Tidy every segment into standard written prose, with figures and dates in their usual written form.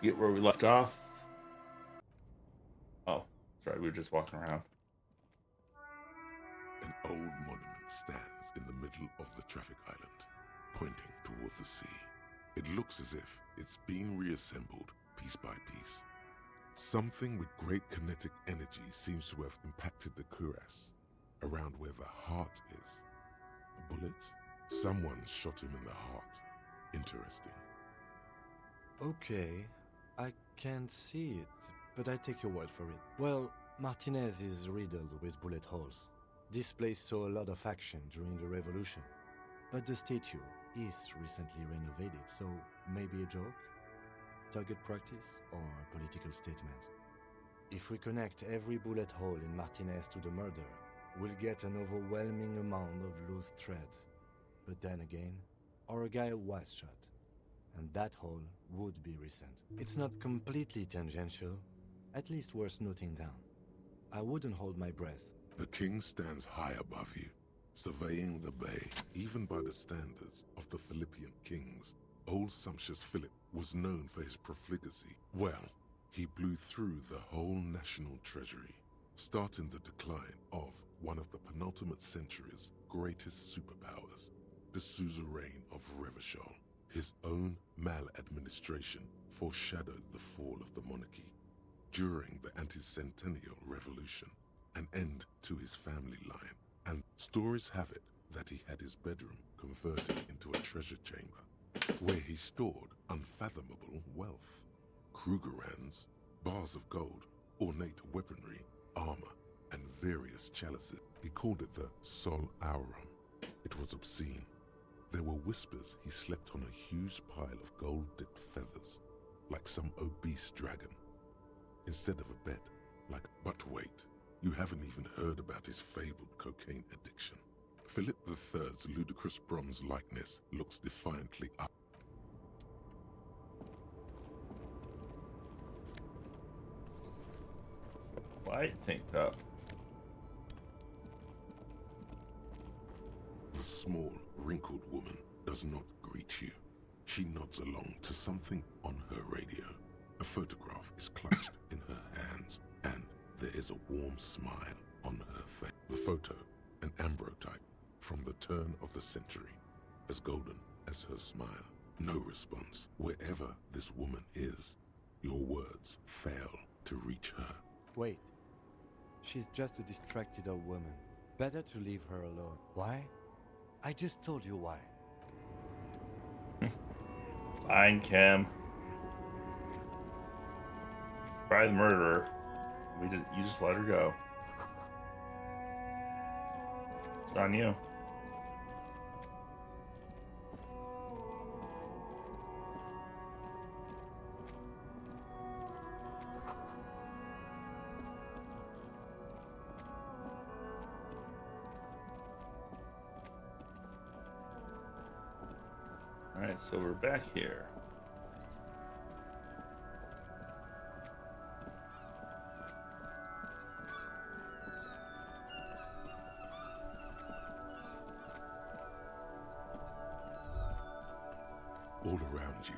Get where we left off. Oh, sorry, we were just walking around. An old monument stands in the middle of the traffic island, pointing toward the sea. It looks as if it's been reassembled piece by piece. Something with great kinetic energy seems to have impacted the cuirass, around where the heart is. A bullet? Someone shot him in the heart. Interesting. Okay, I can't see it, but I take your word for it. Well, Martinez is riddled with bullet holes. This place saw a lot of action during the revolution, but the statue is recently renovated, so maybe a joke? Target practice or a political statement? If we connect every bullet hole in Martinez to the murder, we'll get an overwhelming amount of loose threads. But then again, our guy was shot, and that hole would be recent. It's not completely tangential, at least worth noting down. I wouldn't hold my breath. The king stands high above you, surveying the bay, even by the standards of the Philippian kings. Old sumptuous Philip was known for his profligacy. Well, he blew through the whole national treasury, starting the decline of one of the penultimate century's greatest superpowers, the suzerain of Revachol. His own maladministration foreshadowed the fall of the monarchy. During the anti-centennial revolution, an end to his family line, and stories have it that he had his bedroom converted into a treasure chamber, where he stored unfathomable wealth. Krugerrands, bars of gold, ornate weaponry, armor, and various chalices. He called it the Sol Aurum. It was obscene. There were whispers he slept on a huge pile of gold-dipped feathers, like some obese dragon. Instead of a bed, but wait, you haven't even heard about his fabled cocaine addiction. Philip III's ludicrous bronze likeness looks defiantly up. White tank top. The small, wrinkled woman does not greet you. She nods along to something on her radio. A photograph is clutched in her hands, and there is a warm smile on her face. The photo, an ambrotype from the turn of the century, as golden as her smile. No response. Wherever this woman is, your words fail to reach her. Wait. She's just a distracted old woman. Better to leave her alone. Why? I just told you why. Fine, Kim. Try the murderer. You just let her go. It's on you. Alright, so we're back here. All around you,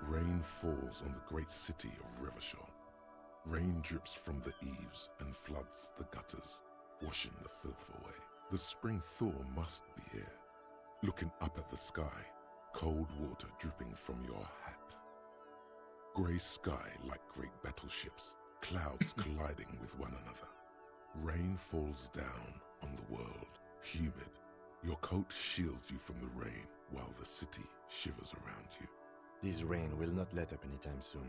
rain falls on the great city of Revachol. Rain drips from the eaves and floods the gutters, washing the filth away. The spring thaw must be here. Looking up at the sky, cold water dripping from your hat. Grey sky like great battleships, clouds colliding with one another. Rain falls down on the world, humid. Your coat shields you from the rain while the city shivers around you. This rain will not let up anytime soon.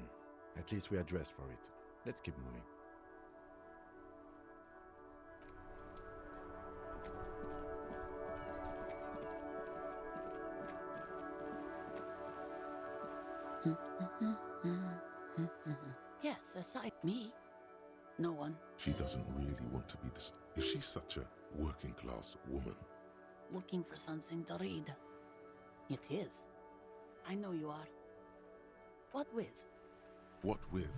At least we are dressed for it. Let's keep moving. Yes, aside me, no one. She doesn't really want to be Is she such a working-class woman? Looking for something to read. It is. I know you are. What with? What with?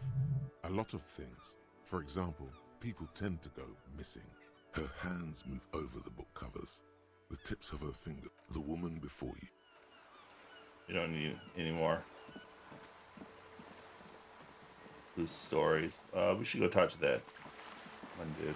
A lot of things. For example, people tend to go missing. Her hands move over the book covers, the tips of her fingers. The woman before you. You don't need any more. Whose stories? We should go talk to that one dude.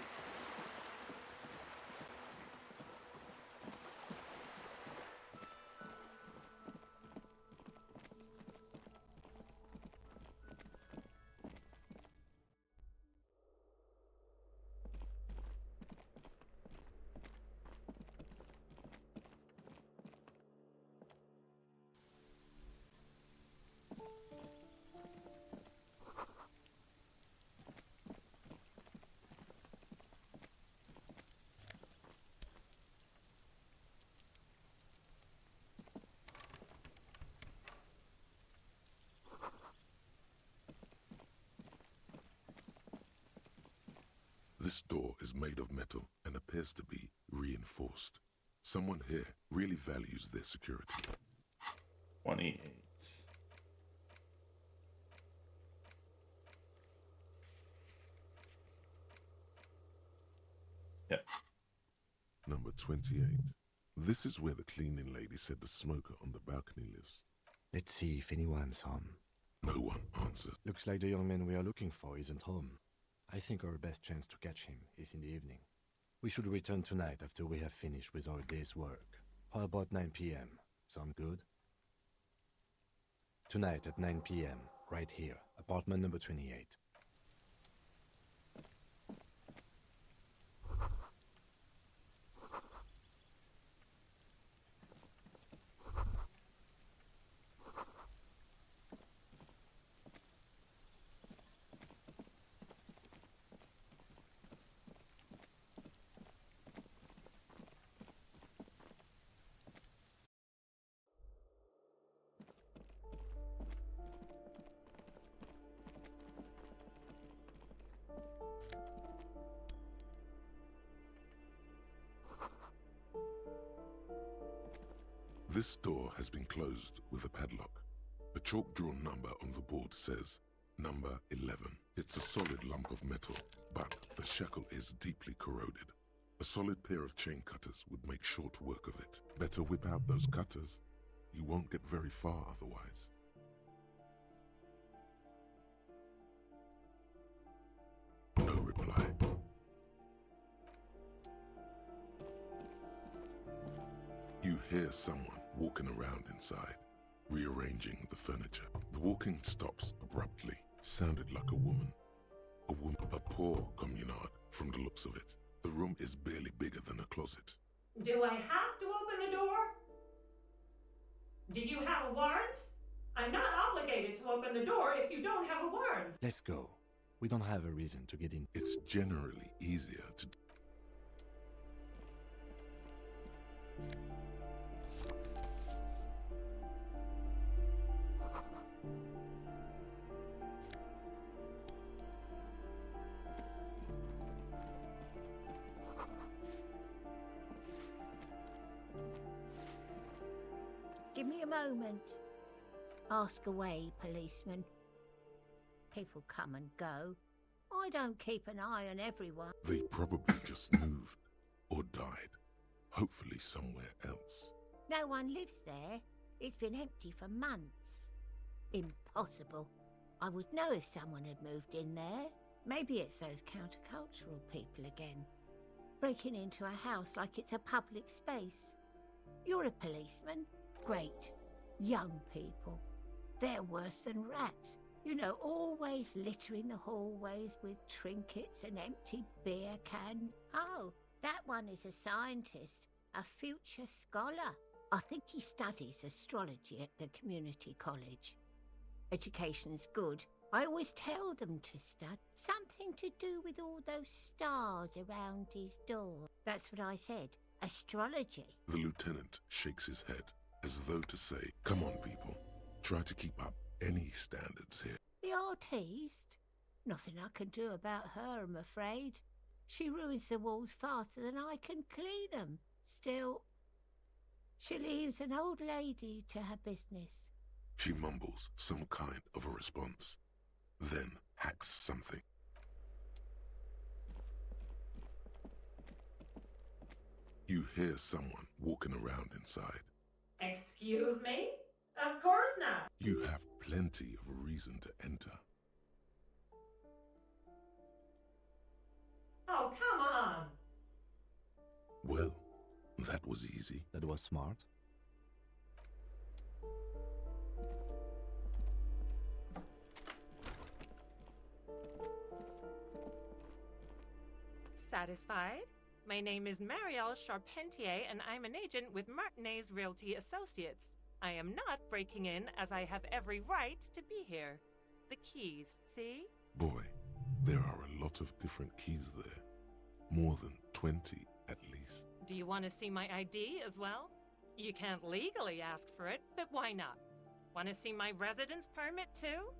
This door is made of metal and appears to be reinforced. Someone here really values their security. 28. Yep. Number 28. This is where the cleaning lady said the smoker on the balcony lives. Let's see if anyone's home. No one answers. Looks like the young man we are looking for isn't home. I think our best chance to catch him is in the evening. We should return tonight after we have finished with our day's work. How about 9 p.m.? Sound good? Tonight at 9 p.m., right here, apartment number 28. This door has been closed with a padlock. A chalk-drawn number on the board says, number 11. It's a solid lump of metal, but the shackle is deeply corroded. A solid pair of chain cutters would make short work of it. Better whip out those cutters. You won't get very far otherwise. No reply. You hear someone walking around inside, rearranging the furniture. The walking stops abruptly. Sounded like a woman. A poor communard from the looks of it. The room is barely bigger than a closet. Do I have to open the door? Do you have a warrant? I'm not obligated to open the door if you don't have a warrant. Let's go. We don't have a reason to get in. It's generally easier to... Give me a moment. Ask away, policeman. People come and go. I don't keep an eye on everyone. They probably just moved or died. Hopefully somewhere else. No one lives there. It's been empty for months. Impossible. I would know if someone had moved in there. Maybe it's those countercultural people again. Breaking into a house like it's a public space. You're a policeman. Great. Young people. They're worse than rats. You know, always littering the hallways with trinkets and empty beer cans. Oh, that one is a scientist, a future scholar. I think he studies astrology at the community college. Education's good. I always tell them to study. Something to do with all those stars around his door. That's what I said. Astrology. The lieutenant shakes his head, as though to say, come on, people. Try to keep up any standards here. The artiste? Nothing I can do about her, I'm afraid. She ruins the walls faster than I can clean them. Still, she leaves an old lady to her business. She mumbles some kind of a response, then hacks something. You hear someone walking around inside. Excuse me? Of course not. You have plenty of reason to enter. Well, that was easy. That was smart. Satisfied? My name is Marielle Charpentier, and I'm an agent with Martinez Realty Associates. I am not breaking in, as I have every right to be here. The keys, see? Boy, there are a lot of different keys there. More than 20, at least. Do you want to see my ID as well? You can't legally ask for it, but why not? Want to see my residence permit too?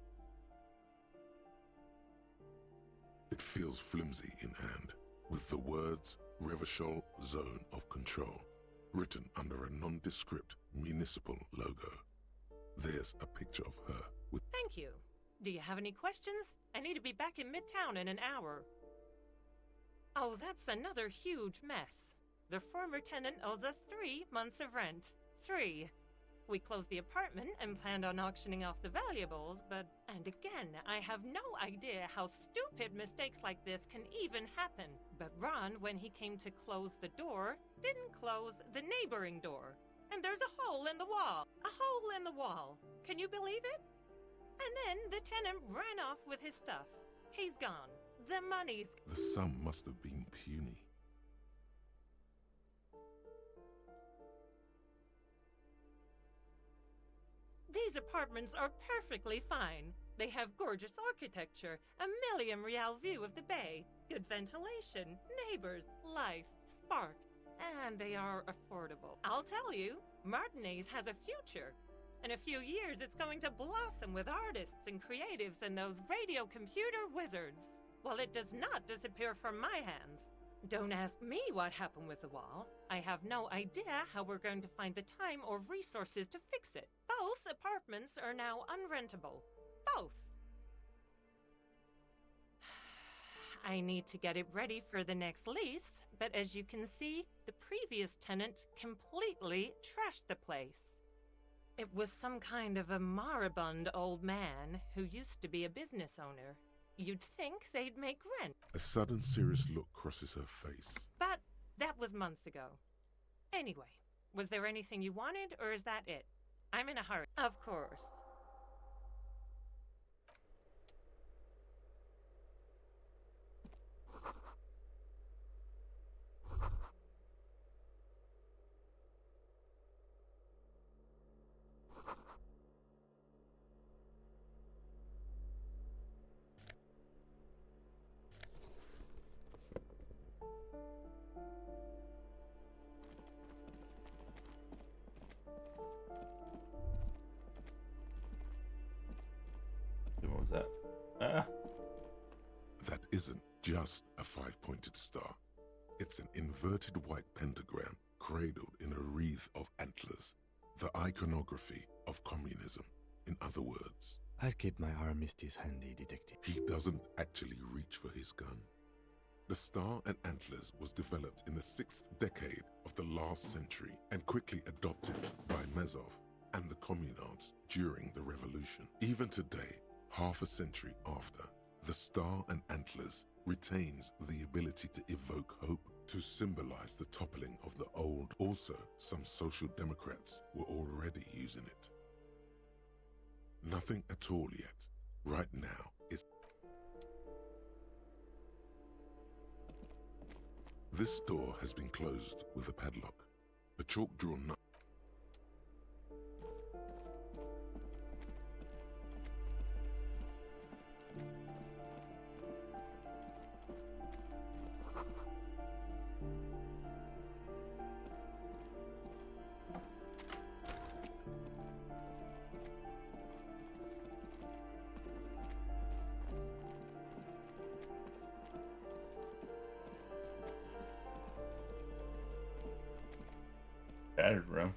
It feels flimsy in hand, with the words Revachol Zone of Control written under a nondescript municipal logo. There's a picture of her with... Thank you. Do you have any questions? I need to be back in Midtown in an hour. Oh, that's another huge mess. The former tenant owes us 3 months of rent. 3. We closed the apartment and planned on auctioning off the valuables, but... And again, I have no idea how stupid mistakes like this can even happen. But Ron, when he came to close the door, didn't close the neighboring door. And there's a hole in the wall. A hole in the wall. Can you believe it? And then the tenant ran off with his stuff. He's gone. The money's... The sum must have been puny. These apartments are perfectly fine. They have gorgeous architecture, a million real view of the bay, good ventilation, neighbors, life, spark, and they are affordable. I'll tell you, Martinez has a future. In a few years, it's going to blossom with artists and creatives and those radio computer wizards. Well, it does not disappear from my hands. Don't ask me what happened with the wall. I have no idea how we're going to find the time or resources to fix it. Both apartments are now unrentable. Both. I need to get it ready for the next lease, but as you can see, the previous tenant completely trashed the place. It was some kind of a moribund old man who used to be a business owner. You'd think they'd make rent. A sudden serious look crosses her face. But that was months ago. Anyway, was there anything you wanted, or is that it? I'm in a hurry. Of course. What was that? Ah. That isn't just a 5-pointed star. It's an inverted white pentagram cradled in a wreath of antlers. The iconography of communism, in other words. I'll keep my armistice handy, detective. He doesn't actually reach for his gun. The star and antlers was developed in the 6th decade of the last century and quickly adopted by Mezov and the communards during the revolution. Even today, half a century after, the star and antlers retains the ability to evoke hope, to symbolize the toppling of the old. Also, some social democrats were already using it. Nothing at all yet. Right now is... This door has been closed with a padlock. A chalk-drawn nut. Battered room.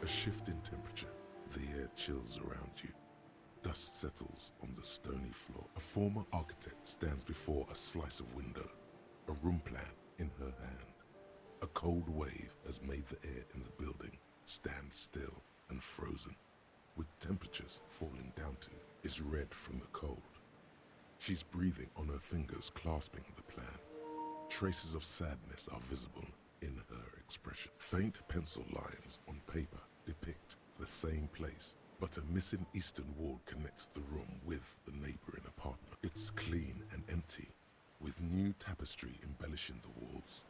A shift in temperature. The air chills around you. Dust settles on the stony floor. A former architect stands before a slice of window, a room plan in her hand. A cold wave has made the air in the building stand still and frozen, with temperatures falling down to is red from the cold. She's breathing on her fingers, clasping the plan. Traces of sadness are visible in her expression. Faint pencil lines on paper depict the same place, but a missing eastern wall connects the room with the neighboring apartment. It's clean and empty, with new tapestry embellishing the walls.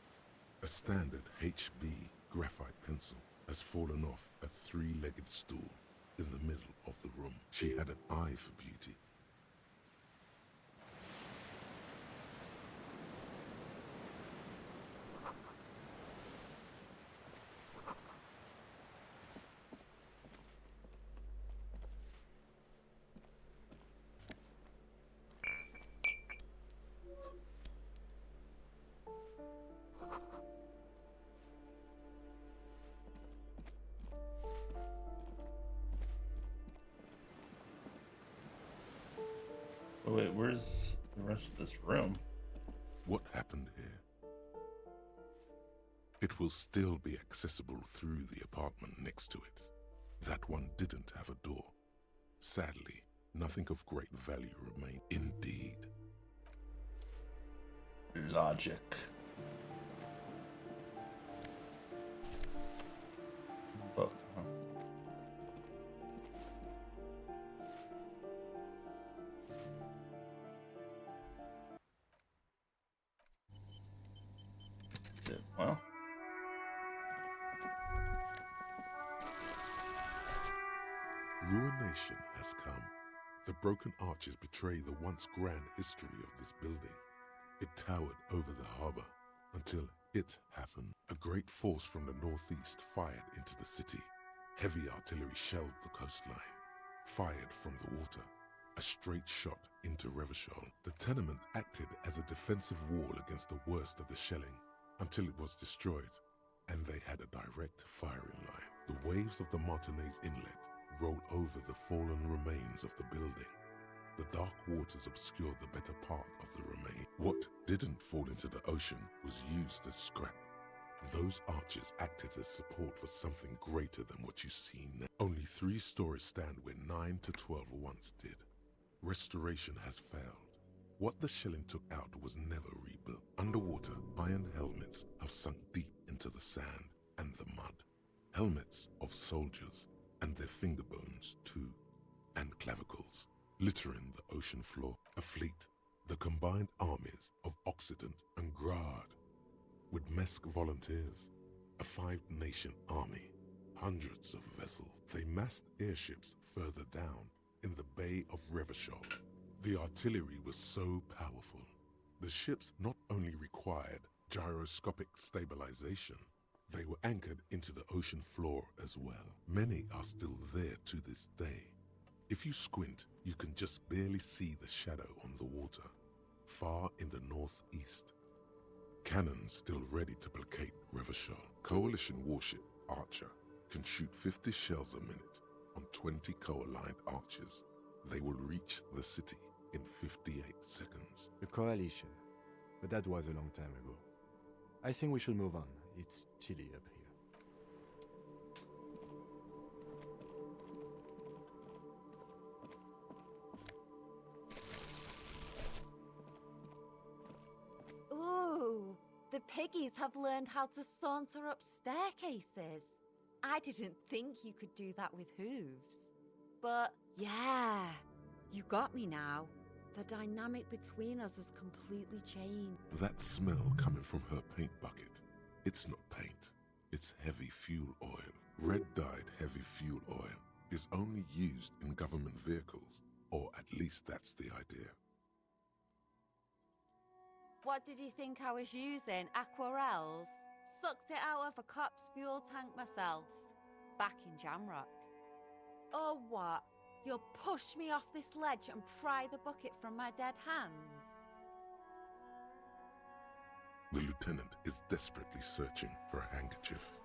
A standard HB graphite pencil has fallen off a three-legged stool in the middle of the room. She had an eye for beauty. Wait, where's the rest of this room? What happened here? It will still be accessible through the apartment next to it. That one didn't have a door. Sadly, nothing of great value remained. Indeed. Logic. Book, huh? That's it. Well. Ruination has come. The broken arches betray the once grand history of this building. It towered over the harbor until it happened. A great force from the northeast fired into the city. Heavy artillery shelled the coastline, fired from the water. A straight shot into Revachol. The tenement acted as a defensive wall against the worst of the shelling until it was destroyed, and they had a direct firing line. The waves of the Martinez Inlet rolled over the fallen remains of the building. The dark waters obscured the better part of the remain. What didn't fall into the ocean was used as scrap. Those arches acted as support for something greater than what you see now. Only 3 stories stand where 9 to 12 once did. Restoration has failed. What the shelling took out was never rebuilt. Underwater, iron helmets have sunk deep into the sand and the mud. Helmets of soldiers, and their finger bones too, and clavicles, littering the ocean floor. A fleet, the combined armies of Occident and Grad, with Mesk volunteers, a 5-nation army, hundreds of vessels. They massed airships further down in the Bay of Revachol. The artillery was so powerful. The ships not only required gyroscopic stabilization, they were anchored into the ocean floor as well. Many are still there to this day. If you squint, you can just barely see the shadow on the water, far in the northeast. Cannons still ready to placate Revachol. Coalition warship Archer can shoot 50 shells a minute on 20 co-aligned archers. They will reach the city in 58 seconds. The coalition. But that was a long time ago. I think we should move on. It's chilly up here. Ooh, the piggies have learned how to saunter up staircases. I didn't think you could do that with hooves. But yeah, you got me now. The dynamic between us has completely changed. That smell coming from her paint bucket. It's not paint, it's heavy fuel oil. Red-dyed heavy fuel oil is only used in government vehicles, or at least that's the idea. What did you think I was using? Aquarels? Sucked it out of a cop's fuel tank myself, back in Jamrock. Or what? You'll push me off this ledge and pry the bucket from my dead hands? The lieutenant is desperately searching for a handkerchief.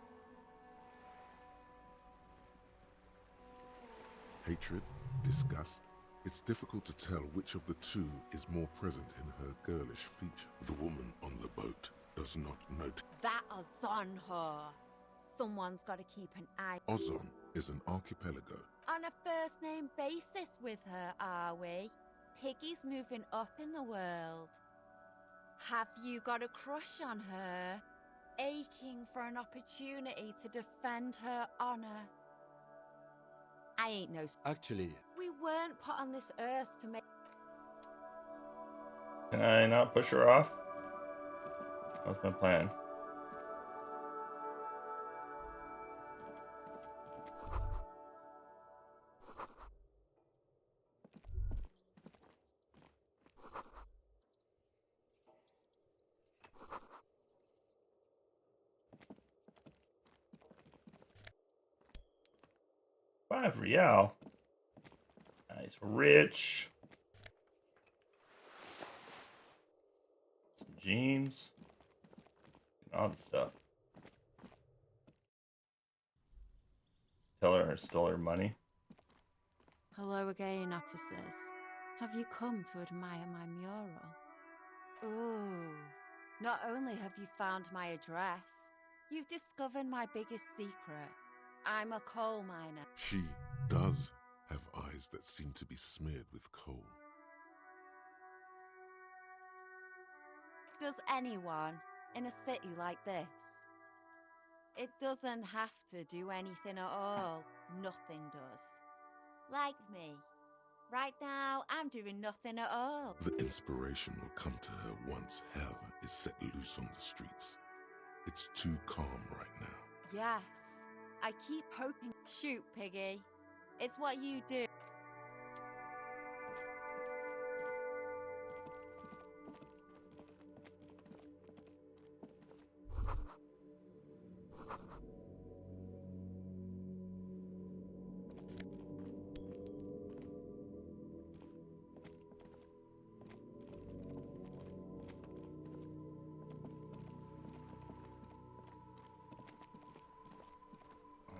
Hatred, disgust, It's difficult to tell which of the two is more present in her girlish feature. The woman on the boat does not note. That is on her. Someone's got to keep an eye Ozon is an archipelago. on a first-name basis with her, are we? Piggy's moving up in the world. Have you got a crush on her? Aching for an opportunity to defend her honor? I ain't no... Actually, We weren't put on this earth to make... Can I not push her off? That's my plan. $5 Nice, rich. Some jeans. All the stuff. Tell her I stole her money. Hello again, officers. Have you come to admire my mural? Ooh. Not only have you found my address, you've discovered my biggest secret. I'm a coal miner. She does have eyes that seem to be smeared with coal. Does anyone in a city like this? It doesn't have to do anything at all. Nothing does. Like me. Right now, I'm doing nothing at all. The inspiration will come to her once hell is set loose on the streets. It's too calm right now. Yes. I keep hoping. Shoot, Piggy. It's what you do.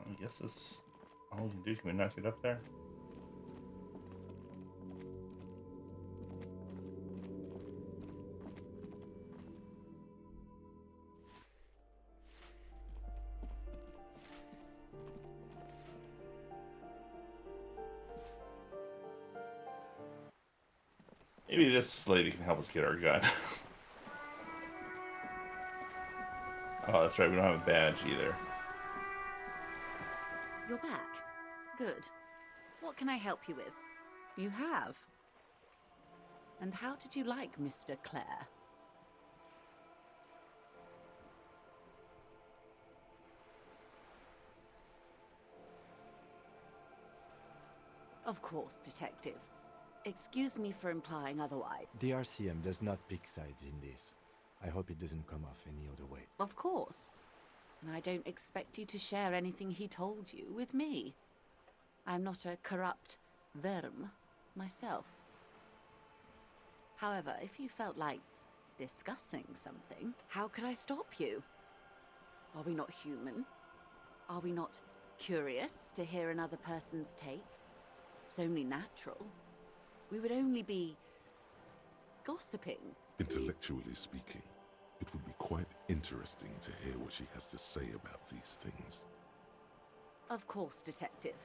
I guess that's all we can do. Can we knock it up there? Maybe this lady can help us get our gun. Oh, that's right. We don't have a badge either. You're back. Good. What can I help you with? You have. And how did you like Mr. Clare? Of course, Detective. Excuse me for implying otherwise. the RCM does not pick sides in this. I hope it doesn't come off any other way. Of course. And I don't expect you to share anything he told you with me. I'm not a corrupt verm myself. However, if you felt like discussing something, how could I stop you? Are we not human? Are we not curious to hear another person's take? It's only natural. We would only be gossiping. Intellectually speaking, it would be quite interesting to hear what she has to say about these things. Of course, Detective.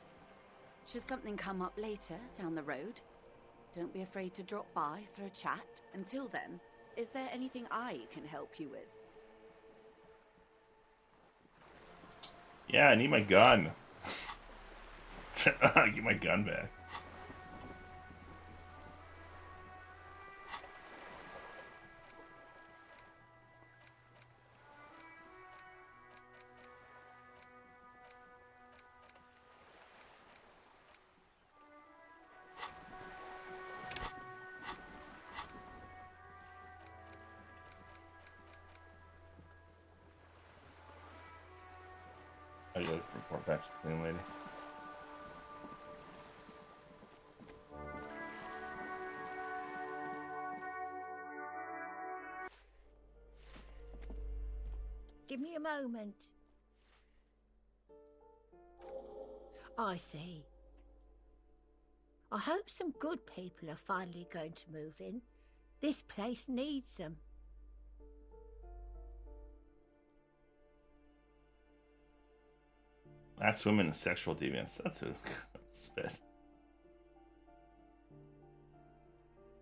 Should something come up later down the road, don't be afraid to drop by for a chat. Until then, is there anything I can help you with? Yeah, I need my gun. Get my gun back. I gotta report back to the clean lady. Give me a moment. I see. I hope some good people are finally going to move in. This place needs them. That's women and sexual deviants. That's a spit.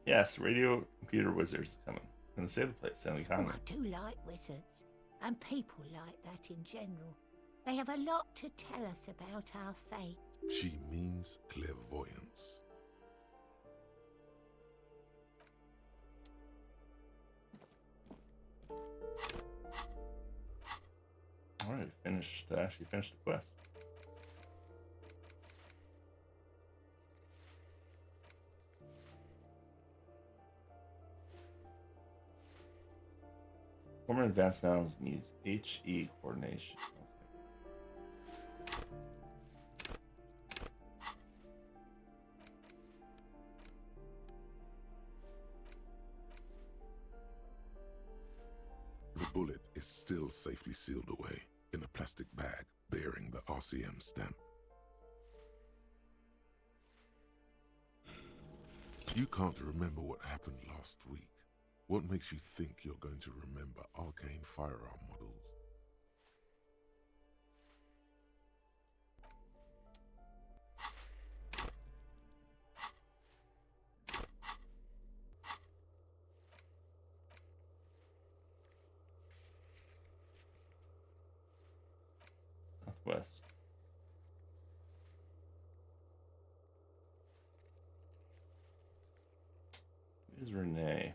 Yes, radio computer wizards are coming. Gonna save the place and the Oh, economy. I do like wizards, and people like that in general. They have a lot to tell us about our fate. She means clairvoyance. Alright, actually finished the quest. Former advanced nouns needs HE coordination. The bullet is still safely sealed away in a plastic bag bearing the RCM stamp. You can't remember what happened last week. What makes you think you're going to remember arcane firearm models? Northwest. Is Renee?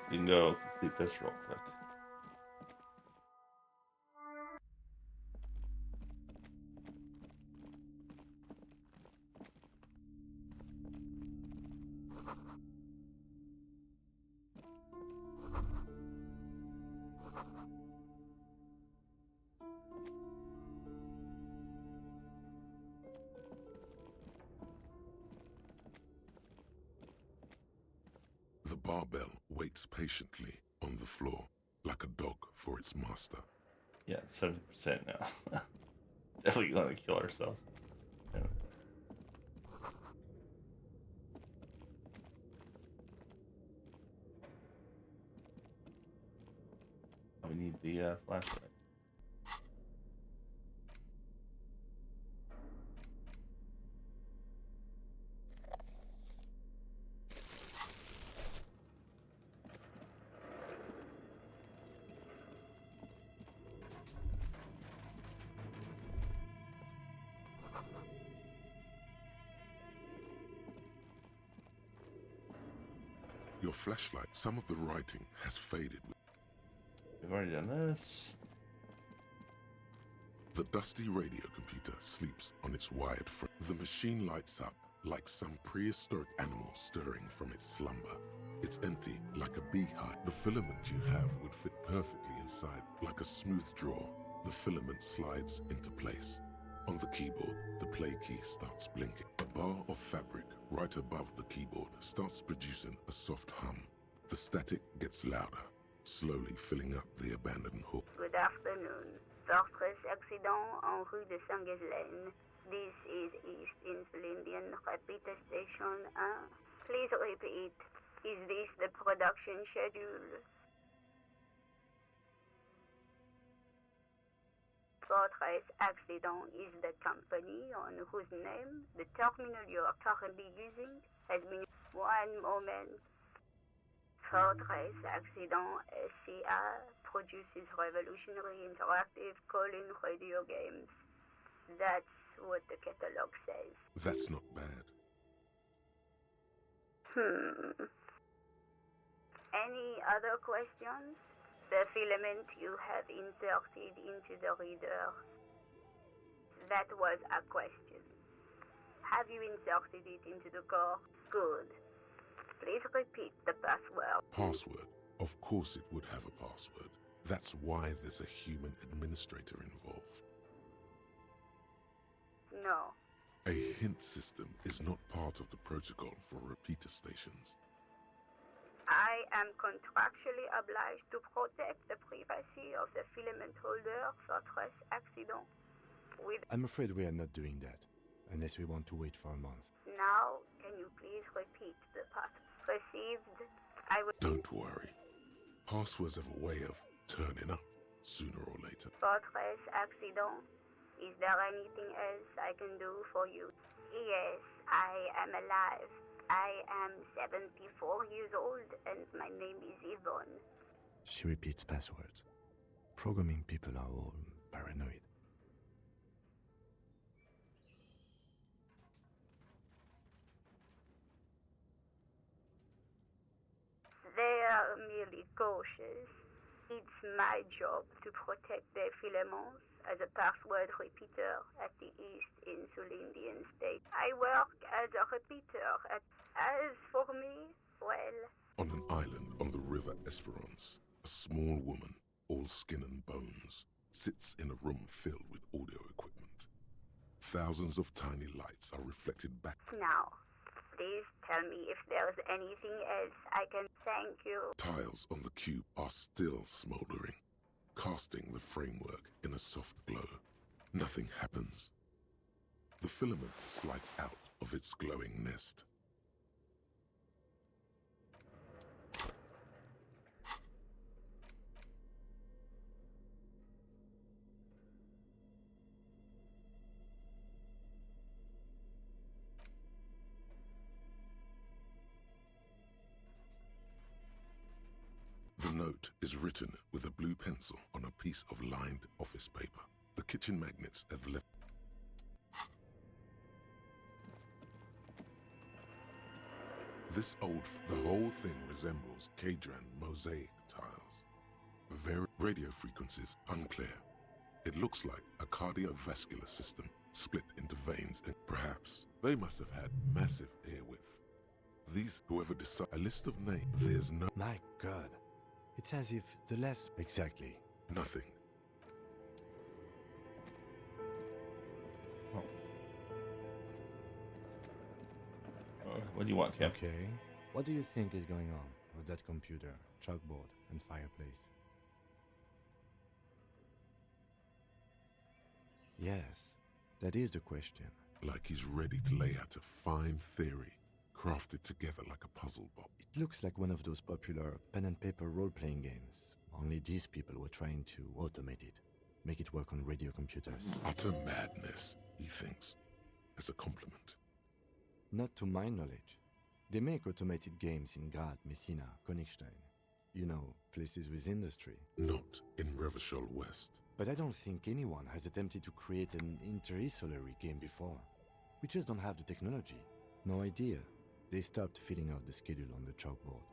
You can go complete this real quick. The barbell waits patiently on the floor, like a dog for its master. Yeah, 70% now. Definitely gonna kill ourselves. Yeah. We need the flashlight. Your flashlight, some of the writing has faded. We've already done this. The dusty radio computer sleeps on its wired frame. The machine lights up like some prehistoric animal stirring from its slumber. It's empty, like a beehive. The filament you have would fit perfectly inside, like a smooth drawer. The filament slides into place. On the keyboard, the play key starts blinking. A bar of fabric right above the keyboard starts producing a soft hum. The static gets louder, slowly filling up the abandoned hall. Good afternoon. Fortress accident en rue de Saint-Ghislaine. This is East Insulindian Repeater Station 1. Please repeat. Is this the production schedule? Fortress Accident is the company on whose name the terminal you are currently using has been... One moment. Fortress Accident SCA produces revolutionary interactive call-in radio games. That's what the catalog says. That's not bad. Any other questions? The filament you have inserted into the reader. That was a question. Have you inserted it into the core? Good. Please repeat the password. Password? Of course it would have a password. That's why there's a human administrator involved. No. A hint system is not part of the protocol for repeater stations. I am contractually obliged to protect the privacy of the filament holder for stress accident. I'm afraid we are not doing that, unless we want to wait for a month. Now, can you please repeat the password? Received. I will. Don't worry. Passwords have a way of turning up sooner or later. Fortress accident. Is there anything else I can do for you? Yes, I am alive. I am 74 years old and my name is Yvonne. She repeats passwords. Programming people are all paranoid. They are merely cautious. It's my job to protect their filaments as a password repeater at the East Insulindian State. I work as a repeater as for me, well... On an island on the river Esperance, a small woman, all skin and bones, sits in a room filled with audio equipment. Thousands of tiny lights are reflected back. Now, please tell me if there's anything else I can thank you. Tiles on the cube are still smoldering, casting the framework in a soft glow. Nothing happens. The filament slides out of its glowing nest. The note is written with a blue pencil on a piece of lined office paper. The kitchen magnets have left. The whole thing resembles Kadran mosaic tiles. Radio frequencies unclear. It looks like a cardiovascular system split into veins, and perhaps they must have had massive air width. Whoever decided a list of names, there's no... My God. It's as if the less... Exactly. Nothing. What do you want, Tim? Okay. What do you think is going on with that computer, chalkboard, and fireplace? Yes, that is the question. Like he's ready to lay out a fine theory, crafted together like a puzzle box. It looks like one of those popular pen and paper role-playing games. Only these people were trying to automate it, make it work on radio computers. Utter madness, he thinks, as a compliment. Not to my knowledge. They make automated games in Graz, Messina, Königstein. You know, places with industry. Not in Revachol West. But I don't think anyone has attempted to create an inter-isolary game before. We just don't have the technology. No idea. They stopped filling out the schedule on the chalkboard.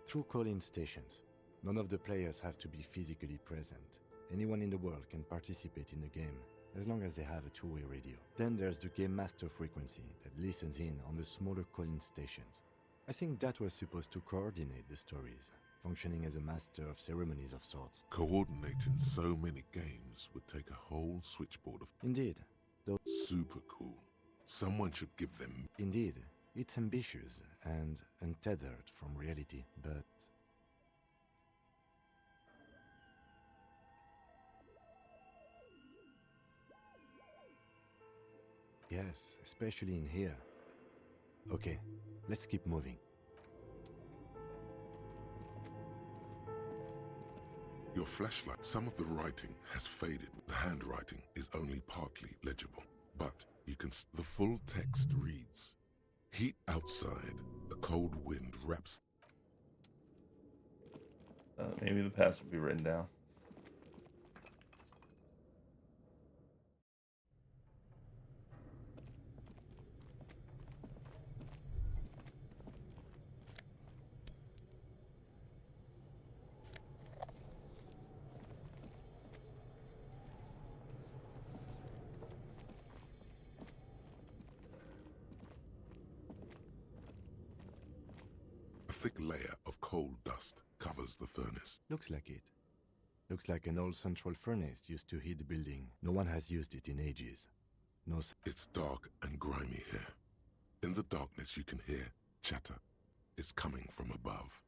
Through call-in stations, none of the players have to be physically present. Anyone in the world can participate in the game, as long as they have a two-way radio. Then there's the game master frequency that listens in on the smaller call-in stations. I think that was supposed to coordinate the stories, functioning as a master of ceremonies of sorts. Coordinating so many games would take a whole switchboard of... Indeed. Though super cool. Someone should give them... Indeed. It's ambitious and untethered from reality, but... Yes, especially in here. Okay, let's keep moving. Your flashlight, some of the writing has faded. The handwriting is only partly legible, but you can... The full text reads, "Heat outside, a cold wind wraps..." Maybe the past will be written down. thick layer of coal dust covers the furnace. Looks like it. Looks like an old central furnace used to heat the building. No one has used it in ages. It's dark and grimy here. In the darkness you can hear chatter. It's coming from above.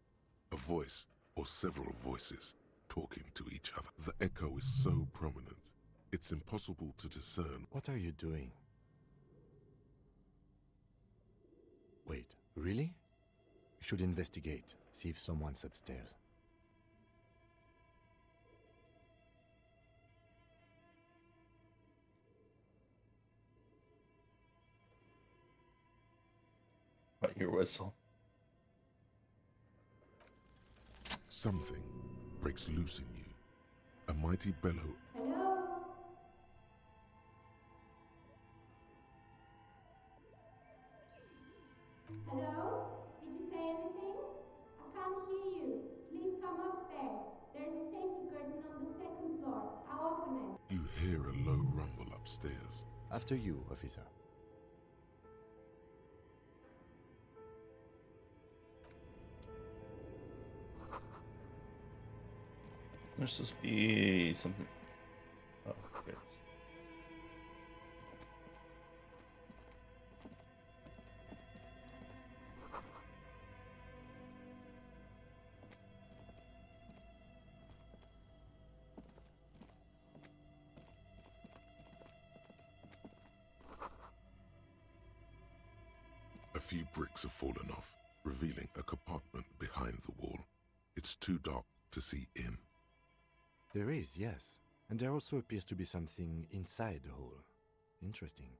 A voice, or several voices, talking to each other. The echo is so prominent, it's impossible to discern. What are you doing? Wait, really? We should investigate, see if someone's upstairs. But your whistle. Something breaks loose in you. A mighty bellow. Hello? Hello? Did you say anything? I can't hear you. Please come upstairs. There's a safety curtain on the second floor. I'll open it. You hear a low rumble upstairs. After you, officer. There's supposed to be something. Oh, okay. A few bricks have fallen off, revealing a compartment behind the wall. It's too dark to see in. There is, yes. And there also appears to be something inside the hole. Interesting.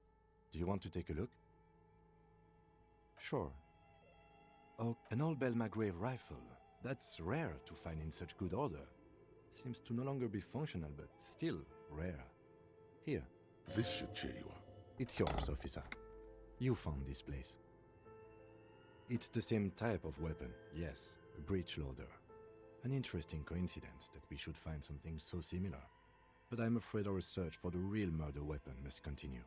Do you want to take a look? Sure. Oh, an old Belmagrave rifle. That's rare to find in such good order. Seems to no longer be functional, but still rare. Here. This should cheer you up. It's yours, officer. You found this place. It's the same type of weapon, yes, a breech loader. An interesting coincidence that we should find something so similar. But I'm afraid our search for the real murder weapon must continue.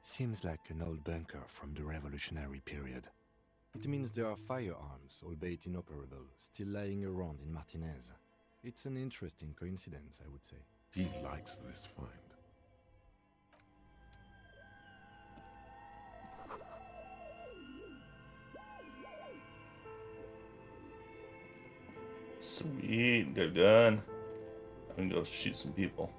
Seems like an old bunker from the revolutionary period. It means there are firearms, albeit inoperable, still lying around in Martinez. It's an interesting coincidence, I would say. He likes this find. Sweet, got a gun. I can go shoot some people.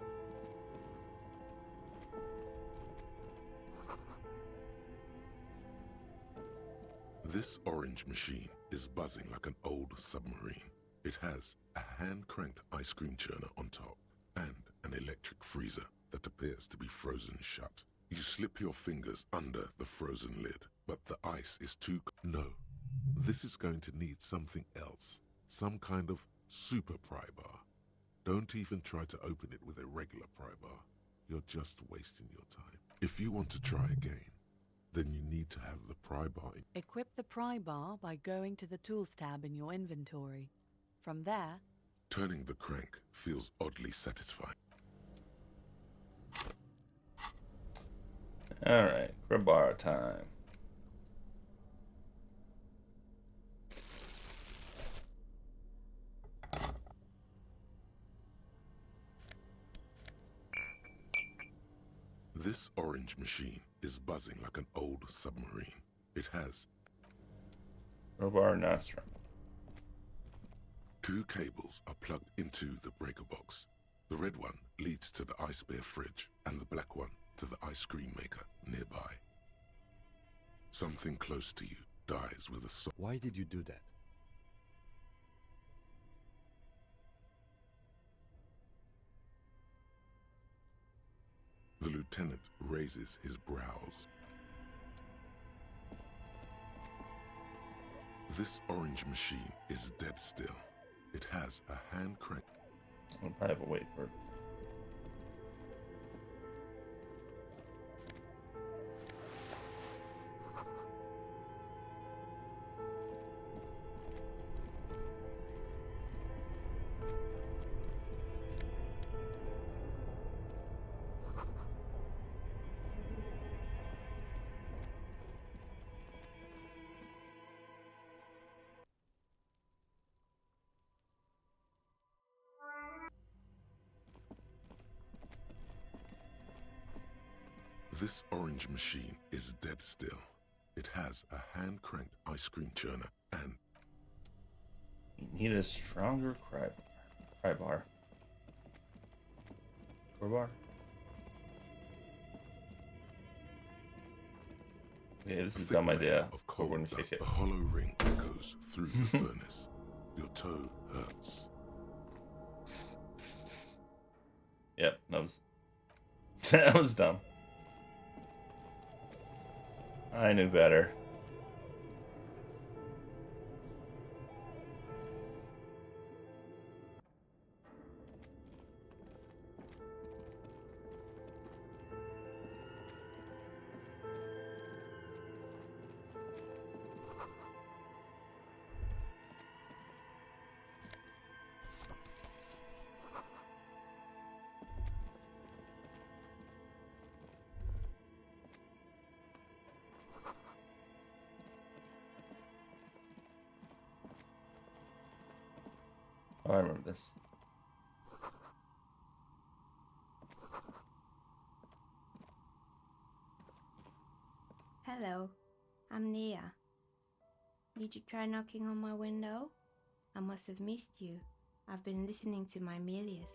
This orange machine is buzzing like an old submarine. It has a hand-cranked ice cream churner on top and an electric freezer that appears to be frozen shut. You slip your fingers under the frozen lid, but the ice is too... No, this is going to need something else. Some kind of super pry bar. Don't even try to open it with a regular pry bar. You're just wasting your time. If you want to try again, then you need to have the pry bar in. Equip the pry bar by going to the Tools tab in your inventory. From there, Turning the crank feels oddly satisfying. Alright, crowbar time. This orange machine is buzzing like an old submarine. It has Crowbar nostrum. 2 cables are plugged into the breaker box. The red one leads to the ice bear fridge, and the black one to the ice cream maker nearby. Something close to you dies with a Why did you do that? The lieutenant raises his brows. This orange machine is dead still. It has a hand crank. I'll probably have to wait for it. This orange machine is dead still. It has a hand-cranked ice cream churner and... You need a stronger pry bar. Crowbar? Okay, this is a dumb idea. Of We're cold gonna duct. kick it. A hollow ring echoes through the furnace. Your toe hurts. Yep, that was that was dumb. I knew better. Oh, I remember this. Hello, I'm Nia. Did you try knocking on my window? I must have missed you. I've been listening to my Milius.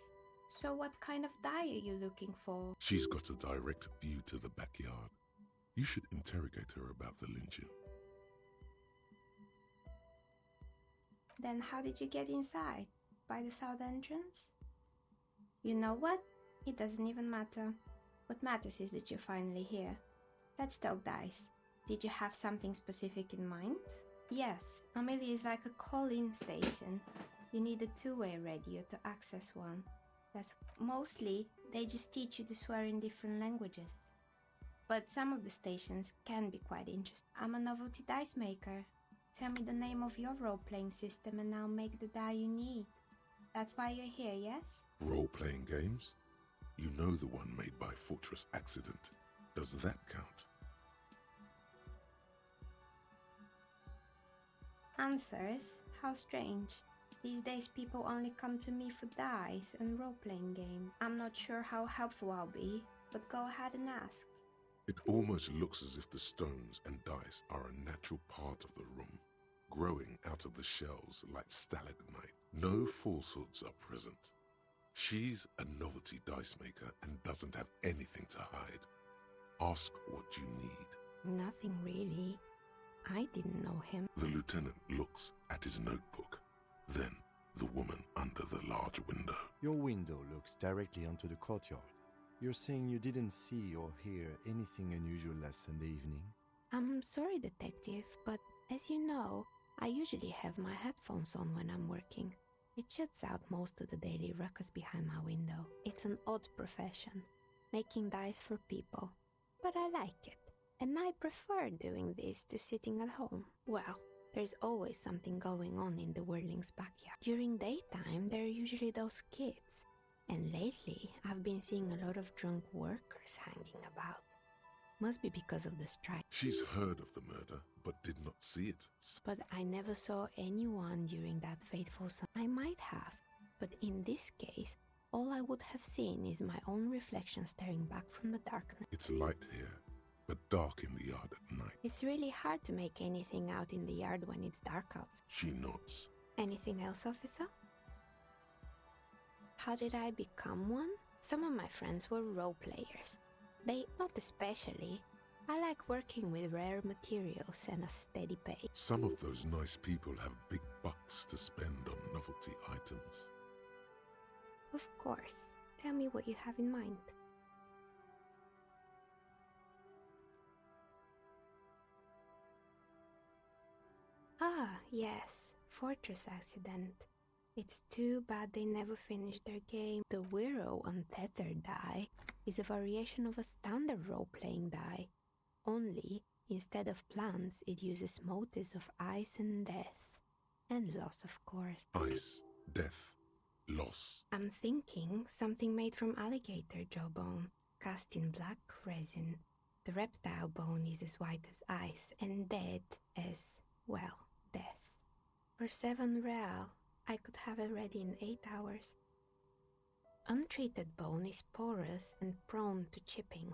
So what kind of die are you looking for? She's got a direct view to the backyard. You should interrogate her about the Elysium. Then how did you get inside? By the south entrance? You know what? It doesn't even matter. What matters is that you're finally here. Let's talk dice. Did you have something specific in mind? Yes, Amelia is like a call-in station. You need a two-way radio to access one. That's mostly, they just teach you to swear in different languages. But some of the stations can be quite interesting. I'm a novelty dice maker. Tell me the name of your role-playing system and I'll make the die you need. That's why you're here, yes? Role-playing games? You know the one made by Fortress Accident. Does that count? Answers? How strange. These days people only come to me for dice and role-playing games. I'm not sure how helpful I'll be, but go ahead and ask. It almost looks as if the stones and dice are a natural part of the room, growing out of the shells like stalagmite. No falsehoods are present. She's a novelty dice maker and doesn't have anything to hide. Ask what you need. Nothing really. I didn't know him. The lieutenant looks at his notebook. Then the woman under the large window. Your window looks directly onto the courtyard. You're saying you didn't see or hear anything unusual last Sunday evening? I'm sorry, detective, but as you know, I usually have my headphones on when I'm working. It shuts out most of the daily ruckus behind my window. It's an odd profession, making dice for people. But I like it, and I prefer doing this to sitting at home. Well, there's always something going on in the Whirling's backyard. During daytime, there are usually those kids. And lately, I've been seeing a lot of drunk workers hanging about. Must be because of the strike. She's heard of the murder, but did not see it. But I never saw anyone during that fateful I might have, but in this case, all I would have seen is my own reflection staring back from the darkness. It's light here, but dark in the yard at night. It's really hard to make anything out in the yard when it's dark outside. She nods. Anything else, officer? How did I become one? Some of my friends were role players. They, not especially. I like working with rare materials and a steady pay. Some of those nice people have big bucks to spend on novelty items. Of course. Tell me what you have in mind. Ah, yes. Fortress Accident. It's too bad they never finished their game. The Wiro Untethered die is a variation of a standard role-playing die. Only, instead of plants, it uses motives of ice and death. And loss, of course. Ice, death, loss. I'm thinking something made from alligator jawbone, cast in black resin. The reptile bone is as white as ice, and dead as, well, death. For 7 real, I could have it ready in 8 hours. Untreated bone is porous and prone to chipping.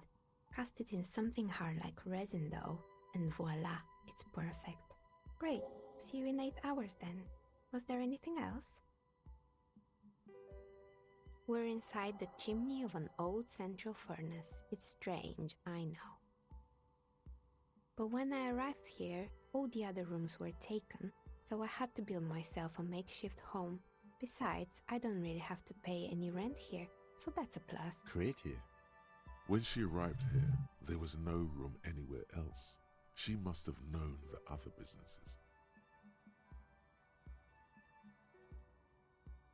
Cast it in something hard like resin though, and voila, it's perfect. Great, see you in 8 hours then. Was there anything else? We're inside the chimney of an old central furnace. It's strange, I know. But when I arrived here, all the other rooms were taken, so I had to build myself a makeshift home. Besides, I don't really have to pay any rent here, so that's a plus. Creative. When she arrived here, there was no room anywhere else. She must have known the other businesses.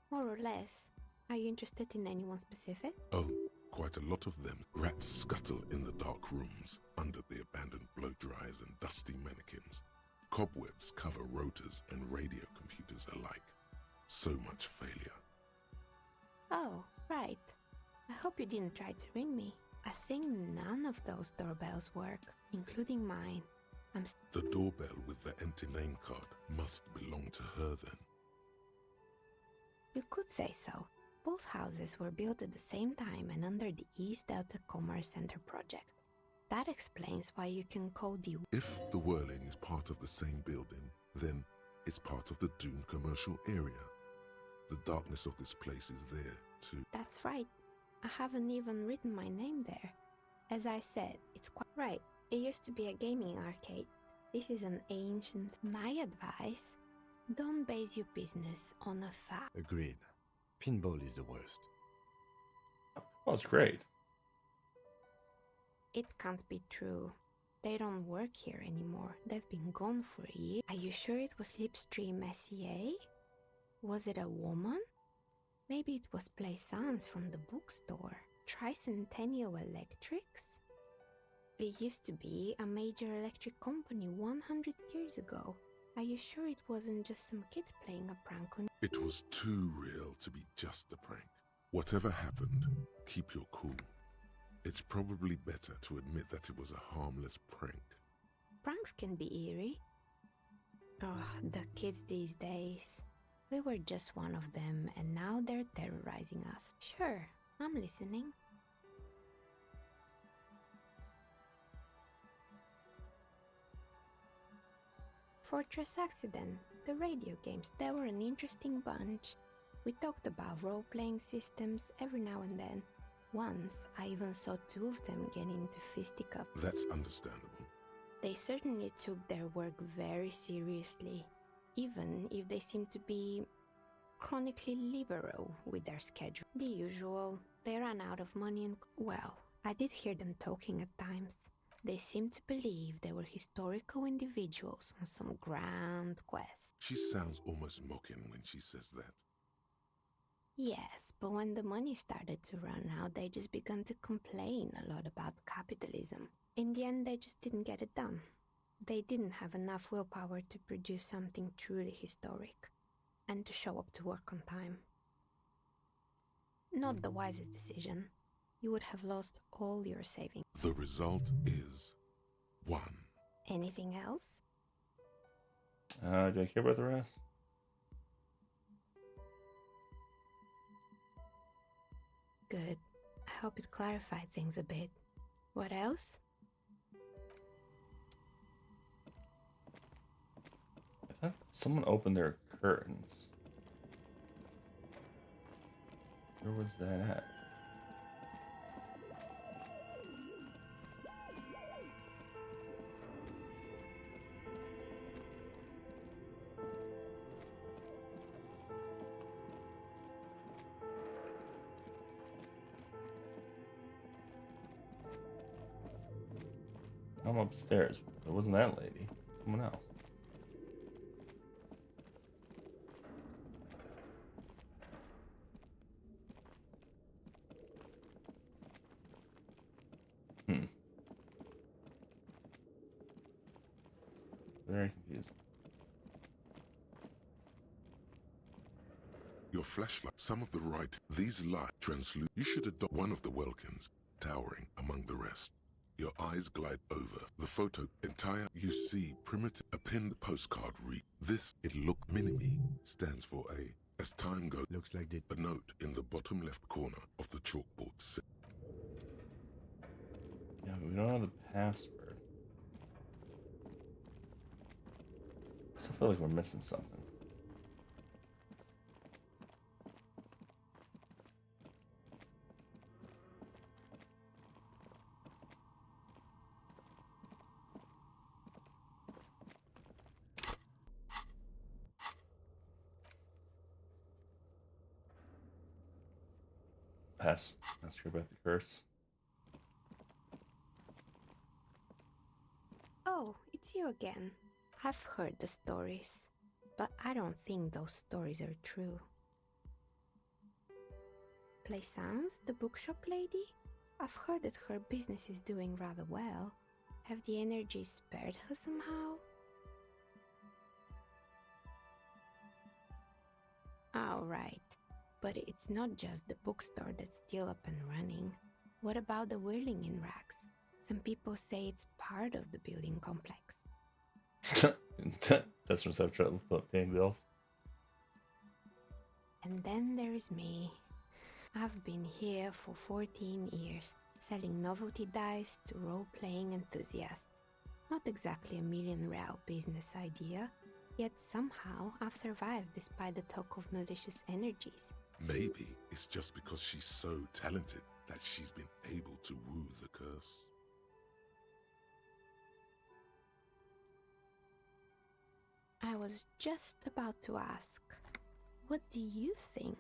More or less. Are you interested in anyone specific? Oh, quite a lot of them. Rats scuttle in the dark rooms, under the abandoned blow dryers and dusty mannequins. Cobwebs cover rotors and radio computers alike. So much failure. Oh, right. I hope you didn't try to ring me. I think none of those doorbells work, including mine. The doorbell with the empty name card must belong to her then. You could say so. Both houses were built at the same time and under the East Delta Commerce Center project. That explains why you can call the... If the Whirling is part of the same building, then it's part of the Dune commercial area. The darkness of this place is there, too. That's right. I haven't even written my name there. As I said, it's quite right. It used to be a gaming arcade. This is an ancient... My advice, don't base your business on a fact. Agreed. Pinball is the worst. Well, it's great. It can't be true. They don't work here anymore. They've been gone for a year. Are you sure it was Slipstream SEA? Was it a woman? Maybe it was Plaisance from the bookstore. Tricentennial Electrics? It used to be a major electric company 100 years ago. Are you sure it wasn't just some kids playing a prank on you? It was too real to be just a prank. Whatever happened, keep your cool. It's probably better to admit that it was a harmless prank. Pranks can be eerie. Oh, the kids these days. We were just one of them, and now they're terrorizing us. Sure, I'm listening. Fortress Accident, the radio games, they were an interesting bunch. We talked about role-playing systems every now and then. Once, I even saw two of them get into fisticuffs. That's understandable. They certainly took their work very seriously, even if they seemed to be chronically liberal with their schedule. The usual, they ran out of money and... Well, I did hear them talking at times. They seemed to believe they were historical individuals on some grand quest. She sounds almost mocking when she says that. Yes, but when the money started to run out, they just began to complain a lot about capitalism. In the end, they just didn't get it done. They didn't have enough willpower to produce something truly historic, and to show up to work on time. Not the wisest decision. You would have lost all your savings. The result is 1. Anything else? Do I care about the rest? Good. I hope it clarified things a bit. What else? I thought someone opened their curtains. Where was that at? I'm upstairs. It wasn't that lady. Someone else. Very confused. Your flashlight, some of the right, these light translude. You should adopt one of the Welkins, towering among the rest. Your eyes glide over the photo entire. You see primitive, a pinned postcard read. This, it looked mini-me, stands for a, as time goes, Looks like they... a note in the bottom left corner of the chalkboard. Yeah, but we don't have the password. I still feel like we're missing something. Ask her about the curse. Oh, it's you again. I've heard the stories, but I don't think those stories are true. Plaisance, the bookshop lady? I've heard that her business is doing rather well. Have the energies spared her somehow? Oh, right. But it's not just the bookstore that's still up and running. What about the whirling in rags? Some people say it's part of the building complex. Customers have trouble paying bills. And then there's me. I've been here for 14 years, selling novelty dice to role-playing enthusiasts. Not exactly a million-real business idea, yet somehow I've survived despite the talk of malicious energies. Maybe it's just because she's so talented that she's been able to woo the curse. I was just about to ask, what do you think?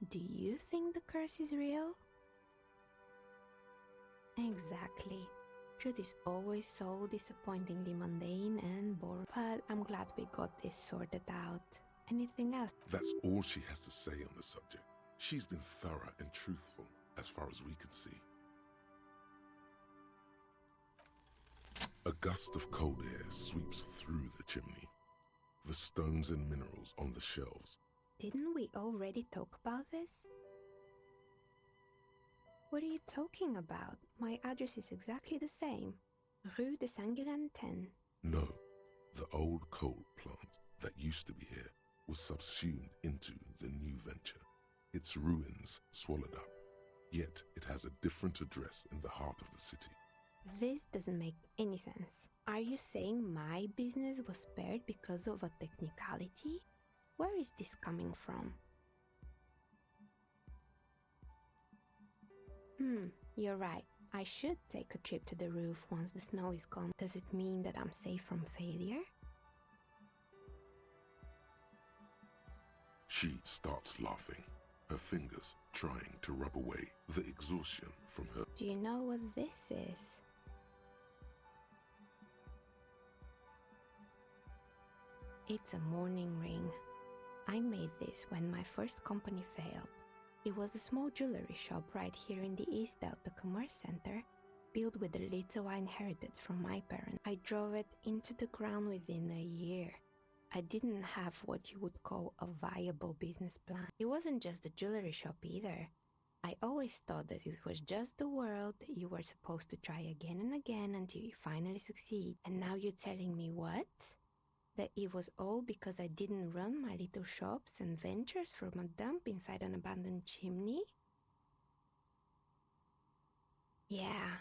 Do you think the curse is real? Exactly. Truth is always so disappointingly mundane and boring. But I'm glad we got this sorted out. Anything else? That's all she has to say on the subject. She's been thorough and truthful, as far as we can see. A gust of cold air sweeps through the chimney. The stones and minerals on the shelves. Didn't we already talk about this? What are you talking about? My address is exactly the same. Rue de Saint-Guilain 10. No, the old coal plant that used to be here was subsumed into the new venture. Its ruins swallowed up. Yet it has a different address in the heart of the city. This doesn't make any sense. Are you saying my business was spared because of a technicality? Where is this coming from? You're right. I should take a trip to the roof once the snow is gone. Does it mean that I'm safe from failure? She starts laughing, her fingers trying to rub away the exhaustion from her. Do you know what this is? It's a mourning ring. I made this when my first company failed. It was a small jewelry shop right here in the East Delta Commerce Center, built with the little I inherited from my parents. I drove it into the ground within a year. I didn't have what you would call a viable business plan. It wasn't just the jewelry shop either. I always thought that it was just the world that you were supposed to try again and again until you finally succeed. And now you're telling me what? That it was all because I didn't run my little shops and ventures from a dump inside an abandoned chimney? Yeah.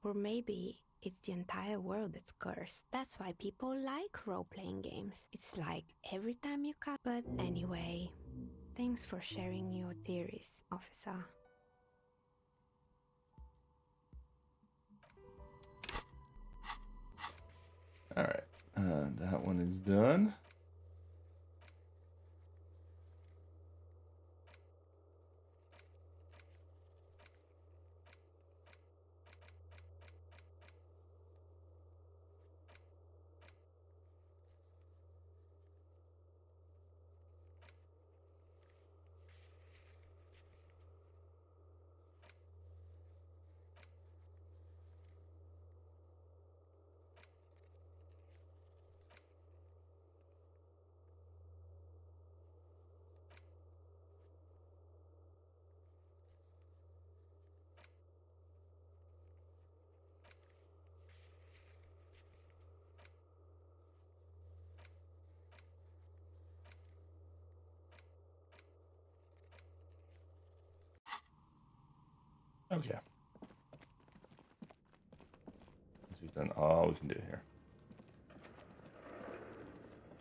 Or maybe it's the entire world that's cursed. That's why people like role-playing games. It's like every time you cut. But anyway, thanks for sharing your theories, officer. Alright, that one is done. Okay. Then all we can do here.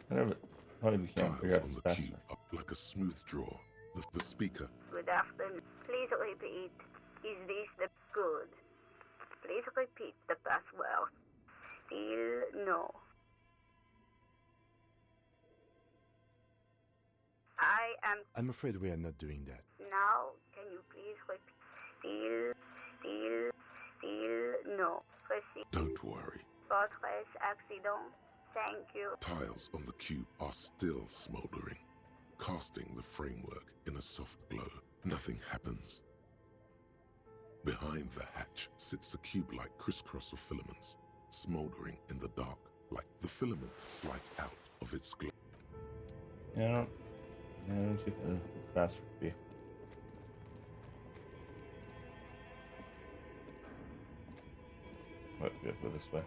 Whenever probably we can't figure Tiles out on this the faster. cube are like a smooth draw. The speaker. Good afternoon. Please repeat. Is this the good? Please repeat the password. Still no. I am I'm afraid we are not doing that. now. Can you please repeat? Still no. Proceed. Don't worry. Fortress accident. Thank you. Tiles on the cube are still smoldering, casting the framework in a soft glow. Nothing happens. Behind the hatch sits a cube-like crisscross of filaments, smoldering in the dark, like the filament slides out of its glow. Yeah, I don't get the faster be. What, we have to go this way.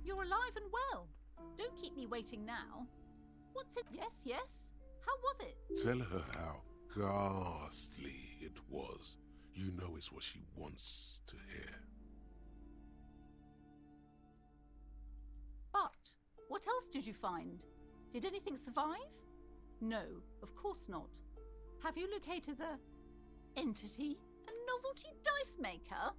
You're alive and well. Don't keep me waiting now. What's it? Yes, yes. How was it? Tell her how ghastly it was. You know it's what she wants to hear. But what else did you find? Did anything survive? No, of course not. Have you located the entity? A novelty dice maker?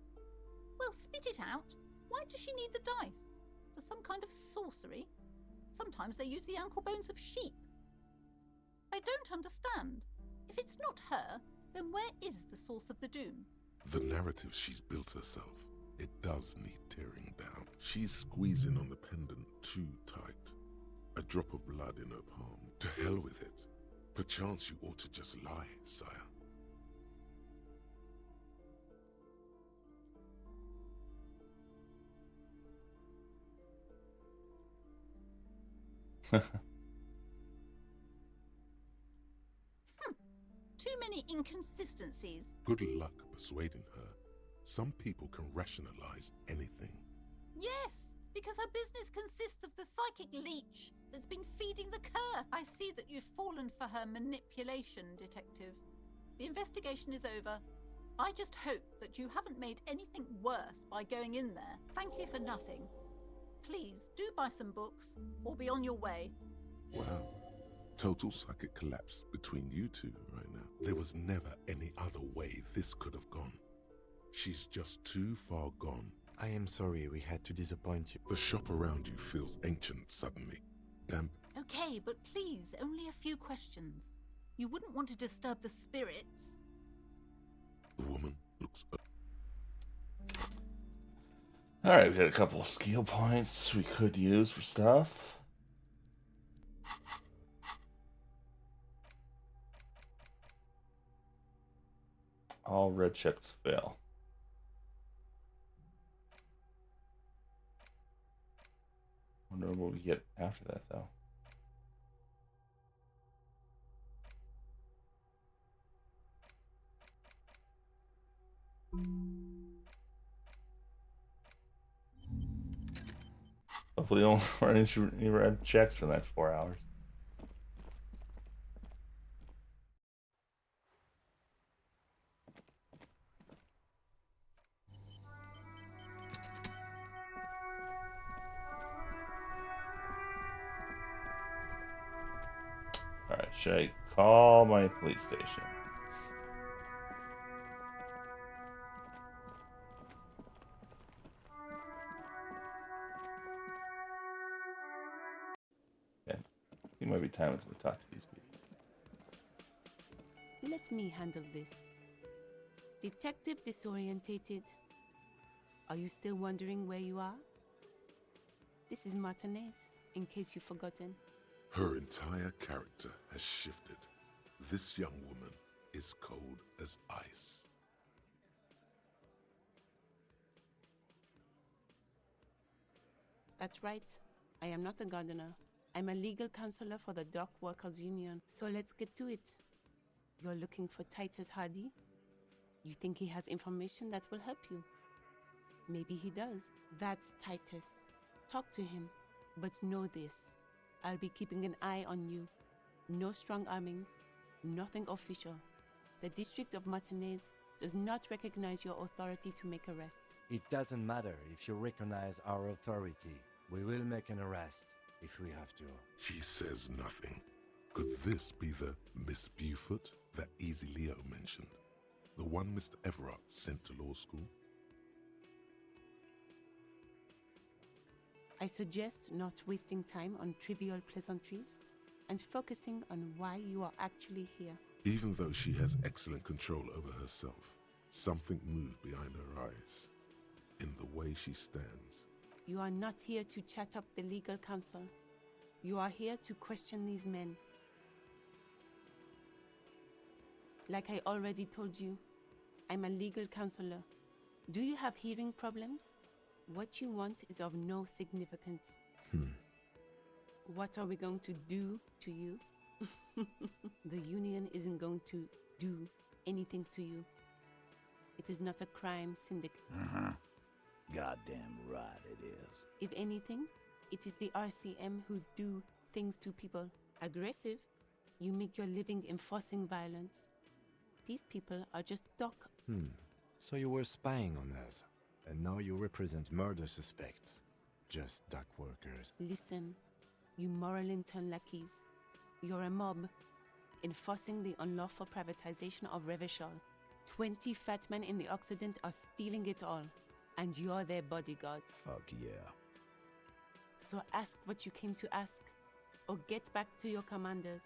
Well, spit it out. Why does she need the dice? For some kind of sorcery? Sometimes they use the ankle bones of sheep. I don't understand. If it's not her, then where is the source of the doom? The narrative she's built herself, it does need tearing down. She's squeezing on the pendant too tight. A drop of blood in her palm. To hell with it. Perchance you ought to just lie, sire. Too many inconsistencies. Good luck persuading her. Some people can rationalize anything. Yes, because her business consists of the psychic leech that's been feeding the cur. I see that you've fallen for her manipulation, Detective. The investigation is over. I just hope that you haven't made anything worse by going in there. Thank you for nothing. Please, do buy some books, or be on your way. Wow. Total psychic collapse between you two right now. There was never any other way this could have gone. She's just too far gone. I am sorry we had to disappoint you. The shop around you feels ancient suddenly. Damp. Okay, but please, only a few questions. You wouldn't want to disturb the spirits. The woman looks up. Alright, we got a couple of skill points we could use for stuff. All red checks fail. Wonder what we get after that, though. Hopefully, don't run into any red checks for the next 4 hours. Alright, should I call my police station? Yeah, it might be time to talk to these people. Let me handle this. Detective Disorientated. Are you still wondering where you are? This is Martinez, in case you've forgotten. Her entire character has shifted. This young woman is cold as ice. That's right. I am not a gardener. I'm a legal counselor for the Dock Workers Union. So let's get to it. You're looking for Titus Hardy? You think he has information that will help you? Maybe he does. That's Titus. Talk to him. But know this. I'll be keeping an eye on you. No strong arming. Nothing official. The District of Martinez does not recognize your authority to make arrests. It doesn't matter if you recognize our authority. We will make an arrest if we have to. She says nothing. Could this be the Miss Beaufort that Easy Leo mentioned? The one Mr. Everard sent to law school? I suggest not wasting time on trivial pleasantries and focusing on why you are actually here. Even though she has excellent control over herself, something moved behind her eyes, in the way she stands. You are not here to chat up the legal counsel. You are here to question these men. Like I already told you, I'm a legal counselor. Do you have hearing problems? What you want is of no significance. What are we going to do to you? The union isn't going to do anything to you. It is not a crime syndicate. Goddamn right it is. If anything, it is the RCM who do things to people. Aggressive, you make your living enforcing violence. These people are just doc. So you were spying on us, and now you represent murder suspects. Just dock workers. Listen, you moral intern lackeys. You're a mob, enforcing the unlawful privatization of Revachol. 20 fat men in the Occident are stealing it all, and you're their bodyguard. Fuck yeah. So ask what you came to ask, or get back to your commanders.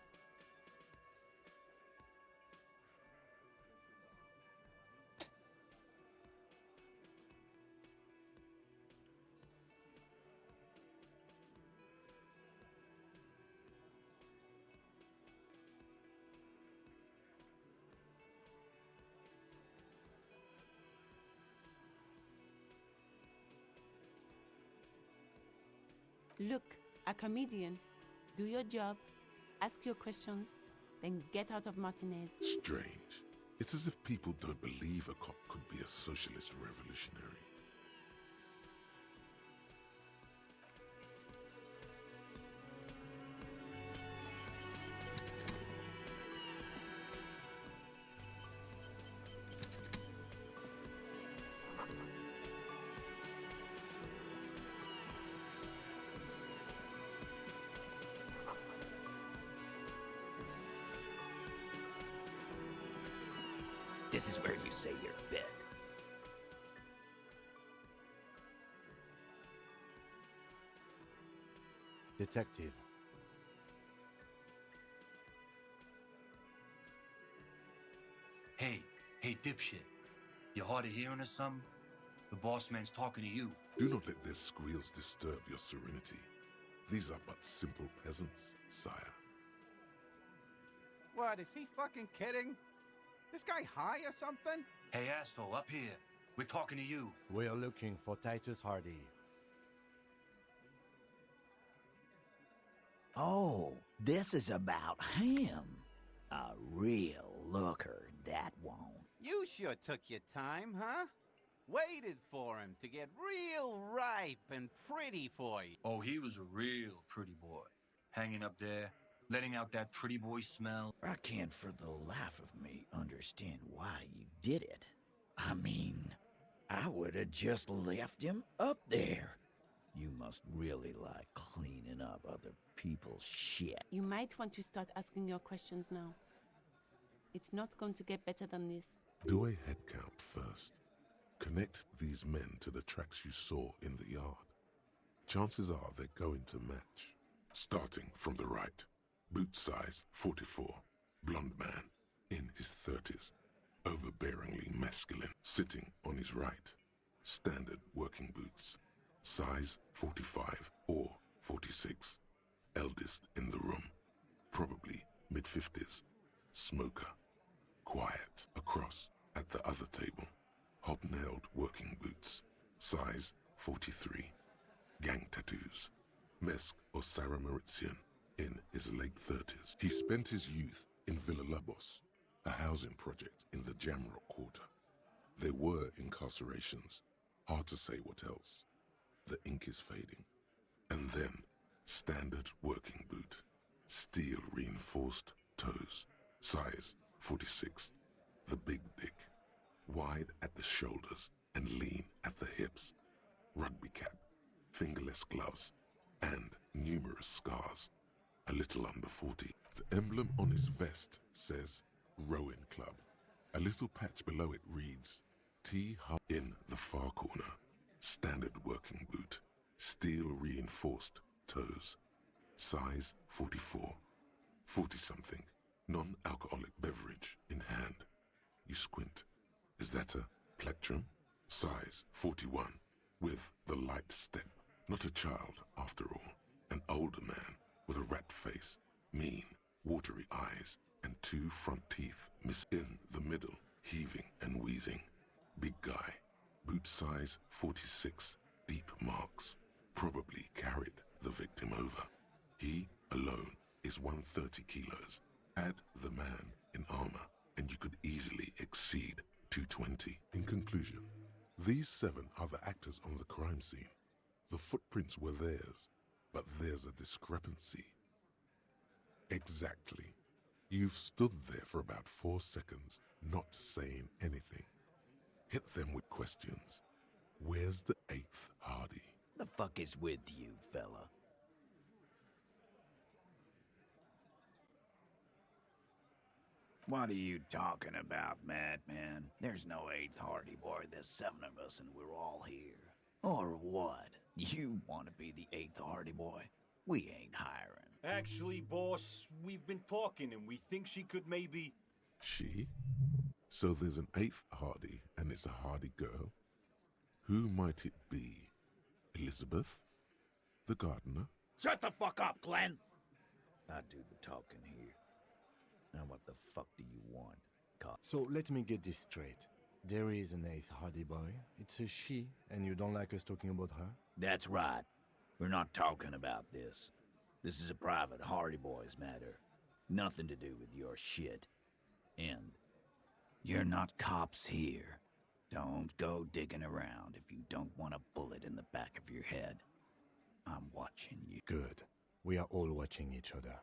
Look, a comedian. Do your job, ask your questions, then get out of Martinez. Strange. It's as if people don't believe a cop could be a socialist revolutionary. This is where you say your bit. Detective. Hey, dipshit. You hard of hearing or something? The boss man's talking to you. Do not let their squeals disturb your serenity. These are but simple peasants, sire. What, is he fucking kidding? This guy high or something? Hey, asshole, up here. We're talking to you. We're looking for Titus Hardy. Oh, this is about him. A real looker, that won't. You sure took your time, huh? Waited for him to get real ripe and pretty for you. Oh, he was a real pretty boy. Hanging up there, letting out that pretty boy smell. I can't for the life of me understand why you did it. I mean, I would have just left him up there. You must really like cleaning up other people's shit. You might want to start asking your questions now. It's not going to get better than this. Do a head count first. Connect these men to the tracks you saw in the yard. Chances are they're going to match. Starting from the right. Boot size 44. Blonde man. In his 30s. Overbearingly masculine. Sitting on his right. Standard working boots. Size 45 or 46. Eldest in the room. Probably mid-50s. Smoker. Quiet. Across at the other table. Hobnailed working boots. Size 43. Gang tattoos. Mesk or Sarah Mauritian. In his late 30s. He spent his youth in Villa Labos, a housing project in the Jamrock Quarter. They were incarcerations. Hard to say what else. The ink is fading. And then, standard working boot. Steel reinforced toes. Size 46. The big dick. Wide at the shoulders and lean at the hips. Rugby cap. Fingerless gloves. And numerous scars. A little under 40. The emblem on his vest says Rowing Club. A little patch below it reads T. In the far corner. Standard working boot. Steel reinforced toes. Size 44. 40-something. Non-alcoholic beverage in hand. You squint. Is that a plectrum? Size 41. With the light step. Not a child, after all. An older man with a rat face, mean, watery eyes, and 2 front teeth in the middle, heaving and wheezing. Big guy. Boot size 46. Deep marks. Probably carried the victim over. He, alone, is 130 kilos. Add the man in armor, and you could easily exceed 220. In conclusion, these 7 are the actors on the crime scene. The footprints were theirs, but there's a discrepancy. Exactly. You've stood there for about 4 seconds, not saying anything. Hit them with questions. Where's the 8th Hardy? The fuck is with you, fella? What are you talking about, madman? There's no 8th Hardy Boy. There's 7 of us and we're all here. Or what? You want to be the 8th Hardy Boy? We ain't hiring. Actually, boss, we've been talking and we think she could maybe... She? So there's an 8th Hardy, and it's a Hardy girl? Who might it be? Elizabeth? The gardener? Shut the fuck up, Glenn! I do the talking here. Now what the fuck do you want? So let me get this straight. There is an 8th Hardy Boy. It's a she, and you don't like us talking about her? That's right. We're not talking about this. This is a private Hardy Boys matter. Nothing to do with your shit. And you're not cops here. Don't go digging around if you don't want a bullet in the back of your head. I'm watching you. Good. We are all watching each other.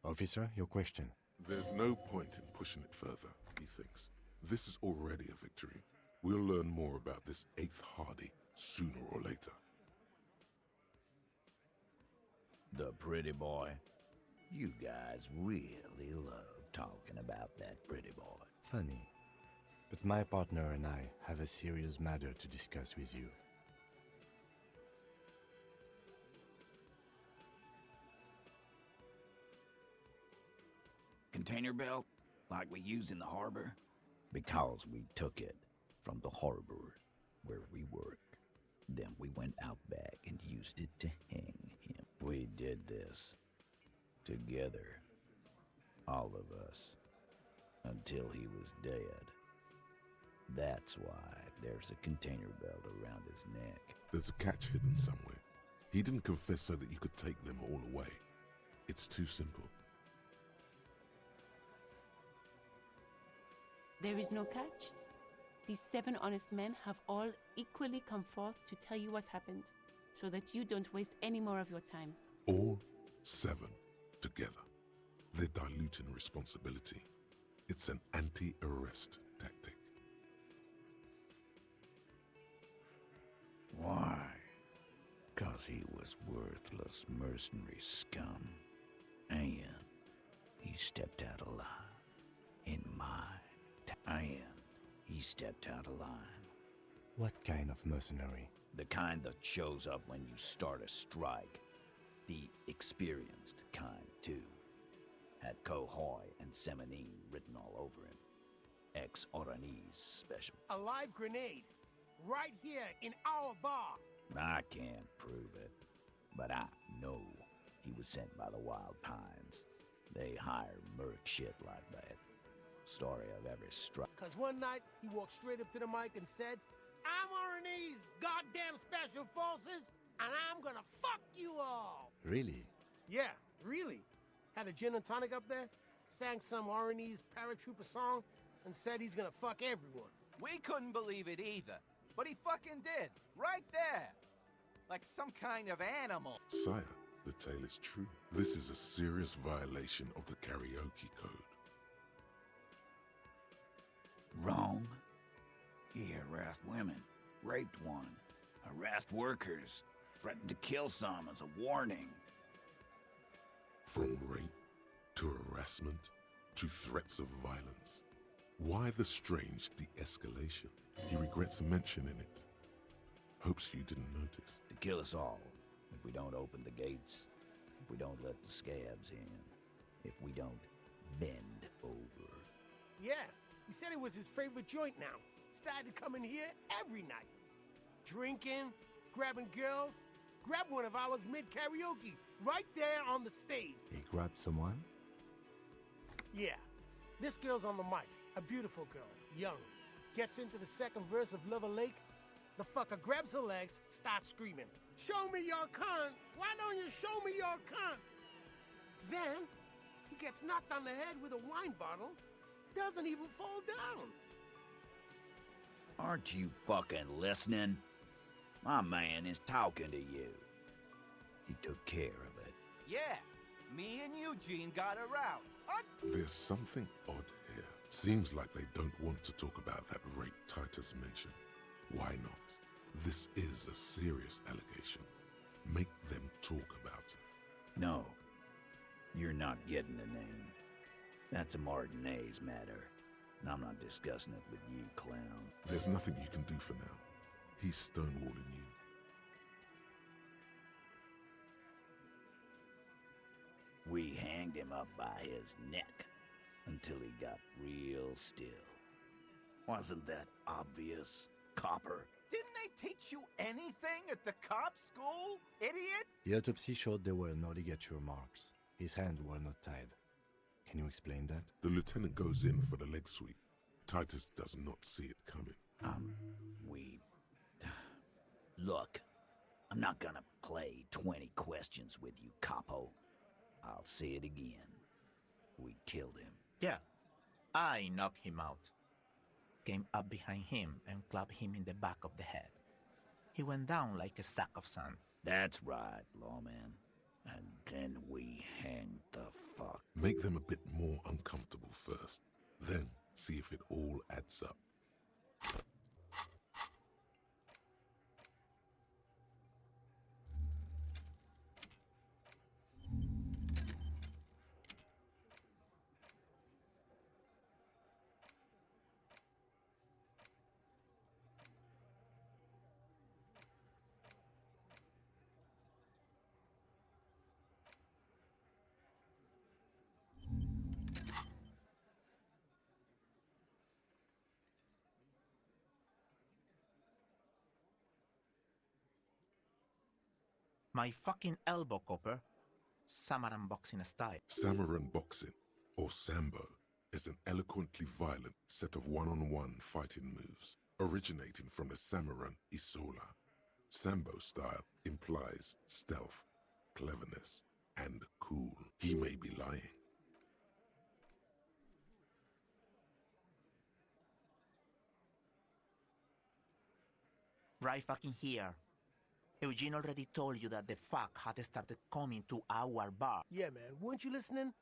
Officer, your question. There's no point in pushing it further, he thinks. This is already a victory. We'll learn more about this 8th Hardy sooner or later. The pretty boy. You guys really love talking about that pretty boy. Funny. But my partner and I have a serious matter to discuss with you. Container belt? Like we use in the harbor? Because we took it from the harbor where we work. Then we went out back and used it to hang him. We did this together, all of us, until he was dead. That's why there's a container belt around his neck. There's a catch hidden somewhere. He didn't confess so that you could take them all away. It's too simple. There is no catch. These 7 honest men have all equally come forth to tell you what happened, so that you don't waste any more of your time. All 7 together. They're diluting responsibility. It's an anti-arrest tactic. Why? 'Cause he was worthless mercenary scum. And he stepped out of line. In my time, he stepped out of line. What kind of mercenary? The kind that shows up when you start a strike. The experienced kind, too. Had Cohoy and Seminine written all over him. Ex-Oranese special. A live grenade, right here in our bar. I can't prove it, but I know he was sent by the Wild Pines. They hire merc shit like that. Story of every strike. 'Cause one night, he walked straight up to the mic and said, "I'm Oranese goddamn special forces, and I'm gonna fuck you all." Really? Yeah, really. Had a gin and tonic up there, sang some Oranese paratrooper song, and said he's gonna fuck everyone. We couldn't believe it either. But he fucking did. Right there. Like some kind of animal. Sire, the tale is true. This is a serious violation of the karaoke code. Wrong. He harassed women, raped one, harassed workers, threatened to kill some as a warning. From rape to harassment to threats of violence. Why the strange de-escalation? He regrets mentioning it. Hopes you didn't notice. To kill us all, if we don't open the gates, if we don't let the scabs in, if we don't bend over. Yeah, he said it was his favorite joint now. Started to come in here every night. Drinking, grabbing girls. Grabbed one of ours mid-karaoke, right there on the stage. He grabbed someone? Yeah, this girl's on the mic. A beautiful girl, young. Gets into the second verse of Lover Lake. The fucker grabs her legs, starts screaming, "Show me your cunt! Why don't you show me your cunt?" Then, he gets knocked on the head with a wine bottle. Doesn't even fall down. Aren't you fucking listening? My man is talking to you. He took care of it. Yeah, me and Eugene got her out. There's something odd here. Seems like they don't want to talk about that rape Titus mentioned. Why not? This is a serious allegation. Make them talk about it. No, you're not getting the name. That's a Martinez matter, and I'm not discussing it with you, clown. There's nothing you can do for now. He's stonewalling you. We hanged him up by his neck until he got real still. Wasn't that obvious, Copper? Didn't they teach you anything at the cop school, idiot? The autopsy showed there were no ligature marks. His hands were not tied. Can you explain that? The lieutenant goes in for the leg sweep. Titus does not see it coming. Look, I'm not gonna play 20 questions with you, Capo. I'll say it again. We killed him. Yeah, I knocked him out. Came up behind him and clapped him in the back of the head. He went down like a sack of sand. That's right, lawman. And then we hanged the fuck. Make them a bit more uncomfortable first. Then see if it all adds up. My fucking elbow, Copper. Samaran boxing style. Samaran boxing, or Sambo, is an eloquently violent set of one-on-one fighting moves, originating from the Samaran Isola. Sambo style implies stealth, cleverness, and cool. He may be lying. Right fucking here. Eugene already told you that the fuck had started coming to our bar. Yeah, man, weren't you listening?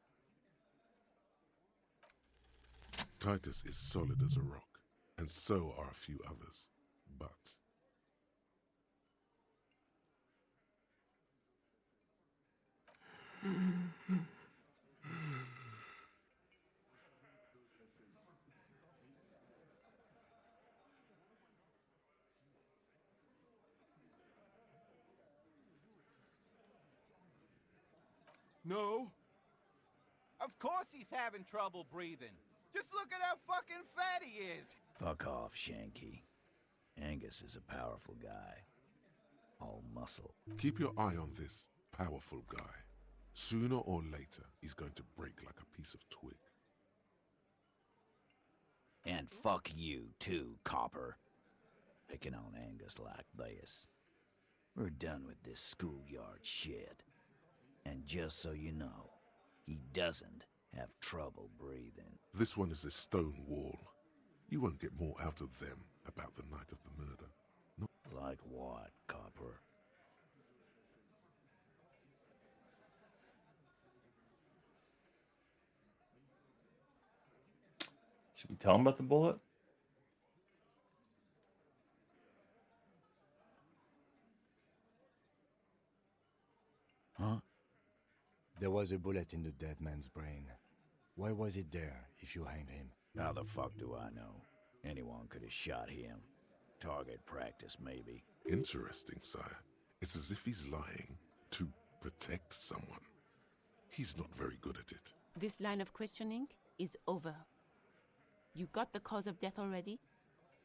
Titus is solid as a rock, and so are a few others. But No. Of course he's having trouble breathing. Just look at how fucking fat he is. Fuck off, Shanky. Angus is a powerful guy. All muscle. keep your eye on this powerful guy. Sooner or later, he's going to break like a piece of twig. And fuck you too, Copper. Picking on Angus like this. We're done with this schoolyard shit. And just so you know, he doesn't have trouble breathing. This one is a stone wall. You won't get more out of them about the night of the murder. No. Like what, Copper? Should we tell him about the bullet? Huh? There was a bullet in the dead man's brain. Why was it there if you hanged him? How the fuck do I know? Anyone could have shot him. Target practice, maybe. Interesting, sire. It's as if he's lying to protect someone. He's not very good at it. This line of questioning is over. You got the cause of death already?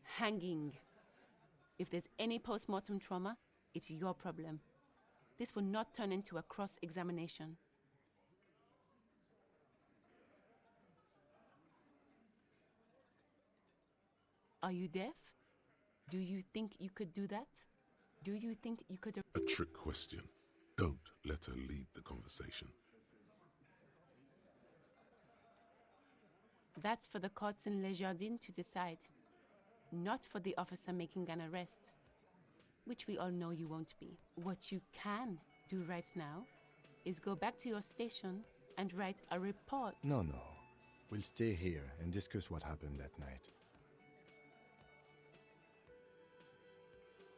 Hanging. If there's any post-mortem trauma, it's your problem. This will not turn into a cross-examination. Are you deaf? Do you think you could do that? Do you think you could... A trick question. Don't let her lead the conversation. That's for the courts in Les Jardins to decide. Not for the officer making an arrest. Which we all know you won't be. What you can do right now is go back to your station and write a report. No. We'll stay here and discuss what happened that night.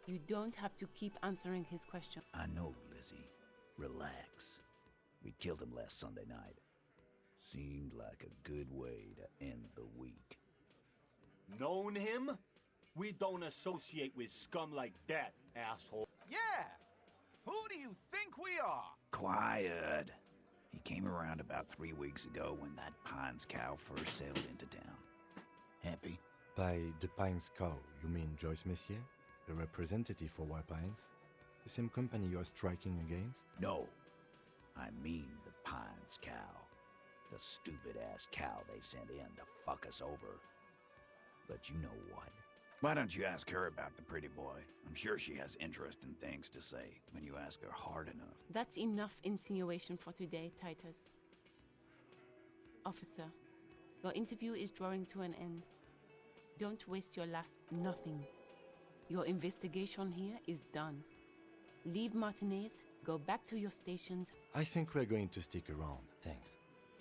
You don't have to keep answering his question. I know, Lizzie. Relax. We killed him last Sunday night. Seemed like a good way to end the week. Known him? We don't associate with scum like that, asshole. Yeah! Who do you think we are? Quiet. He came around about 3 weeks ago when that Pines cow first sailed into town. Happy? By the Pines cow, you mean Joyce Messier? The representative for White Pines? The same company you're striking against? No. I mean the Pines cow. The stupid-ass cow they sent in to fuck us over. But you know what? Why don't you ask her about the pretty boy? I'm sure she has interesting things to say when you ask her hard enough. That's enough insinuation for today, Titus. Officer, your interview is drawing to an end. Don't waste your last nothing. Your investigation here is done. Leave Martinez, go back to your stations. I think we're going to stick around, thanks.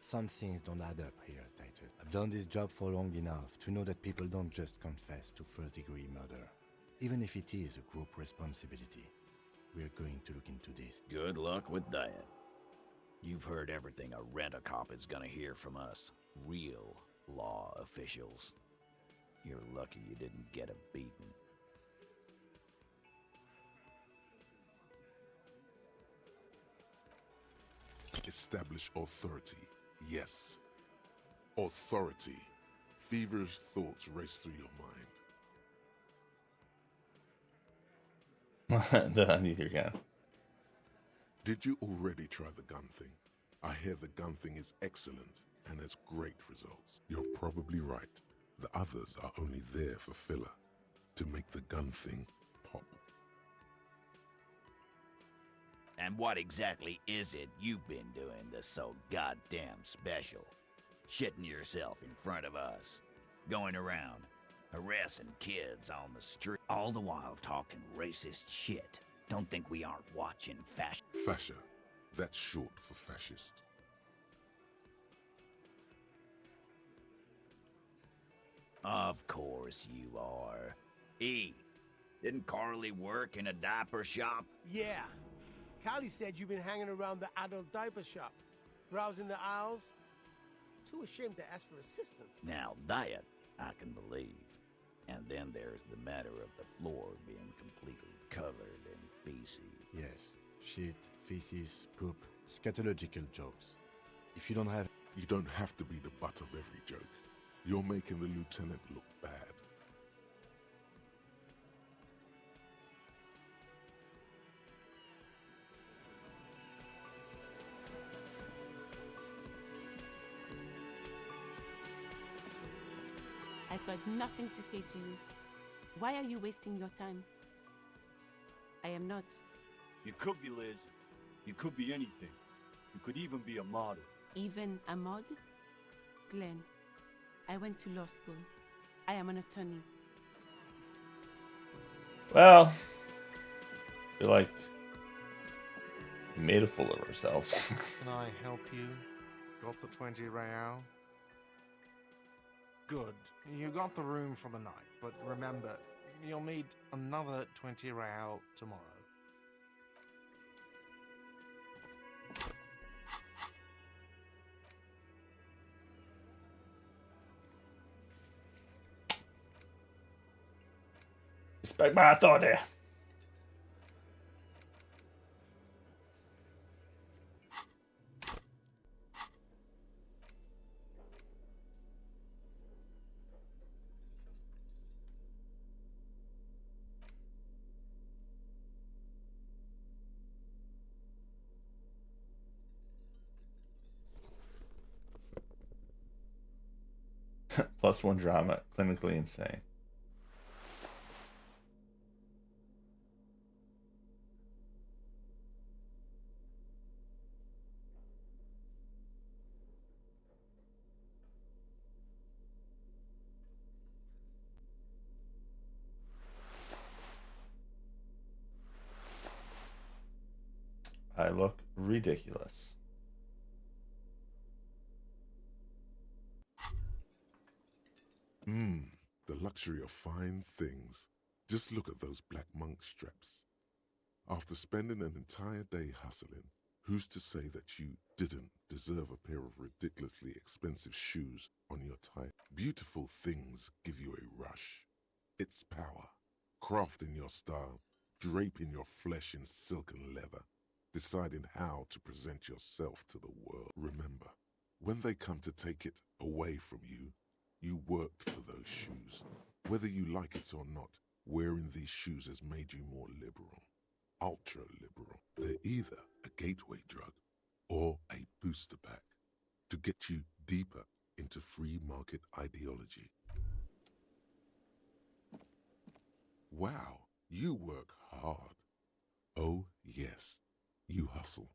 Some things don't add up here, Titus. I've done this job for long enough to know that people don't just confess to first-degree murder. Even if it is a group responsibility. We're going to look into this. Good luck with that. You've heard everything a rent-a-cop is gonna hear from us. Real law officials. You're lucky you didn't get a beating. Establish authority. Yes. Authority. Feverish thoughts race through your mind. No, neither can. Did you already try the gun thing? I hear the gun thing is excellent and has great results. You're probably right. The others are only there for filler. To make the gun thing pop. And what exactly is it you've been doing that's so goddamn special? Shitting yourself in front of us. Going around, harassing kids on the street. All the while talking racist shit. Don't think we aren't watching fashion. Fascia. That's short for fascist. Of course you are. E, didn't Carly work in a diaper shop? Yeah. Callie said you've been hanging around the adult diaper shop, browsing the aisles. Too ashamed to ask for assistance. Now that I can believe. And then there's the matter of the floor being completely covered in feces. Yes. Shit, feces, poop, scatological jokes. If you don't have... You don't have to be the butt of every joke. You're making the lieutenant look bad. I've got nothing to say to you. Why are you wasting your time? I am not. You could be Liz. You could be anything. You could even be a model. Even a mod? Glenn, I went to law school. I am an attorney. Well, I feel like we made a fool of ourselves. Can I help you? Got the 20 real? Good. You got the room for the night, but remember, you'll need another 20 real tomorrow. Respect my authority. +1 drama, clinically insane. I look ridiculous. The luxury of fine things. Just look at those black monk straps. After spending an entire day hustling, who's to say that you didn't deserve a pair of ridiculously expensive shoes on your tie? Beautiful things give you a rush. It's power. Crafting your style, draping your flesh in silk and leather, deciding how to present yourself to the world. Remember, when they come to take it away from you, you worked for those shoes. Whether you like it or not, wearing these shoes has made you more liberal. Ultra liberal. They're either a gateway drug or a booster pack to get you deeper into free market ideology. Wow, you work hard. Oh, yes, you hustle.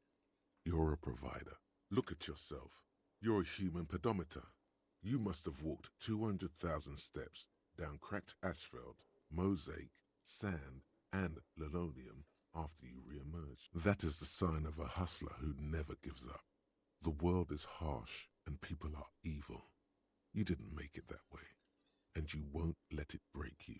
You're a provider. Look at yourself. You're a human pedometer. You must have walked 200,000 steps down cracked asphalt, mosaic, sand, and linoleum after you re-emerged. That is the sign of a hustler who never gives up. The world is harsh and people are evil. You didn't make it that way, and you won't let it break you.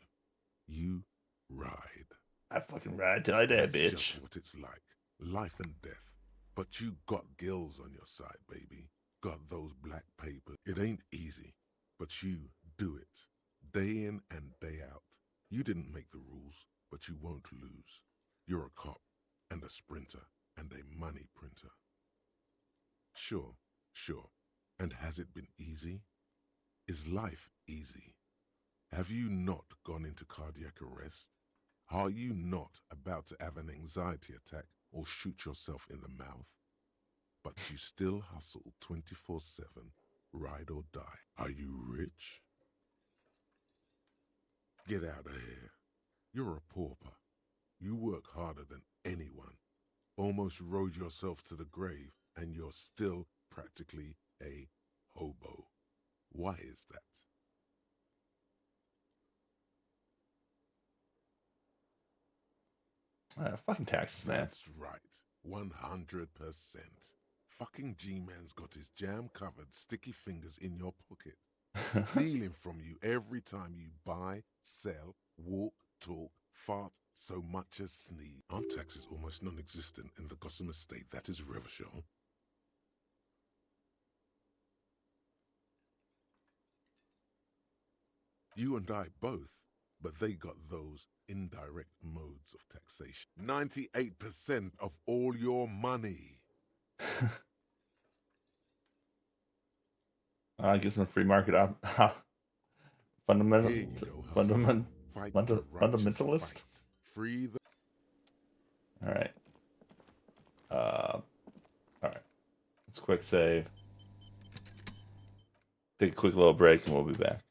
You ride. I fucking ride till I die, That's bitch. just what it's like. Life and death. But you got gills on your side, baby. Got those black papers. It ain't easy, but you do it. Day in and day out. You didn't make the rules, but you won't lose. You're a cop and a sprinter and a money printer. Sure. And has it been easy? Is life easy? Have you not gone into cardiac arrest? Are you not about to have an anxiety attack or shoot yourself in the mouth? But you still hustle 24/7, ride or die. Are you rich? Get out of here. You're a pauper. You work harder than anyone. Almost rode yourself to the grave, and you're still practically a hobo. Why is that? Fucking taxes, man. That's right. 100%. Fucking G-Man's got his jam-covered sticky fingers in your pocket, stealing from you every time you buy, sell, walk, talk, fart, so much as sneeze. Aren't taxes almost non-existent in the Gotham estate that is Revachol? You and I both, but they got those indirect modes of taxation. 98% of all your money. Gives them a free market fundamentalist. Free the. All right. All right. Let's quick save. Take a quick little break, and we'll be back.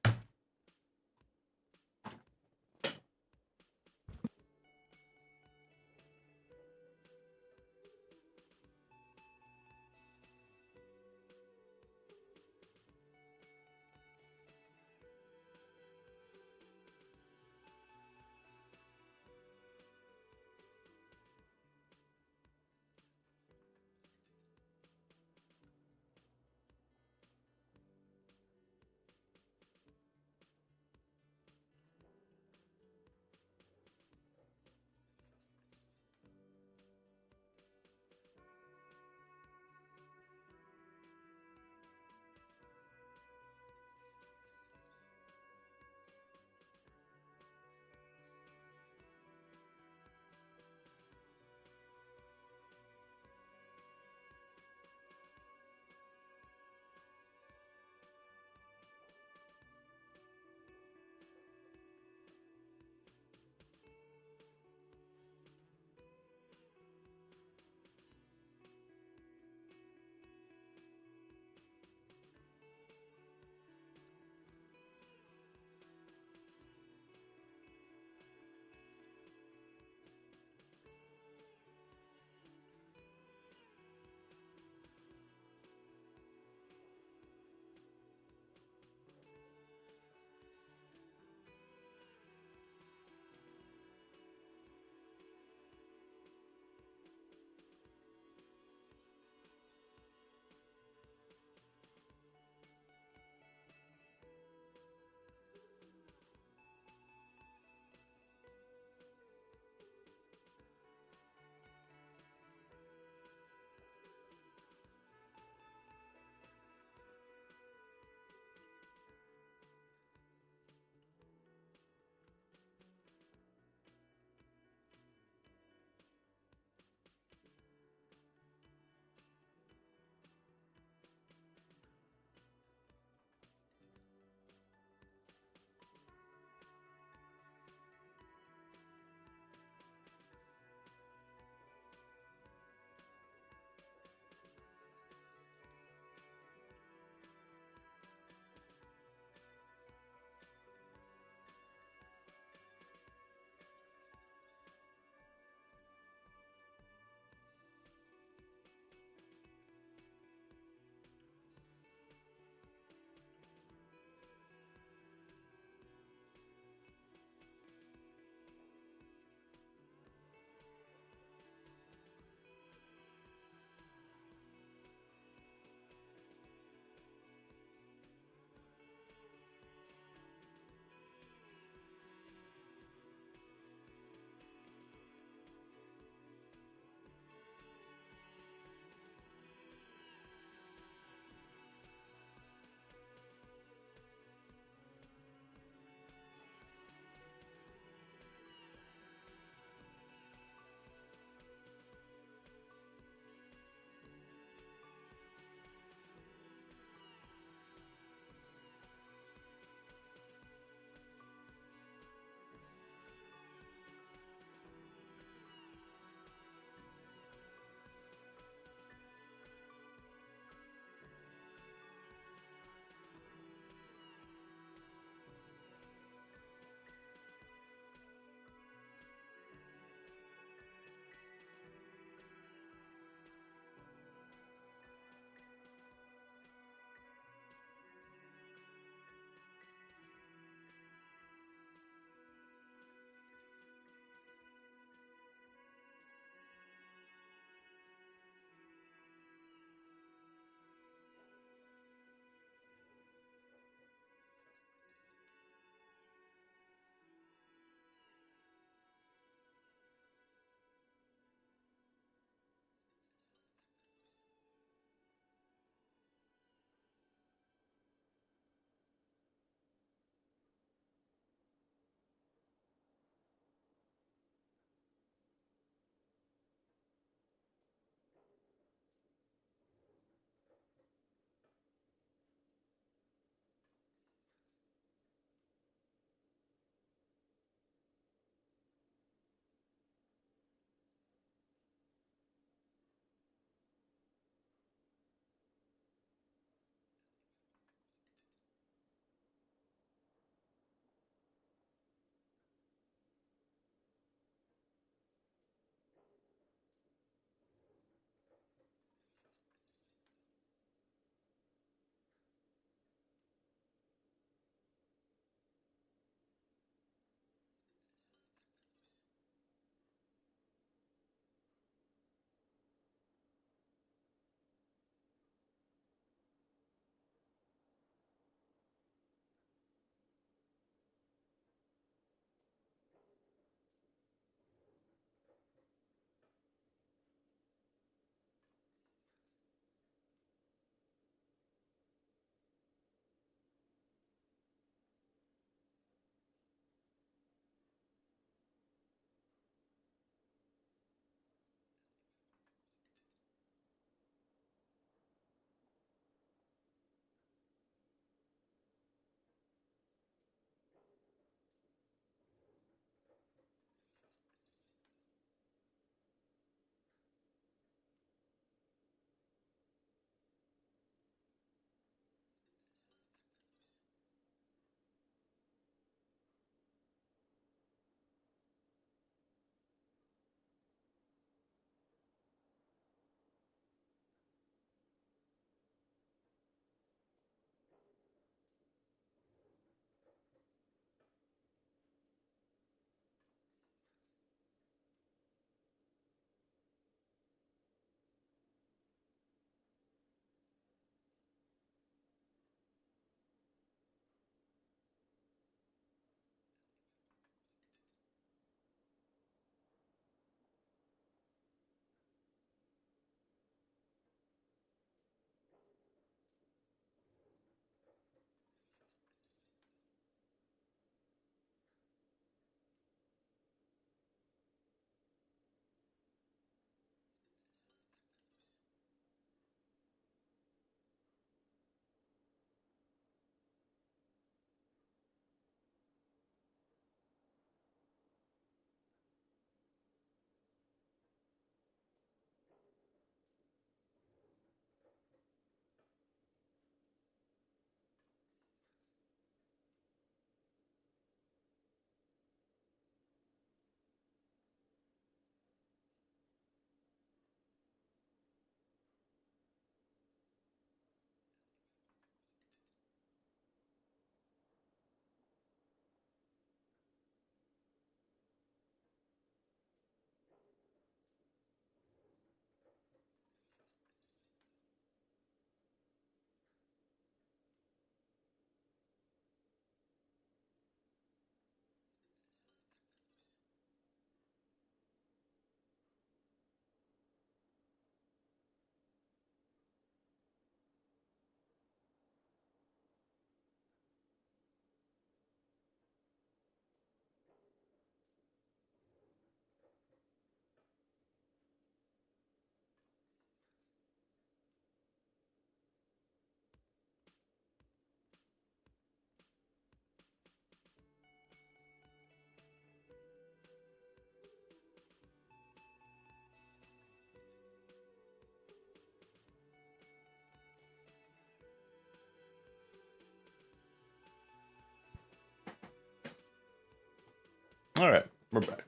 All right, we're back.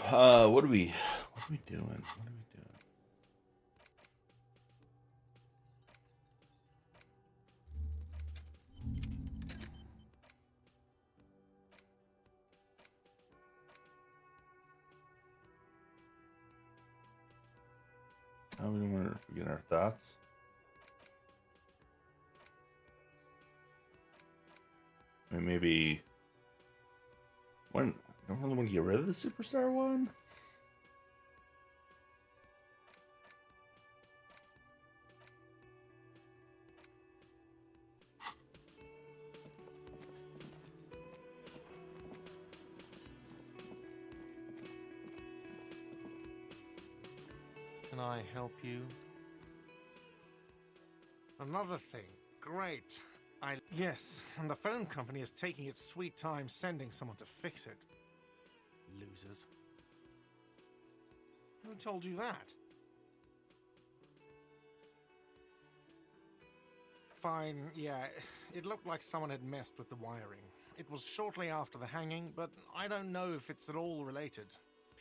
What are we doing? What are we doing? How do we want to forget our thoughts? I mean, maybe one. I don't really want to get rid of the superstar one. Can I help you? Another thing. Great. Yes, and the phone company is taking its sweet time sending someone to fix it. Losers. Who told you that? Fine, yeah. It looked like someone had messed with the wiring. It was shortly after the hanging, but I don't know if it's at all related.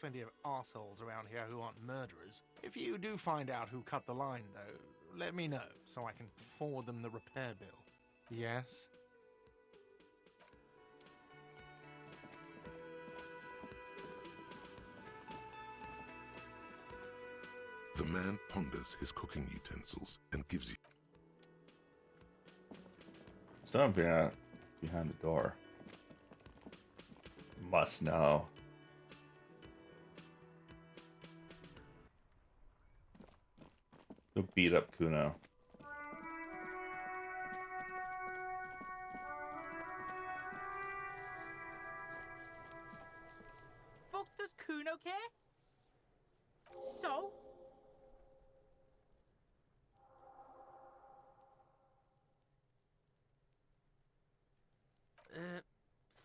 Plenty of assholes around here who aren't murderers. If you do find out who cut the line, though, let me know so I can forward them the repair bill. Yes? The man ponders his cooking utensils and gives you... Still haven't figured out what's behind the door. Must know. Go beat up Kuno. Fuck does Kuno care? So?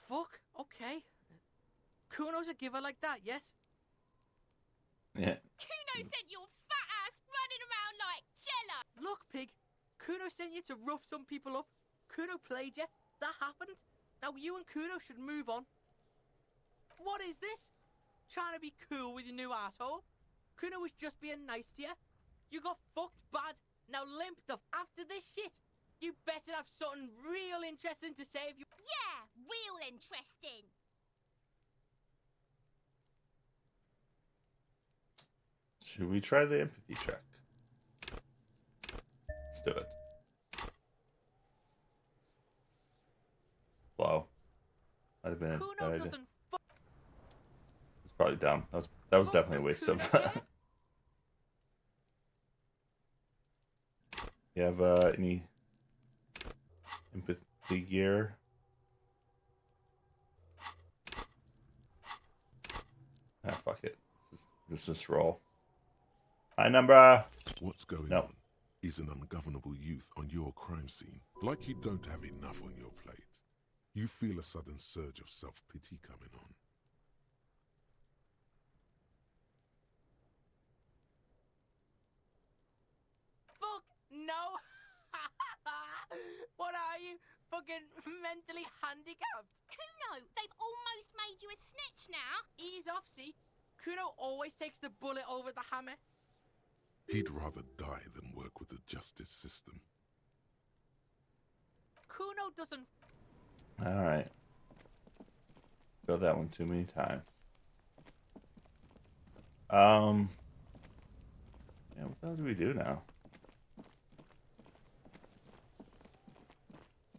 Fuck, okay. Kuno's a giver like that, yes? Yeah. Kuno sent your fat ass running around like Jella! Look, pig, Kuno sent you to rough some people up. Kuno played you. That happened. Now you and Kuno should move on. What is this? Trying to be cool with your new asshole? Kuno was just being nice to you. You got fucked bad. Now limp the after this shit. You better have something real interesting to say if you... Yeah, real interesting. Should we try the empathy check? Let's do it. Wow. Might have been a bad idea. It's probably dumb. That was definitely a waste of. You have any empathy gear? Ah, fuck it. Let's just roll. High number. What's going No. on is an ungovernable youth on your crime scene. Like you don't have enough on your plate. You feel a sudden surge of self-pity coming on. Fuck, no. What are you? Fucking mentally handicapped? Kuno, they've almost made you a snitch now. Ease off, see? Kuno always takes the bullet over the hammer. He'd rather die than work with the justice system. Kuno doesn't... Alright. Got that one too many times. Yeah, what the hell do we do now?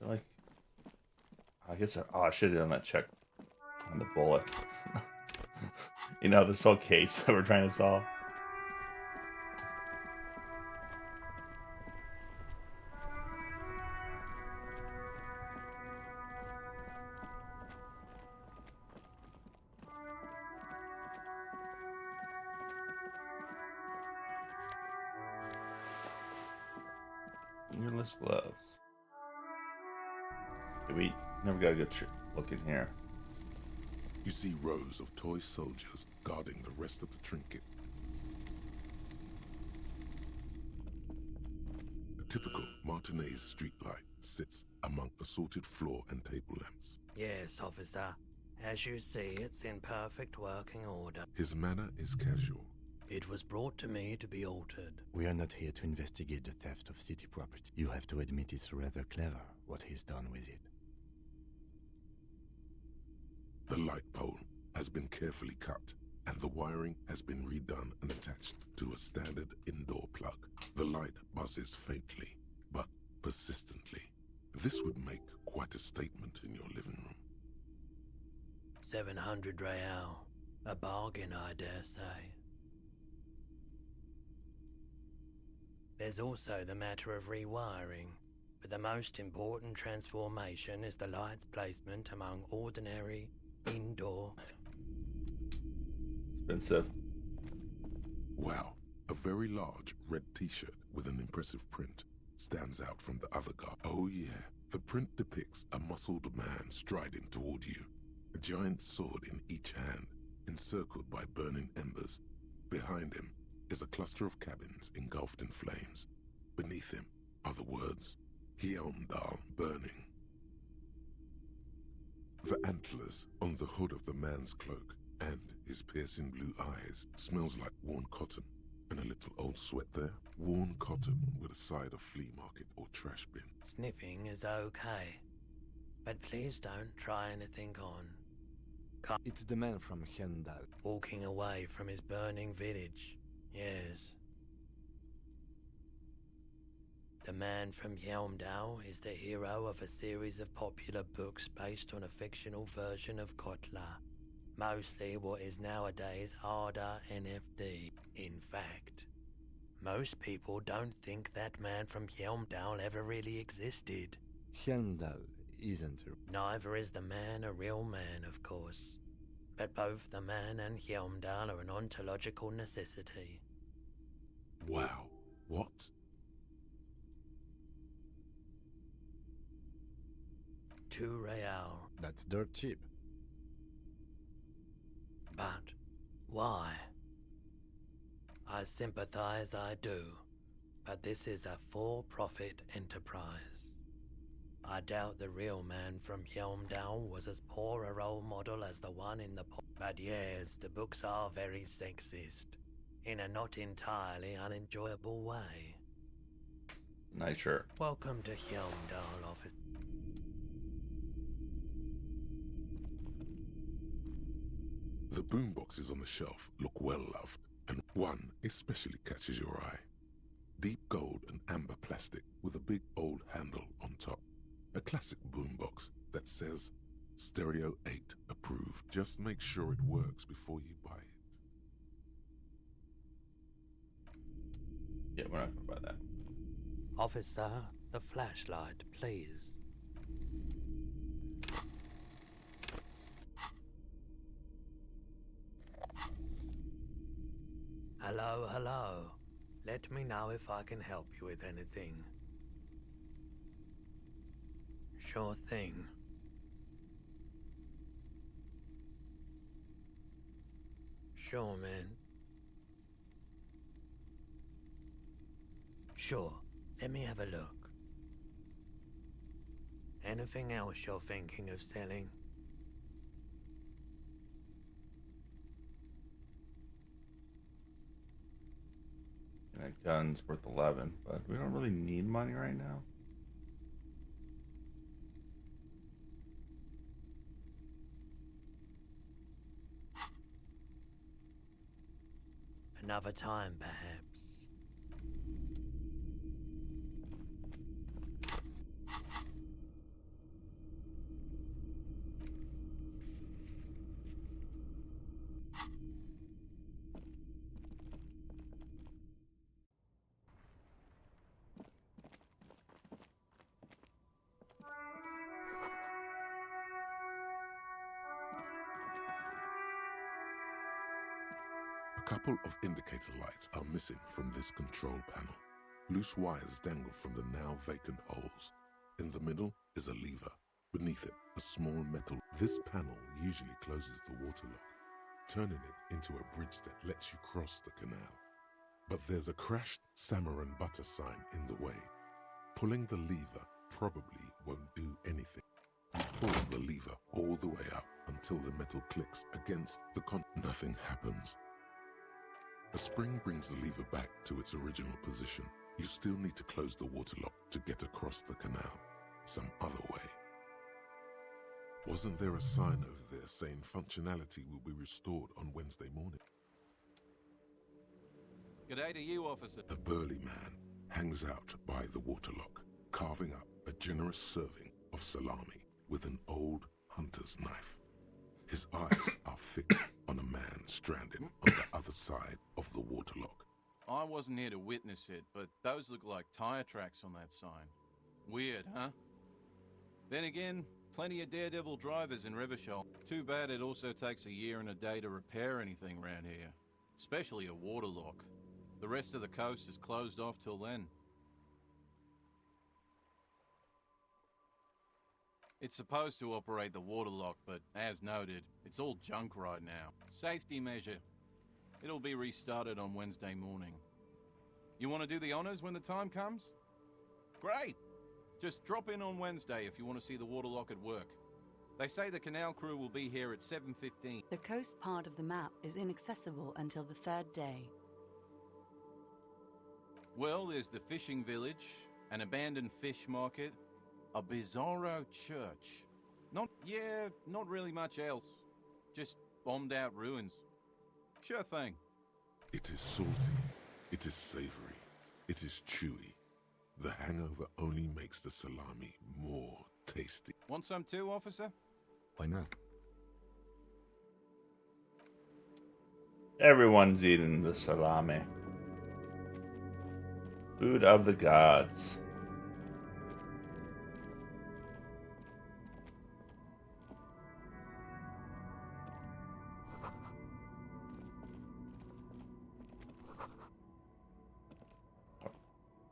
Like, I guess I should have done that check on the bullet. You know, this whole case that we're trying to solve. Fingerless gloves. We never got a good look in here. You see rows of toy soldiers guarding the rest of the trinket. typical Martinez streetlight sits among assorted floor and table lamps. Yes, officer. As you see, it's in perfect working order. His manner is casual. It was brought to me to be altered. We are not here to investigate the theft of city property. You have to admit it's rather clever what he's done with it. The light pole has been carefully cut, and the wiring has been redone and attached to a standard indoor plug. The light buzzes faintly, but persistently. This would make quite a statement in your living room. 700 real. A bargain, I dare say. There's also the matter of rewiring, but the most important transformation is the light's placement among ordinary indoor... Expensive. Wow, a very large red t-shirt with an impressive print stands out from the other guy. Oh yeah, the print depicts a muscled man striding toward you, a giant sword in each hand, encircled by burning embers. Behind him is a cluster of cabins engulfed in flames. Beneath him are the words, Hjelmdal burning. The antlers on the hood of the man's cloak and his piercing blue eyes smells like worn cotton, and a little old sweat there. Worn cotton with a side of flea market or trash bin. Sniffing is okay, but please don't try anything on. It's the man from Hjelmdal. Walking away from his burning village, yes. The man from Hjelmdal is the hero of a series of popular books based on a fictional version of Kotla. Mostly what is nowadays Arda NFD. In fact, most people don't think that man from Hjelmdal ever really existed. Hjelmdal isn't a... Neither is the man a real man, of course. But both the man and Hjelmdal are an ontological necessity. Wow, what? 2 real. That's dirt cheap. But why? I sympathize, I do. But this is a for-profit enterprise. I doubt the real man from Hjelmdal was as poor a role model as the one in the... But yes, the books are very sexist. In a not entirely unenjoyable way. Nice shirt. Welcome to Hjelmdal, office. The boomboxes on the shelf look well loved, and one especially catches your eye. Deep gold and amber plastic with a big old handle on top. A classic boombox that says Stereo 8 approved. Just make sure it works before you buy it. Yeah, we're not gonna buy that. Officer, the flashlight, please. Hello, hello. Let me know if I can help you with anything. Sure thing. Sure, man. Sure. Let me have a look. Anything else you're thinking of selling? That gun's worth 11, but we don't really need money right now. Another time, perhaps. A couple of indicator lights are missing from this control panel. Loose wires dangle from the now vacant holes. In the middle is a lever. Beneath it, a small metal. This panel usually closes the water lock, turning it into a bridge that lets you cross the canal. But there's a crashed salmon butter sign in the way. Pulling the lever probably won't do anything. You pull the lever all the way up until the metal clicks against the Nothing happens. A spring brings the lever back to its original position. You still need to close the water lock to get across the canal some other way. Wasn't there a sign over there saying functionality will be restored on Wednesday morning? G'day to you, officer. A burly man hangs out by the waterlock, carving up a generous serving of salami with an old hunter's knife. His eyes are fixed on a man stranded on the other side of the waterlock. I wasn't here to witness it, but those look like tire tracks on that sign. Weird, huh? Then again, plenty of daredevil drivers in Revachol. Too bad it also takes a year and a day to repair anything around here. Especially a waterlock. The rest of the coast is closed off till then. It's supposed to operate the waterlock, but as noted, it's all junk right now. Safety measure. It'll be restarted on Wednesday morning. You want to do the honors when the time comes? Great! Just drop in on Wednesday if you want to see the waterlock at work. They say the canal crew will be here at 7:15. The coast part of the map is inaccessible until the third day. Well, there's the fishing village, an abandoned fish market, a bizarro church. Not really much else. Just bombed out ruins. Sure thing. It is salty, it is savory, it is chewy. The hangover only makes the salami more tasty. Want some too, officer? Why not? Everyone's eating the salami. Food of the gods.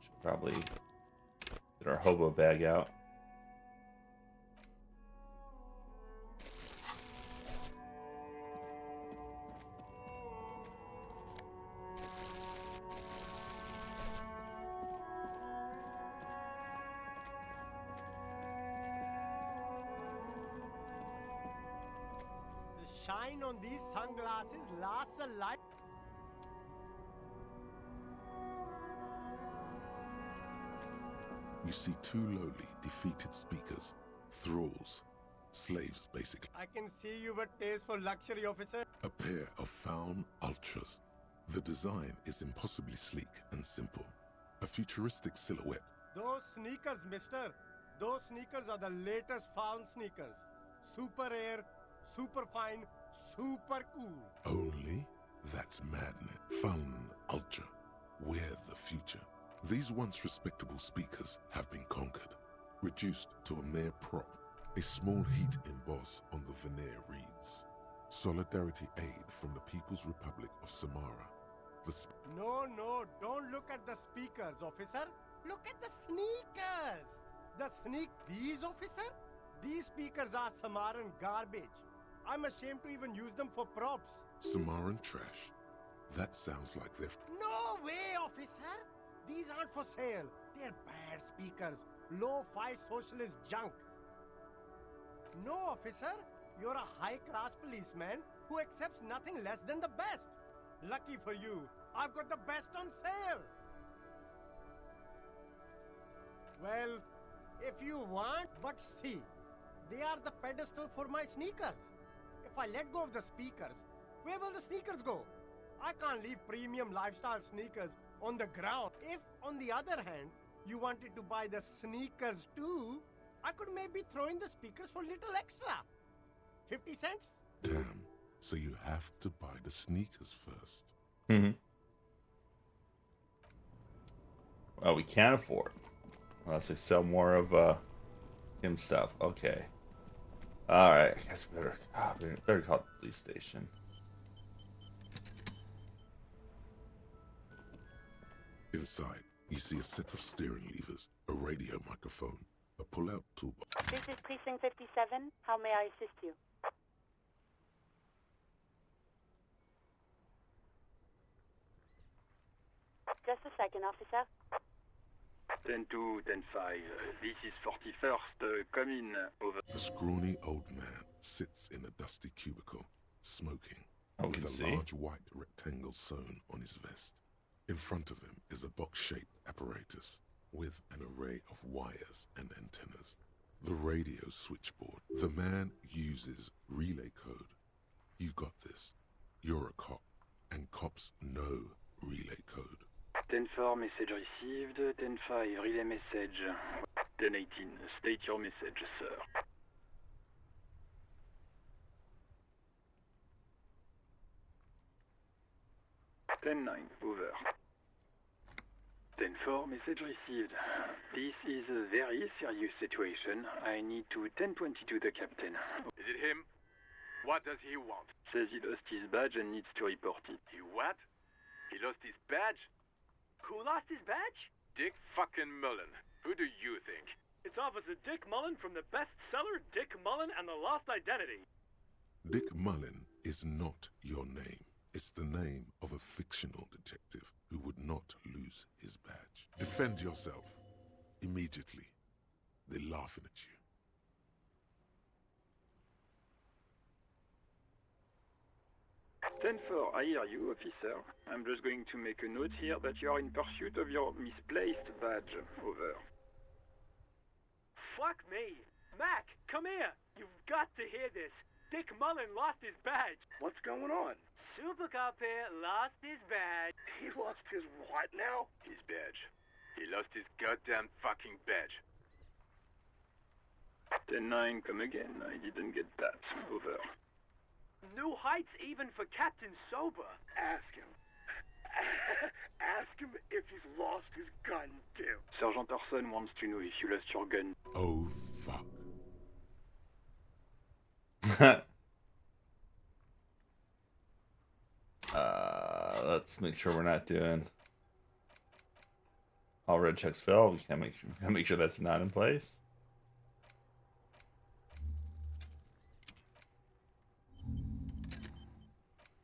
Should probably get our hobo bag out. The shine on these sunglasses lasts a life. You see two lowly, defeated speakers, thralls, slaves basically. I can see you've a taste for luxury, officer. A pair of found ultras. The design is impossibly sleek and simple. A futuristic silhouette. Those sneakers, mister. Those sneakers are the latest found sneakers. Super rare, super fine, super cool. Only? That's madness. Found ultra. We're the future. These once respectable speakers have been conquered, reduced to a mere prop. A small heat emboss on the veneer reads, Solidarity Aid from the People's Republic of Samara. No, don't look at the speakers, officer. Look at the sneakers. These, officer? These speakers are Samaran garbage. I'm ashamed to even use them for props. Samaran trash? That sounds like they're... No way, officer. These aren't for sale. They're bad speakers. Low-fi socialist junk. No, officer. You're a high-class policeman who accepts nothing less than the best. Lucky for you, I've got the best on sale. Well, if you want, but see, they are the pedestal for my sneakers. If I let go of the speakers, where will the sneakers go? I can't leave premium lifestyle sneakers on the ground. If, on the other hand, you wanted to buy the sneakers too, I could maybe throw in the speakers for little extra. 50 cents? Damn. So you have to buy the sneakers first. Well, we can't afford. Unless they sell more of him stuff. Okay. Alright, I guess we better call the police station. Inside, you see a set of steering levers, a radio microphone, a pull-out toolbox. This is Precinct 57. How may I assist you? Just a second, officer. 10-2, 10-5. This is 41st. Come in. Over. A scrawny old man sits in a dusty cubicle, smoking, Oh, we with can a see. large white rectangle sewn on his vest. In front of him is a box-shaped apparatus with an array of wires and antennas. The radio switchboard. The man uses relay code. You've got this. You're a cop, and cops know relay code. 10-4, message received. 10-5, relay message. 10-18, state your message, sir. 10-9, over. 10-4, message received. This is a very serious situation. I need to 10-22 the captain. Is it him? What does he want? Says he lost his badge and needs to report it. He what? He lost his badge? Who lost his badge? Dick fucking Mullen. Who do you think? It's Officer Dick Mullen from the bestseller Dick Mullen and the Lost Identity. Dick Mullen is not your name. It's the name of a fictional detective who would not lose his badge. Defend yourself. Immediately. They're laughing at you. 10-4, I hear you, officer. I'm just going to make a note here that you are in pursuit of your misplaced badge. Over. Fuck me. Mac, come here. You've got to hear this. Dick Mullen lost his badge. What's going on? Super Cop here lost his badge. He lost his what now? His badge. He lost his goddamn fucking badge. 10-9, come again. I didn't get that. Over. New heights even for Captain Sober. Ask him. Ask him if he's lost his gun, too. Sergeant Orson wants to know if you lost your gun. Oh, fuck. Let's make sure we're not doing all red checks fail. We can't make sure that's not in place.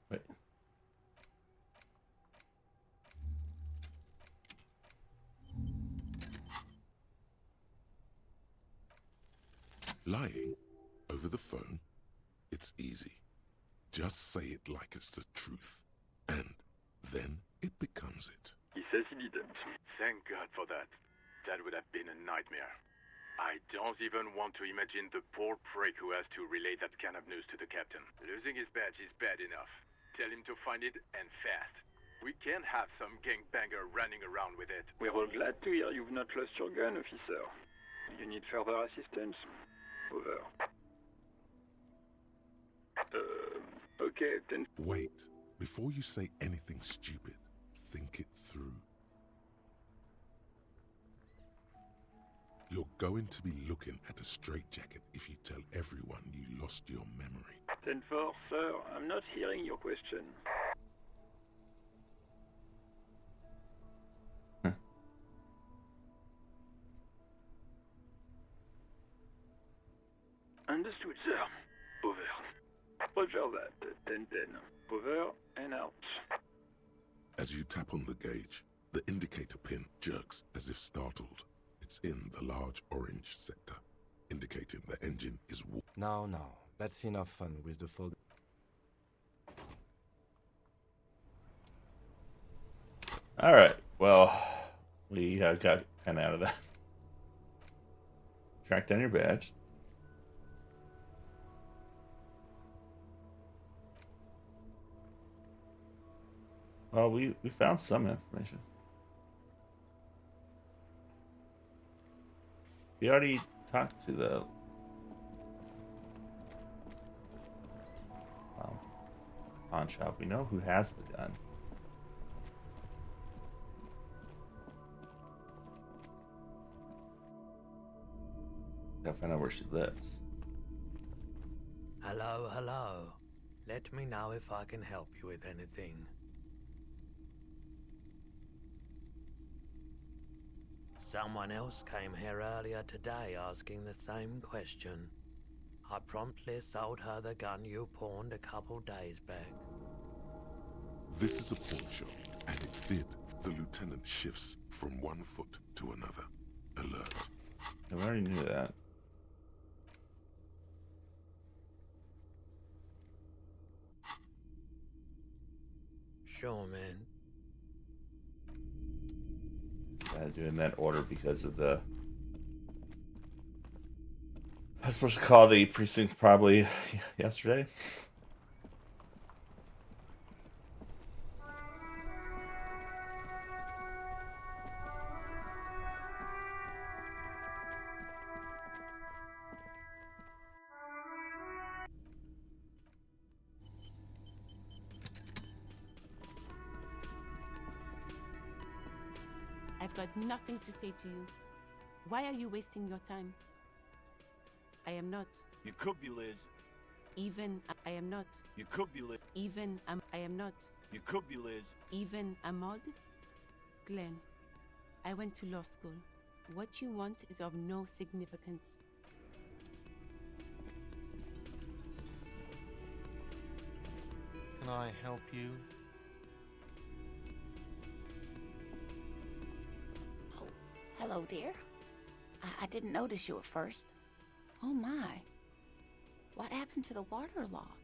Wait. Lying over the phone, it's easy. Just say it like it's the truth, and then it becomes it. He says he didn't. Thank God for that. That would have been a nightmare. I don't even want to imagine the poor prick who has to relay that kind of news to the captain. Losing his badge is bad enough. Tell him to find it, and fast. We can't have some gangbanger running around with it. We're all glad to hear you've not lost your gun, officer. You need further assistance? Over. Okay, then. Wait. Before you say anything stupid, think it through. You're going to be looking at a straitjacket if you tell everyone you lost your memory. 10-4, sir. I'm not hearing your question. Understood, sir. Over. Roger that. 10-10. Over and out. As you tap on the gauge, the indicator pin jerks as if startled. It's in the large orange sector, indicating the engine is No, that's enough fun with the fog. Alright, well, we got kind of out of that. Track down your badge. Well, we found some information. We already talked to the pawn shop. We know who has the gun. Gotta find out where she lives. Hello. Let me know if I can help you with anything. Someone else came here earlier today asking the same question. I promptly sold her the gun you pawned a couple days back. This is a pawn shop, and it did the lieutenant shifts from one foot to another. Alert. I already knew that. Sure, man. I do it in that order because of the... I was supposed to call the precinct probably yesterday. I've got nothing to say to you. Why are you wasting your time? I am not. You could be, Liz. I am not. You could be, Liz. I am not. You could be, Liz. Even Ahmad? Glenn, I went to law school. What you want is of no significance. Can I help you? Hello, dear. I didn't notice you at first. Oh my. What happened to the water lock?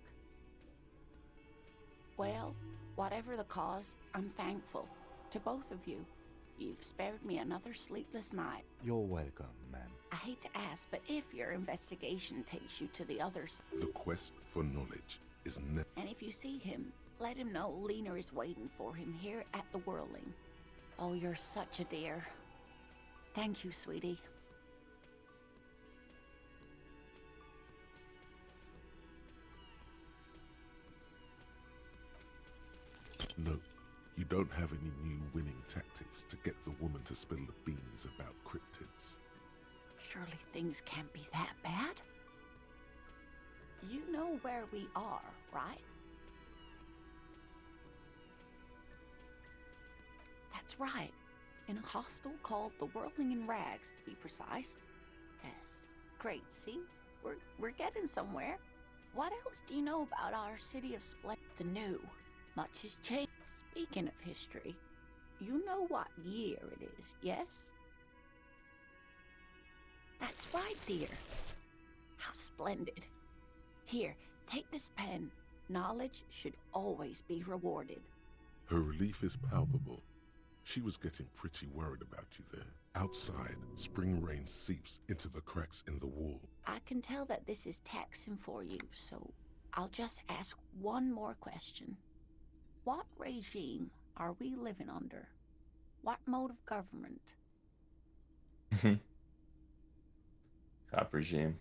Well, whatever the cause, I'm thankful. To both of you. You've spared me another sleepless night. You're welcome, ma'am. I hate to ask, but if your investigation takes you to the other side... The quest for knowledge is never... And if you see him, let him know Lena is waiting for him here at the Whirling. Oh, you're such a dear. Thank you, sweetie. No, you don't have any new winning tactics to get the woman to spill the beans about cryptids. Surely things can't be that bad? You know where we are, right? That's right. In a hostel called the Whirling in Rags, to be precise. Yes. Great, see? We're getting somewhere. What else do you know about our city of splendor? The new. Much has changed. Speaking of history, you know what year it is, yes? That's right, dear. How splendid. Here, take this pen. Knowledge should always be rewarded. Her relief is palpable. She was getting pretty worried about you there. Outside, spring rain seeps into the cracks in the wall. I can tell that this is taxing for you, so I'll just ask one more question. What regime are we living under? What mode of government? Cop regime.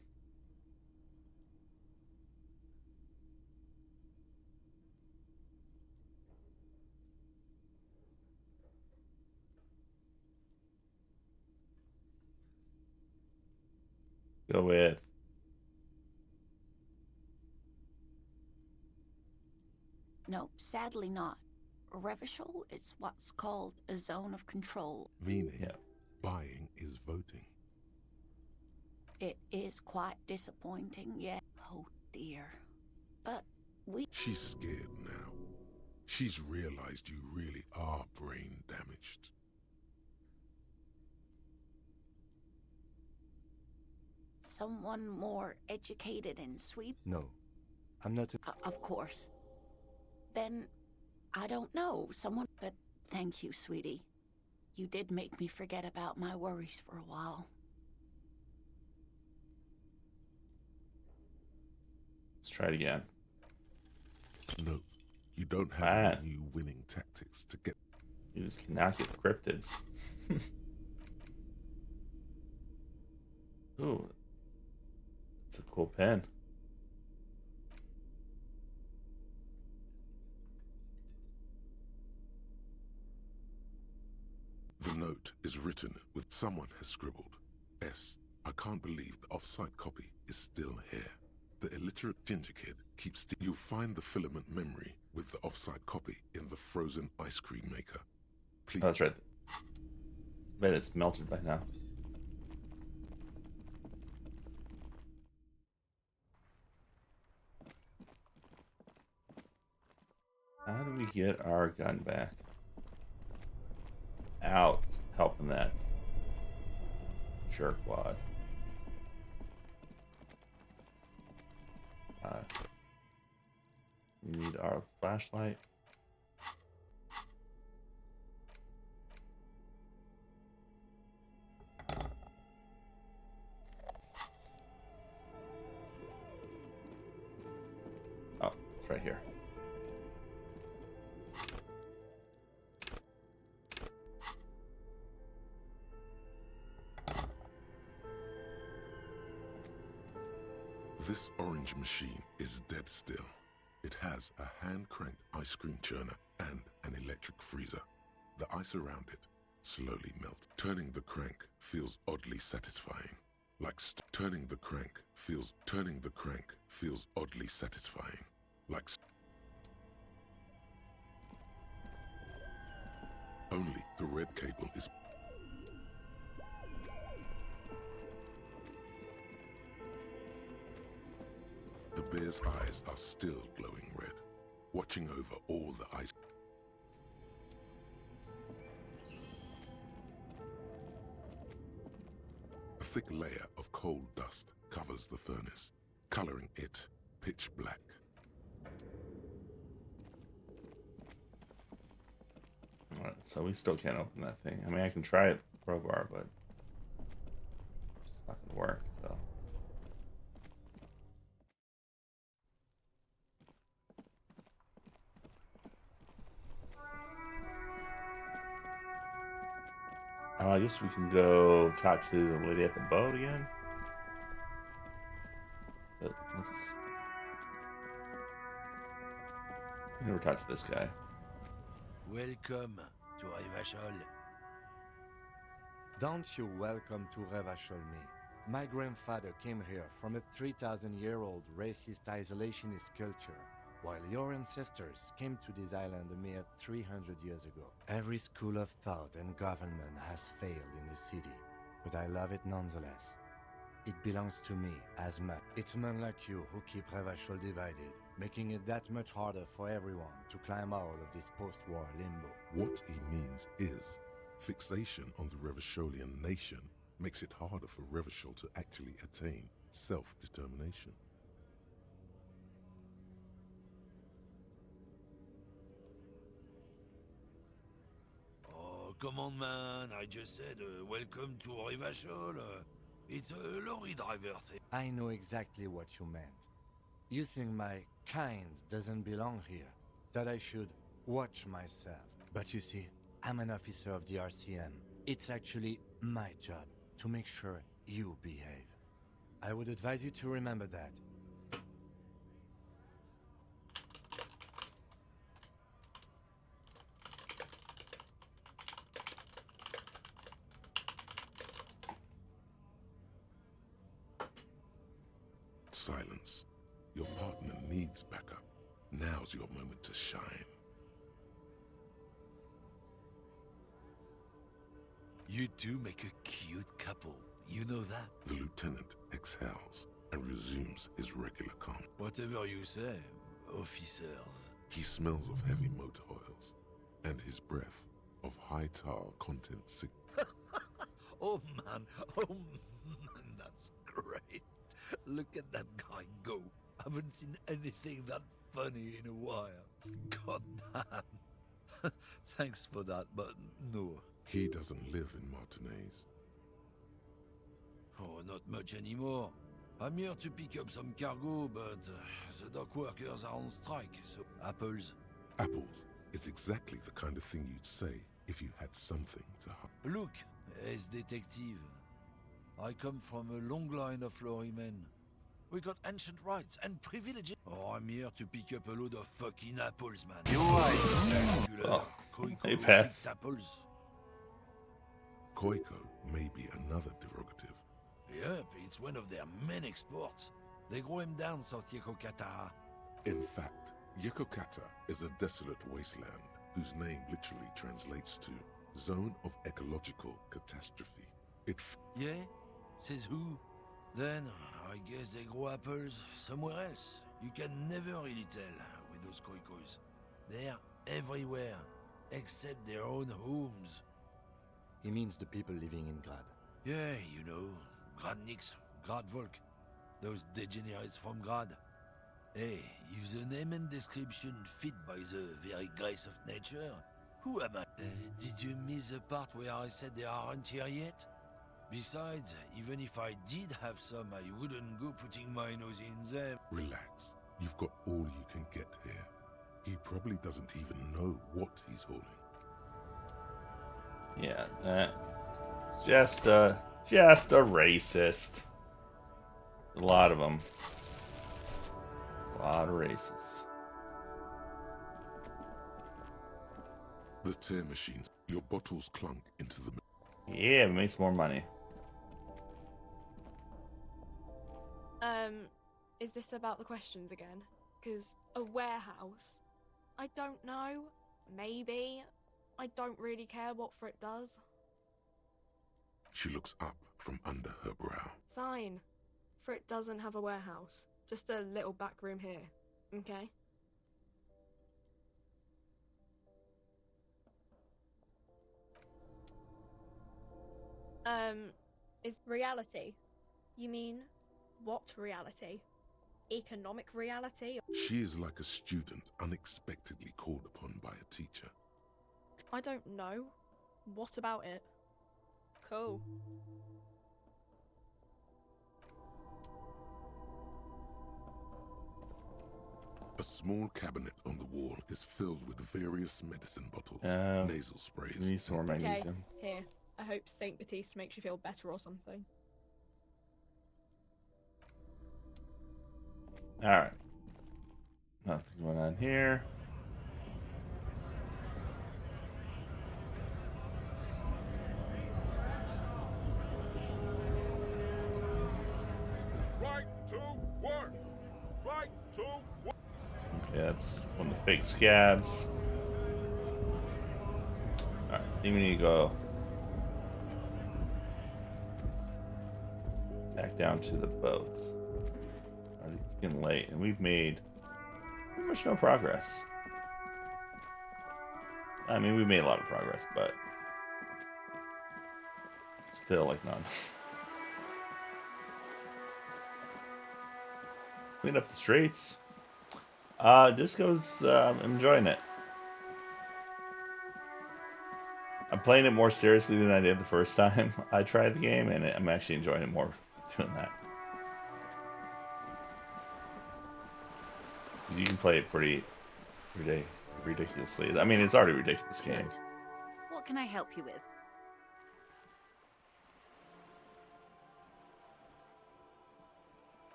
Go with. No, sadly not. Revachol is what's called a zone of control. Meaning, buying is voting. It is quite disappointing, yeah. Oh dear. But we... She's scared now. She's realized you really are brain damaged. Someone more educated and sweet? No, I'm not... Of course. Then, I don't know, someone... But thank you, sweetie. You did make me forget about my worries for a while. Let's try it again. No, you don't have any new winning tactics to get... You just cannot get cryptids. Ooh. It's a cool pen. The note is written with someone has scribbled. S. I can't believe the off-site copy is still here. The illiterate ginger kid keeps... You'll find the filament memory with the off-site copy in the frozen ice cream maker. Please. Oh, that's right. Bet it's melted by now. How do we get our gun back? out helping that jerkwad. Need our flashlight. Oh, it's right here. This orange machine is dead still. It has a hand-cranked ice cream churner and an electric freezer. The ice around it slowly melts. Turning the crank feels oddly satisfying. Turning the crank feels oddly satisfying. Only the red cable is. The bear's eyes are still glowing red, watching over all the ice. A thick layer of coal dust covers the furnace, coloring it pitch black. Alright, so we still can't open that thing. I mean, I can try it, crowbar, but it's just not gonna work, so. I guess we can go talk to the lady at the boat again. But let's never talk to this guy. Welcome to Revachol. Don't you welcome to Revachol me. My grandfather came here from a 3,000-year-old racist isolationist culture, while your ancestors came to this island a mere 300 years ago. Every school of thought and government has failed in the city, but I love it nonetheless. It belongs to me as much. It's men like you who keep Revachol divided, making it that much harder for everyone to climb out of this post-war limbo. What he means is, fixation on the Revacholian nation makes it harder for Revachol to actually attain self-determination. Oh, come on, man. I just said, welcome to Revachol. It's a lorry driver thing. I know exactly what you meant. You think my kind doesn't belong here, that I should watch myself. But you see, I'm an officer of the RCM. It's actually my job to make sure you behave. I would advise you to remember that. Silence. Your partner needs backup. Now's your moment to shine. You two make a cute couple. You know that? The lieutenant exhales and resumes his regular calm. Whatever you say, officers. He smells of heavy motor oils and his breath of high tar content Oh man, that's great. Look at that guy go. Haven't seen anything that funny in a while. God damn. Thanks for that, but no. He doesn't live in Martinez. Oh, not much anymore. I'm here to pick up some cargo, but the dock workers are on strike, so apples. Apples is exactly the kind of thing you'd say if you had something to hide. Look, as detective, I come from a long line of lorrymen. We got ancient rights and privileges. Oh, I'm here to pick up a load of fucking apples, man. You're right. Oh, hey, pets. Apples. Koiko may be another derogative. Yep, it's one of their main exports. They grow him down South Yekokata. In fact, Yekokata is a desolate wasteland whose name literally translates to Zone of Ecological Catastrophe. Yeah? Says who? Then, I guess they grow apples somewhere else. You can never really tell with those koikos. They're everywhere, except their own homes. He means the people living in Grad. Yeah, you know, Gradniks, Gradvolk, those degenerates from Grad. Hey, if the name and description fit by the very grace of nature, who am I? Did you miss the part where I said they aren't here yet? Besides, even if I did have some, I wouldn't go putting my nose in them. Relax. You've got all you can get here. He probably doesn't even know what he's hauling. Yeah, that's just a racist. A lot of them. A lot of racists. The tear machines. Your bottles clunk into the... Yeah, it makes more money. Is this about the questions again? Because a warehouse? I don't know. Maybe. I don't really care what Frit does. She looks up from under her brow. Fine. Frit doesn't have a warehouse. Just a little back room here. Okay? Is reality? You mean what reality? Economic reality? She is like a student unexpectedly called upon by a teacher. I don't know. What about it? Cool. A small cabinet on the wall is filled with various medicine bottles, nasal sprays. Need some more Okay, magnesium. here. I hope Saint Baptiste makes you feel better or something. Alright. Nothing going on here. Right to work! Right to work! Okay, that's one of the fake scabs. Alright, I think we need to go back down to the boat. Alright, it's getting late, and we've made pretty much no progress. I mean, we made a lot of progress, but still, like, none. Clean up the streets. Disco's, I'm enjoying it. I'm playing it more seriously than I did the first time I tried the game, and I'm actually enjoying it more doing that. Because you can play it pretty ridiculously. I mean, it's already a ridiculous game. What can I help you with?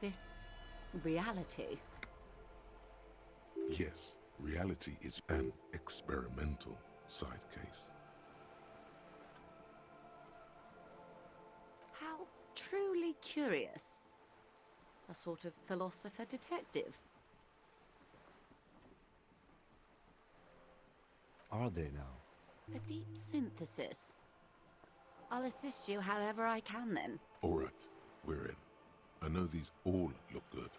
This reality. Yes, reality is an experimental side case. How truly curious. A sort of philosopher detective. Are they now? A deep synthesis. I'll assist you however I can then. Alright, we're in. I know these all look good,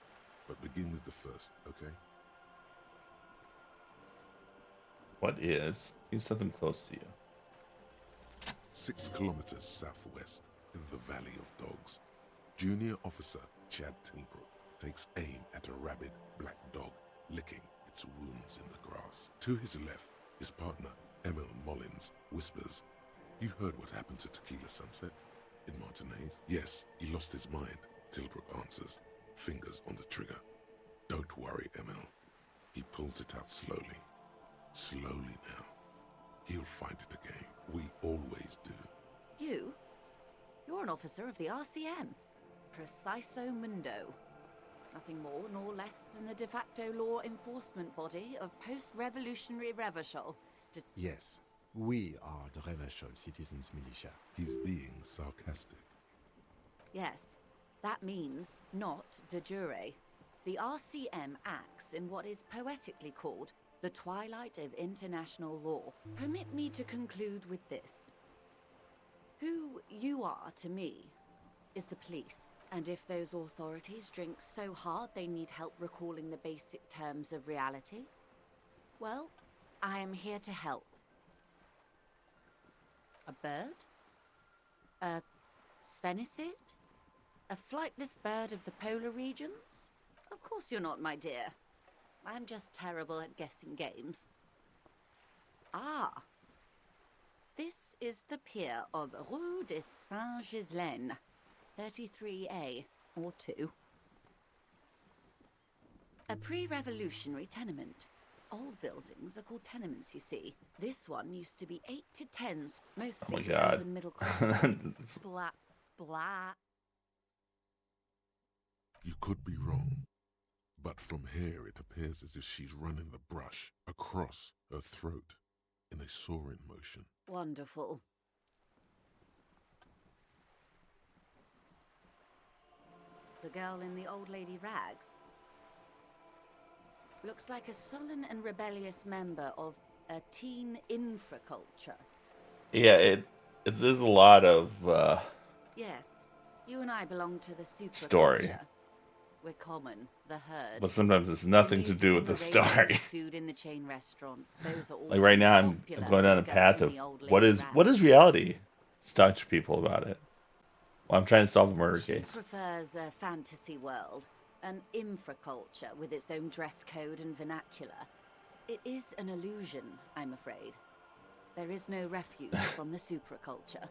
but begin with the first, okay? What is? Use something close to you. 6 kilometers southwest, in the Valley of Dogs, Junior Officer Chad Tilbrook takes aim at a rabid black dog licking its wounds in the grass. To his left, his partner, Emil Mullins, whispers, "You heard what happened to Tequila Sunset in Martinez?" "Yes, he lost his mind," Tilbrook answers, fingers on the trigger. "Don't worry, Emil." He pulls it out slowly. Slowly now. He'll find it again. We always do. You? You're an officer of the RCM. Preciso Mundo. Nothing more nor less than the de facto law enforcement body of post-revolutionary Revachol. Yes, we are the Revachol Citizens Militia. He's being sarcastic. Yes, that means not de jure. The RCM acts in what is poetically called the twilight of international law. Permit me to conclude with this. Who you are to me is the police. And if those authorities drink so hard they need help recalling the basic terms of reality, well, I am here to help. A bird? A Svenicid? A flightless bird of the polar regions? Of course you're not, my dear. I'm just terrible at guessing games. Ah. This is the pier of Rue de Saint-Ghislain, 33A, or 2. A pre-revolutionary tenement. Old buildings are called tenements, you see. This one used to be 8 to 10, mostly Oh my for God. urban middle class. Splat, splat. You could be wrong, but from here it appears as if she's running the brush across her throat in a soaring motion. Wonderful. The girl in the old lady rags. Looks like a sullen and rebellious member of a teen infraculture. Yeah, there's a lot of Yes, you and I belong to the superculture. Story. We're common, the herd. but sometimes it's nothing to do with the story. Food in the chain restaurant. Those are all Like right now, I'm popular going down a with path girls of in the old what lady is rags. reality? Let's talk to people about it. Well, I'm trying to solve a murder She case. prefers a fantasy world, an infraculture with its own dress code and vernacular. It is an illusion, I'm afraid. There is no refuge from the supraculture.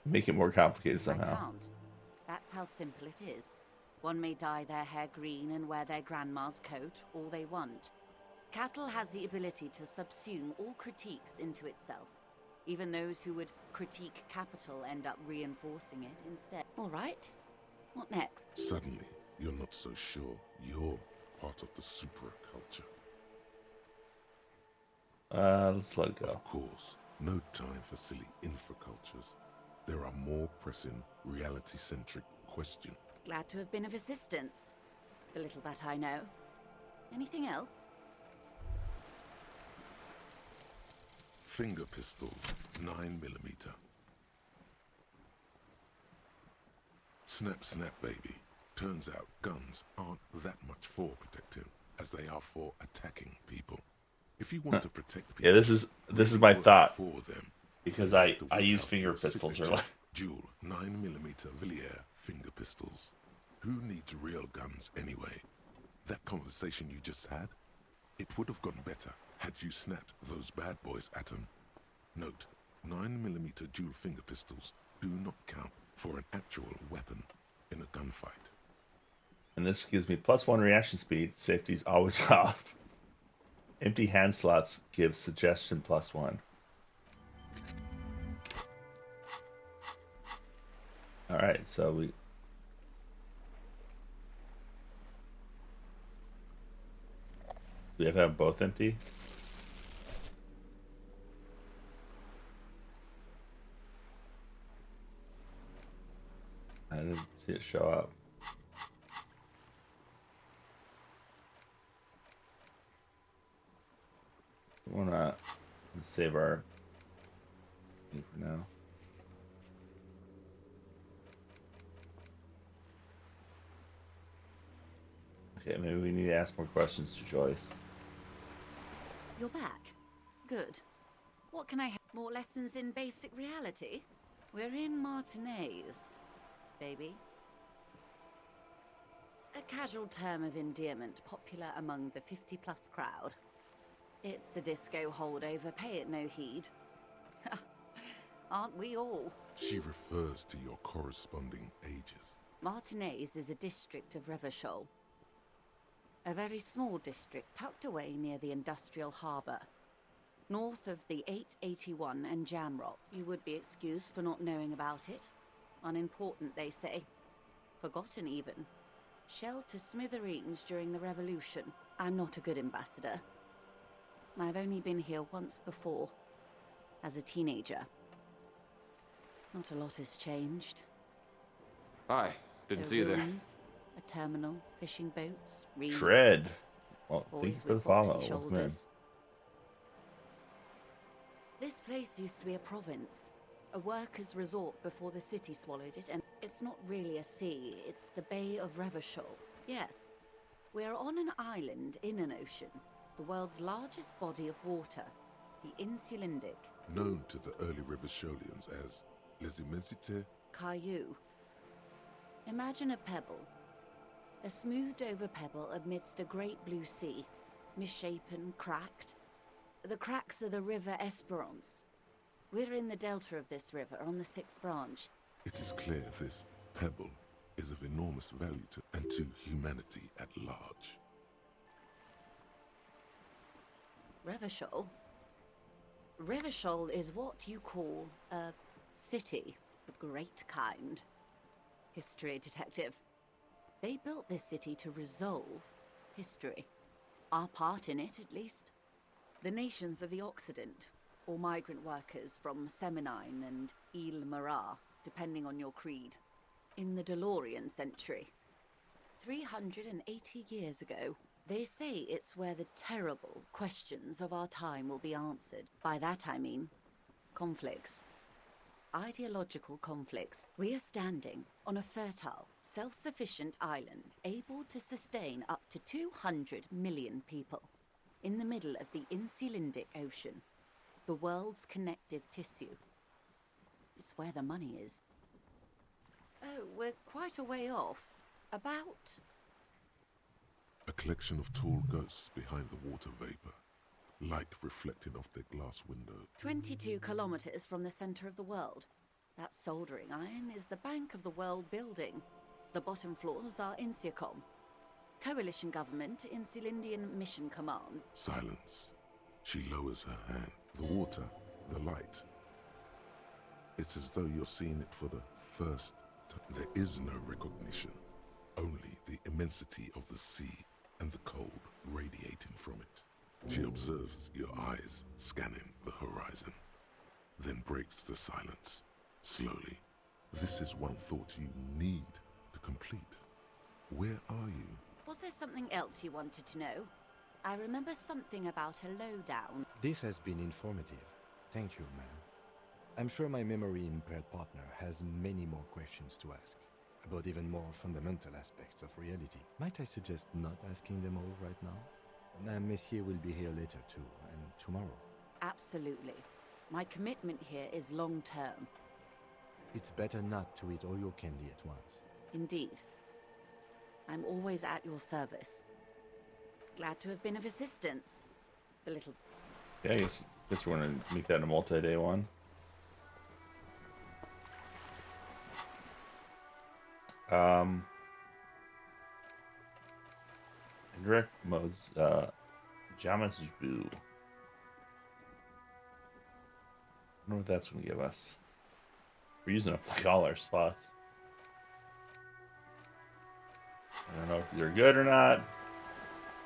Make it more complicated I somehow. can't. That's how simple it is. One may dye their hair green and wear their grandma's coat all they want. Cattle has the ability to subsume all critiques into itself. Even those who would critique capital end up reinforcing it instead. All right. What next? Suddenly, you're not so sure you're part of the supraculture. Let's let it go. Of course, no time for silly infracultures. There are more pressing, reality-centric questions. Glad to have been of assistance. The little that I know. Anything else? Finger pistols, 9mm. Snap, snap, baby. Turns out guns aren't that much for protecting as they are for attacking people. If you want to protect people, Yeah, this is my thought. For them, Because I use finger pistols or like dual 9mm Villiers finger pistols. Who needs real guns anyway? That conversation you just had, it would have gone better had you snapped those bad boys at them. Note, 9mm dual finger pistols do not count for an actual weapon in a gunfight. And this gives me +1 reaction speed. Safety's always off. Empty hand slots give suggestion +1. Alright, so we... Do we have to have both empty? I didn't see it show up. We wanna save our thing for now. Okay, maybe we need to ask more questions to Joyce. You're back. Good. What can I have? More lessons in basic reality? We're in Martinez, baby. A casual term of endearment popular among the 50-plus crowd. It's a disco holdover, pay it no heed. Aren't we all? She refers to your corresponding ages. Martinez is a district of Revachol. A very small district tucked away near the industrial harbour. North of the 881 and Jamrock. You would be excused for not knowing about it. Unimportant, they say. Forgotten, even. Shelled to smithereens during the revolution. I'm not a good ambassador. I've only been here once before. As a teenager. Not a lot has changed. Hi. Didn't see you there. Ruins, a terminal, fishing boats, reeds. Tread. Well, thank you Boys for the with follow. boxy Welcome in. shoulders. This place used to be a province, a workers' resort before the city swallowed it, and it's not really a sea, it's the Bay of Revachol. Yes, we're on an island in an ocean, the world's largest body of water. The Insulindic. Known to the early Revacholians as Les Immensités. Caillou. Imagine a pebble. A smoothed-over pebble amidst a great blue sea. Misshapen, cracked. The cracks are the River Esperance. We're in the delta of this river, on the 6th branch. It is clear this pebble is of enormous value to humanity at large. Revachol? Revachol is what you call a city, the great kind. History detective. They built this city to resolve history. Our part in it, at least. The nations of the Occident, or migrant workers from Seminine and Ile Marat, depending on your creed. In the DeLorean century. 380 years ago. They say it's where the terrible questions of our time will be answered. By that I mean conflicts. Ideological conflicts. We are standing on a fertile, self-sufficient island, able to sustain up to 200 million people. In the middle of the Insulindic Ocean, the world's connective tissue. It's where the money is. Oh, we're quite a way off. About... A collection of tall ghosts behind the water vapor, light reflecting off their glass window. 22 kilometers from the center of the world. That soldering iron is the bank of the world building. The bottom floors are Insiacom. Coalition government, Insulindian Mission Command. Silence. She lowers her hand. The water, the light. It's as though you're seeing it for the first time. There is no recognition, only the immensity of the sea and the cold radiating from it. She observes your eyes scanning the horizon, then breaks the silence, slowly. This is one thought you need to complete. Where are you? Was there something else you wanted to know? I remember something about a lowdown. This has been informative. Thank you, ma'am. I'm sure my memory-impaired partner has many more questions to ask, about even more fundamental aspects of reality. Might I suggest not asking them all right now? Messier will be here later too, and tomorrow. Absolutely. My commitment here is long-term. It's better not to eat all your candy at once. Indeed. I'm always at your service. Glad to have been of assistance. The little... Yeah, I guess we're gonna make that a multi-day one. Indirect modes, Jamas Boo. I wonder what that's gonna give us. We're using up like all our slots. I don't know if these are good or not.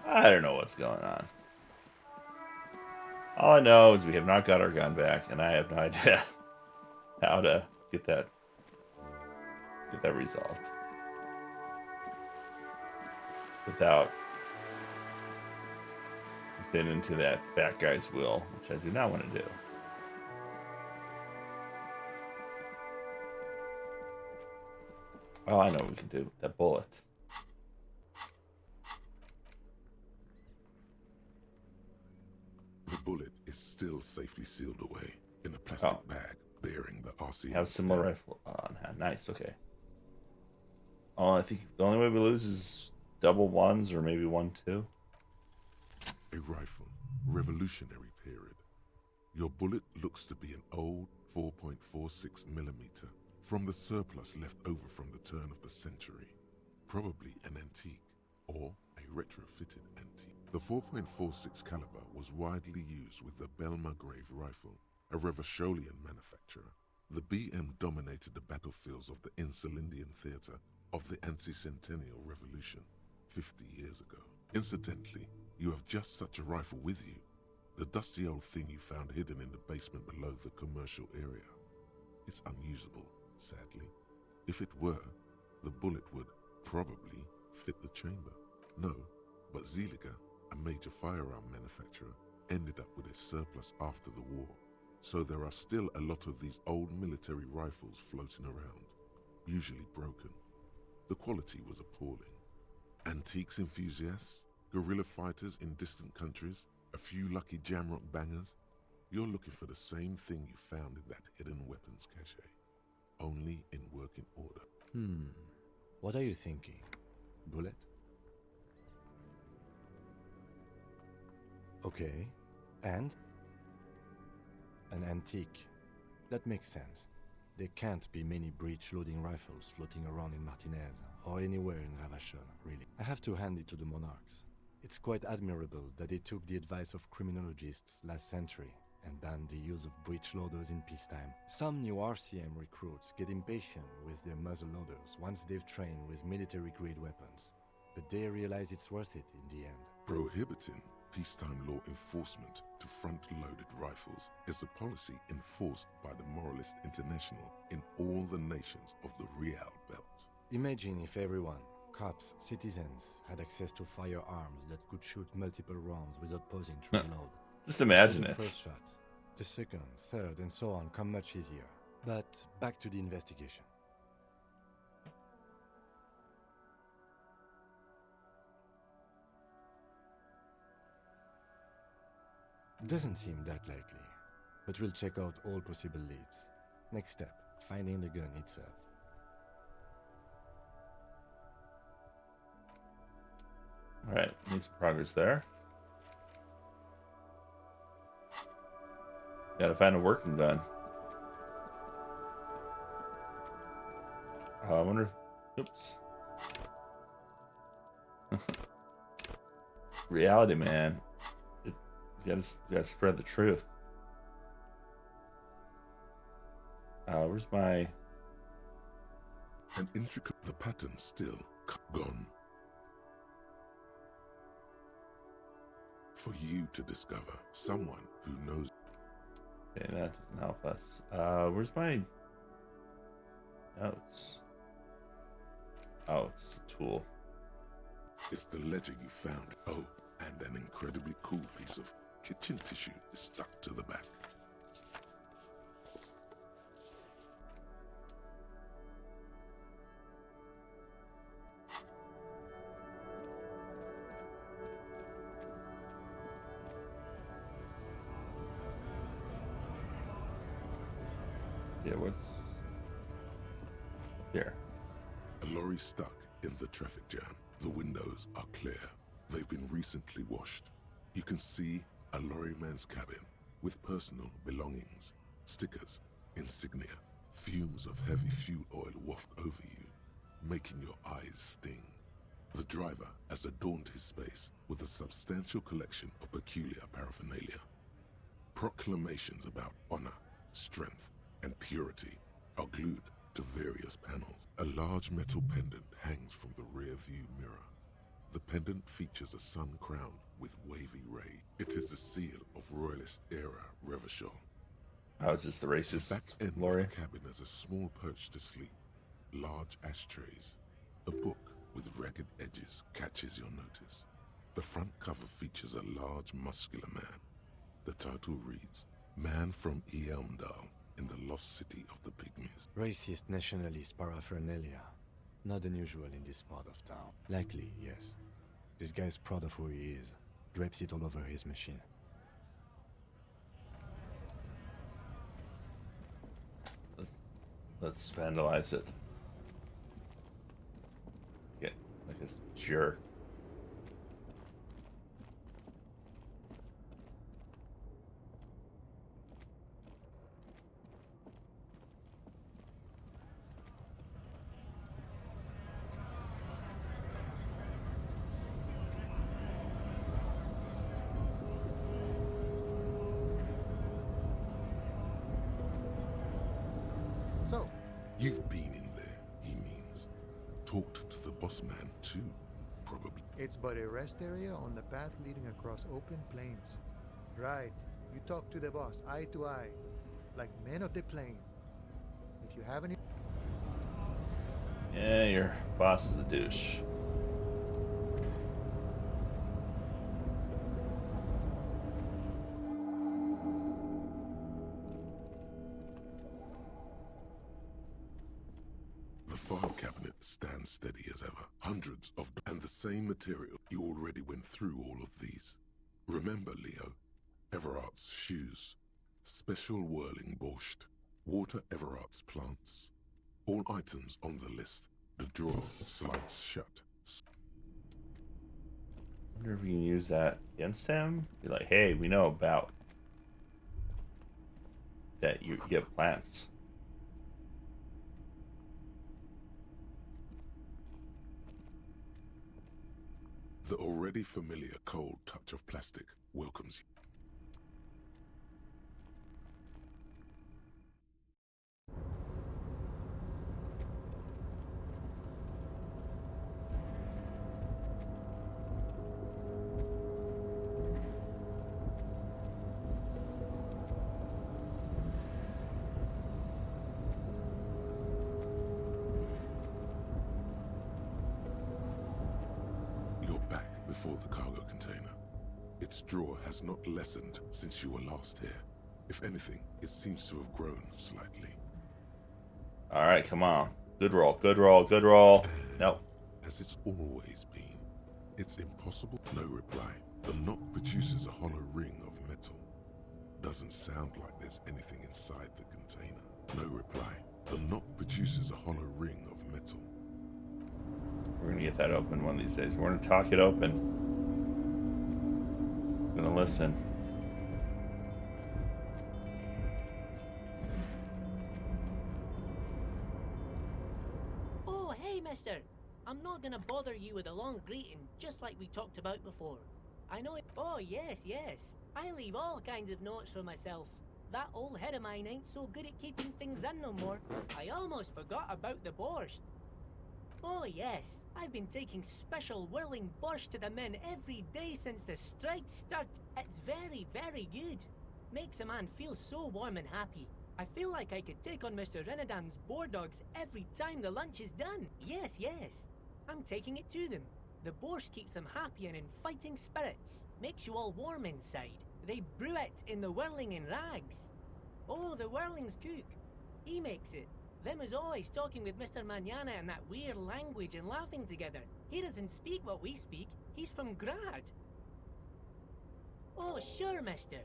I don't know what's going on. All I know is we have not got our gun back, and I have no idea how to get that resolved without been into that fat guy's will, which I do not want to do. Oh, I know what we can do. That bullet. The bullet is still safely sealed away in a plastic bag bearing the RC. Have a similar rifle on hand. Nice, okay. Oh, I think the only way we lose is double ones or maybe 1-2. A rifle, revolutionary period. Your bullet looks to be an old 4.46 millimeter from the surplus left over from the turn of the century. Probably an antique or a retrofitted antique. The 4.46 caliber was widely used with the Belmargrave rifle, a Revacholian manufacturer. The BM dominated the battlefields of the Insulindian theater of the anti-centennial revolution 50 years ago. Incidentally, you have just such a rifle with you, the dusty old thing you found hidden in the basement below the commercial area. It's unusable, sadly. If it were, the bullet would probably fit the chamber. No, but Zeliger, a major firearm manufacturer, ended up with a surplus after the war. So there are still a lot of these old military rifles floating around, usually broken. The quality was appalling. Antiques enthusiasts, guerrilla fighters in distant countries, a few lucky jamrock bangers. You're looking for the same thing you found in that hidden weapons cache, only in working order. What are you thinking? Bullet? Okay. And? An antique. That makes sense. There can't be many breech-loading rifles floating around in Martinez, or anywhere in Ravachol, really. I have to hand it to the monarchs. It's quite admirable that they took the advice of criminologists last century and banned the use of breech-loaders in peacetime. Some new RCM recruits get impatient with their muzzle-loaders once they've trained with military-grade weapons, but they realize it's worth it in the end. Prohibiting peacetime law enforcement to front-loaded rifles is a policy enforced by the Moralist International in all the nations of the Real Belt. Imagine if everyone, cops, citizens, had access to firearms that could shoot multiple rounds without pausing to reload. Just imagine So the it. first shot, the second, third, and so on come much easier. But back to the investigation. Doesn't seem that likely, but we'll check out all possible leads. Next step, finding the gun itself. Alright, need some progress there. Gotta find a working gun. I wonder if... Oops. Reality, man. You gotta spread the truth. Where's my... An intricate... The pattern still gone. For you to discover someone who knows... Okay, that doesn't help us. Where's my notes? Oh, it's the tool. It's the ledger you found. Oh, and an incredibly cool piece of kitchen tissue is stuck to the back. Yeah, what's here? A lorry stuck in the traffic jam. The windows are clear. They've been recently washed. You can see a lorryman's cabin with personal belongings, stickers, insignia. Fumes of heavy fuel oil waft over you, making your eyes sting. The driver has adorned his space with a substantial collection of peculiar paraphernalia. Proclamations about honor, strength, and purity are glued to various panels. A large metal pendant hangs from the rear view mirror. The pendant features a sun crowned with wavy ray. It is the seal of Royalist era Revachol. Oh, is this the racist Back end lorry? of the cabin has a small perch to sleep, large ashtrays. A book with ragged edges catches your notice. The front cover features a large, muscular man. The title reads, Man from Elmdal in the lost city of the Pygmies. Racist nationalist paraphernalia. Not unusual in this part of town. Likely, yes. This guy's proud of who he is. Drapes it all over his machine. Let's vandalize it. Get like a jerk. So, You've been in there, he means. Talked to the boss man too, probably. It's but a rest area on the path leading across open plains. Right. You talk to the boss eye to eye, like men of the plain. If you have any... Yeah, your boss is a douche. The file cabinet stands steady as ever. Hundreds of... and the same material. You already went through all of these. Remember, Leo, Everart's shoes. Special whirling borscht. Water Everart's plants. All items on the list. The drawer slides shut. I wonder if we can use that against him. Be like, hey, we know about that you get plants. The already familiar cold touch of plastic welcomes you. You're back before the cargo container. Its drawer has not lessened since you were last here. If anything, it seems to have grown slightly. Alright, come on. Good roll, good roll, good roll. Nope. As it's always been, it's impossible. No reply. The knock produces a hollow ring of metal. Doesn't sound like there's anything inside the container. No reply. The knock produces a hollow ring of metal. We're gonna get that open one of these days. We're gonna talk it open. It's gonna listen. Oh, hey, mister. I'm not gonna bother you with a long greeting, just like we talked about before. I know it. Oh, yes, yes. I leave all kinds of notes for myself. That old head of mine ain't so good at keeping things in no more. I almost forgot about the borscht. Oh, yes. I've been taking special whirling borscht to the men every day since the strike started. It's very, very good. Makes a man feel so warm and happy. I feel like I could take on Mr. Renadan's boar dogs every time the lunch is done. Yes, yes. I'm taking it to them. The borscht keeps them happy and in fighting spirits. Makes you all warm inside. They brew it in the whirling in rags. Oh, the whirling's cook. He makes it. Them is always talking with Mr. Manana in that weird language and laughing together. He doesn't speak what we speak. He's from Grad. Oh, sure, mister.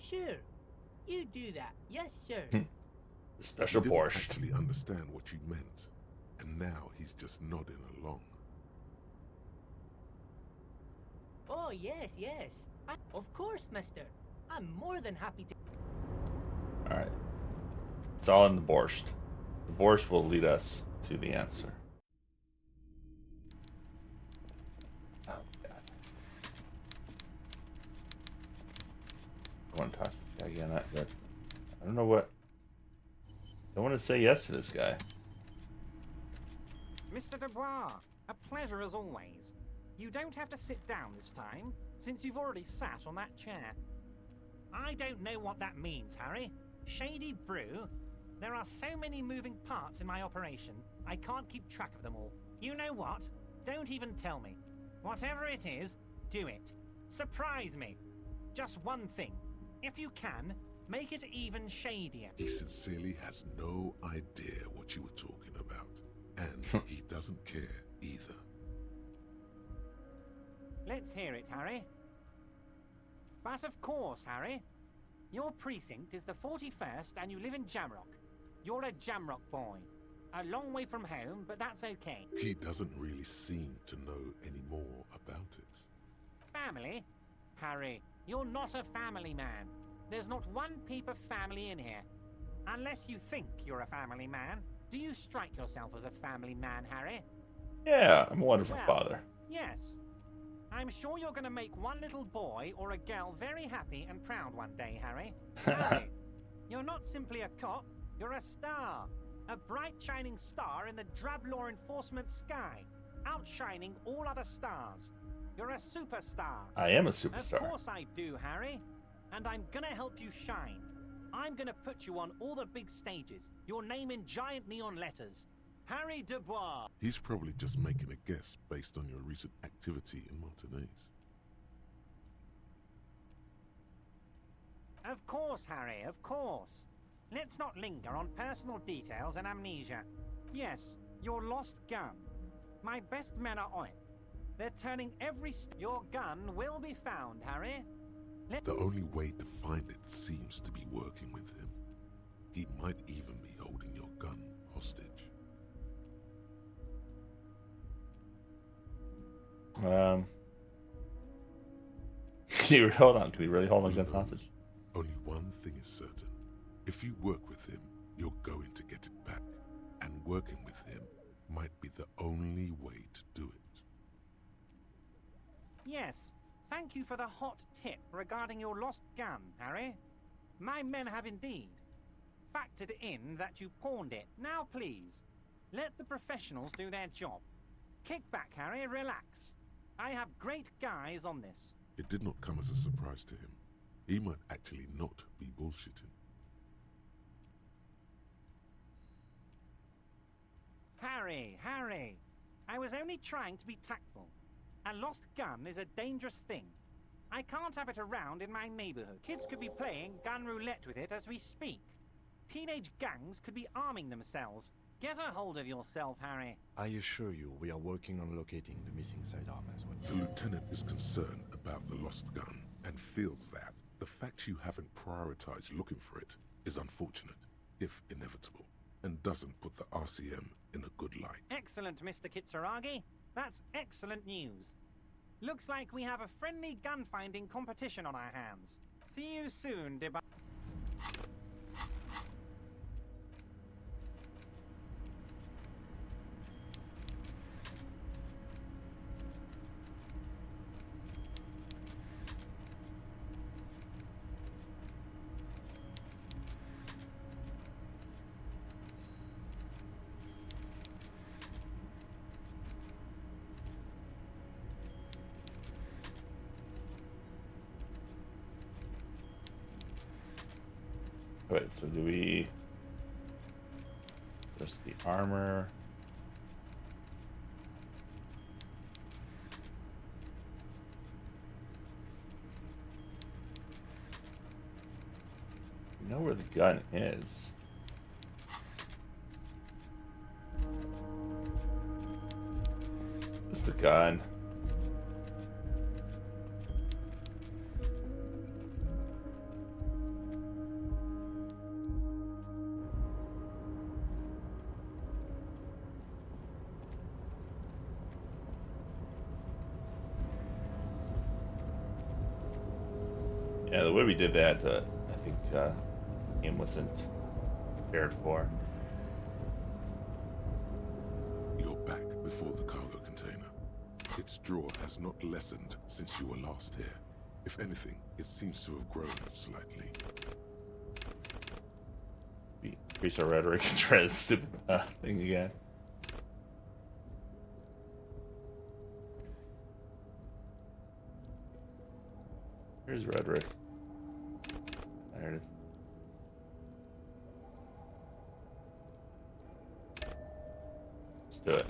Sure. You do that. Yes, sir. The special He didn't borscht. actually understand what you meant, and now he's just nodding along. Oh, yes, yes. Of course, mister. I'm more than happy to... Alright. It's all in the borscht. The borscht will lead us to the answer. Oh, God. I want to talk to this guy again. I don't know what... I want to say yes to this guy. Mr. Dubois, a pleasure as always. You don't have to sit down this time, since you've already sat on that chair. I don't know what that means, Harry. Shady brew? There are so many moving parts in my operation, I can't keep track of them all. You know what? Don't even tell me. Whatever it is, do it. Surprise me. Just one thing. If you can, make it even shadier. He sincerely has no idea what you were talking about, and he doesn't care either. Let's hear it, Harry. But of course, Harry. Your precinct is the 41st and you live in Jamrock. You're a Jamrock boy. A long way from home, but that's okay. He doesn't really seem to know any more about it. Family? Harry, you're not a family man. There's not one peep of family in here. Unless you think you're a family man. Do you strike yourself as a family man, Harry? Yeah, I'm a wonderful father. Yes. I'm sure you're going to make one little boy or a girl very happy and proud one day, Harry. Harry, you're not simply a cop, you're a star. A bright shining star in the drab law enforcement sky, outshining all other stars. You're a superstar. I am a superstar. Of course I do, Harry. And I'm gonna help you shine. I'm gonna put you on all the big stages, your name in giant neon letters. Harry Dubois. He's probably just making a guess based on your recent activity in Martinez. Of course, Harry, of course. Let's not linger on personal details and amnesia. Yes, your lost gun. My best men are on it. They're turning every... Your gun will be found, Harry. The only way to find it seems to be working with him. He might even be holding your gun hostage. Can you hold on? Can we really hold my gun hostage? Only one thing is certain. If you work with him, you're going to get it back. And working with him might be the only way to do it. Yes, thank you for the hot tip regarding your lost gun, Harry. My men have indeed factored in that you pawned it. Now please, let the professionals do their job. Kick back, Harry, relax. I have great guys on this. It did not come as a surprise to him. He might actually not be bullshitting. Harry, I was only trying to be tactful. A lost gun is a dangerous thing. I can't have it around in my neighborhood. Kids could be playing gun roulette with it as we speak. Teenage gangs could be arming themselves. Get a hold of yourself, Harry. I assure you, we are working on locating the missing sidearm as well. The lieutenant is concerned about the lost gun and feels that the fact you haven't prioritized looking for it is unfortunate, if inevitable, and doesn't put the RCM in a good light. Excellent, Mr. Kitsuragi. That's excellent news. Looks like we have a friendly gun-finding competition on our hands. See you soon, Deba. Wait, so do we... There's the armor. We know where the gun is. It's the gun. Yeah, the way we did that, I think game wasn't prepared for. You're back before the cargo container. Its draw has not lessened since you were last here. If anything, it seems to have grown slightly. We increase our rhetoric and try this stupid thing again. Here's rhetoric. There it is. Let's do it.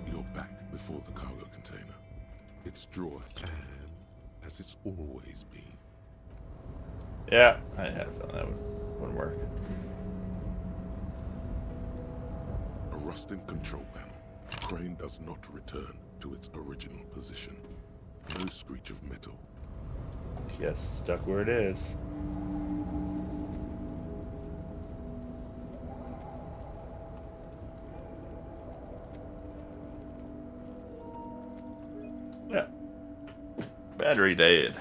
You're back before the cargo container. Its drawer and as it's always been. Yeah, I had a feeling that wouldn't work. A rusting control panel. The crane does not return to its original position. No screech of metal. Yes, stuck where it is. Yeah. Battery dead.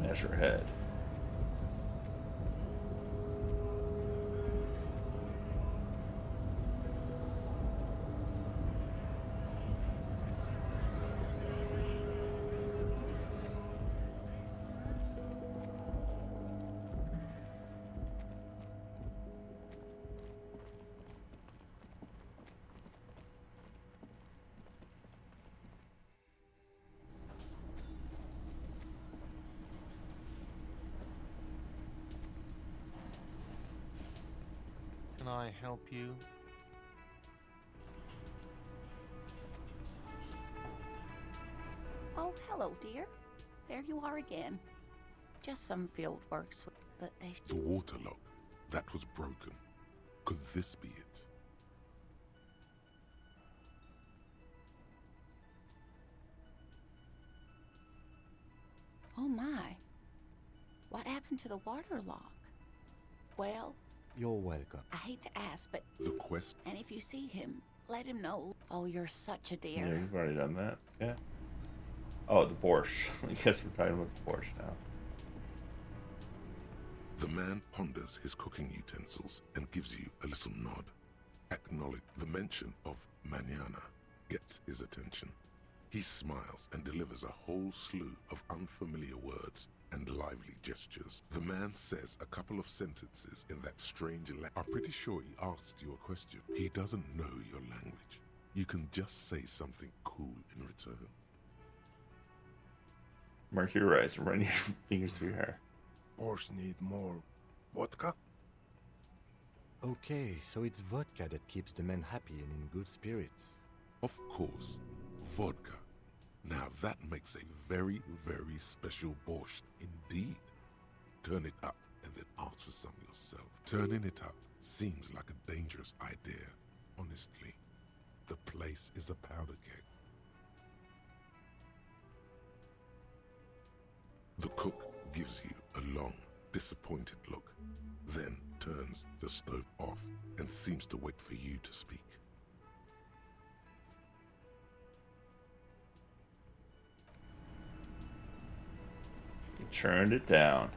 Measurehead. Can I help you? Oh, hello, dear. There you are again. Just some field works, but they... The water lock. That was broken. Could this be it? Oh, my. What happened to the water lock? Well... You're welcome. I hate to ask, but... The quest... And if you see him, let him know. Oh, you're such a dear. Yeah, we've already done that. Yeah. Oh, the borscht. I guess we're talking about the borscht now. The man ponders his cooking utensils and gives you a little nod. Acknowledge the mention of mañana gets his attention. He smiles and delivers a whole slew of unfamiliar words and lively gestures. The man says a couple of sentences in that strange language. I'm pretty sure he asked you a question. He doesn't know your language. You can just say something cool in return. Mercury Rise, run your fingers through your hair. Borscht need more vodka? Okay, so it's vodka that keeps the men happy and in good spirits. Of course, vodka. Now that makes a very, very special borscht indeed. Turn it up and then ask for some yourself. Turning it up seems like a dangerous idea, honestly. The place is a powder keg. The cook gives you a long, disappointed look, then turns the stove off and seems to wait for you to speak. You churned it down.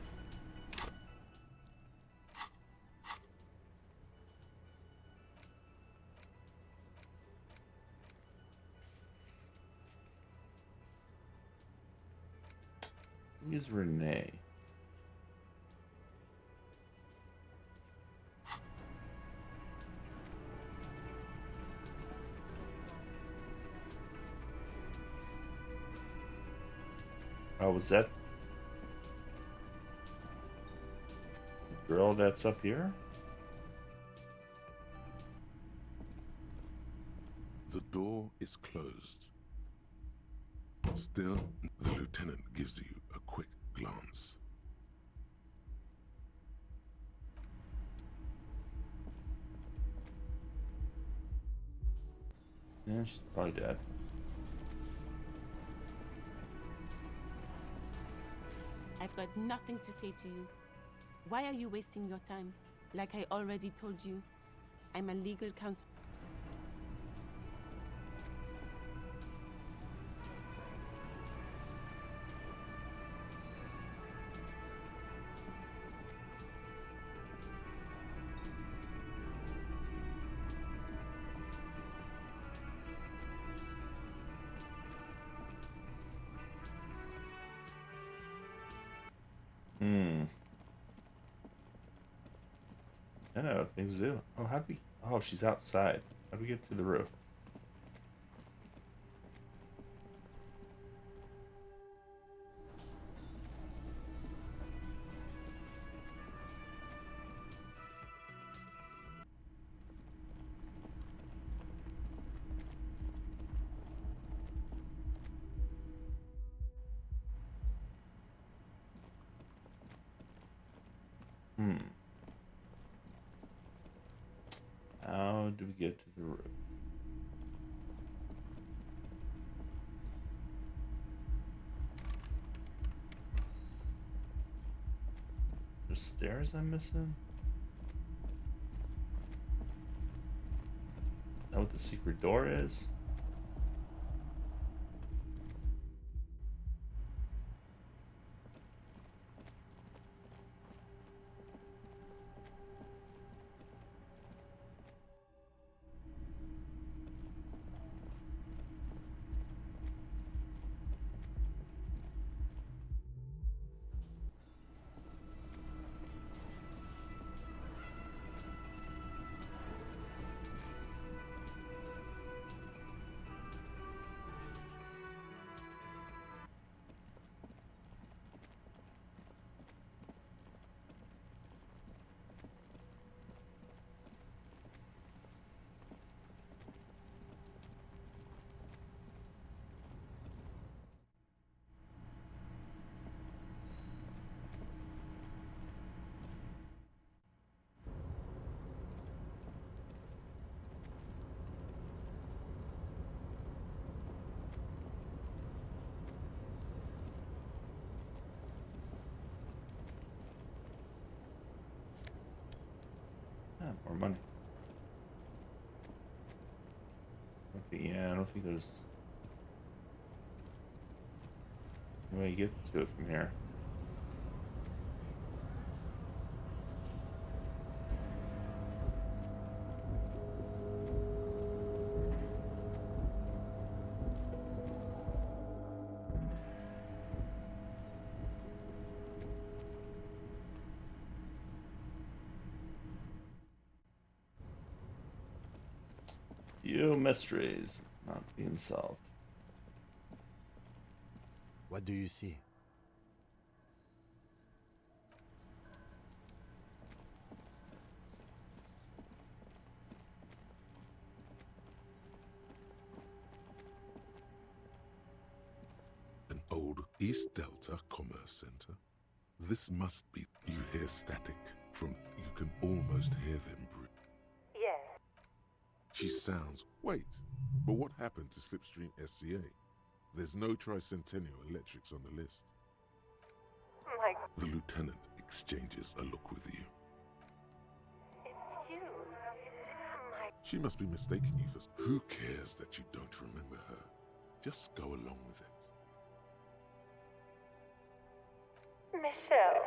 Who's Renee? Oh, was that the girl that's up here? The door is closed. Still, the lieutenant gives you a quick glance. Yeah, she's probably dead. I've got nothing to say to you. Why are you wasting your time? Like I already told you, I'm a legal counsel. I don't know what things to do. Oh, how'd we... Oh, she's outside. How'd we get to the roof? How do we get to the roof? There's stairs I'm missing? Is that what the secret door is? more money. Okay, yeah, I don't think there's any way to get to it from here. Few mysteries not being solved. What do you see? An old East Delta Commerce Center. This must be. You hear static from. You can almost hear them breathe. Yes. She sounds. Wait, but what happened to Slipstream SCA? There's no Tricentennial Electrics on the list. My... The lieutenant exchanges a look with you. It's you. My... She must be mistaking you for... Who cares that you don't remember her? Just go along with it. Michelle,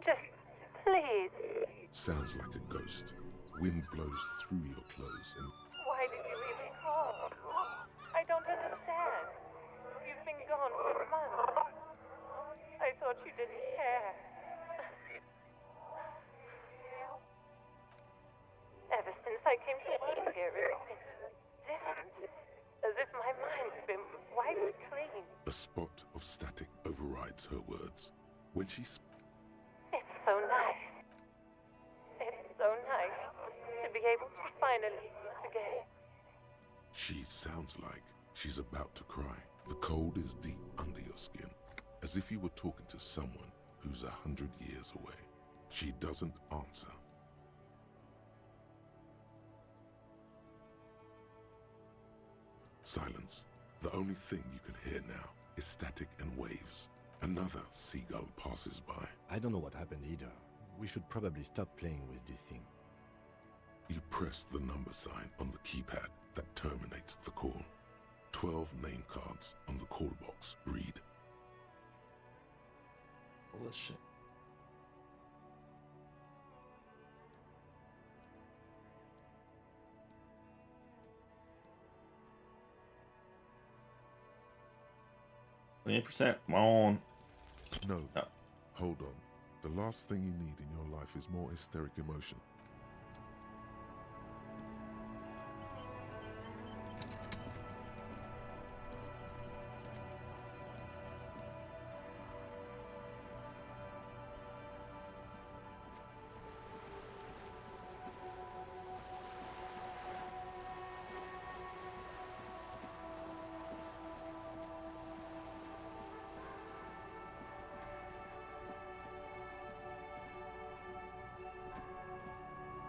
just please. Sounds like a ghost. Wind blows through your clothes and... Why did you even call? I don't understand. You've been gone for months. I thought you didn't care. Ever since I came to work here, it's been different. As if my mind's been wiped clean. A spot of static overrides her words. When she... It's so nice. It's so nice to be able to finally meet again. She sounds like she's about to cry. The cold is deep under your skin, as if you were talking to someone who's 100 years away. She doesn't answer. Silence. The only thing you can hear now is static and waves. Another seagull passes by. I don't know what happened either. We should probably stop playing with this thing. You press the number sign on the keypad that terminates the call. 12 name cards on the call box read. Holy shit. %. Come on. No. Hold on. The last thing you need in your life is more hysteric emotion.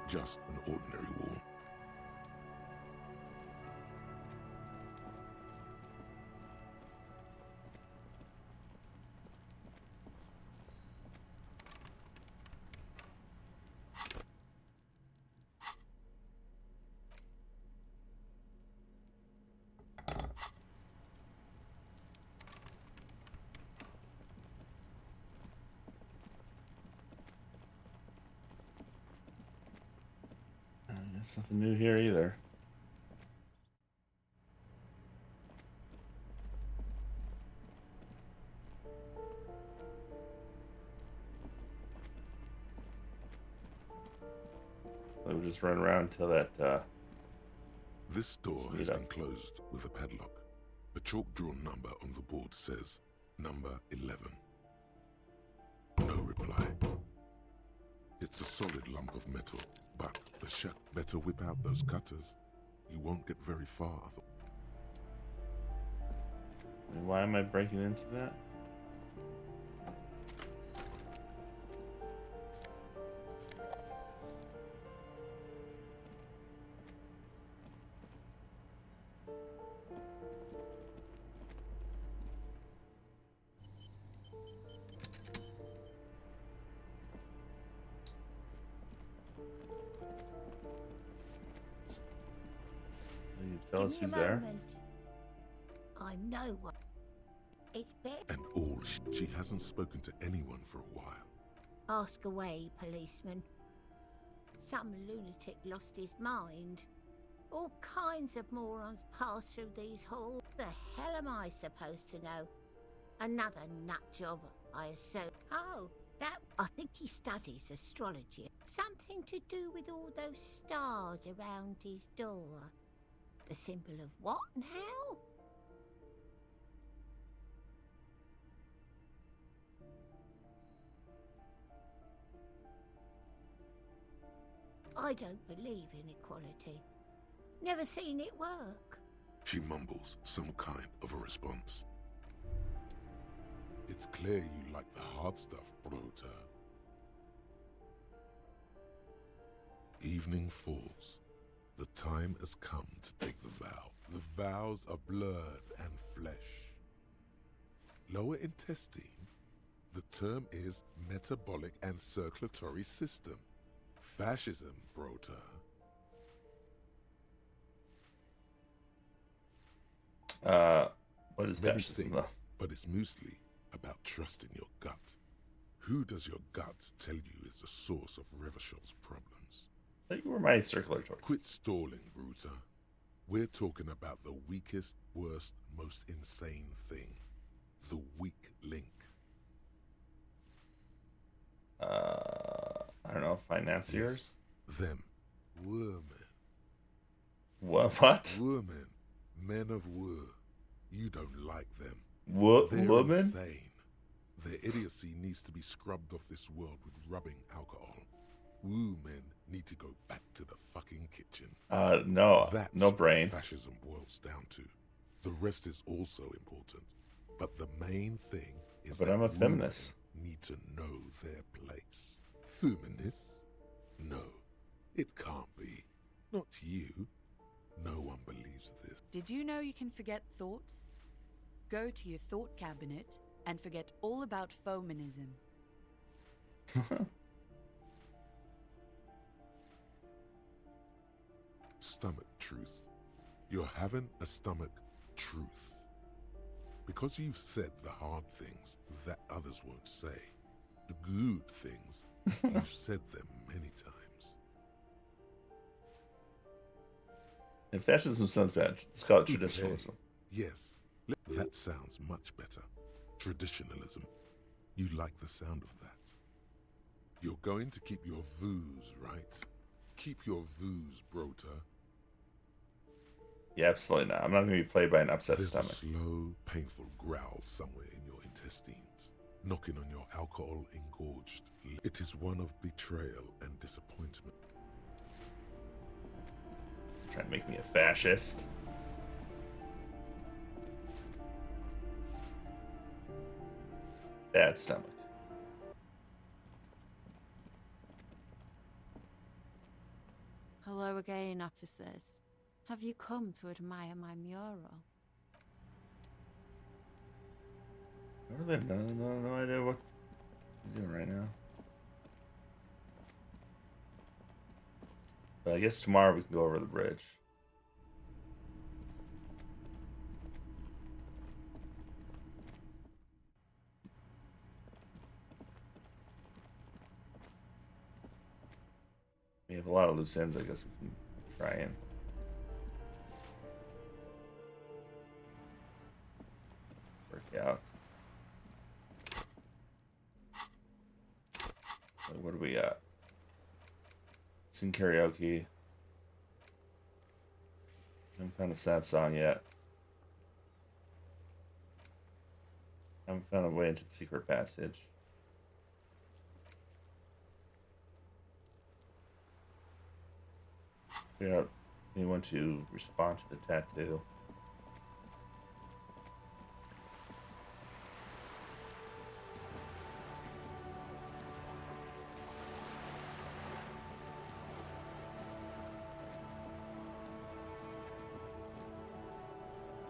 Just an ordinary wall. There's nothing new here either. We'll just run around until that. This door has been closed with a padlock. A chalk-drawn number on the board says, number 11. No reply. It's a solid lump of metal, but the shut. Better whip out those cutters. You won't get very far. Why am I breaking into that? tell us Give me who's a there? moment. I'm no one. It's Ben. And she hasn't spoken to anyone for a while. Ask away, policeman. Some lunatic lost his mind. All kinds of morons pass through these halls. The hell am I supposed to know? Another nut job, I assume. Oh, that... I think he studies astrology. Something to do with all those stars around his door. The symbol of what now? I don't believe in equality. Never seen it work. She mumbles some kind of a response. It's clear you like the hard stuff, Brota. Evening falls. The time has come to take the vow. The vows are blood and flesh. Lower intestine. The term is metabolic and circulatory system. Fascism, Brota. What is Many fascism, things, though? but it's mostly about trusting your gut. Who does your gut tell you is the source of Revachol's problems? I think you were my circulatory. Quit stalling, Bruta. We're talking about the weakest, worst, most insane thing. The weak link. I don't know, financiers? Yes, them. Women. What? Women. Men of war. You don't like them. Women? Insane. Their idiocy needs to be scrubbed off this world with rubbing alcohol. Woo men need to go back to the fucking kitchen. No. That's no brain. What fascism boils down to. The rest is also important. But the main thing is But that I'm a feminist. need to know their place. Feminists? No. It can't be. Not you. No one believes this. Did you know you can forget thoughts? Go to your thought cabinet and forget all about feminism. Stomach truth. You're having a stomach truth. Because you've said the hard things that others won't say. The good things, you've said them many times. If fascism sounds bad, let's call it Okay. traditionalism. Yes, that sounds much better. Traditionalism. You like the sound of that. You're going to keep your views, right? Keep your views, Brota. Yeah, absolutely not. I'm not going to be played by an upset There's stomach. a slow, painful growl somewhere in your intestines, knocking on your alcohol-engorged. It is one of betrayal and disappointment. Trying to make me a fascist. Bad stomach. Hello again, officers. Have you come to admire my mural? Really? No idea what you're doing right now. But I guess tomorrow we can go over the bridge. We have a lot of loose ends, I guess we can try and work out. So what do we got? Sing karaoke. Haven't found a sad song yet. Haven't found a way into the secret passage. Figure out anyone to respond to the tattoo.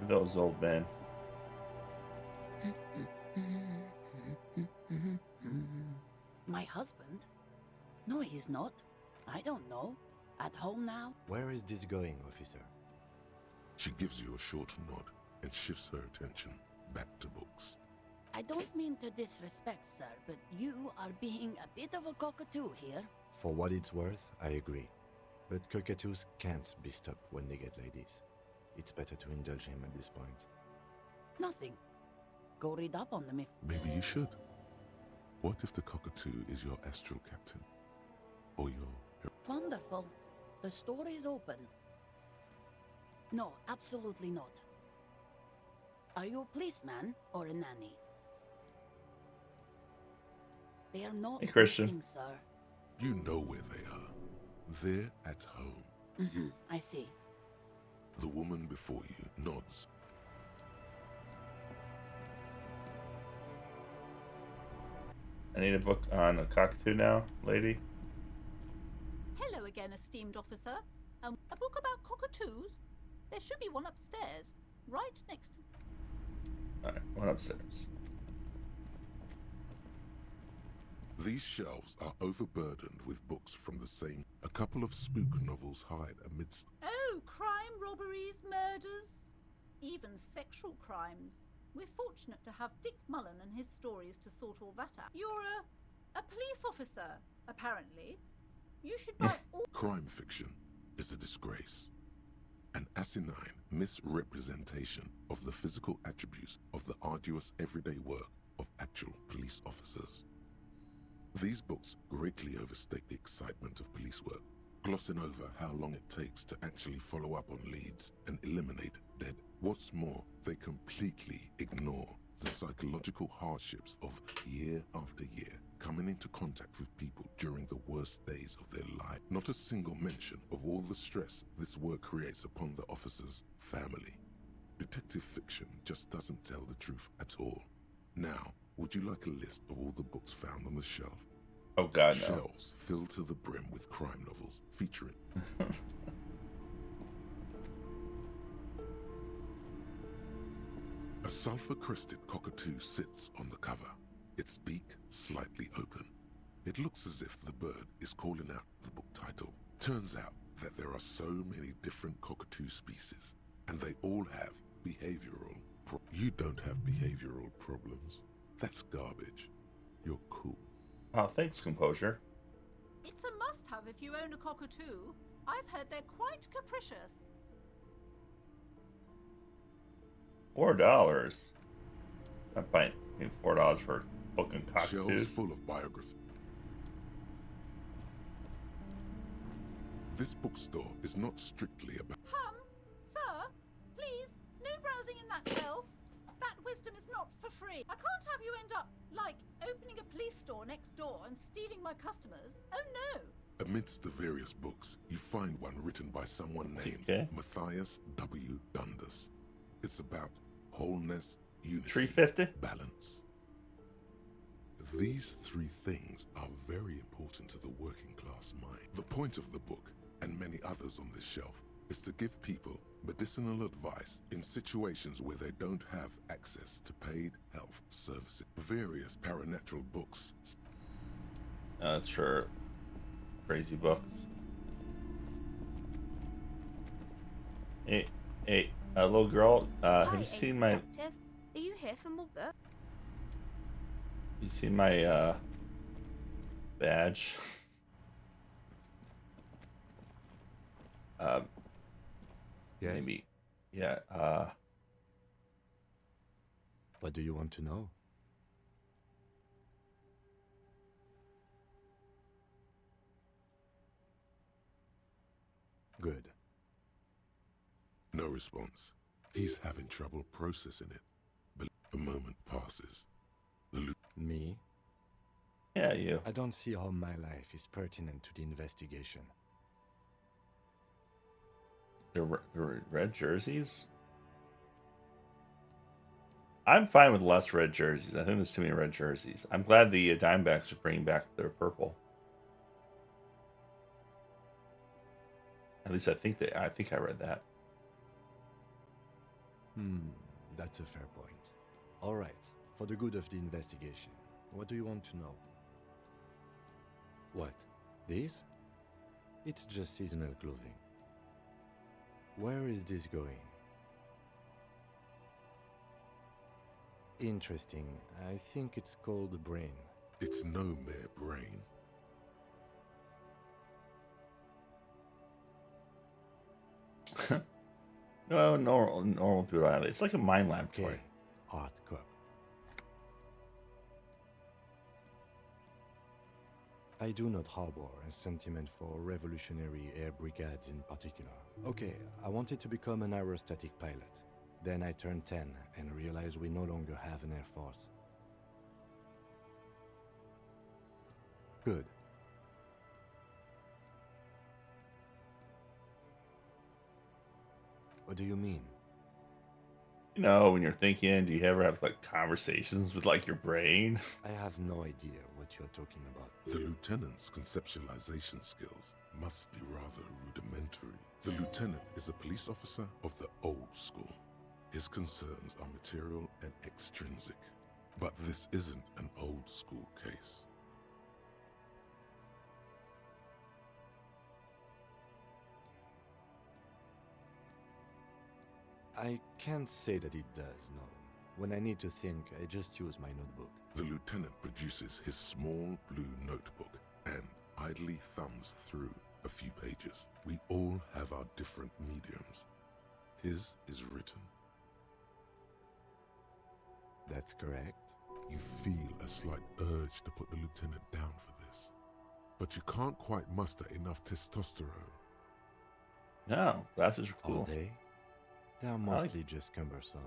Those old men. My husband? No, he's not. I don't know. At home now? Where is this going, officer? She gives you a short nod and shifts her attention back to books. I don't mean to disrespect, sir, but you are being a bit of a cockatoo here. For what it's worth, I agree. But cockatoos can't be stopped when they get ladies. It's better to indulge him at this point. Nothing. Go read up on them if... Maybe you should. What if the cockatoo is your astral captain? Or your... Wonderful. The store is open. No, absolutely not. Are you a policeman or a nanny? They are not Hey, Christian. missing, sir. You know where they are. They're at home. Mm-hmm, I see. The woman before you nods. I need a book on a cockatoo now, lady. Hello again, esteemed officer. A book about cockatoos? There should be one upstairs, right next to... Alright, one upstairs. These shelves are overburdened with books from the same. A couple of spook novels hide amidst. Oh, crime, robberies, murders, even sexual crimes. We're fortunate to have Dick Mullen and his stories to sort all that out. You're a police officer, apparently. You should buy all... Crime fiction is a disgrace. An asinine misrepresentation of the physical attributes of the arduous everyday work of actual police officers. These books greatly overstate the excitement of police work, glossing over how long it takes to actually follow up on leads and eliminate dead. What's more, they completely ignore the psychological hardships of year after year coming into contact with people during the worst days of their life. Not a single mention of all the stress this work creates upon the officer's family. Detective fiction just doesn't tell the truth at all. Now, would you like a list of all the books found on the shelf? Oh god, no. Shelves filled to the brim with crime novels featuring a sulfur-crested cockatoo sits on the cover, its beak slightly open. It looks as if the bird is calling out the book title. Turns out that there are so many different cockatoo species, and they all have behavioral You don't have behavioral problems. That's garbage. You're cool. Oh, thanks, Composure. It's a must-have if you own a cockatoo. I've heard they're quite capricious. $4. I'm paying $4 for a book on Shelves cockatoos. full of biography. This bookstore is not strictly about. Sir, please, no browsing in that shelf. That wisdom is not for free. I can't have you end up, like, opening a police store next door and stealing my customers. Oh no! Amidst the various books, you find one written by someone named Matthias W. Dundas. It's about wholeness, unity, $3.50? balance. These three things are very important to the working class mind. The point of the book, and many others on this shelf, is to give people medicinal advice in situations where they don't have access to paid health services. Various paranatural books. That's for crazy books. Hey, little girl, have you seen my... Detective, are you here for more books? You seen my, badge? Yes? Maybe. Yeah, What do you want to know? Good. No response. He's having trouble processing it. But a moment passes. Me? Yeah, you. I don't see how my life is pertinent to the investigation. The red jerseys? I'm fine with less red jerseys. I think there's too many red jerseys. I'm glad the Dimebacks are bringing back their purple. At least I think I read that. That's a fair point. All right, for the good of the investigation, what do you want to know? What? This? It's just seasonal clothing. Where is this going? Interesting. I think it's called a brain. It's no mere brain. No, normal people have it. It's like a mind laboratory. Okay. Art cup. I do not harbor a sentiment for revolutionary air brigades in particular. Okay, I wanted to become an aerostatic pilot. Then I turned 10 and realized we no longer have an air force. Good. What do you mean? You know, when you're thinking, do you ever have like conversations with like your brain? I have no idea what you're talking about. The lieutenant's conceptualization skills must be rather rudimentary. The lieutenant is a police officer of the old school. His concerns are material and extrinsic. But this isn't an old school case. I can't say that it does, no. When I need to think, I just use my notebook. The lieutenant produces his small blue notebook and idly thumbs through a few pages. We all have our different mediums. His is written. That's correct. You feel a slight urge to put the lieutenant down for this. But you can't quite muster enough testosterone. No, glasses are cool. Are they? They're mostly just cumbersome.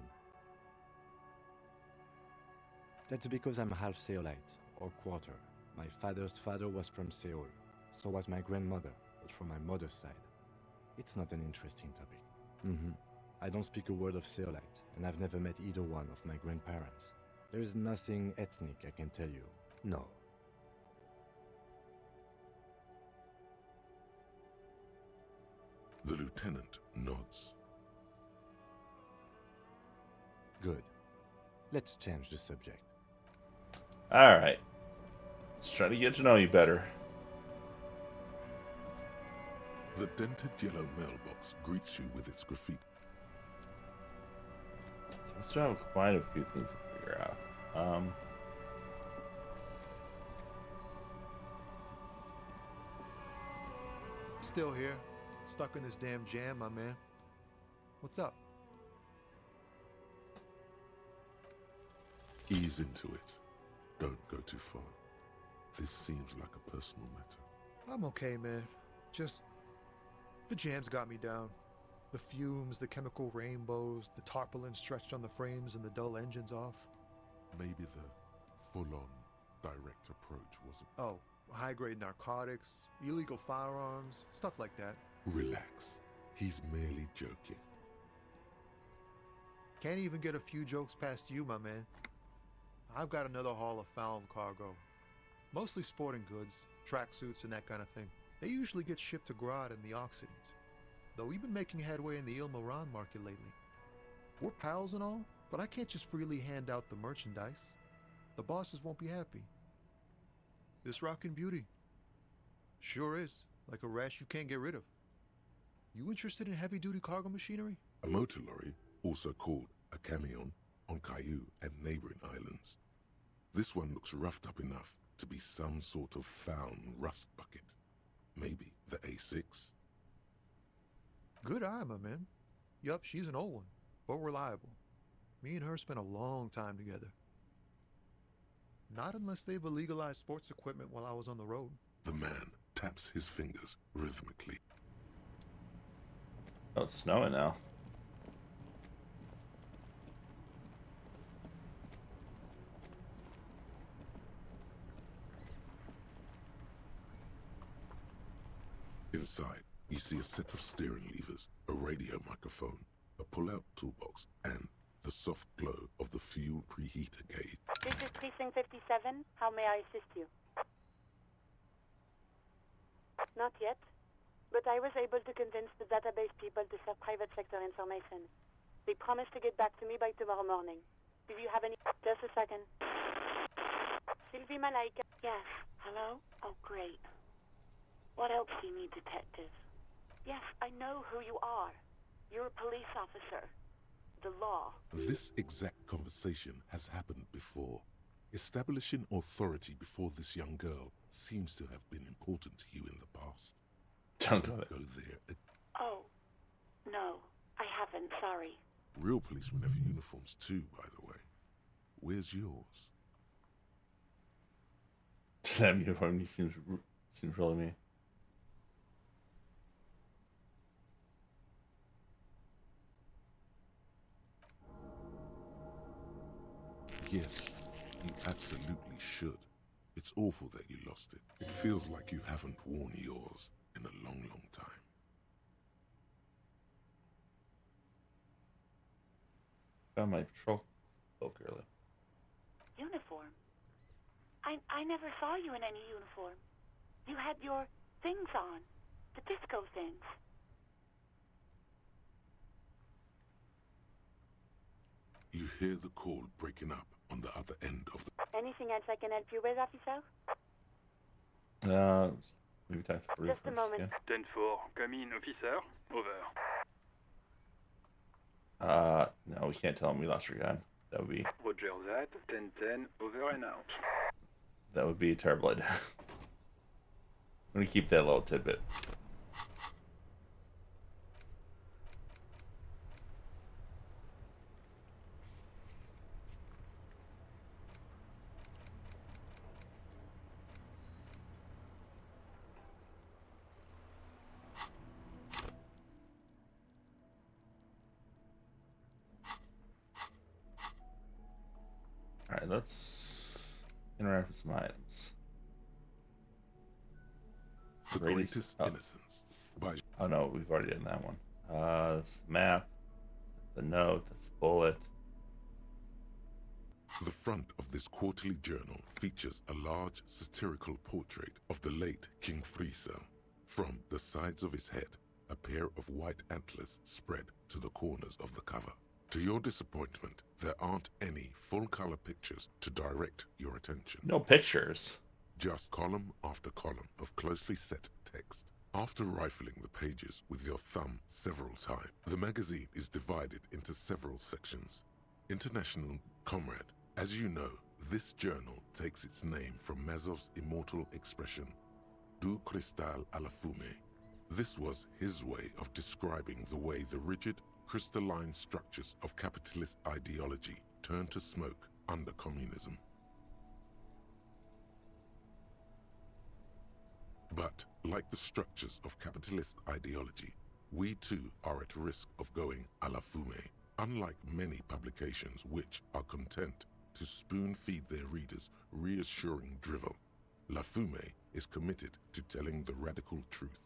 That's because I'm half Seolite, or quarter. My father's father was from Seoul. So was my grandmother, but from my mother's side. It's not an interesting topic. I don't speak a word of Seolite, and I've never met either one of my grandparents. There is nothing ethnic, I can tell you. No. The lieutenant nods. Good. Let's change the subject. All right. Let's try to get to know you better. The dented yellow mailbox greets you with its graffiti. Seems to have quite a few things to figure out. Still here, stuck in this damn jam, my man. What's up? Ease into it. Don't go too far. This seems like a personal matter. I'm okay, man. Just the jam's got me down. The fumes, the chemical rainbows, the tarpaulin stretched on the frames and the dull engines off. Maybe the full-on direct approach wasn't... Oh, high-grade narcotics, illegal firearms, stuff like that. Relax. He's merely joking. Can't even get a few jokes past you, my man. I've got another haul of found cargo. Mostly sporting goods, tracksuits and that kind of thing. They usually get shipped to Grad in the Occident. Though we've been making headway in the Ilmaran market lately. We're pals and all, but I can't just freely hand out the merchandise. The bosses won't be happy. This rockin' beauty. Sure is, like a rash you can't get rid of. You interested in heavy-duty cargo machinery? A motor lorry, also called a camion, on Caillou and neighboring islands. This one looks roughed up enough to be some sort of found rust bucket. Maybe the A6? Good eye, my man. Yup, she's an old one, but reliable. Me and her spent a long time together. Not unless they've illegalized sports equipment while I was on the road. The man taps his fingers rhythmically. Oh, it's snowing now. Inside, you see a set of steering levers, a radio microphone, a pull-out toolbox, and the soft glow of the fuel preheater gauge. This is Precinct 57. How may I assist you? Not yet, but I was able to convince the database people to sell private sector information. They promised to get back to me by tomorrow morning. Do you have any... Just a second. Sylvie Malaika. Yes. Hello? Oh, great. What else do you need, detective? Yes, I know who you are. You're a police officer. the law. This exact conversation has happened before. Establishing authority before this young girl seems to have been important to you in the past. Don't go there. Oh, no, I haven't, sorry. Real policemen have uniforms too, by the way. Where's yours? That uniform seems really mean. Yes, you absolutely should. It's awful that you lost it. It feels like you haven't worn yours in a long, long time. Found my patrol cloak early. Uniform? I never saw you in any uniform. You had your things on. The disco things. You hear the call breaking up on the other end of the... Anything else I can help you with, officer? Maybe talk to Bree Just a first, moment. yeah. 10-4, come in, officer. Over. No, we can't tell him we lost our gun. That would be... Roger that. 10-10, over and out. That would be a terrible idea. I'm gonna keep that little tidbit. Alright, let's interact with some items. The Greatest Innocence. Oh no, we've already done that one. That's the map, the note, that's the bullet. The front of this quarterly journal features a large satirical portrait of the late King Friesel. From the sides of his head, a pair of white antlers spread to the corners of the cover. To your disappointment, there aren't any full-color pictures to direct your attention. No pictures. Just column after column of closely set text. After rifling the pages with your thumb several times, the magazine is divided into several sections. International Comrade, as you know, this journal takes its name from Mazov's immortal expression, Du cristal à la fumée. This was his way of describing the way the rigid, crystalline structures of capitalist ideology turned to smoke under communism. But, like the structures of capitalist ideology, we too are at risk of going à la fumée. Unlike many publications which are content to spoon-feed their readers reassuring drivel, La Fumée is committed to telling the radical truth,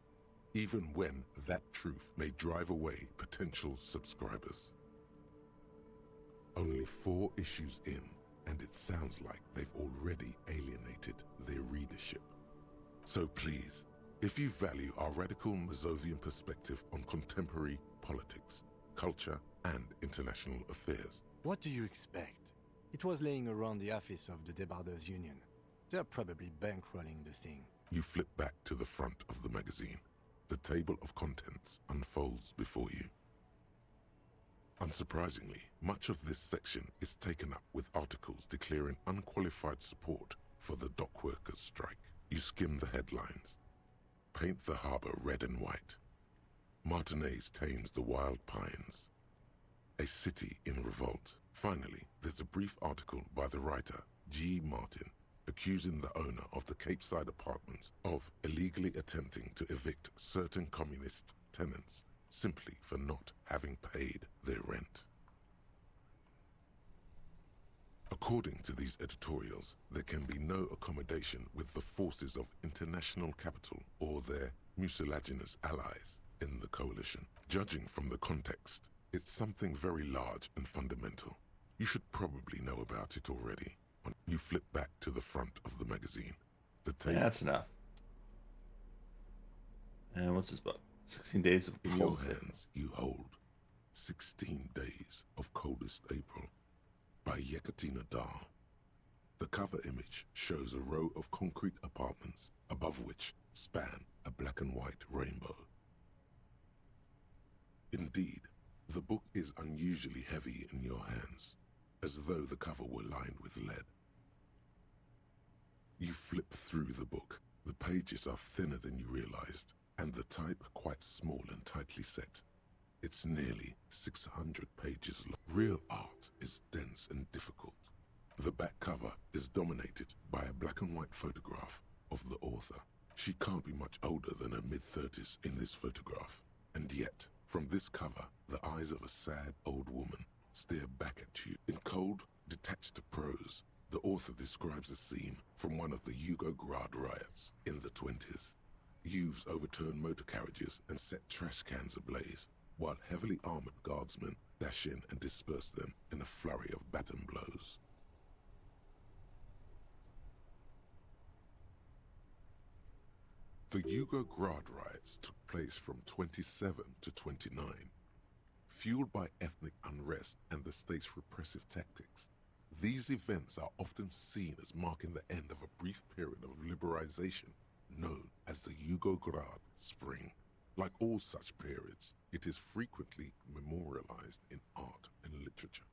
even when that truth may drive away potential subscribers. Only 4 issues in, and it sounds like they've already alienated their readership. So please, if you value our radical Mazovian perspective on contemporary politics, culture, and international affairs... What do you expect? It was laying around the office of the Debarders Union. They're probably bankrolling the thing. You flip back to the front of the magazine. The table of contents unfolds before you. Unsurprisingly, much of this section is taken up with articles declaring unqualified support for the dock workers' strike. You skim the headlines. Paint the harbor red and white. Martinez tames the wild pines. A city in revolt. Finally, there's a brief article by the writer, G. Martin, accusing the owner of the Capeside Apartments of illegally attempting to evict certain communist tenants simply for not having paid their rent. According to these editorials, there can be no accommodation with the forces of international capital or their mucilaginous allies in the coalition. Judging from the context, it's something very large and fundamental. You should probably know about it already. You flip back to the front of the magazine. The tape. Yeah, that's enough. And what's this book? 16 Days of In your Coldest hands, you hold 16 Days of Coldest April by Yekaterina Dahl. The cover image shows a row of concrete apartments above which span a black and white rainbow. Indeed, The book is unusually heavy in your hands, as though the cover were lined with lead. You flip through the book. The pages are thinner than you realized, and the type quite small and tightly set. It's nearly 600 pages long. Real art is dense and difficult. The back cover is dominated by a black and white photograph of the author. She can't be much older than her mid-30s in this photograph, and yet, from this cover, the eyes of a sad old woman stare back at you. In cold, detached prose, the author describes a scene from one of the Yugograd riots in the 20s. Youths overturned motor carriages and set trash cans ablaze, while heavily armored guardsmen dash in and disperse them in a flurry of baton blows. The Yugograd riots took place from 27 to 29. Fueled by ethnic unrest and the state's repressive tactics, these events are often seen as marking the end of a brief period of liberalization known as the Yugograd Spring. Like all such periods, it is frequently memorialized in art and literature.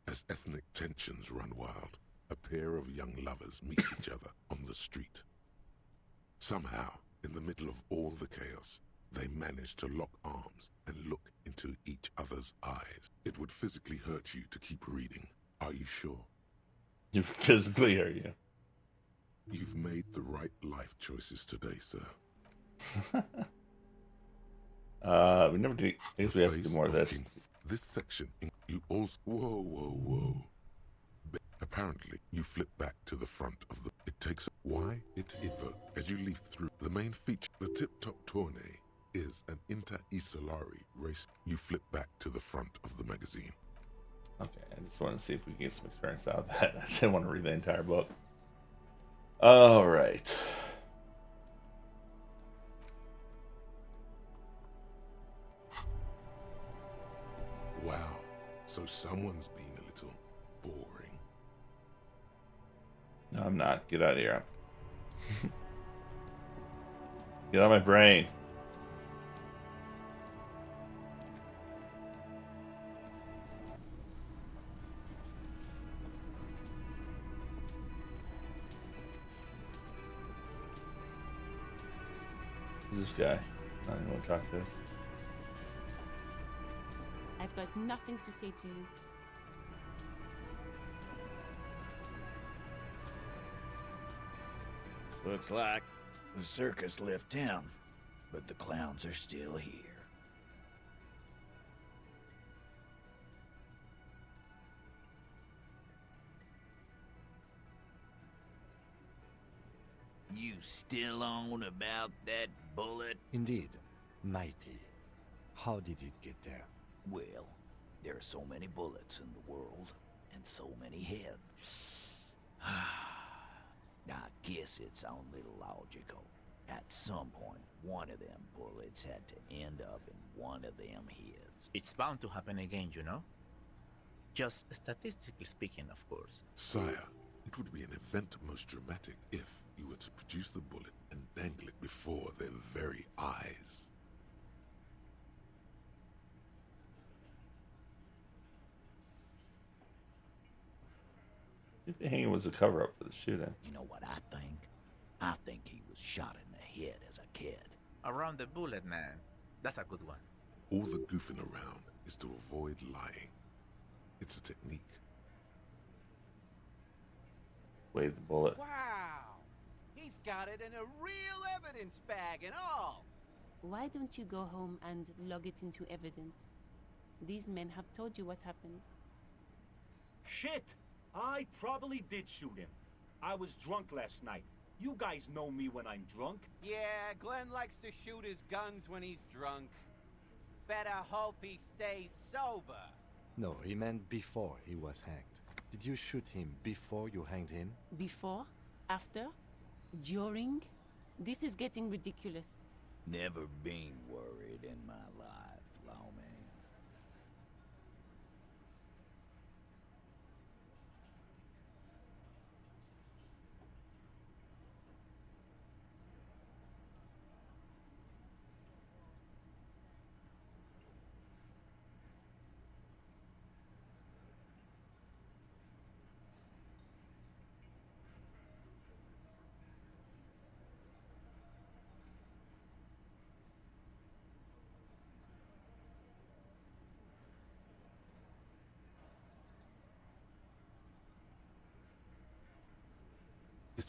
As ethnic tensions run wild, a pair of young lovers meet each other on the street. Somehow, in the middle of all the chaos, they manage to lock arms and look into each other's eyes. It would physically hurt you to keep reading. Are you sure? You physically hurt you. You've made the right life choices today, sir. We never do. I guess we have to do more of this. This section, you also... Whoa. Apparently, you flip back to the front of the... It takes... Why? It evokes... As you leaf through the main feature, the tip-top tourney is an inter-Isolari race. You flip back to the front of the magazine. Okay, I just want to see if we can get some experience out of that. I didn't want to read the entire book. All right. Wow. So someone's been a little boring. No, I'm not. Get out of here. Get out of my brain. Who's this guy? I don't even want to talk to this. I've got nothing to say to you. Looks like the circus left town, but the clowns are still here. You still on about that bullet? Indeed. Mighty. How did it get there? Well, there are so many bullets in the world, and so many heads. I guess it's only logical. At some point, one of them bullets had to end up in one of them heads. It's bound to happen again, you know? Just statistically speaking, of course. Sire, it would be an event most dramatic if you were to produce the bullet and dangle it before their very eyes. I think the hanging was a cover-up for the shooting. You know what I think? I think he was shot in the head as a kid. Around the bullet, man. That's a good one. All the goofing around is to avoid lying. It's a technique. Wave the bullet. Wow! He's got it in a real evidence bag and all! Why don't you go home and log it into evidence? These men have told you what happened. Shit! I probably did shoot him. I was drunk last night. You guys know me when I'm drunk. Yeah, Glenn likes to shoot his guns when he's drunk. Better hope he stays sober. No, he meant before he was hanged. Did you shoot him before you hanged him? Before? After? During? This is getting ridiculous. Never been worried in my life, lawman.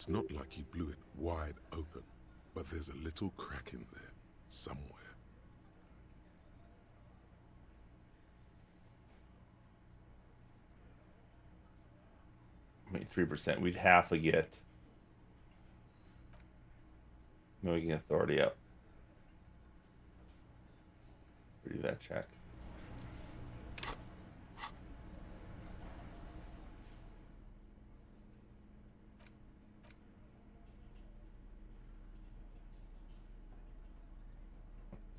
It's not like he blew it wide open, but there's a little crack in there, somewhere. I mean, 3%. We'd half a get. Making authority up. Do that check.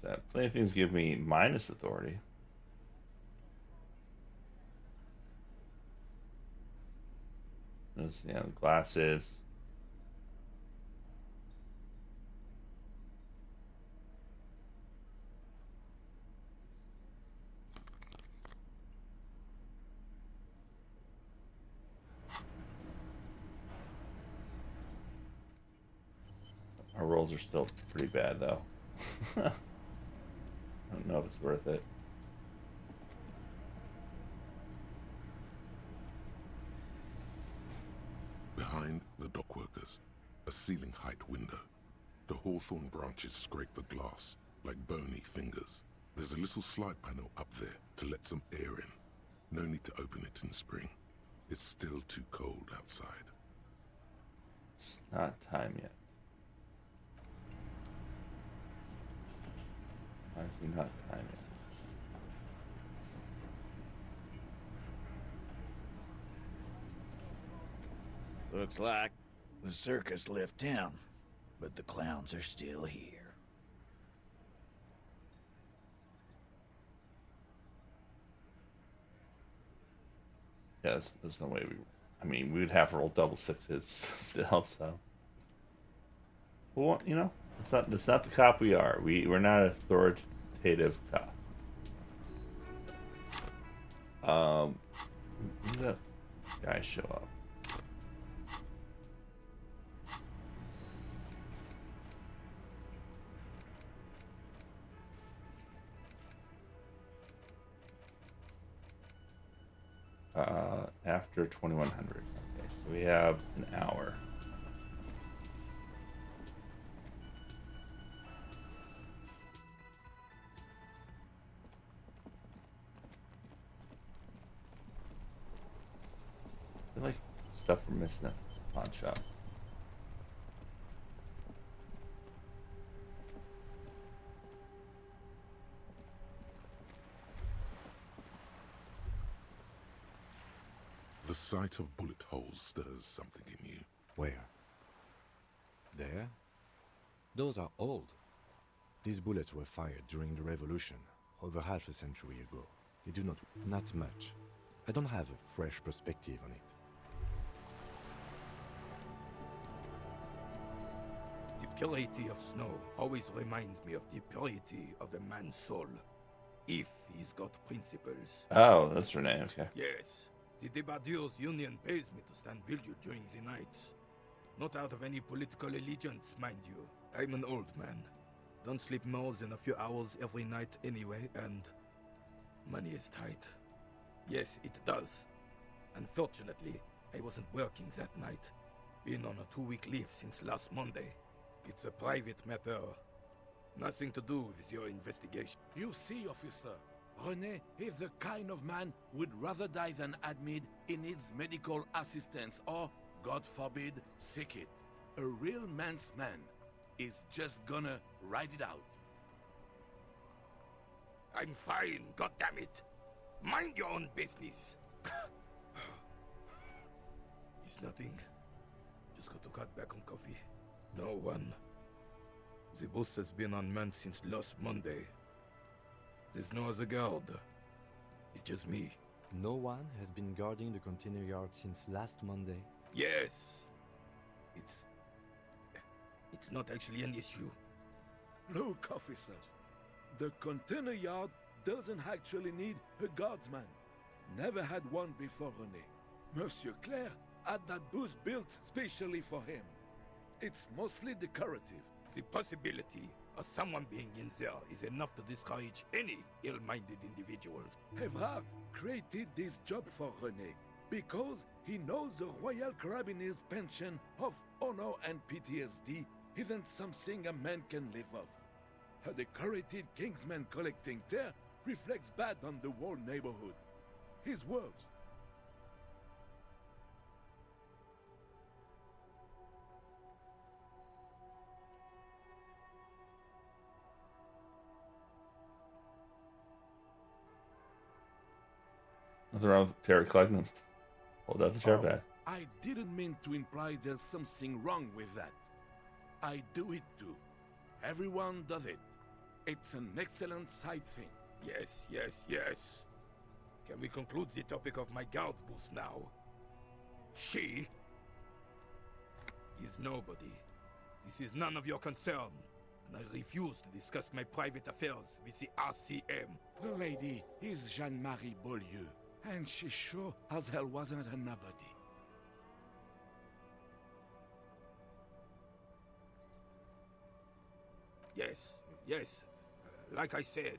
That plenty of things give me minus authority. There's, yeah, the glasses. Our rolls are still pretty bad, though. I don't know if it's worth it. Behind the dockworkers, a ceiling height window. The hawthorn branches scrape the glass like bony fingers. There's a little slide panel up there to let some air in. No need to open it in spring. It's still too cold outside. It's not time yet. Why is it not time yet? Looks like the circus left town, but the clowns are still here. Yeah, there's no way we... I mean, we would have to roll double sixes still, so... Well, you know, that's not the cop we are. We're not an authoritative cop. When did that guy show up? After 2100. Okay, so we have an hour. I feel like stuff we're missing at the pawn shop. The sight of bullet holes stirs something in you. Where? There? Those are old. These bullets were fired during the Revolution, over half a century ago. They do not much. I don't have a fresh perspective on it. The purity of snow always reminds me of the purity of a man's soul, if he's got principles. Oh, that's Renee, okay. Yes. The Debardeurs Union pays me to stand vigil during the nights. Not out of any political allegiance, mind you. I'm an old man. Don't sleep more than a few hours every night anyway, and... money is tight. Yes, it does. Unfortunately, I wasn't working that night. Been on a 2-week leave since last Monday. It's a private matter. Nothing to do with your investigation. You see, officer, René is the kind of man would rather die than admit he needs medical assistance or, God forbid, sick it. A real man's man is just gonna ride it out. I'm fine, goddammit. Mind your own business. It's nothing. Just got to cut back on coffee. No one. The boss has been unmanned since last Monday. There's no other guard. It's just me. No one has been guarding the container yard since last Monday? Yes. It's not actually an issue. Look, officer, the container yard doesn't actually need a guardsman. Never had one before René. Monsieur Claire had that booth built specially for him. It's mostly decorative. The possibility of someone being in there is enough to discourage any ill-minded individuals. Evrard created this job for René because He knows the Royal Carabiners' pension of honor and PTSD isn't something a man can live off. A decorated kingsman collecting tear reflects bad on the whole neighborhood. His words. Nothing wrong with Terry Klugman. Hold out the chair back. I didn't mean to imply there's something wrong with that. I do it too. Everyone does it. It's an excellent side thing. Yes, yes, yes. Can we conclude the topic of my guard boost now? She is nobody. This is none of your concern, and I refuse to discuss my private affairs with the RCM. The lady is Jeanne-Marie Beaulieu, and she sure as hell wasn't a nobody. Yes, yes. Like I said,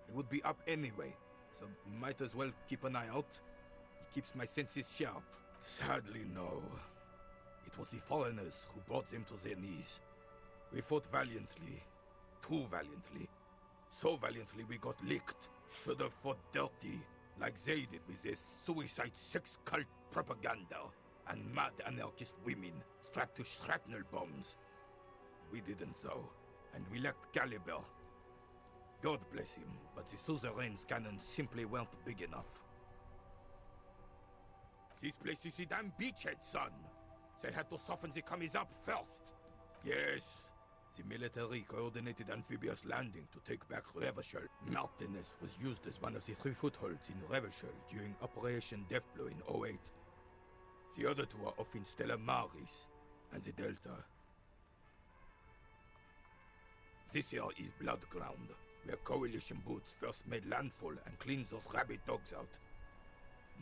it would be up anyway, so might as well keep an eye out. It keeps my senses sharp. Sadly, no. It was the foreigners who brought them to their knees. We fought valiantly. Too valiantly. So valiantly we got licked. Should have fought dirty, like they did with their suicide sex cult propaganda and mad anarchist women strapped to shrapnel bombs. We didn't so, and we lacked caliber. God bless him, but the suzerain's cannons simply weren't big enough. This place is the damn beachhead, son. They had to soften the commies up first. Yes, the military coordinated amphibious landing to take back Revachol. Martinez was used as one of the 3 footholds in Revachol during Operation Deathblow in 08. The other 2 are off in Stella Maris and the Delta. This here is Blood Ground, where Coalition boots first made landfall and cleaned those rabid dogs out.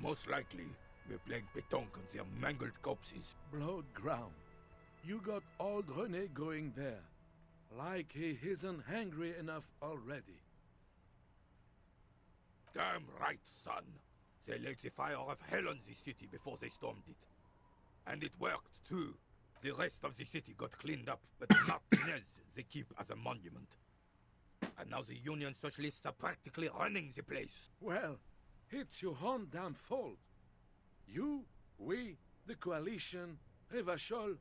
Most likely, we're playing pétanque on their mangled corpses. Blood ground. You got old René going there. Like he isn't hungry enough already. Damn right, son. They laid the fire of hell on the city before they stormed it. And it worked, too. The rest of the city got cleaned up, but Martinez they keep as a monument. And now the Union Socialists are practically running the place. Well, it's your own damn fault. You, we, the coalition, Revachol,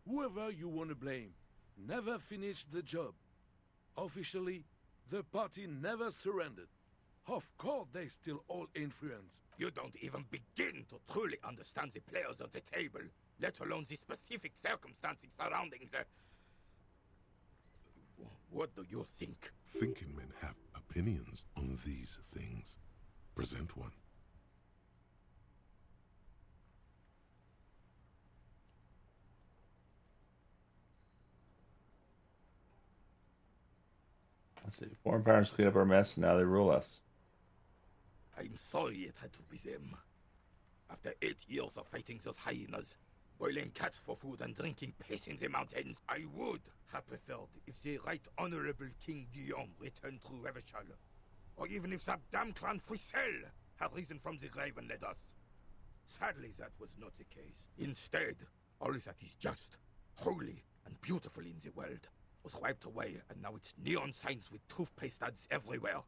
whoever you want to blame, never finished the job. Officially, the party never surrendered. Of course they still all influence. You don't even begin to truly understand the players on the table, let alone the specific circumstances surrounding the... What do you think? Thinking men have opinions on these things. Present one. Let's see. Foreign powers clean up our mess, and now they rule us. I'm sorry it had to be them. After 8 years of fighting those hyenas, boiling cats for food and drinking piss in the mountains, I would have preferred if the Right Honorable King Guillaume returned through Revachol, or even if that damn clan Frisel had risen from the grave and led us. Sadly, that was not the case. Instead, all that is just, holy, and beautiful in the world was wiped away, and now it's neon signs with toothpaste ads everywhere.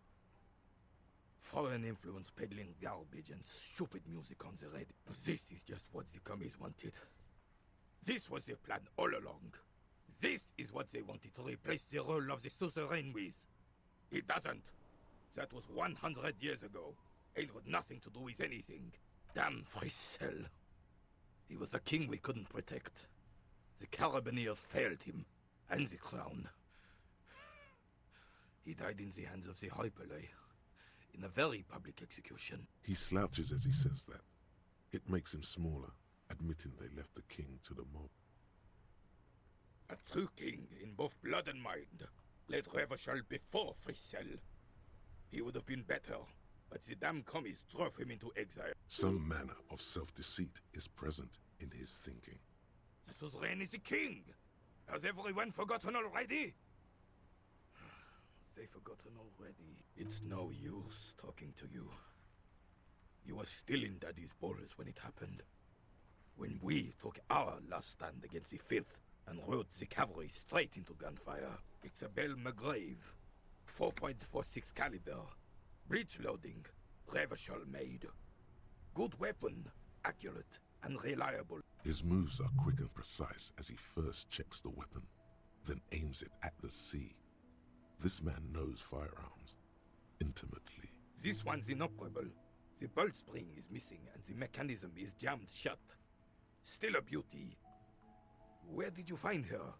Foreign influence peddling garbage and stupid music on the radio. This is just what the commies wanted. This was their plan all along. This is what they wanted to replace the role of the suzerain with. It doesn't. That was 100 years ago. Ain't got nothing to do with anything. Damn Frisel. He was the king we couldn't protect. The Carabineers failed him. And the crown. He died in the hands of the Hyperlay. In a very public execution. He slouches as he says that. It makes him smaller, admitting they left the king to the mob. A true king in both blood and mind led Revachol before Frisel. He would have been better, but the damn commies drove him into exile. Some manner of self-deceit is present in his thinking. The suzerain is the king! Has everyone forgotten already? They forgotten already. It's no use talking to you. You were still in Daddy's borders when it happened. when we took our last stand against the filth and rode the cavalry straight into gunfire. It's a Bell McGrave, 4.46 caliber, breech loading, Revachol made. Good weapon, accurate and reliable. His moves are quick and precise as he first checks the weapon, then aims it at the sea. This man knows firearms intimately. This one's inoperable. The bolt spring is missing and the mechanism is jammed shut. Still a beauty. Where did you find her?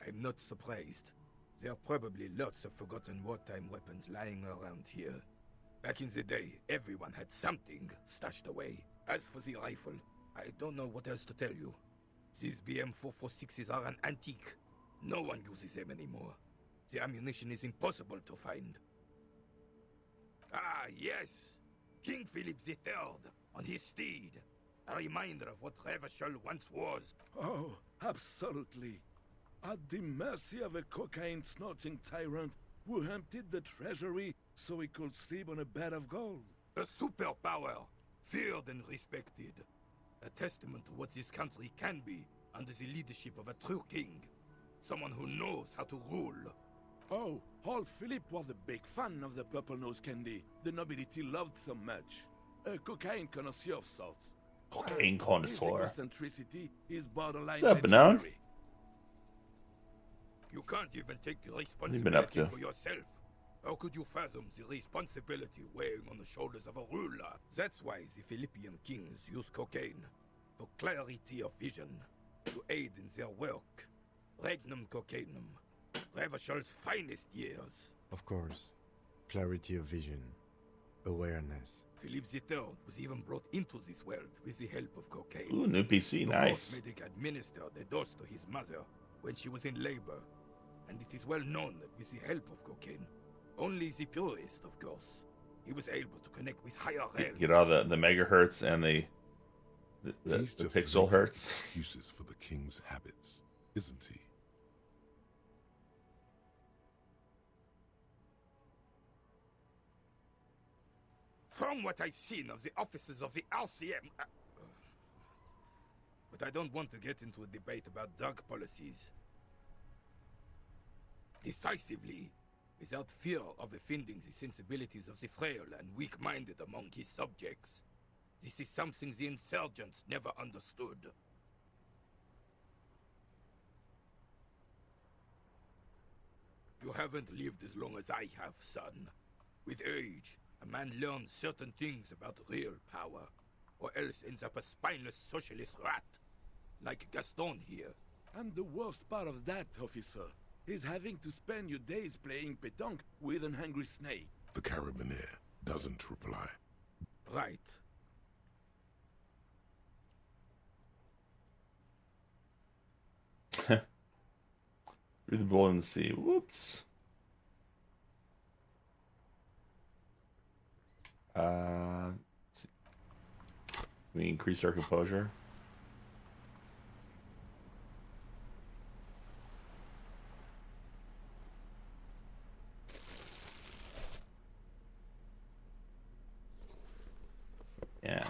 I'm not surprised. There are probably lots of forgotten wartime weapons lying around here. Back in the day, everyone had something stashed away. As for the rifle, I don't know what else to tell you. These BM-446s are an antique. No one uses them anymore. The ammunition is impossible to find. Ah, yes! King Philip III on his steed. A reminder of what Revachol once was. Oh, absolutely. At the mercy of a cocaine-snorting tyrant who emptied the treasury so he could sleep on a bed of gold. A superpower, feared and respected. A testament to what this country can be under the leadership of a true king. Someone who knows how to rule. Oh, old Philip was a big fan of the purple nose candy the nobility loved so much. A cocaine connoisseur of sorts. Cocaine connoisseur. His eccentricity is borderline What's up, Banon? legendary. You can't even take the What have you been up responsibility to? for yourself. How could you fathom the responsibility weighing on the shoulders of a ruler? That's why the Philippian kings use cocaine. For clarity of vision. To aid in their work. Regnum cocainum. Revachol's finest years. Of course. Clarity of vision. Awareness. Philip III was even brought into this world with the help of cocaine. Ooh, new PC, The nice. medic administered a dose to his mother when she was in labor. And it is well known that with the help of cocaine, only the purest, of course, he was able to connect with higher realms. Get all the megahertz and the He's just pixel making hertz. excuses for the king's habits, isn't he? From what I've seen of the officers of the RCM... but I don't want to get into a debate about drug policies. Decisively, without fear of offending the sensibilities of the frail and weak-minded among his subjects. This is something the insurgents never understood. You haven't lived as long as I have, son. With age, a man learns certain things about real power, or else ends up a spineless socialist rat, like Gaston here. And the worst part of that, officer, is having to spend your days playing pétanque with an angry snake. The carabinier doesn't reply. Right. Through the bowl in the sea. Whoops. Let's see. We increase our composure. Yeah.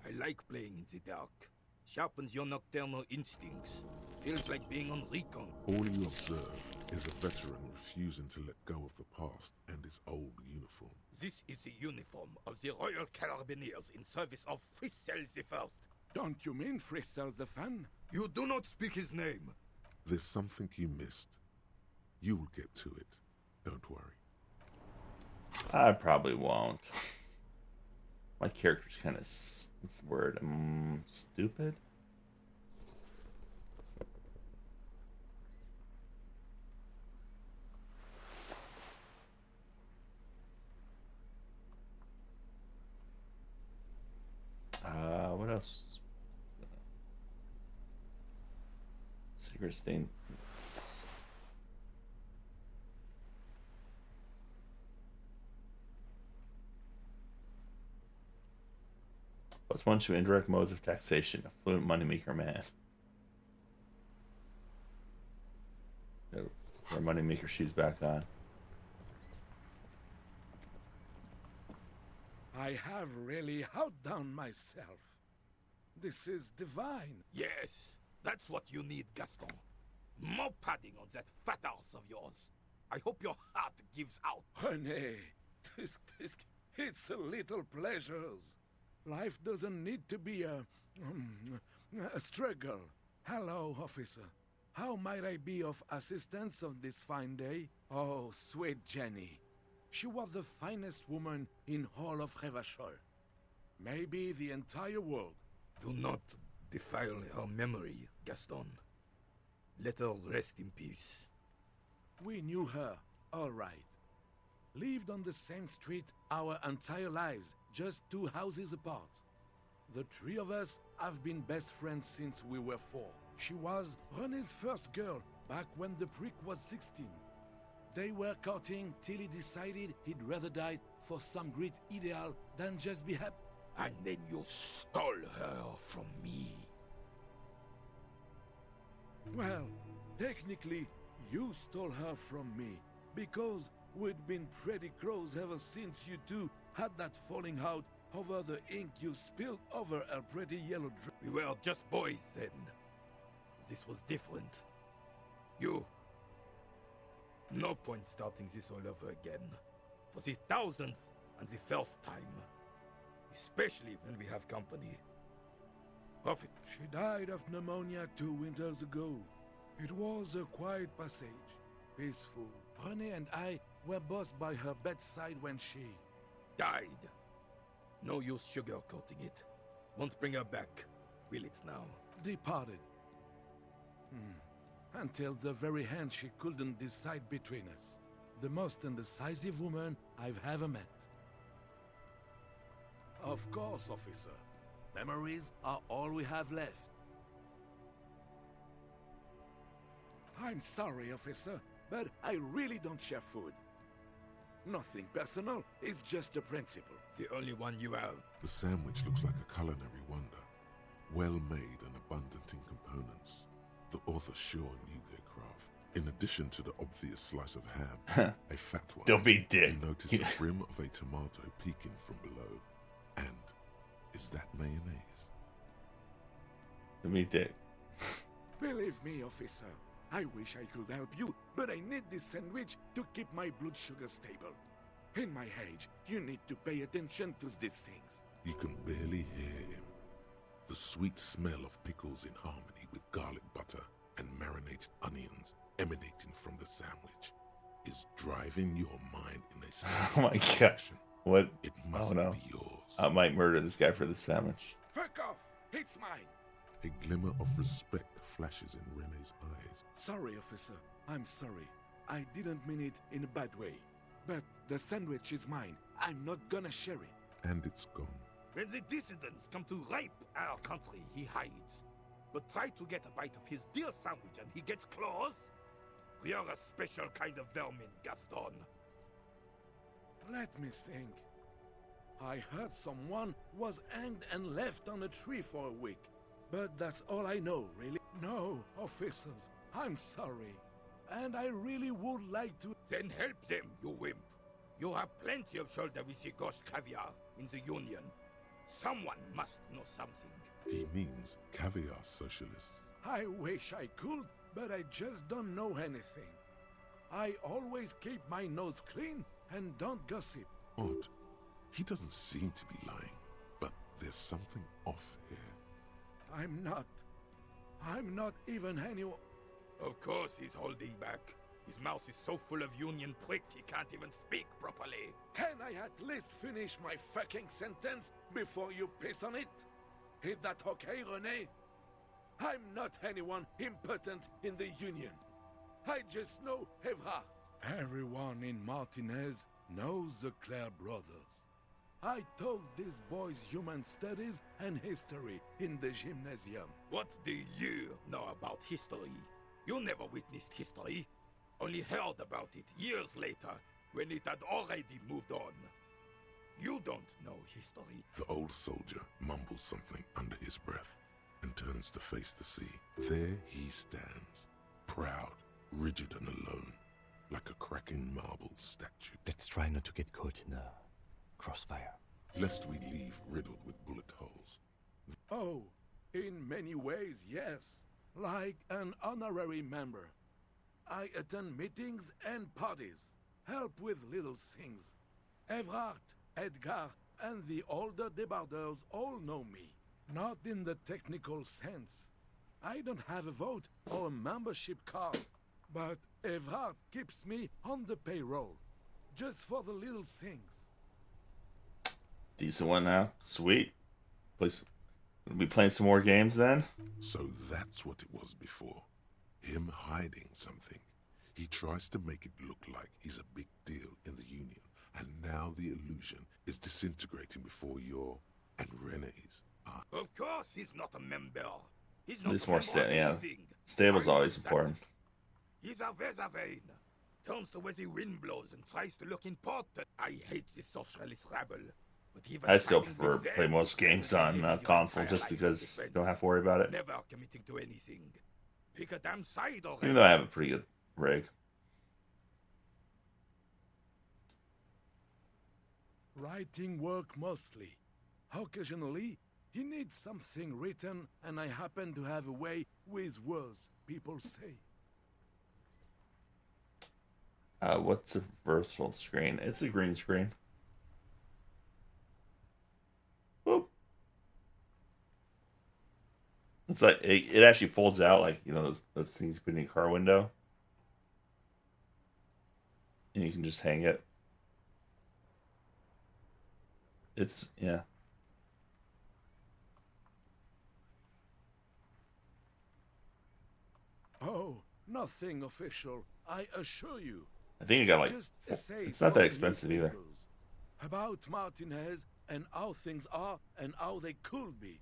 I like playing in the dark. Sharpens your nocturnal instincts. Feels like being on recon. All you observe is a veteran refusing to let go of the past and his old uniform. This is the uniform of the Royal Carabiniers in service of Frissel the First. Don't you mean Frissel the Fan? You do not speak his name. There's something you missed. You will get to it. Don't worry. I probably won't. My character's kind of, what's the word? Stupid? What else? Secret stain. What's one to indirect modes of taxation? A fluent moneymaker man. Our moneymaker shoes back on. I have really outdone myself. This is divine. Yes, that's what you need, Gaston. More padding on that fat arse of yours. I hope your heart gives out. René, it's a little pleasures. Life doesn't need to be a struggle. Hello, officer. How might I be of assistance on this fine day? Oh, sweet Jenny. She was the finest woman in all of Revachol. Maybe the entire world. Do not defile her memory, Gaston. Let her rest in peace. We knew her, all right. Lived on the same street our entire lives, just 2 houses apart. The 3 of us have been best friends since we were 4. She was René's first girl, back when the prick was 16. They were courting till he decided he'd rather die for some great ideal than just be happy. And then you stole her from me. Well, technically, you stole her from me, because we'd been pretty close ever since you two had that falling out over the ink you spilled over her pretty yellow dress. We were just boys then. This was different. You... No point starting this all over again. For the 1000th and the first time. Especially when we have company. Off it. She died of pneumonia 2 winters ago. It was a quiet passage. Peaceful. René and I were both by her bedside when she... died. No use sugarcoating it. Won't bring her back, will it now? Departed. Until the very end she couldn't decide between us. The most indecisive woman I've ever met. Of course, officer. Memories are all we have left. I'm sorry, officer, but I really don't share food. Nothing personal, it's just a principle. The only one you have. The sandwich looks like a culinary wonder. Well made and abundant in components. The author sure knew their craft. In addition to the obvious slice of ham, a fat one. Don't be dick. You notice the brim of a tomato peeking from below. And is that mayonnaise? Don't be dick. Believe me, officer. I wish I could help you, but I need this sandwich to keep my blood sugar stable. In my age, you need to pay attention to these things. You can barely hear him. The sweet smell of pickles in harmony with garlic butter and marinated onions emanating from the sandwich is driving your mind in a Oh my god. What? It must oh no. be yours. I might murder this guy for the sandwich. Fuck off! It's mine! A glimmer of respect flashes in René's eyes. Sorry, officer. I'm sorry. I didn't mean it in a bad way. But the sandwich is mine. I'm not gonna share it. And it's gone. When the dissidents come to rape our country, he hides. But try to get a bite of his dear sandwich and he gets claws? We are a special kind of vermin, Gaston. Let me think. I heard someone was hanged and left on a tree for a week. But that's all I know, really. No, officers, I'm sorry. And I really would like to... Then help them, you wimp. You have plenty of shoulder with the ghost caviar in the Union. Someone must know something. He means caviar socialists. I wish I could, but I just don't know anything. I always keep my nose clean and don't gossip. Odd. He doesn't seem to be lying, but there's something off here. I'm not even anyone... Of course he's holding back. His mouth is so full of Union prick he can't even speak properly. Can I at least finish my fucking sentence before you piss on it? Is that okay, René? I'm not anyone important in the Union. I just know Evrard. Everyone in Martinez knows the Clare brothers. I taught these boys human studies and history in the gymnasium. What do you know about history? You never witnessed history. Only heard about it years later, when it had already moved on. You don't know history. The old soldier mumbles something under his breath and turns to face the sea. There he stands, proud, rigid and alone, like a cracking marble statue. Let's try not to get caught in a crossfire. lest we leave riddled with bullet holes. Oh, in many ways, yes. Like an honorary member. I attend meetings and parties, help with little things. Evrard, Edgar, and the older debardeurs all know me. Not in the technical sense. I don't have a vote or a membership card, but Evrard keeps me on the payroll, just for the little things. Decent one now. Sweet. Please. We'll be playing some more games then? So that's what it was before. Him hiding something. He tries to make it look like he's a big deal in the Union, and now the illusion is disintegrating before your and Renee's eyes. Of course he's not a member. He's not It's a more member of yeah. anything. Stable's I know always that. important. He's a Weservein. Turns the way the wind blows and tries to look important. I hate this socialist rabble. But even I still fighting prefer with to them play most is better games than on living your console entire just life in because you defense. don't have to worry about it. Never committing to anything. Pick a damn side already. Even though I have a pretty good rig. Writing work mostly. Occasionally, he needs something written, and I happen to have a way with words, people say. What's a virtual screen? It's a green screen. Boop. It's like it actually folds out, like, you know, those things you put in your car window, and you can just hang it. It's yeah. Oh, nothing official, I assure you. I think it got like Just essays it's not for that the expensive either. newspapers. About Martinez and how things are and how they could be.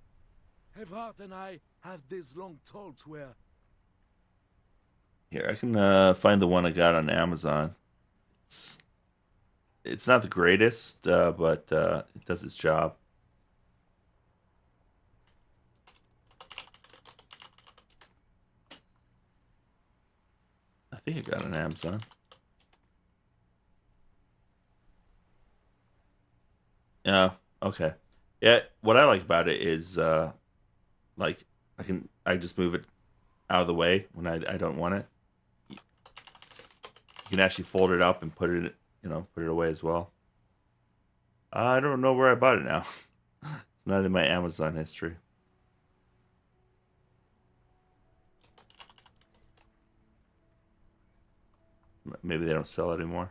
Evrard and I have these long talks where Here, I can find the one I got on Amazon. It's not the greatest, but it does its job. I think I got it on Amazon. Yeah, okay. Yeah, what I like about it is like I just move it out of the way when I don't want it. You can actually fold it up and put it, you know, put it away as well. I don't know where I bought it now. It's not in my Amazon history. Maybe they don't sell it anymore.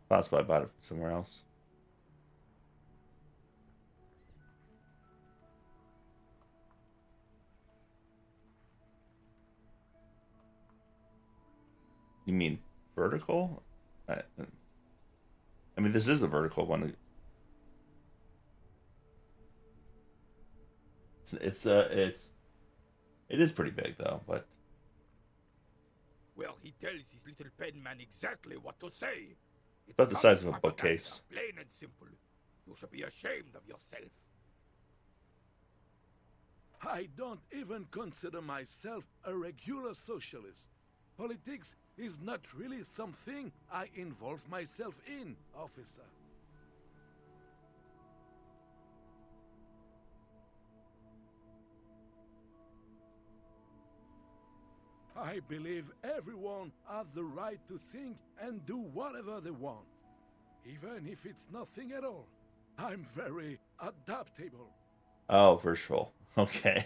Possibly I bought it from somewhere else. You mean vertical? I mean, this is a vertical one. It is pretty big though, but well, he tells his little pen man exactly what to say. It's about the size of a propaganda, bookcase. Plain and simple. You should be ashamed of yourself. I don't even consider myself a regular socialist. Politics is not really something I involve myself in, officer. I believe everyone has the right to think and do whatever they want, even if it's nothing at all. I'm very adaptable. Oh, virtual. Okay.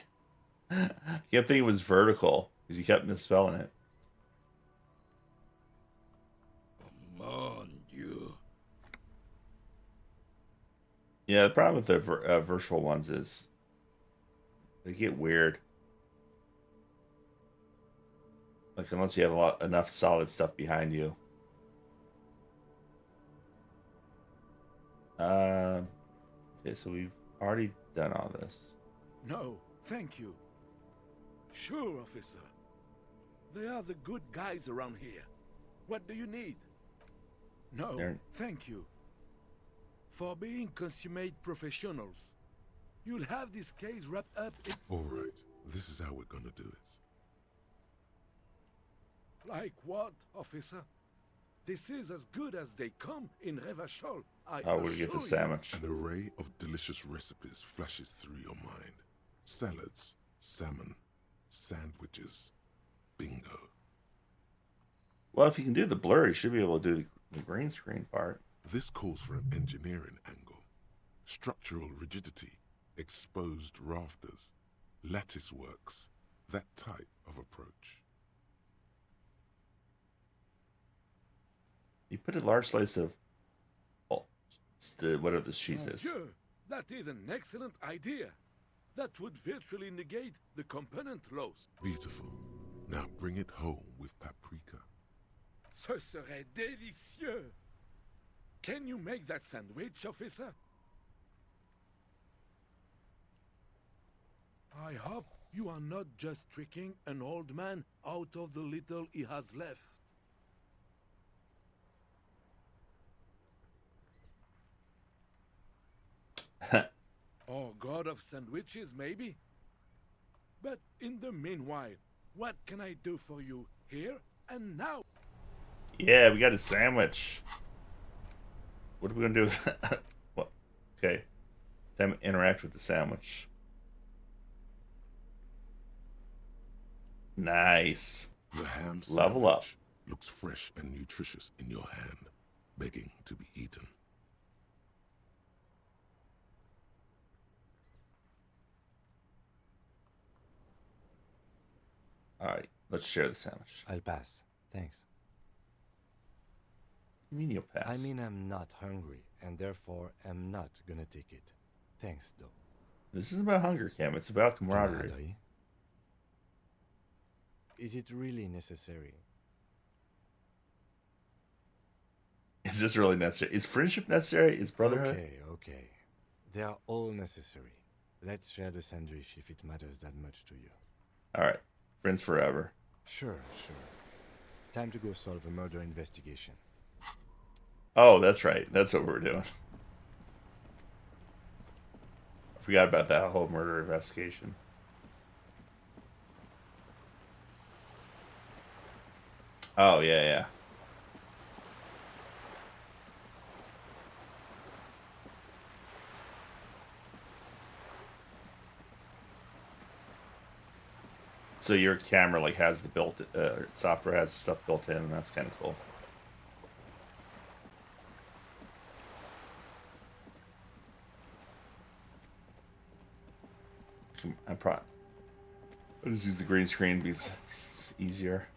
I kept thinking it was vertical because you kept misspelling it. Mon Dieu. Yeah, the problem with the virtual ones is they get weird. Like, unless you have enough solid stuff behind you. Okay, so we've already done all this. No, thank you. Sure, officer. They are the good guys around here. What do you need? No, thank you. For being consummate professionals. You'll have this case wrapped up in... All right, this is how we're gonna do it. Like what, officer? This is as good as they come in Revachol, I Oh, we'll get the assure you. sandwich. An array of delicious recipes flashes through your mind. Salads, salmon, sandwiches, bingo. Well, if you can do the blur, you should be able to do the green screen part. This calls for an engineering angle. Structural rigidity, exposed rafters, lattice works, that type of approach. You put a large slice of, oh, it's the, whatever the cheese is. Sure, that is an excellent idea. That would virtually negate the component loss. Beautiful. Now bring it home with paprika. Ce serait délicieux. Can you make that sandwich, officer? I hope you are not just tricking an old man out of the little he has left. Or god of sandwiches, maybe? But in the meanwhile, what can I do for you here and now? Yeah, we got a sandwich. What are we gonna do with that? What? Okay. Time to interact with the sandwich. Nice. The ham Level up. sandwich looks fresh and nutritious in your hand, begging to be eaten. All right, let's share the sandwich. I'll pass. Thanks. You mean you'll pass? I mean I'm not hungry, and therefore am not gonna take it. Thanks, though. This isn't about hunger, Cam. It's about camaraderie. Is it really necessary? Is this really necessary? Is friendship necessary? Is brotherhood? Okay, okay. They are all necessary. Let's share the sandwich if it matters that much to you. All right. Friends forever. Sure, sure. Time to go solve a murder investigation. Oh, that's right. That's what we're doing. I forgot about that whole murder investigation. Oh, yeah, yeah. So your camera like has the built software has stuff built in, and that's kind of cool. I'll just use the green screen because it's easier.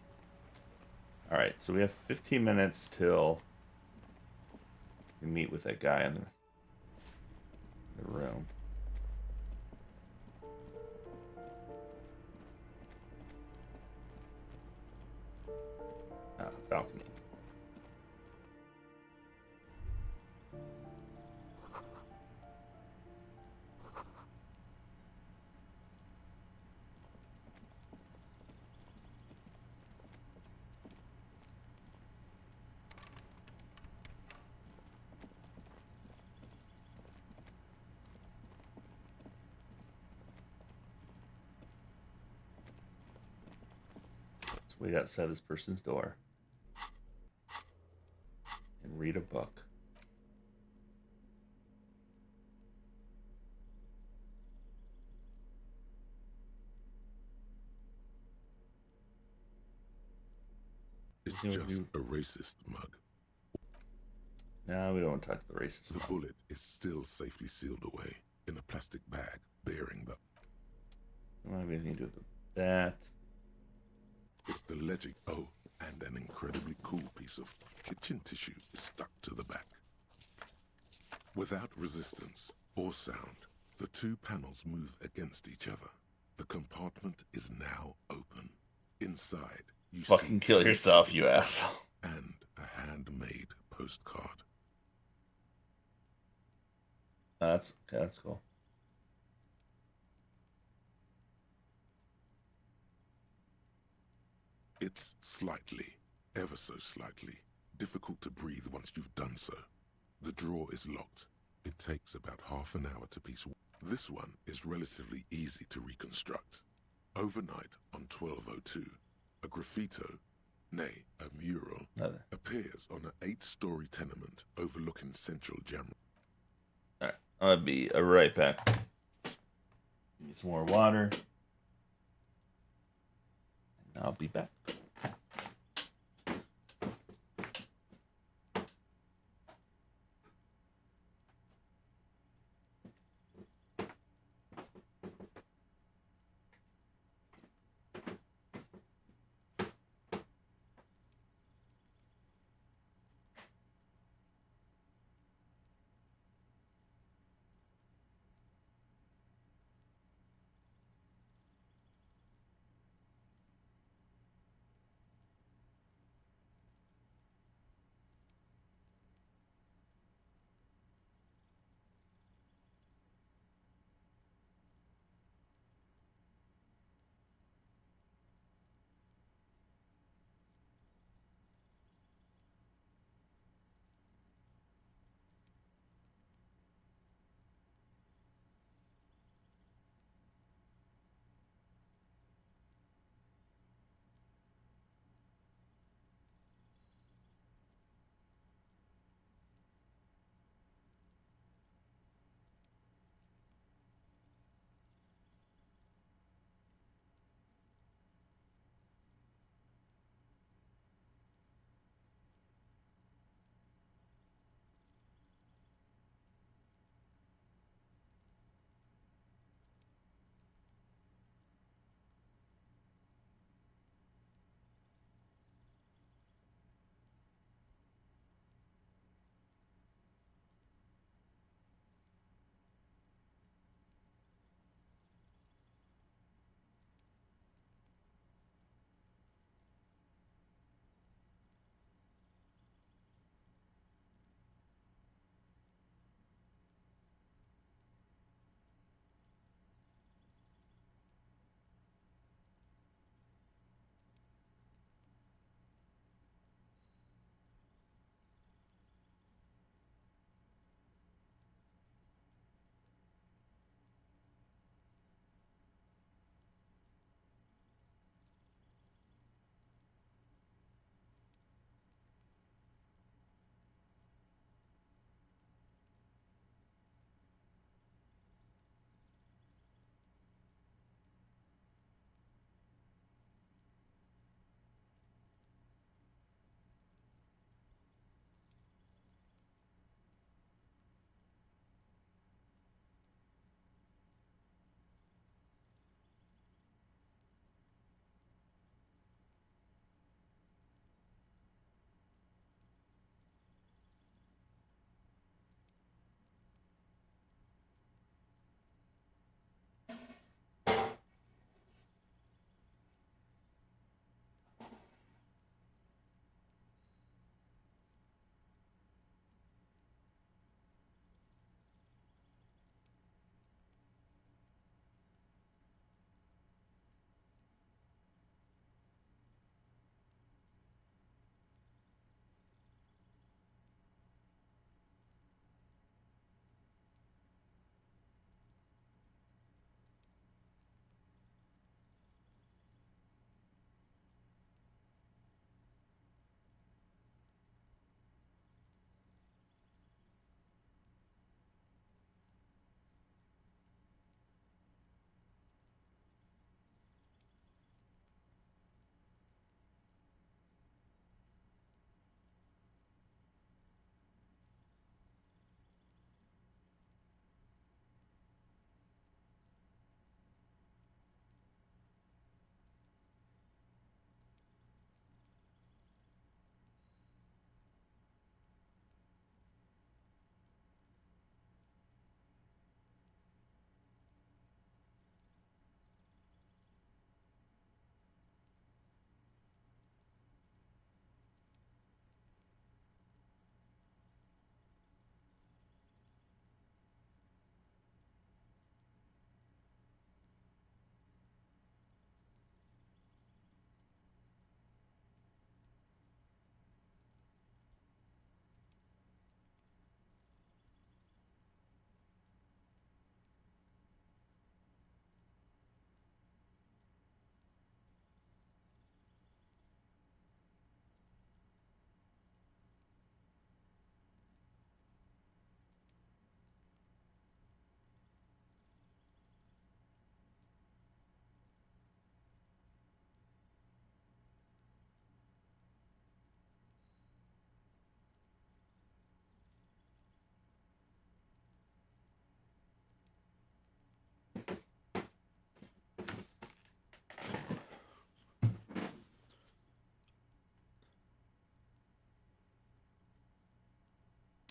All right, so we have 15 minutes till we meet with that guy in the room. Balcony. Let's wait outside this person's door and read a book. It's just a racist mug. No, we don't want to talk to the racist. The bullet is still safely sealed away in a plastic bag bearing the... I don't have anything to do with that. It's the legend. Oh, and an incredibly cool piece of kitchen tissue is stuck to the back. Without resistance or sound, the two panels move against each other. The compartment is now open. Inside, you Fucking kill yourself, you asshole. And a handmade postcard. That's cool. It's slightly, ever so slightly, difficult to breathe once you've done so. The drawer is locked. It takes about half an hour to piece. This one is relatively easy to reconstruct. Overnight on 1202, a graffito, nay, a mural, appears on an 8-story tenement overlooking central Jamrock. Alright, I'll be right back. Give me some more water. And I'll be back.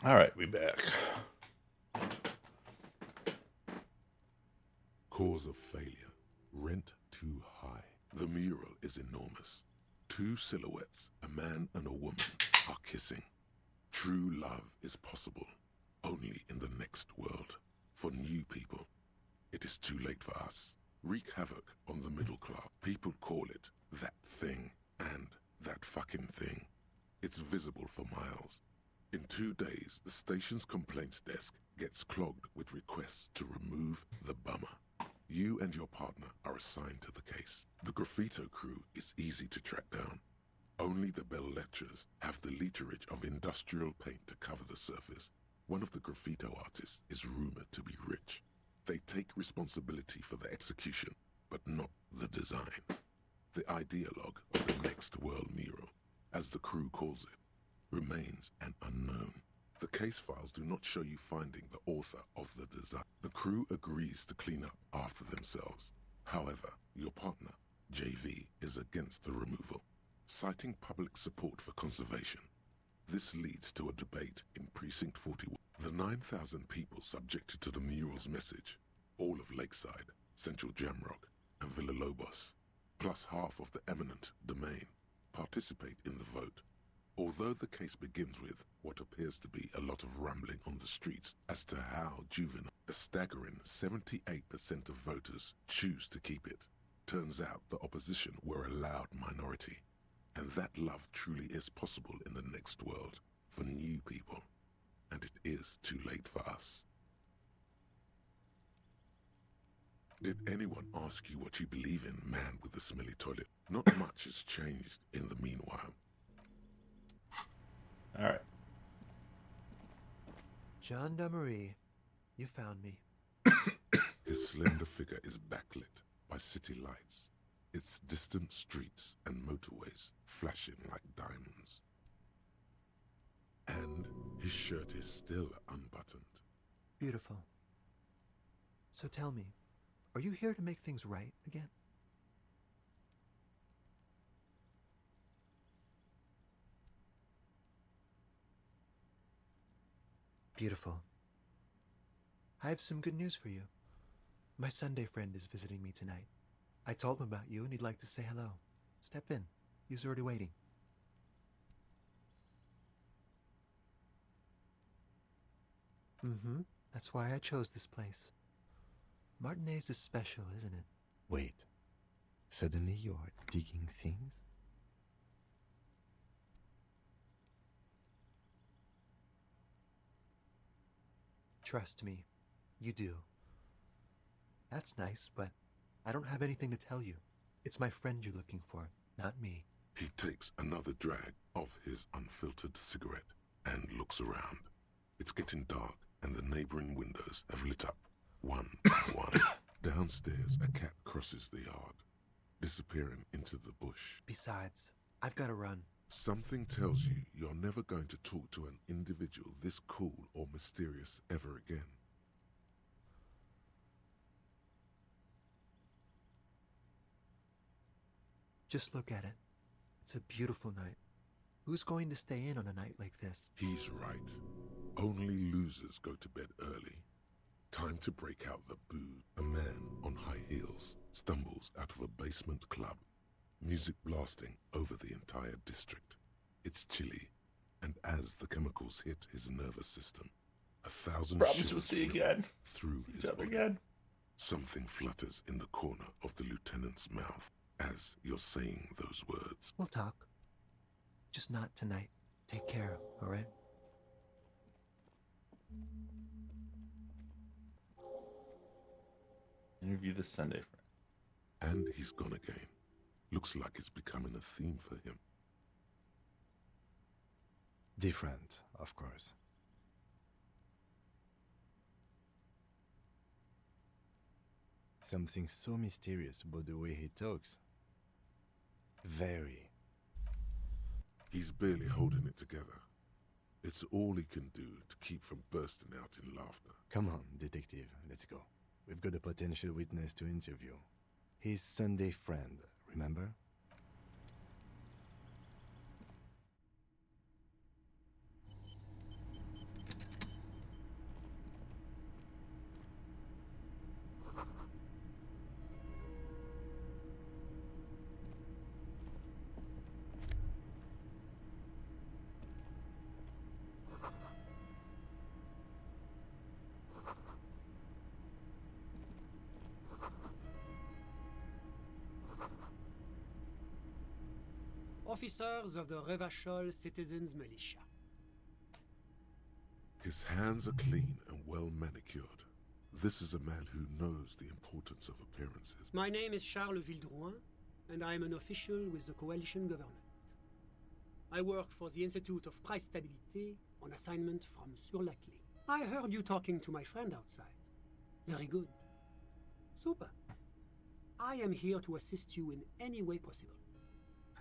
All right, we back. Cause of failure. Rent too high. The mural is enormous. Two silhouettes, a man and a woman, are kissing. True love is possible only in the next world. For new people, it is too late for us. Wreak havoc on the middle class. People call it that thing and that fucking thing. It's visible for miles. In 2 days, the station's complaints desk gets clogged with requests to remove the bummer. You and your partner are assigned to the case. The graffito crew is easy to track down. Only the bell lectures have the literage of industrial paint to cover the surface. One of the graffito artists is rumored to be rich. They take responsibility for the execution, but not the design. The ideologue of the next world mural, as the crew calls it, remains an unknown. The case files do not show you finding the author of the design. The crew agrees to clean up after themselves. However, your partner, JV, is against the removal, citing public support for conservation. This leads to a debate in Precinct 41. The 9,000 people subjected to the mural's message, all of Lakeside, Central Jamrock, and Villalobos, plus half of the eminent domain, participate in the vote. Although the case begins with what appears to be a lot of rambling on the streets as to how juvenile, a staggering 78% of voters choose to keep it. Turns out the opposition were a loud minority, and that love truly is possible in the next world for new people, and it is too late for us. Did anyone ask you what you believe in, man with the smelly toilet? Not much has changed in the meanwhile. All right. Gendarmerie, you found me. His slender figure is backlit by city lights, its distant streets and motorways flashing like diamonds. And his shirt is still unbuttoned. Beautiful. So tell me, are you here to make things right again? Beautiful. I have some good news for you. My Sunday friend is visiting me tonight. I told him about you and he'd like to say hello. Step in. He's already waiting. Mm-hmm. That's why I chose this place. Martinez is special, isn't it? Wait. Suddenly you are digging things? Trust me, you do. That's nice, but I don't have anything to tell you. It's my friend you're looking for, not me. He takes another drag of his unfiltered cigarette and looks around. It's getting dark and the neighboring windows have lit up, one by one. Downstairs, a cat crosses the yard, disappearing into the bush. Besides, I've got to run. Something tells you you're never going to talk to an individual this cool or mysterious ever again. Just look at it. It's a beautiful night. Who's going to stay in on a night like this? He's right. Only losers go to bed early. Time to break out the booze. A man on high heels stumbles out of a basement club, music blasting over the entire district. It's chilly, and as the chemicals hit his nervous system, 1,000 Promise we'll see you shivers again. through See his each other body. again. Something flutters in the corner of the lieutenant's mouth as you're saying those words. We'll talk. Just not tonight. Take care, all right? Interview this Sunday, friend. And he's gone again. Looks like it's becoming a theme for him. Different, of course. Something so mysterious about the way he talks. Very. He's barely holding it together. It's all he can do to keep from bursting out in laughter. Come on, detective, let's go. We've got a potential witness to interview. His Sunday friend, remember? officers of the Revachol Citizens Militia. His hands are clean and well manicured. This is a man who knows the importance of appearances. My name is Charles Vildrouin, and I am an official with the coalition government. I work for the Institute of Price Stabilité on assignment from Sur-la-Clé. I heard you talking to my friend outside. Very good. Super. I am here to assist you in any way possible.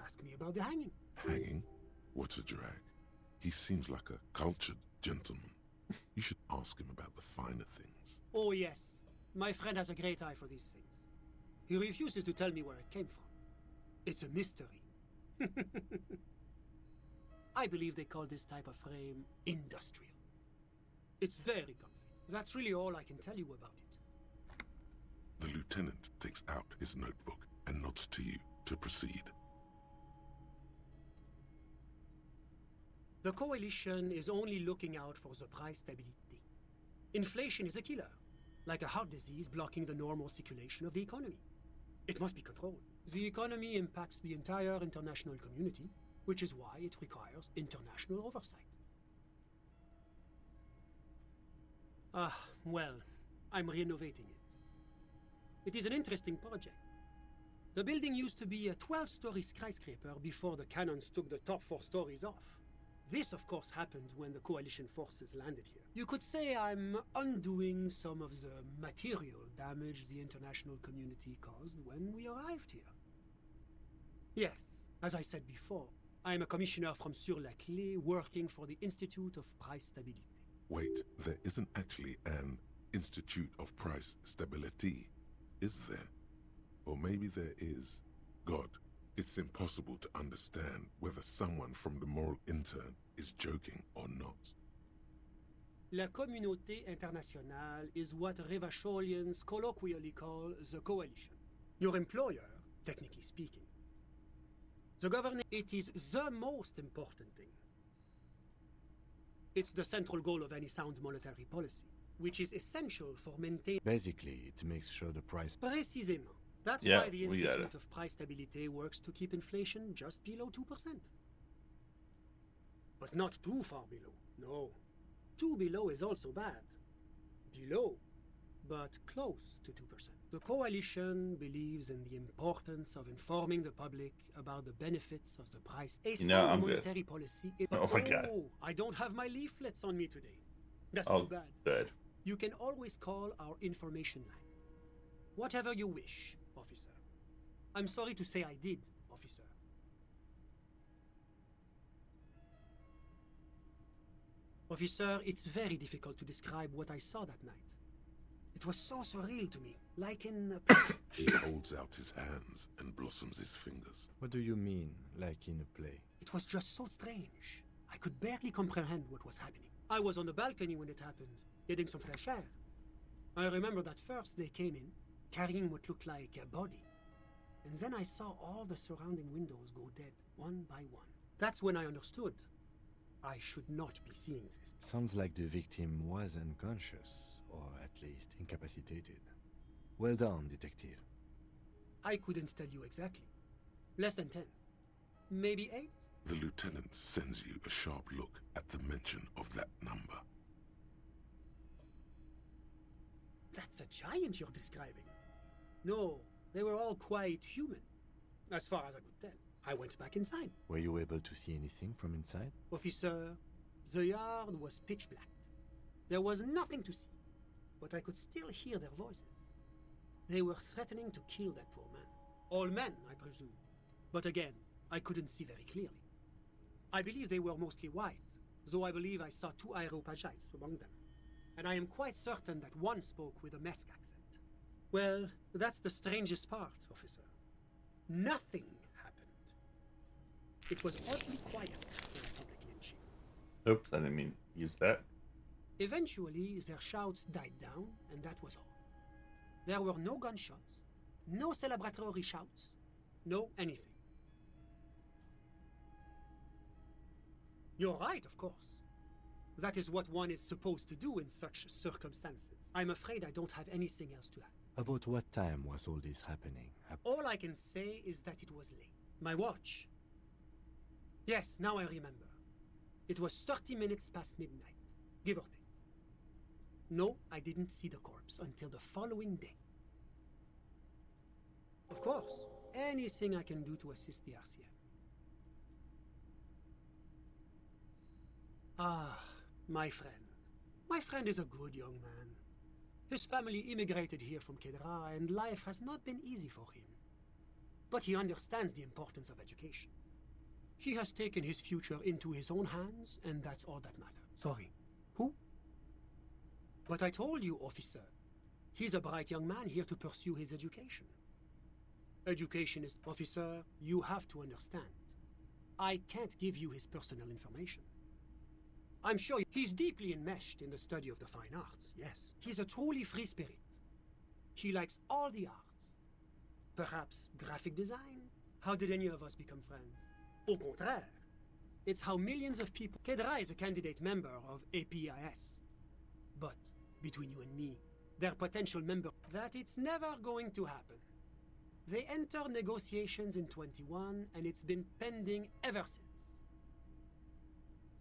Ask me about the hanging. Hanging? What a drag. He seems like a cultured gentleman. You should ask him about the finer things. Oh yes, my friend has a great eye for these things. He refuses to tell me where it came from. It's a mystery. I believe they call this type of frame industrial. It's very comfy. That's really all I can tell you about it. The lieutenant takes out his notebook and nods to you to proceed. The coalition is only looking out for the price stability. Inflation is a killer, like a heart disease blocking the normal circulation of the economy. It must be controlled. The economy impacts the entire international community, which is why it requires international oversight. Well, I'm renovating it. It is an interesting project. The building used to be a 12-story skyscraper before the cannons took the top 4 stories off. This, of course, happened when the coalition forces landed here. You could say I'm undoing some of the material damage the international community caused when we arrived here. Yes, as I said before, I am a commissioner from Sur-la-Clé working for the Institute of Price Stability. Wait, there isn't actually an Institute of Price Stability, is there? Or maybe there is. God, it's impossible to understand whether someone from the moral intern is joking or not. La communauté internationale is what Revacholians colloquially call the coalition. Your employer, technically speaking. The government, it is the most important thing. It's the central goal of any sound monetary policy, which is essential for maintaining... Basically, it makes sure the price... Précisément. That's Yeah, why the we got Institute it. of Price Stabilité works to keep inflation just below 2%. But not too far below, no. Too below is also bad. Below, but close to 2%. The coalition believes in the importance of informing the public about the benefits of the price. A You know, sound I'm good. monetary policy is... Oh my God. I don't have my leaflets on me today. That's Oh, too bad. good. You can always call our information line. Whatever you wish, officer. I'm sorry to say I did, officer. Officer, it's very difficult to describe what I saw that night. It was so surreal to me, like in a... He holds out his hands and blossoms his fingers. What do you mean, like in a play? It was just so strange. I could barely comprehend what was happening. I was on the balcony when it happened, getting some fresh air. I remember that first they came in, carrying what looked like a body. And then I saw all the surrounding windows go dead, one by one. That's when I understood. I should not be seeing this. Sounds like the victim was unconscious, or at least incapacitated. Well done, detective. I couldn't tell you exactly. Less than 10. Maybe 8? The lieutenant sends you a sharp look at the mention of that number. That's a giant you're describing. No, they were all quite human. As far as I could tell. I went back inside. Were you able to see anything from inside? Officer, the yard was pitch black. There was nothing to see, but I could still hear their voices. They were threatening to kill that poor man. All men, I presume. But again, I couldn't see very clearly. I believe they were mostly white, though I believe I saw 2 Areopagites among them. And I am quite certain that one spoke with a Mesk accent. Well, that's the strangest part, officer. Nothing happened. It was oddly quiet for a public lynching. Oops, I didn't mean to use that. Eventually, their shouts died down, and that was all. There were no gunshots, no celebratory shouts, no anything. You're right, of course. That is what one is supposed to do in such circumstances. I'm afraid I don't have anything else to add. About what time was all this happening? All I can say is that it was late. My watch. Yes, now I remember. It was 30 minutes past midnight, give or take. No, I didn't see the corpse until the following day. Of course, anything I can do to assist the RCM. Ah, my friend. My friend is a good young man. His family immigrated here from Kedra, and life has not been easy for him. But he understands the importance of education. He has taken his future into his own hands, and that's all that matters. Sorry. Who? But I told you, officer. He's a bright young man here to pursue his education. Education is... Officer, you have to understand. I can't give you his personal information. I'm sure he's deeply enmeshed in the study of the fine arts, yes. He's a truly free spirit. He likes all the arts. Perhaps graphic design? How did any of us become friends? Au contraire. It's how millions of people... Kedra is a candidate member of APIS. But, between you and me, their potential member... That it's never going to happen. They entered negotiations in 21, and it's been pending ever since.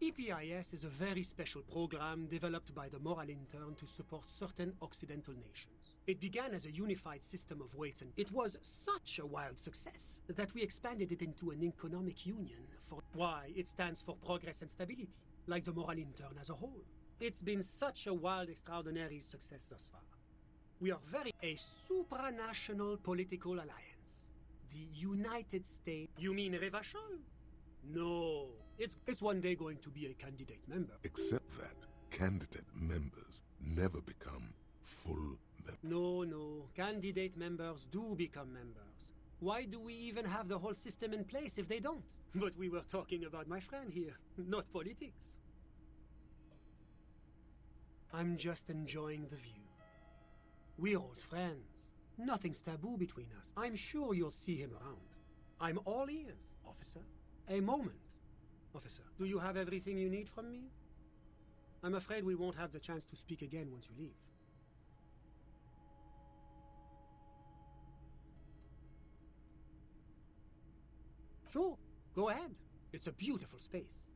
EPIS is a very special program developed by the Moral Intern to support certain Occidental nations. It began as a unified system of weights, and it was such a wild success that we expanded it into an economic union for... Why, it stands for progress and stability, like the Moral Intern as a whole. It's been such a wild, extraordinary success thus far. We are a supranational political alliance. The United States... You mean Revachol? No, it's one day going to be a candidate member. Except that candidate members never become full members. No, candidate members do become members. Why do we even have the whole system in place if they don't? But we were talking about my friend here, not politics. I'm just enjoying the view. We're old friends. Nothing's taboo between us. I'm sure you'll see him around. I'm all ears, officer. A moment, officer. Do you have everything you need from me? I'm afraid we won't have the chance to speak again once you leave. Sure, go ahead. It's a beautiful space.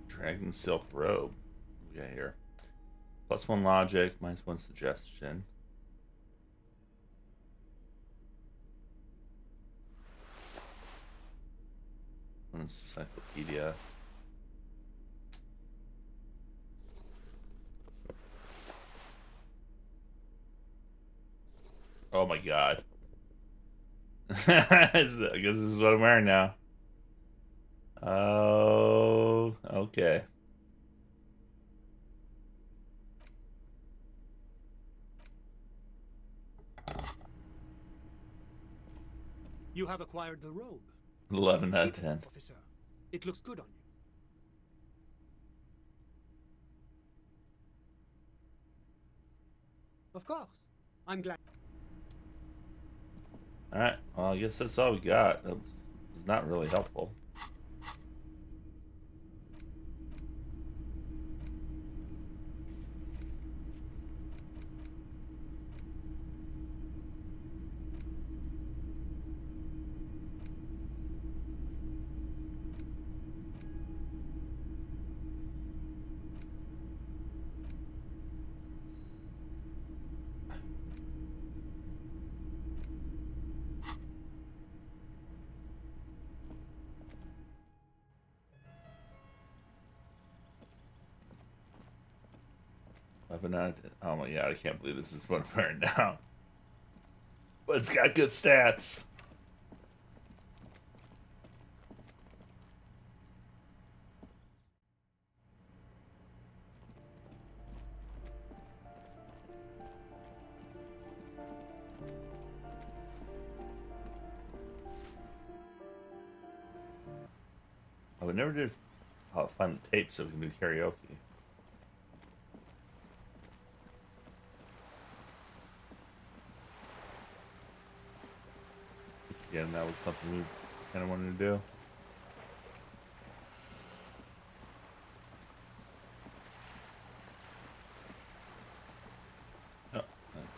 Dragon Silk Robe. What we got here? +1 logic, -1 suggestion. Encyclopedia. Oh my god. I guess this is what I'm wearing now. Oh, okay. You have acquired the robe. 11 out of 10. Officer, it looks good on you. Of course. I'm glad. Alright, well, I guess that's all we got. It was not really helpful. Oh my god, I can't believe this is what I'm wearing now. But it's got good stats. I would never did find the tape so we can do karaoke. Again, that was something we kind of wanted to do. Oh, that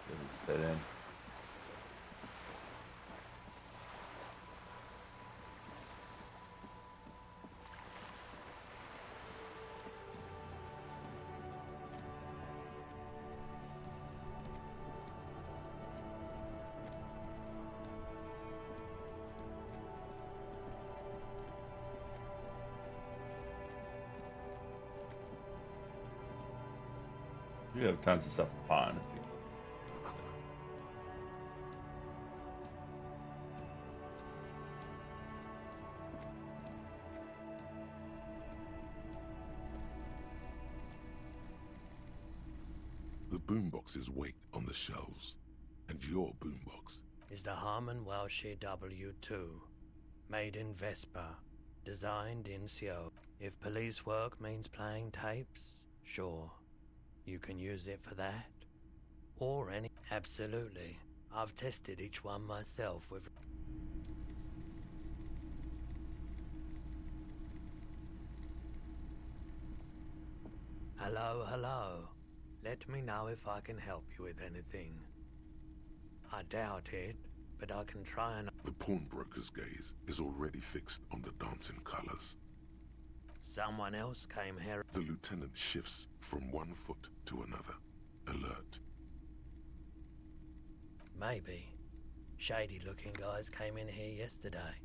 didn't fit in. We have tons of stuff upon. The boomboxes wait on the shelves, and your boombox is the Harman Welshie W2, made in Vespa, designed in Seoul. If police work means playing tapes, sure, you can use it for that. Or any... Absolutely. I've tested each one myself with... Hello, hello. Let me know if I can help you with anything. I doubt it, but I can try and... The pawnbroker's gaze is already fixed on the dancing colors. Someone else came here. The lieutenant shifts from one foot to another, alert. Maybe. Shady-looking guys came in here yesterday,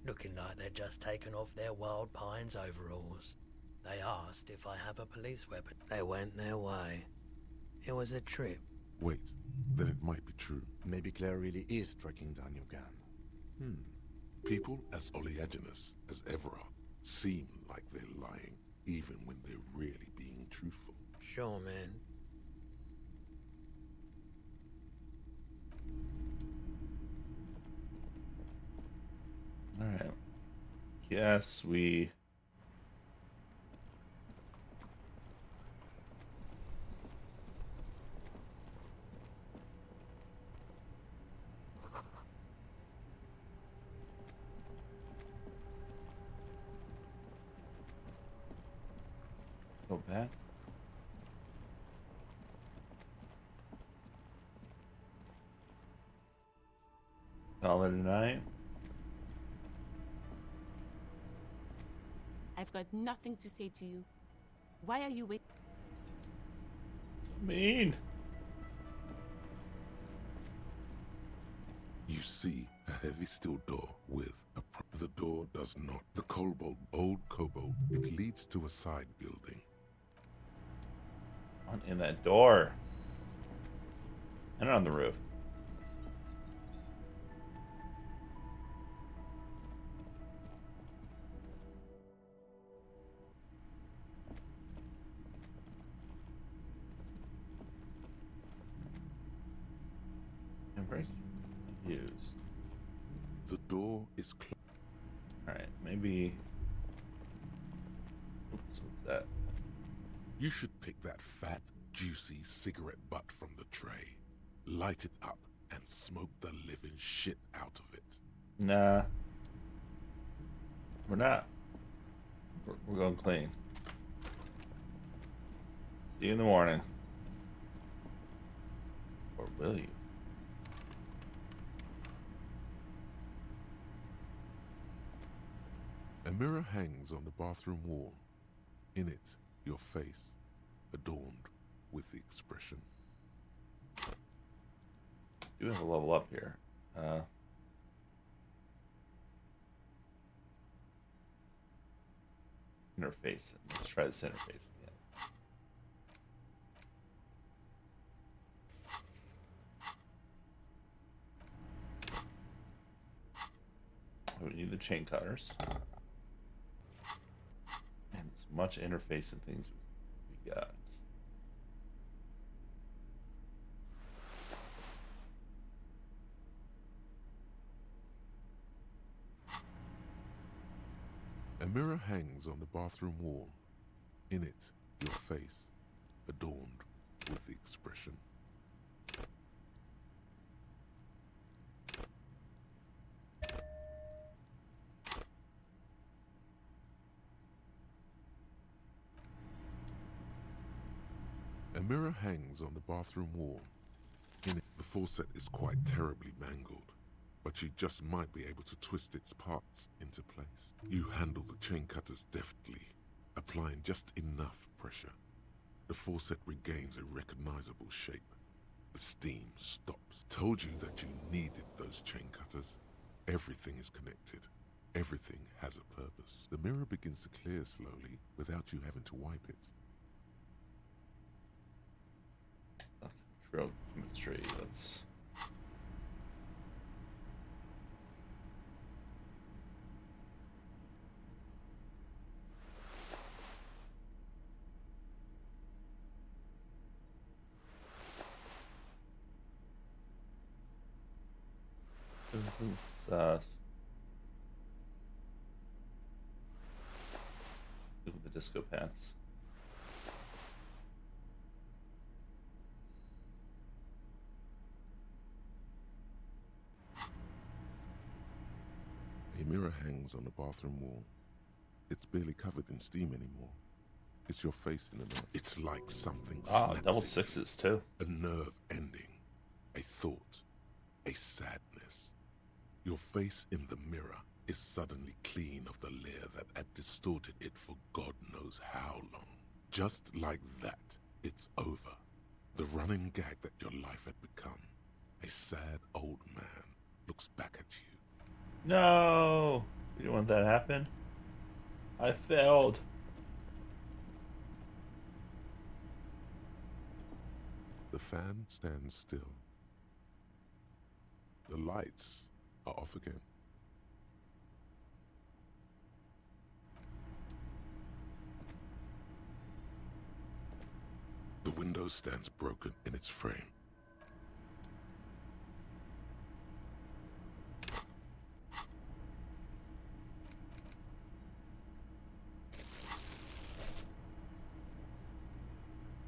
looking like they'd just taken off their Wild Pines overalls. They asked if I have a police weapon. They went their way. It was a trip. Wait, then it might be true. Maybe Claire really is tracking down your gun. People as oleaginous as Everard seem like they're lying, even when they're really being truthful. Sure, man. Alright. Yes, we... Go back. Call it a night. I've got nothing to say to you. Why are you waiting? Mean. You see a heavy steel door with a... The door does not. The old cobalt, it leads to a side building. On in that door. And on the roof. I'm very confused. The door is closed. Alright, maybe... Oops, what's that? You should pick that fat, juicy cigarette butt from the tray, light it up, and smoke the living shit out of it. Nah. We're not. We're going clean. See you in the morning. Or will you? A mirror hangs on the bathroom wall. In it, your face, adorned with the expression. You have a level up here. Interface. Let's try this interface again. We need the chain cutters. And as much interface and things we got. A mirror hangs on the bathroom wall. In it, your face, adorned with the expression. A mirror hangs on the bathroom wall. In it, the faucet is quite terribly mangled, but you just might be able to twist its parts into place. You handle the chain cutters deftly, applying just enough pressure. The faucet regains a recognizable shape. The steam stops. Told you that you needed those chain cutters. Everything is connected. Everything has a purpose. The mirror begins to clear slowly without you having to wipe it. Control chemistry, that's... Look at the disco pants. A mirror hangs on the bathroom wall. It's barely covered in steam anymore. It's your face in the mirror. It's like something snaps double in sixes you. too. A nerve ending. A thought. A sadness. Your face in the mirror is suddenly clean of the layer that had distorted it for God knows how long. Just like that, it's over. The running gag that your life had become. A sad old man looks back at you. No! You don't want that to happen? I failed. The fan stands still. The lights are off again. The window stands broken in its frame.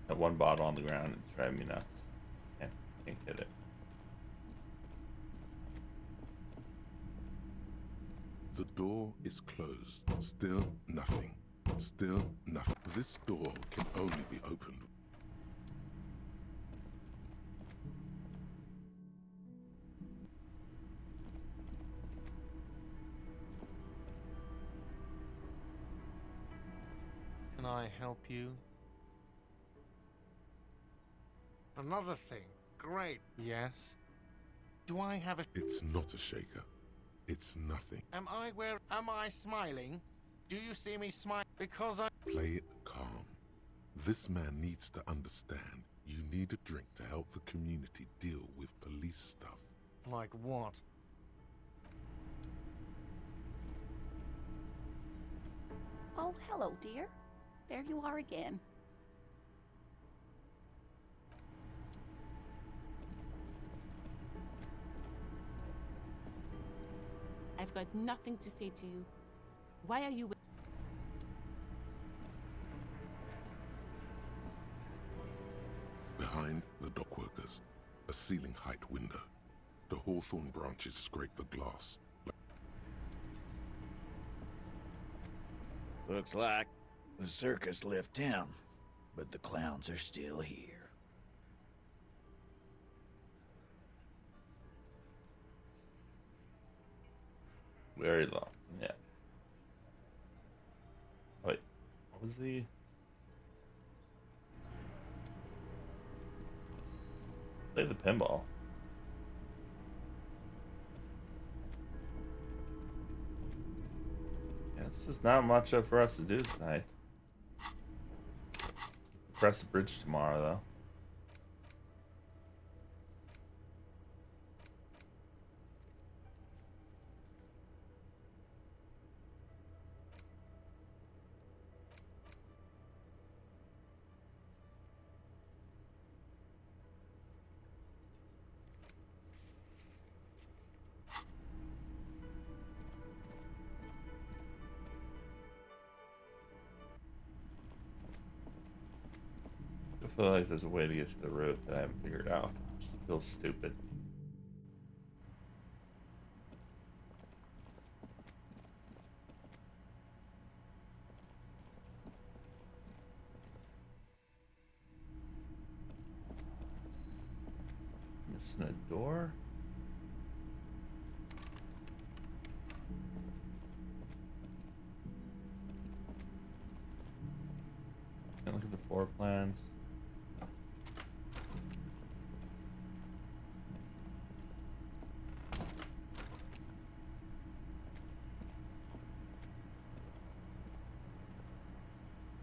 That one bottle on the ground, it's driving me nuts. Can't get it. The door is closed. Still nothing. Still nothing. This door can only be opened. Can I help you? Another thing. Great. Yes. Do I have a... It's not a shaker. It's nothing. Am I smiling? Do you see me smile? Because I... Play it calm. This man needs to understand you need a drink to help the community deal with police stuff. Like what? Oh, hello, dear. There you are again. I've got nothing to say to you. Why are you... Behind the dockworkers, a ceiling height window. The hawthorn branches scrape the glass. Looks like the circus left town, but the clowns are still here. Very long, yeah. Wait, what was the... Play the pinball. Yeah, it's just not much for us to do tonight. Press the bridge tomorrow, though. I feel like there's a way to get to the roof that I haven't figured out. It just feels stupid. Missing a door? Can't look at the floor plans.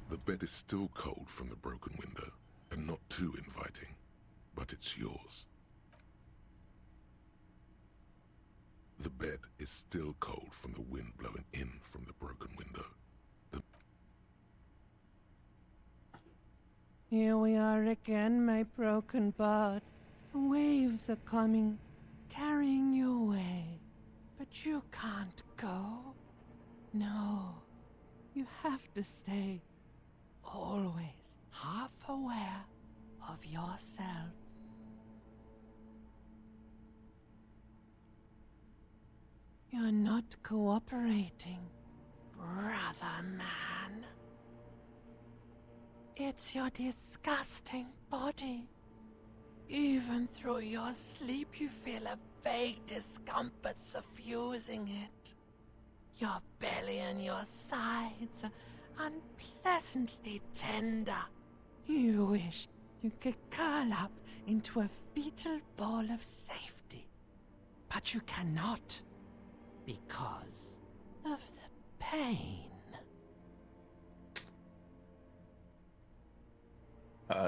The bed is still cold from the broken window, and not too inviting, but it's yours. The bed is still cold from the wind blowing in from the broken window. Here we are again, my broken bud. The waves are coming, carrying you away. But you can't go. No, you have to stay. Always half aware of yourself. You're not cooperating, brother man. It's your disgusting body. Even through your sleep you feel a vague discomfort suffusing it. Your belly and your sides are unpleasantly tender. You wish you could curl up into a fetal ball of safety. But you cannot, because of the pain.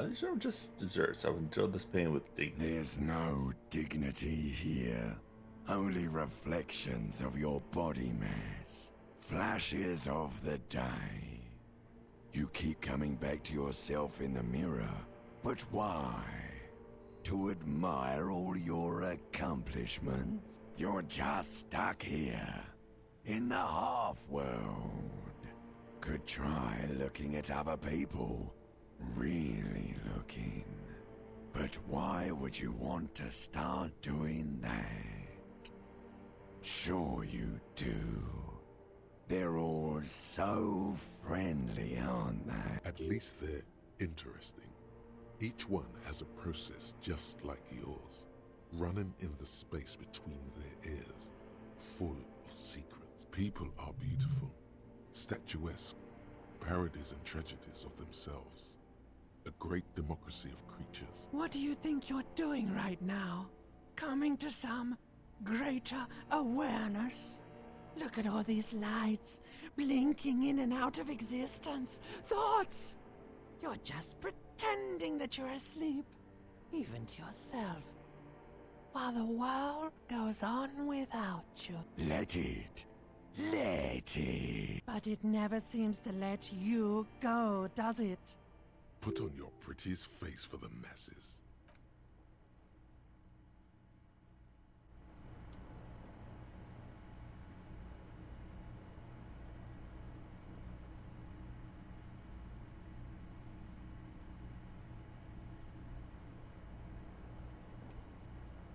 These are just desserts. I've enjoyed this pain with dignity. There's no dignity here. Only reflections of your body mass. Flashes of the day. You keep coming back to yourself in the mirror. But why? To admire all your accomplishments? You're just stuck here. In the half-world. Could try looking at other people. Really looking. But why would you want to start doing that? Sure you do. They're all so friendly, aren't they? At least they're interesting. Each one has a process just like yours, running in the space between their ears, full of secrets. People are beautiful, statuesque, parodies and tragedies of themselves. A great democracy of creatures. What do you think you're doing right now? Coming to some greater awareness? Look at all these lights, blinking in and out of existence. Thoughts! You're just pretending that you're asleep, even to yourself, while the world goes on without you. Let it. Let it. But it never seems to let you go, does it? Put on your prettiest face for the masses.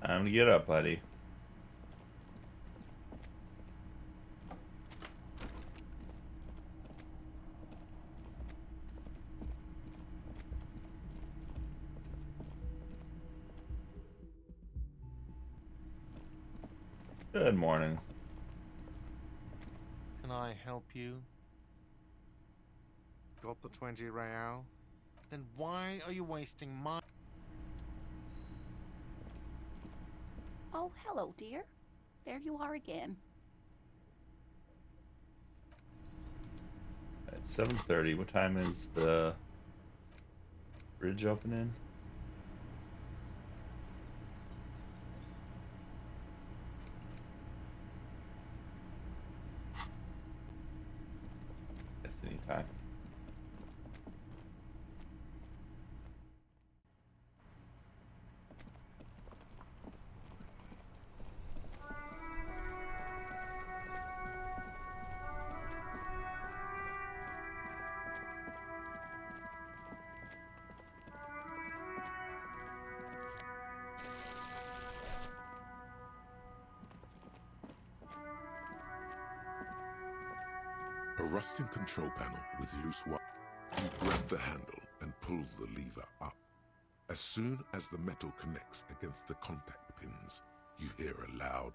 Time to get up, buddy. Good morning. Can I help you? Got the 20 real? Then why are you wasting my... Oh, hello, dear. There you are again. It's 7:30. What time is the bridge opening? Guess anytime. A rusting control panel with loose wire. You grab the handle and pull the lever up. As soon as the metal connects against the contact pins, you hear a loud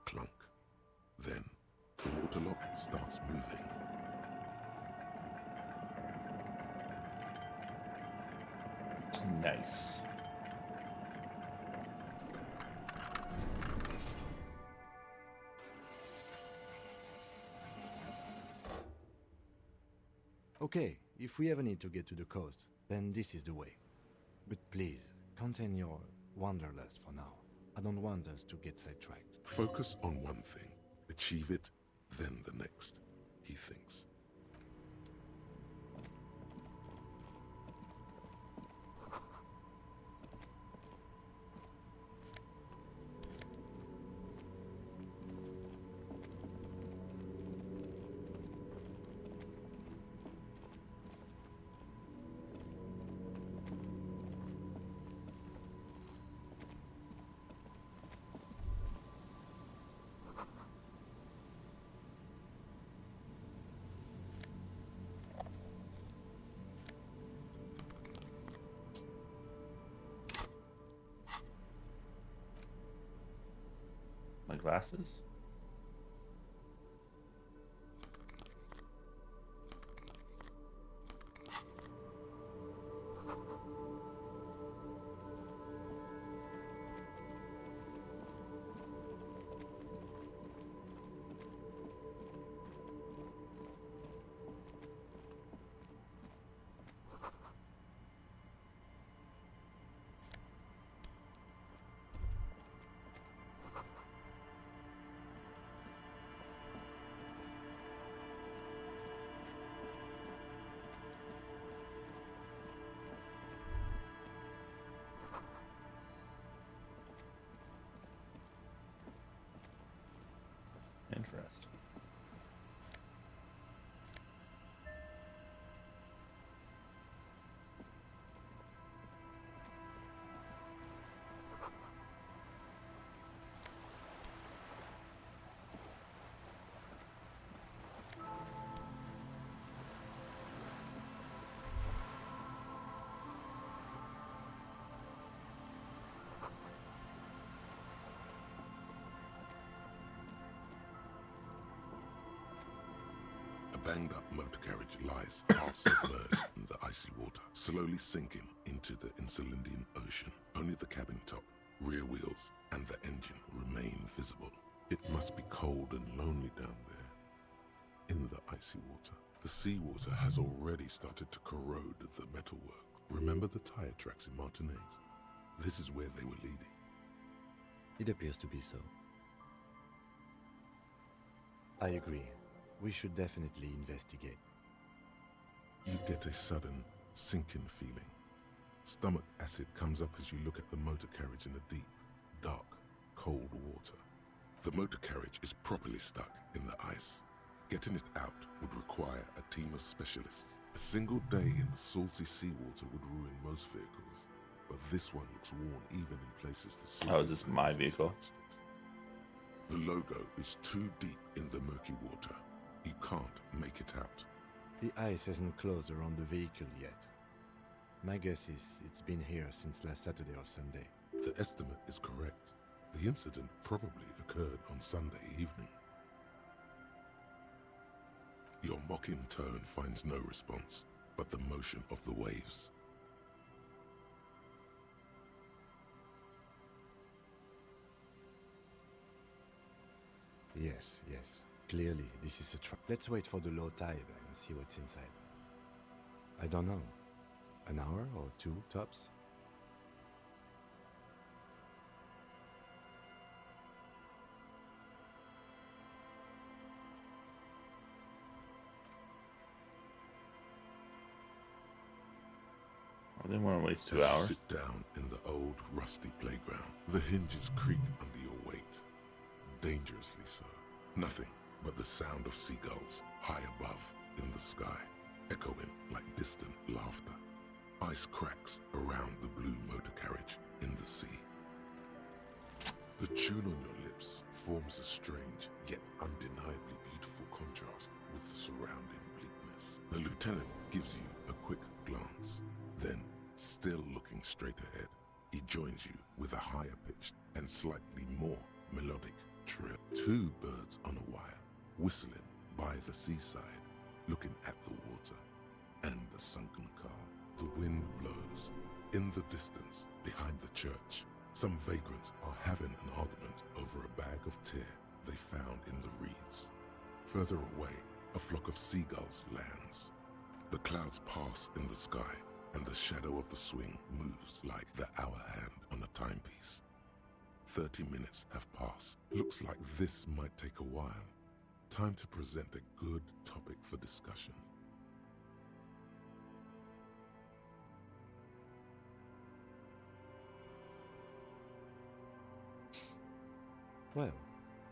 clunk. Then, the water lock starts moving. Nice. Okay, if we ever need to get to the coast, then this is the way. But please, contain your wanderlust for now. I don't want us to get sidetracked. Focus on one thing. Achieve it, then the next, he thinks. My glasses? Interesting. A banged-up motor carriage lies half submerged in the icy water, slowly sinking into the Insulindian Ocean. Only the cabin top, rear wheels, and the engine remain visible. It must be cold and lonely down there, in the icy water. The seawater has already started to corrode the metalwork. Remember the tire tracks in Martinez? This is where they were leading. It appears to be so. I agree. We should definitely investigate. You get a sudden, sinking feeling. Stomach acid comes up as you look at the motor carriage in the deep, dark, cold water. The motor carriage is properly stuck in the ice. Getting it out would require a team of specialists. A single day in the salty seawater would ruin most vehicles, but this one looks worn even in places the salt. Oh, is this my vehicle? The logo is too deep in the murky water. You can't make it out. The ice hasn't closed around the vehicle yet. My guess is it's been here since last Saturday or Sunday. The estimate is correct. The incident probably occurred on Sunday evening. Your mocking tone finds no response, but the motion of the waves. Yes, yes. Clearly, this is a trap. Let's wait for the low tide and see what's inside. I don't know. An hour or two, tops? I didn't want to waste 2 As you hours. sit down in the old, rusty playground. The hinges creak under your weight. Dangerously so. Nothing but the sound of seagulls high above in the sky, echoing like distant laughter. Ice cracks around the blue motor carriage in the sea. The tune on your lips forms a strange yet undeniably beautiful contrast with the surrounding bleakness. The lieutenant gives you a quick glance. Then Still looking straight ahead, he joins you with a higher pitched and slightly more melodic trill. Two birds on a wire, whistling by the seaside, looking at the water and the sunken car. The wind blows. In the distance, behind the church, some vagrants are having an argument over a bag of tear they found in the reeds. Further away, a flock of seagulls lands. The clouds pass in the sky, and the shadow of the swing moves like the hour hand on a timepiece. 30 minutes have passed. Looks like this might take a while. Time to present a good topic for discussion. Well,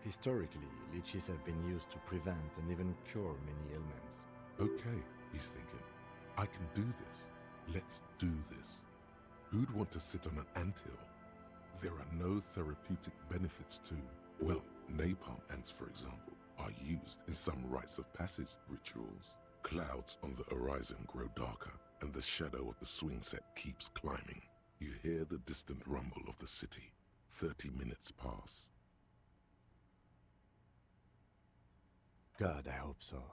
historically, leeches have been used to prevent and even cure many ailments. Okay, he's thinking. I can do this. Let's do this. Who'd want to sit on an anthill? There are no therapeutic benefits to, well, napalm ants, for example, are used in some rites of passage rituals. Clouds on the horizon grow darker, and the shadow of the swing set keeps climbing. You hear the distant rumble of the city. 30 minutes pass. God, I hope so.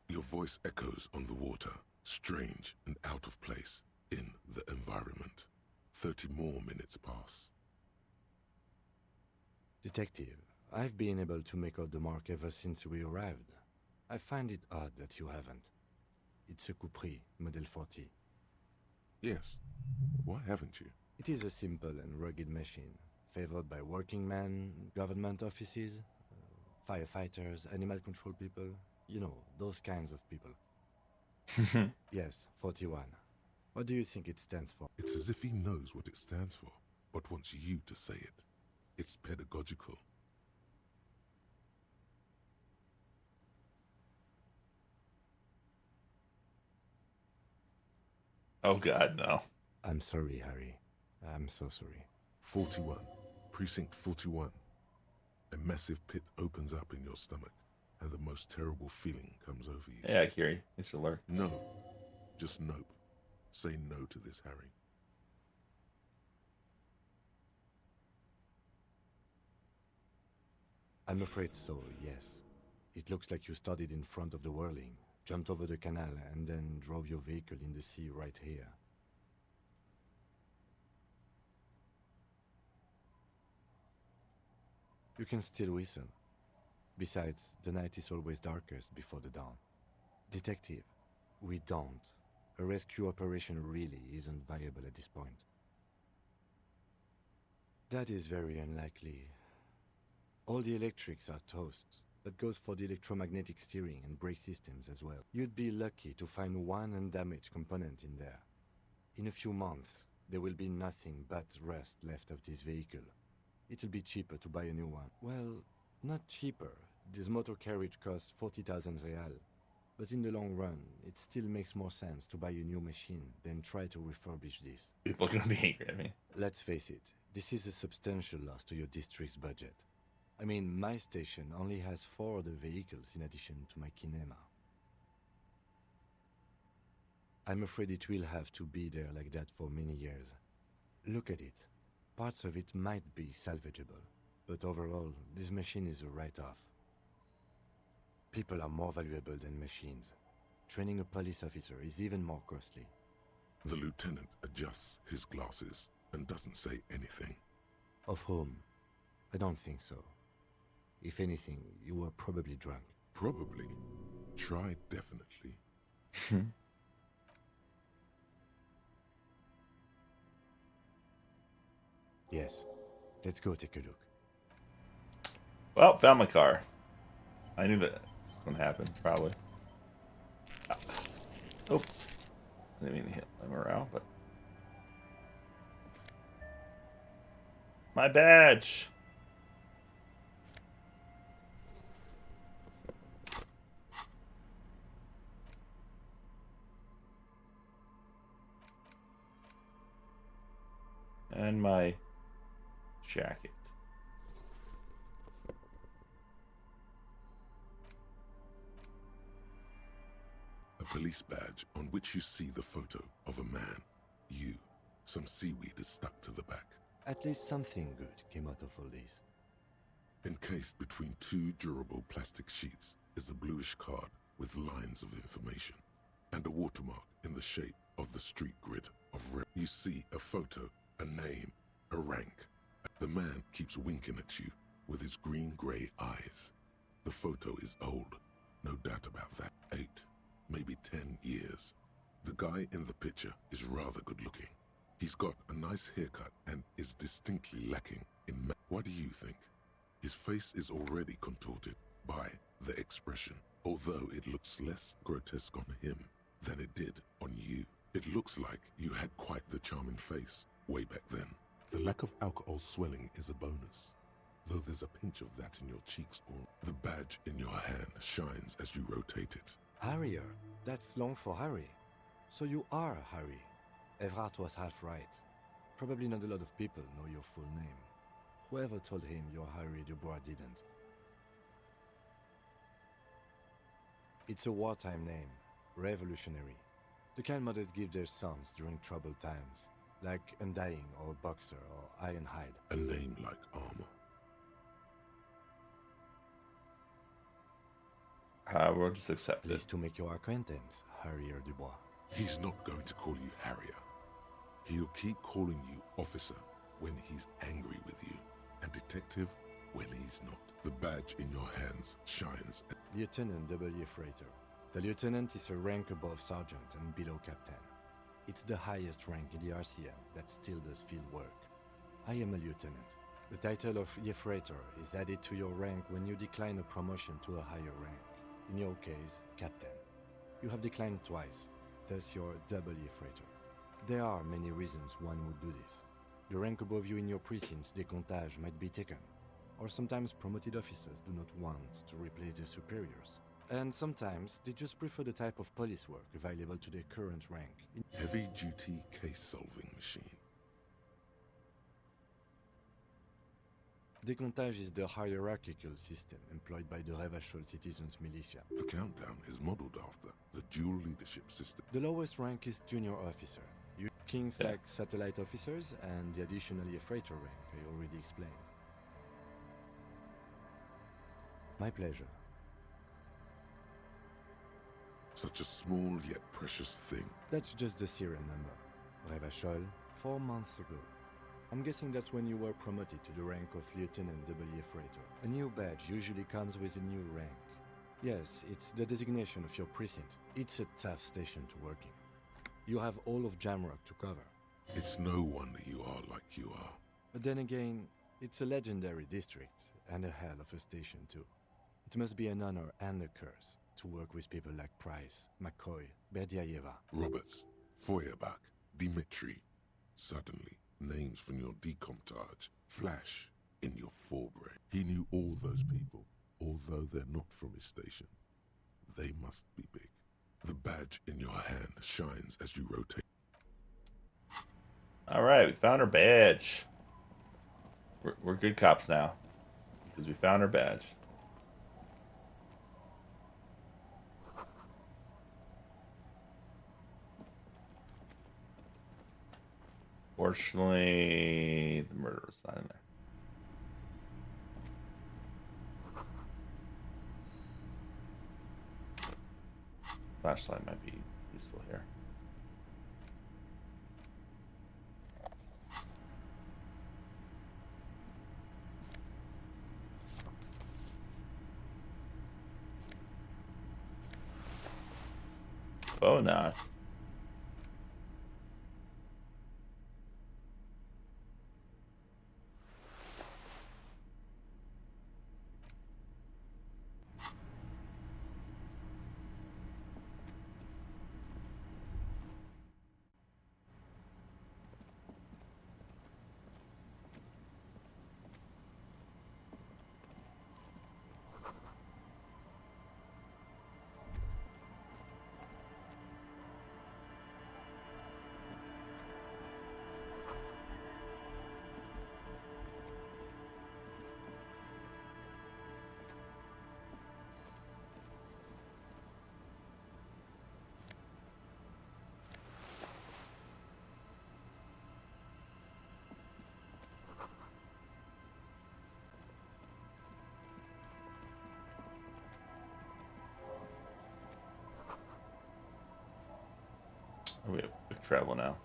Your voice echoes on the water, strange and out of place in the environment. 30 more minutes pass. Detective, I've been able to make out the mark ever since we arrived. I find it odd that you haven't. It's a Capri, Model 40. Yes. Why haven't you? It is a simple and rugged machine, favored by working men, government offices, firefighters, animal control people. You know, those kinds of people. Yes, 41. What do you think it stands for? It's as if he knows what it stands for, but wants you to say it. It's pedagogical. Oh God, no. I'm sorry, Harry. I'm so sorry. 41. Precinct 41. A massive pit opens up in your stomach, and the most terrible feeling comes over you. Yeah, Kiri. Thanks for lurk. No. Just nope. Say no to this, Harry. I'm afraid so, yes. It looks like you started in front of the whirling, jumped over the canal, and then drove your vehicle in the sea right here. You can still whistle. Besides, the night is always darkest before the dawn. Detective, we don't. A rescue operation really isn't viable at this point. That is very unlikely. All the electrics are toast. That goes for the electromagnetic steering and brake systems as well. You'd be lucky to find one undamaged component in there. In a few months, there will be nothing but rust left of this vehicle. It'll be cheaper to buy a new one. Well, not cheaper. This motor carriage costs 40,000 real. But in the long run, it still makes more sense to buy a new machine than try to refurbish this. People are gonna be angry at me. Let's face it, this is a substantial loss to your district's budget. I mean, my station only has 4 other vehicles in addition to my kinema. I'm afraid it will have to be there like that for many years. Look at it. Parts of it might be salvageable, but overall, this machine is a write-off. People are more valuable than machines. Training a police officer is even more costly. The lieutenant adjusts his glasses and doesn't say anything. Of whom? I don't think so. If anything, you were probably drunk. Probably. Try definitely. Yes. Let's go take a look. Well, found my car. I knew that was gonna happen, probably. Ah. Oops. I didn't mean to hit my morale, but... My badge! And my jacket. police badge on which you see the photo of a man. You. Some seaweed is stuck to the back. At least something good came out of all this. Encased between two durable plastic sheets is a bluish card with lines of information and a watermark in the shape of the street grid of red. You see a photo, a name, a rank. The man keeps winking at you with his green-gray eyes. The photo is old, no doubt about that. 8, maybe 10 years. The guy in the picture is rather good-looking. He's got a nice haircut and is distinctly lacking in What do you think? His face is already contorted by the expression, although it looks less grotesque on him than it did on you. It looks like you had quite the charming face way back then. The lack of alcohol swelling is a bonus, though there's a pinch of that in your cheeks or the badge in your hand shines as you rotate it. Harrier, that's long for Harry. So you are Harry. Evrard was half right. Probably not a lot of people know your full name. Whoever told him you're Harry Dubois didn't. It's a wartime name, revolutionary. The kind mothers give their sons during troubled times, like Undying or Boxer or Ironhide. A name like armor. We'll just accept Pleased to make your acquaintance, Harrier Dubois. He's not going to call you Harrier. He'll keep calling you officer when he's angry with you, and detective when he's not. The badge in your hands shines. Lieutenant W. Freighter. The lieutenant is a rank above sergeant and below captain. It's the highest rank in the RCM that still does field work. I am a lieutenant. The title of Freighter is added to your rank when you decline a promotion to a higher rank. In your case, captain. You have declined twice, thus you're W. Freighter. There are many reasons one would do this. The rank above you in your precinct's décomptage might be taken, or sometimes promoted officers do not want to replace their superiors. And sometimes they just prefer the type of police work available to their current rank. Heavy-duty case-solving machine. Décomptage is the hierarchical system employed by the Revachol Citizens Militia. The countdown is modeled after the dual leadership system. The lowest rank is junior officer. You kings like satellite officers and the additionally a freighter rank I already explained. My pleasure. Such a small yet precious thing. That's just the serial number. Revachol, 4 months ago. I'm guessing that's when you were promoted to the rank of Lieutenant W. Freighter. A new badge usually comes with a new rank. Yes, it's the designation of your precinct. It's a tough station to work in. You have all of Jamrock to cover. It's no wonder you are like you are. But then again, it's a legendary district, and a hell of a station too. It must be an honor and a curse to work with people like Price, McCoy, Berdiaeva. Roberts, Feuerbach, Dimitri. Suddenly, names from your decomptage flash in your forebrain. He knew all those people, although they're not from his station. They must be big. The badge in your hand shines as you rotate. All right, we found our badge. We're good cops now because we found our badge. Fortunately, the murderer's not in there. Flashlight might be useful here. Oh, no. Oh, we have quick travel now.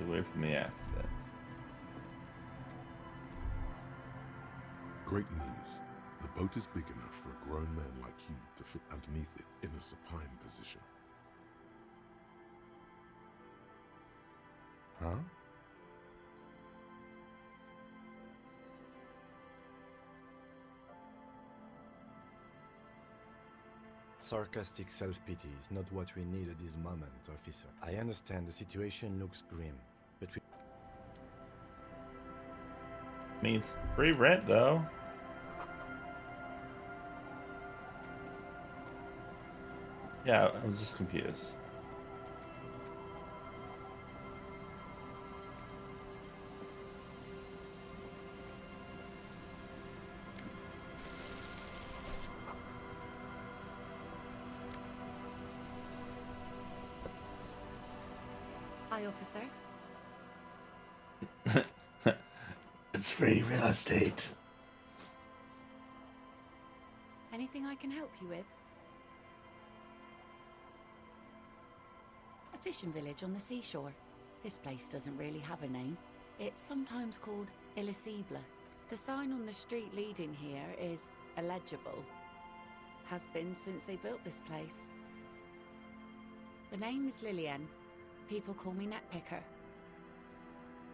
Away from the accident. Great news. The boat is big enough for a grown man like you to fit underneath it in a supine position. Huh? Sarcastic self-pity is not what we need at this moment, officer. I understand the situation looks grim, but we... Means free rent, though. Yeah, I was just confused. Hi, officer. It's free real estate. Anything I can help you with? A fishing village on the seashore. This place doesn't really have a name. It's sometimes called Elysium. The sign on the street leading here is illegible. Has been since they built this place. The name is Lillian. People call me Netpicker.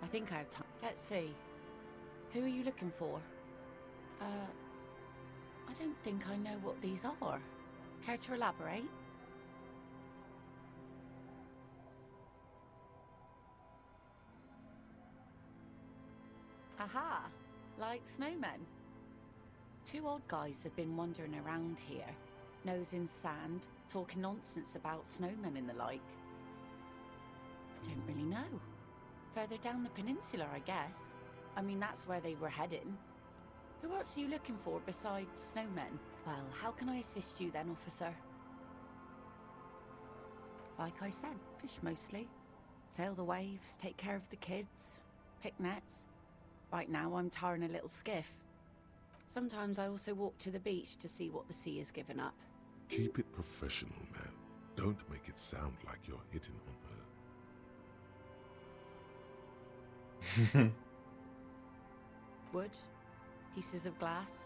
I think I have time. Let's see. Who are you looking for? I don't think I know what these are. Care to elaborate? Aha! Like snowmen. Two old guys have been wandering around here, nose in sand, talking nonsense about snowmen and the like. I don't really know. Further down the peninsula, I guess. I mean, that's where they were heading. Who else are you looking for besides snowmen? Well, how can I assist you then, officer? Like I said, fish mostly. Sail the waves, take care of the kids, pick nets. Right now I'm tarring a little skiff. Sometimes I also walk to the beach to see what the sea has given up. Keep it professional, man. Don't make it sound like you're hitting on her. Wood, pieces of glass.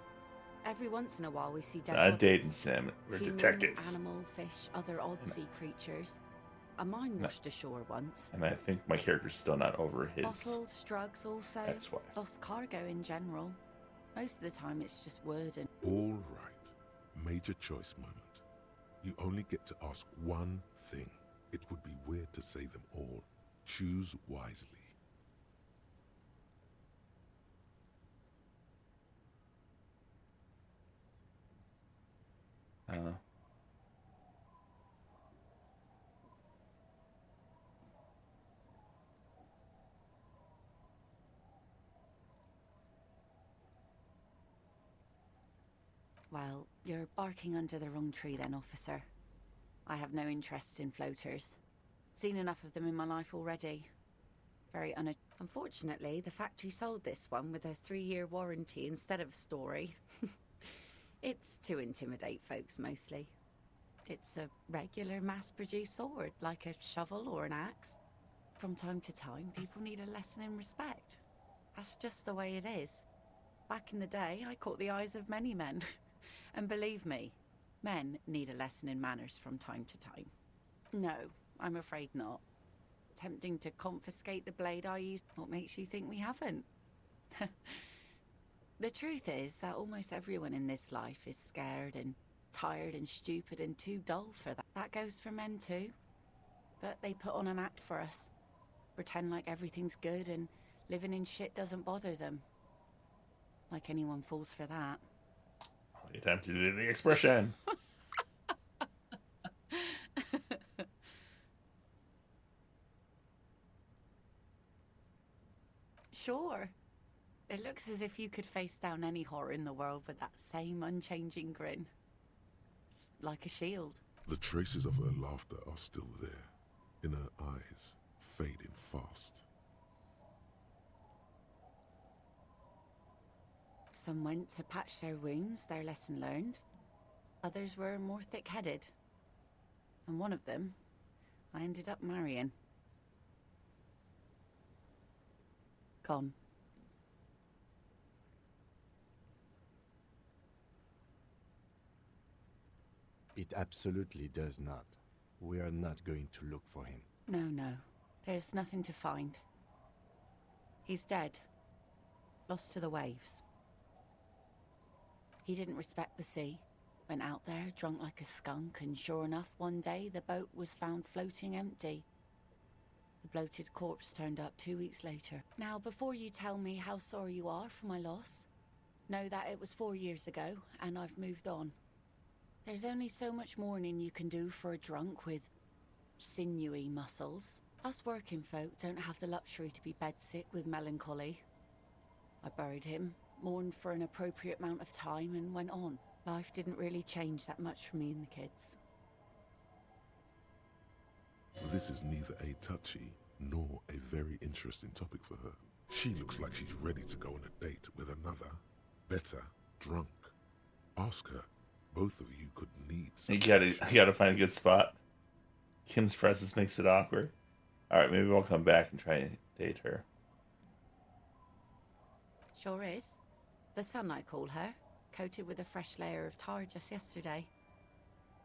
Every once in a while we see It's dead not a bodies. dating sim. We're Human, detectives. animal, fish, other odd sea creatures. A mine washed ashore once. And I think my character's still not over his Bottles, drugs also. ex-wife. Lost cargo in general. Most of the time it's just word and... All right. Major choice moment. You only get to ask one thing. It would be weird to say them all. Choose wisely. Well, you're barking under the wrong tree then, officer. I have no interest in floaters. Seen enough of them in my life already. Very Unfortunately, the factory sold this one with a 3-year warranty instead of a story. It's to intimidate folks, mostly. It's a regular mass-produced sword, like a shovel or an axe. From time to time, people need a lesson in respect. That's just the way it is. Back in the day, I caught the eyes of many men. And believe me, men need a lesson in manners from time to time. No, I'm afraid not. Tempting to confiscate the blade I used. What makes you think we haven't? The truth is that almost everyone in this life is scared and tired and stupid and too dull for that. That goes for men too. But they put on an act for us. Pretend like everything's good and living in shit doesn't bother them. Like anyone falls for that. Time to do the expression. Sure. It looks as if you could face down any horror in the world with that same unchanging grin. It's like a shield. The traces of her laughter are still there, in her eyes, fading fast. Some went to patch their wounds, their lesson learned. Others were more thick-headed. And one of them, I ended up marrying. Gone. It absolutely does not. We are not going to look for him. No. There's nothing to find. He's dead. Lost to the waves. He didn't respect the sea. Went out there, drunk like a skunk, and sure enough, one day the boat was found floating empty. The bloated corpse turned up 2 weeks later. Now, before you tell me how sorry you are for my loss, know that it was 4 years ago, and I've moved on. There's only so much mourning you can do for a drunk with sinewy muscles. Us working folk don't have the luxury to be bedsick with melancholy. I buried him, mourned for an appropriate amount of time, and went on. Life didn't really change that much for me and the kids. This is neither a touchy nor a very interesting topic for her. She looks like she's ready to go on a date with another, better, drunk. Ask her. Both of you could need some You gotta find a good spot. Kim's presence makes it awkward. Alright, maybe we'll come back and try and date her. Sure is. The sun, I call her, coated with a fresh layer of tar just yesterday.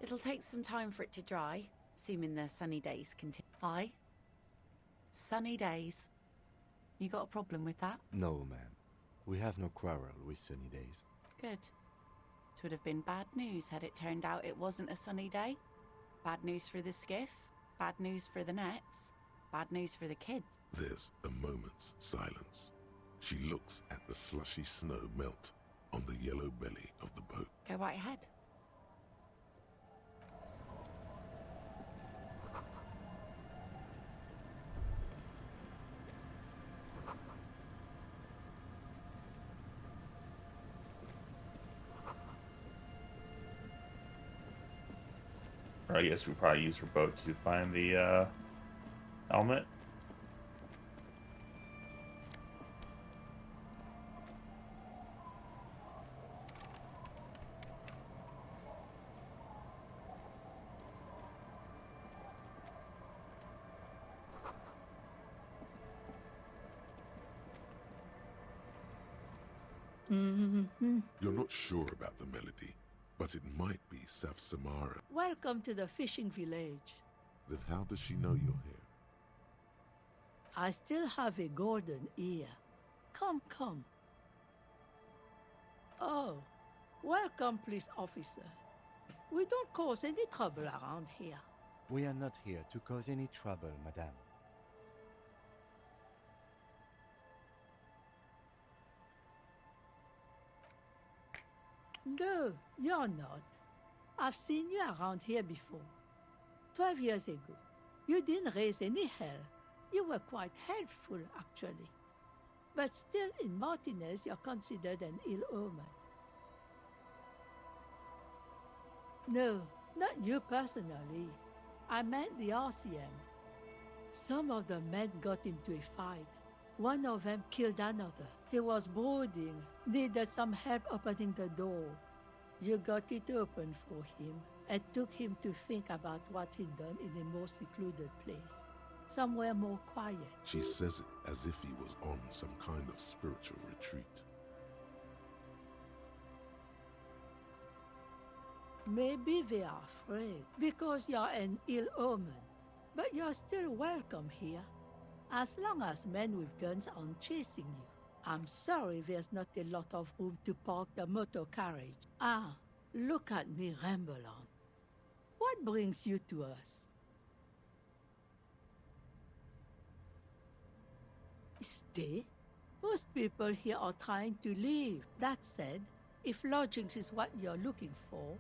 It'll take some time for it to dry, assuming the sunny days continue. Aye. Sunny days. You got a problem with that? No, ma'am. We have no quarrel with sunny days. Good. It would have been bad news had it turned out it wasn't a sunny day. Bad news for the skiff, bad news for the nets, bad news for the kids. There's a moment's silence. She looks at the slushy snow melt on the yellow belly of the boat. Go right ahead. Or I guess we probably use her boat to find the helmet. You're not sure about the melody, but it might be Saf Samara. Welcome to the fishing village. Then how does she know you're here? I still have a golden ear. Come. Oh, welcome, police officer. We don't cause any trouble around here. We are not here to cause any trouble, madame. No, you're not. I've seen you around here before. 12 years ago. You didn't raise any hell. You were quite helpful, actually. But still, in Martinez, you're considered an ill omen. No, not you personally. I meant the RCM. Some of the men got into a fight. One of them killed another. He was brooding, needed some help opening the door. You got it open for him and took him to think about what he'd done in a more secluded place, somewhere more quiet. She says it as if he was on some kind of spiritual retreat. Maybe they are afraid because you're an ill omen, but you're still welcome here, as long as men with guns aren't chasing you. I'm sorry there's not a lot of room to park the motor carriage. Ah, look at me ramble on. What brings you to us? Stay? Most people here are trying to leave. That said, if lodgings is what you're looking for,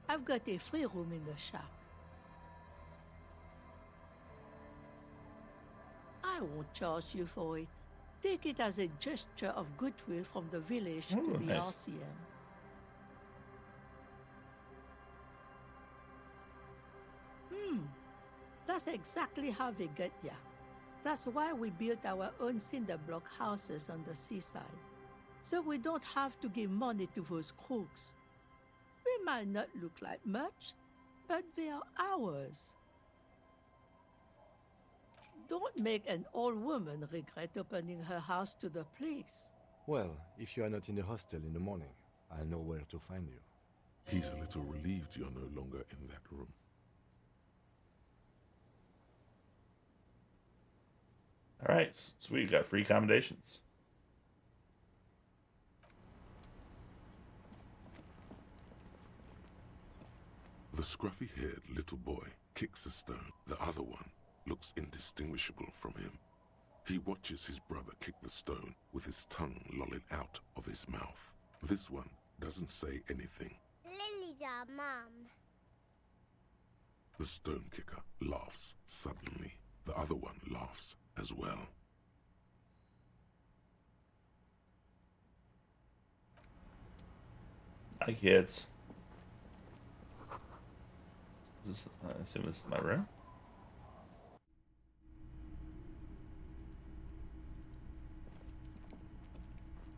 I've got a free room in the shack. I won't charge you for it. Take it as a gesture of goodwill from the village to Ooh, the nice. RCM. That's exactly how they get ya. That's why we built our own cinder block houses on the seaside. So we don't have to give money to those crooks. We might not look like much, but they are ours. Don't make an old woman regret opening her house to the police. Well, if you are not in the hostel in the morning, I'll know where to find you. He's a little relieved you're no longer in that room. All right, sweet. Got free accommodations. The scruffy-haired little boy kicks a stone. The other one looks indistinguishable from him. He watches his brother kick the stone with his tongue lolling out of his mouth. This one doesn't say anything. Lily's our mum. The stone kicker laughs suddenly. The other one laughs as well. Hi, kids. I assume this is my room.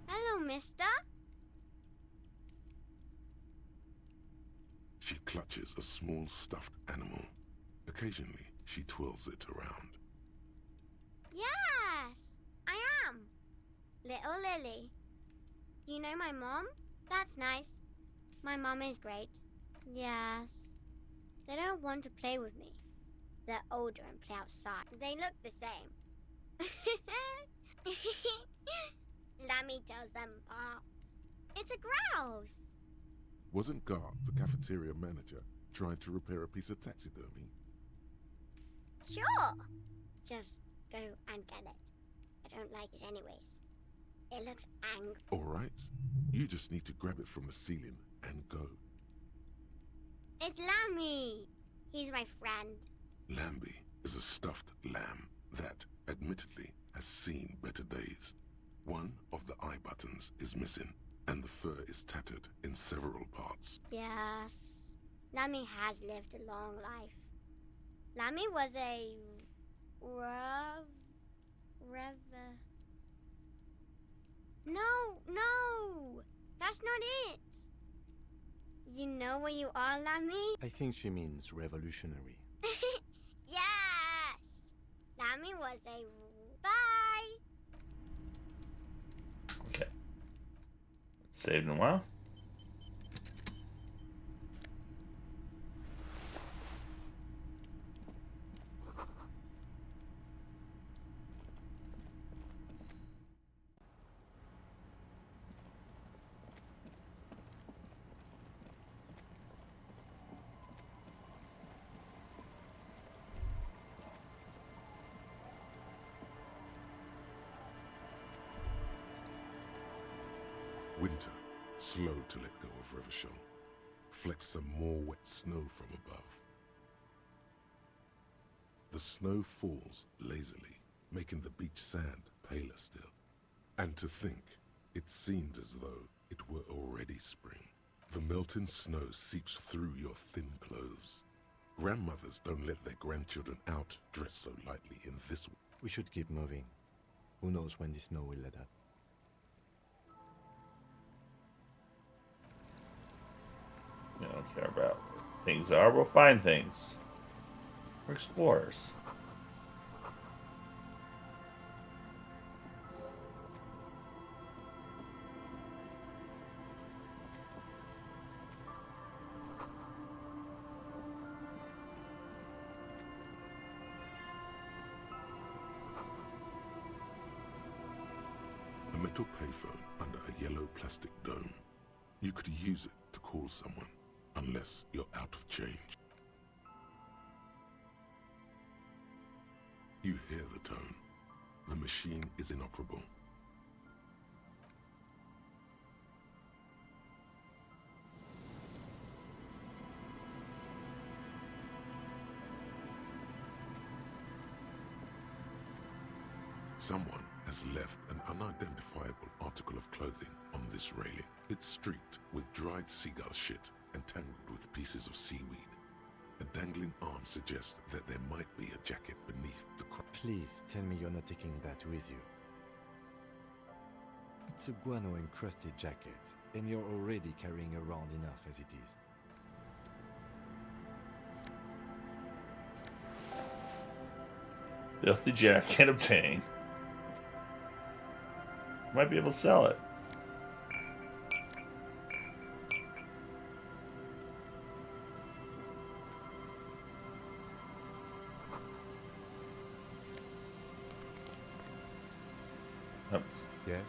Hello, mister. She clutches a small stuffed animal. Occasionally, she twirls it around. Yes, I am. Little Lily. You know my mom? That's nice. My mom is great. Yes. They don't want to play with me. They're older and play outside. They look the same. Lammy tells them apart. It's a grouse. Wasn't Gar, the cafeteria manager, trying to repair a piece of taxidermy? Sure. Just go and get it. I don't like it anyways. It looks angry. All right. You just need to grab it from the ceiling and go. It's Lammy. He's my friend. Lambie is a stuffed lamb that, admittedly, has seen better days. One of the eye buttons is missing, and the fur is tattered in several parts. Yes. Lammy has lived a long life. Lammy was a... No! That's not it! You know what you are, Lammy? I think she means revolutionary. Yes! Lammy was a... Bye! Okay. Saved in a while. Winter, slow to let go of Revachol, flecks some more wet snow from above. The snow falls lazily, making the beach sand paler still. And to think, it seemed as though it were already spring. The melting snow seeps through your thin clothes. Grandmothers don't let their grandchildren out dressed so lightly in this way. We should keep moving. Who knows when the snow will let up. We don't care about where things are. We'll find things. We're explorers. metal payphone under a yellow plastic dome. You could use it to call someone, unless you're out of change. You hear the tone. The machine is inoperable. Someone has left an unidentifiable article of clothing on this railing. It's streaked with dried seagull shit and tangled with pieces of seaweed. A dangling arm suggests that there might be a jacket beneath the crop. Please tell me you're not taking that with you. It's a guano-encrusted jacket, and you're already carrying around enough as it is. Filthy jacket obtained. Might be able to sell it. Oops. Yes?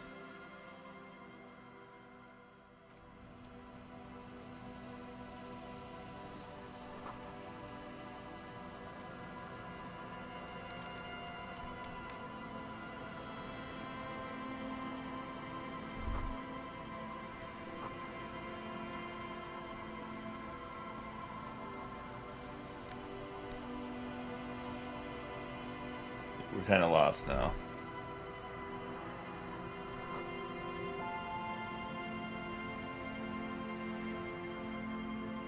We're kind of lost now.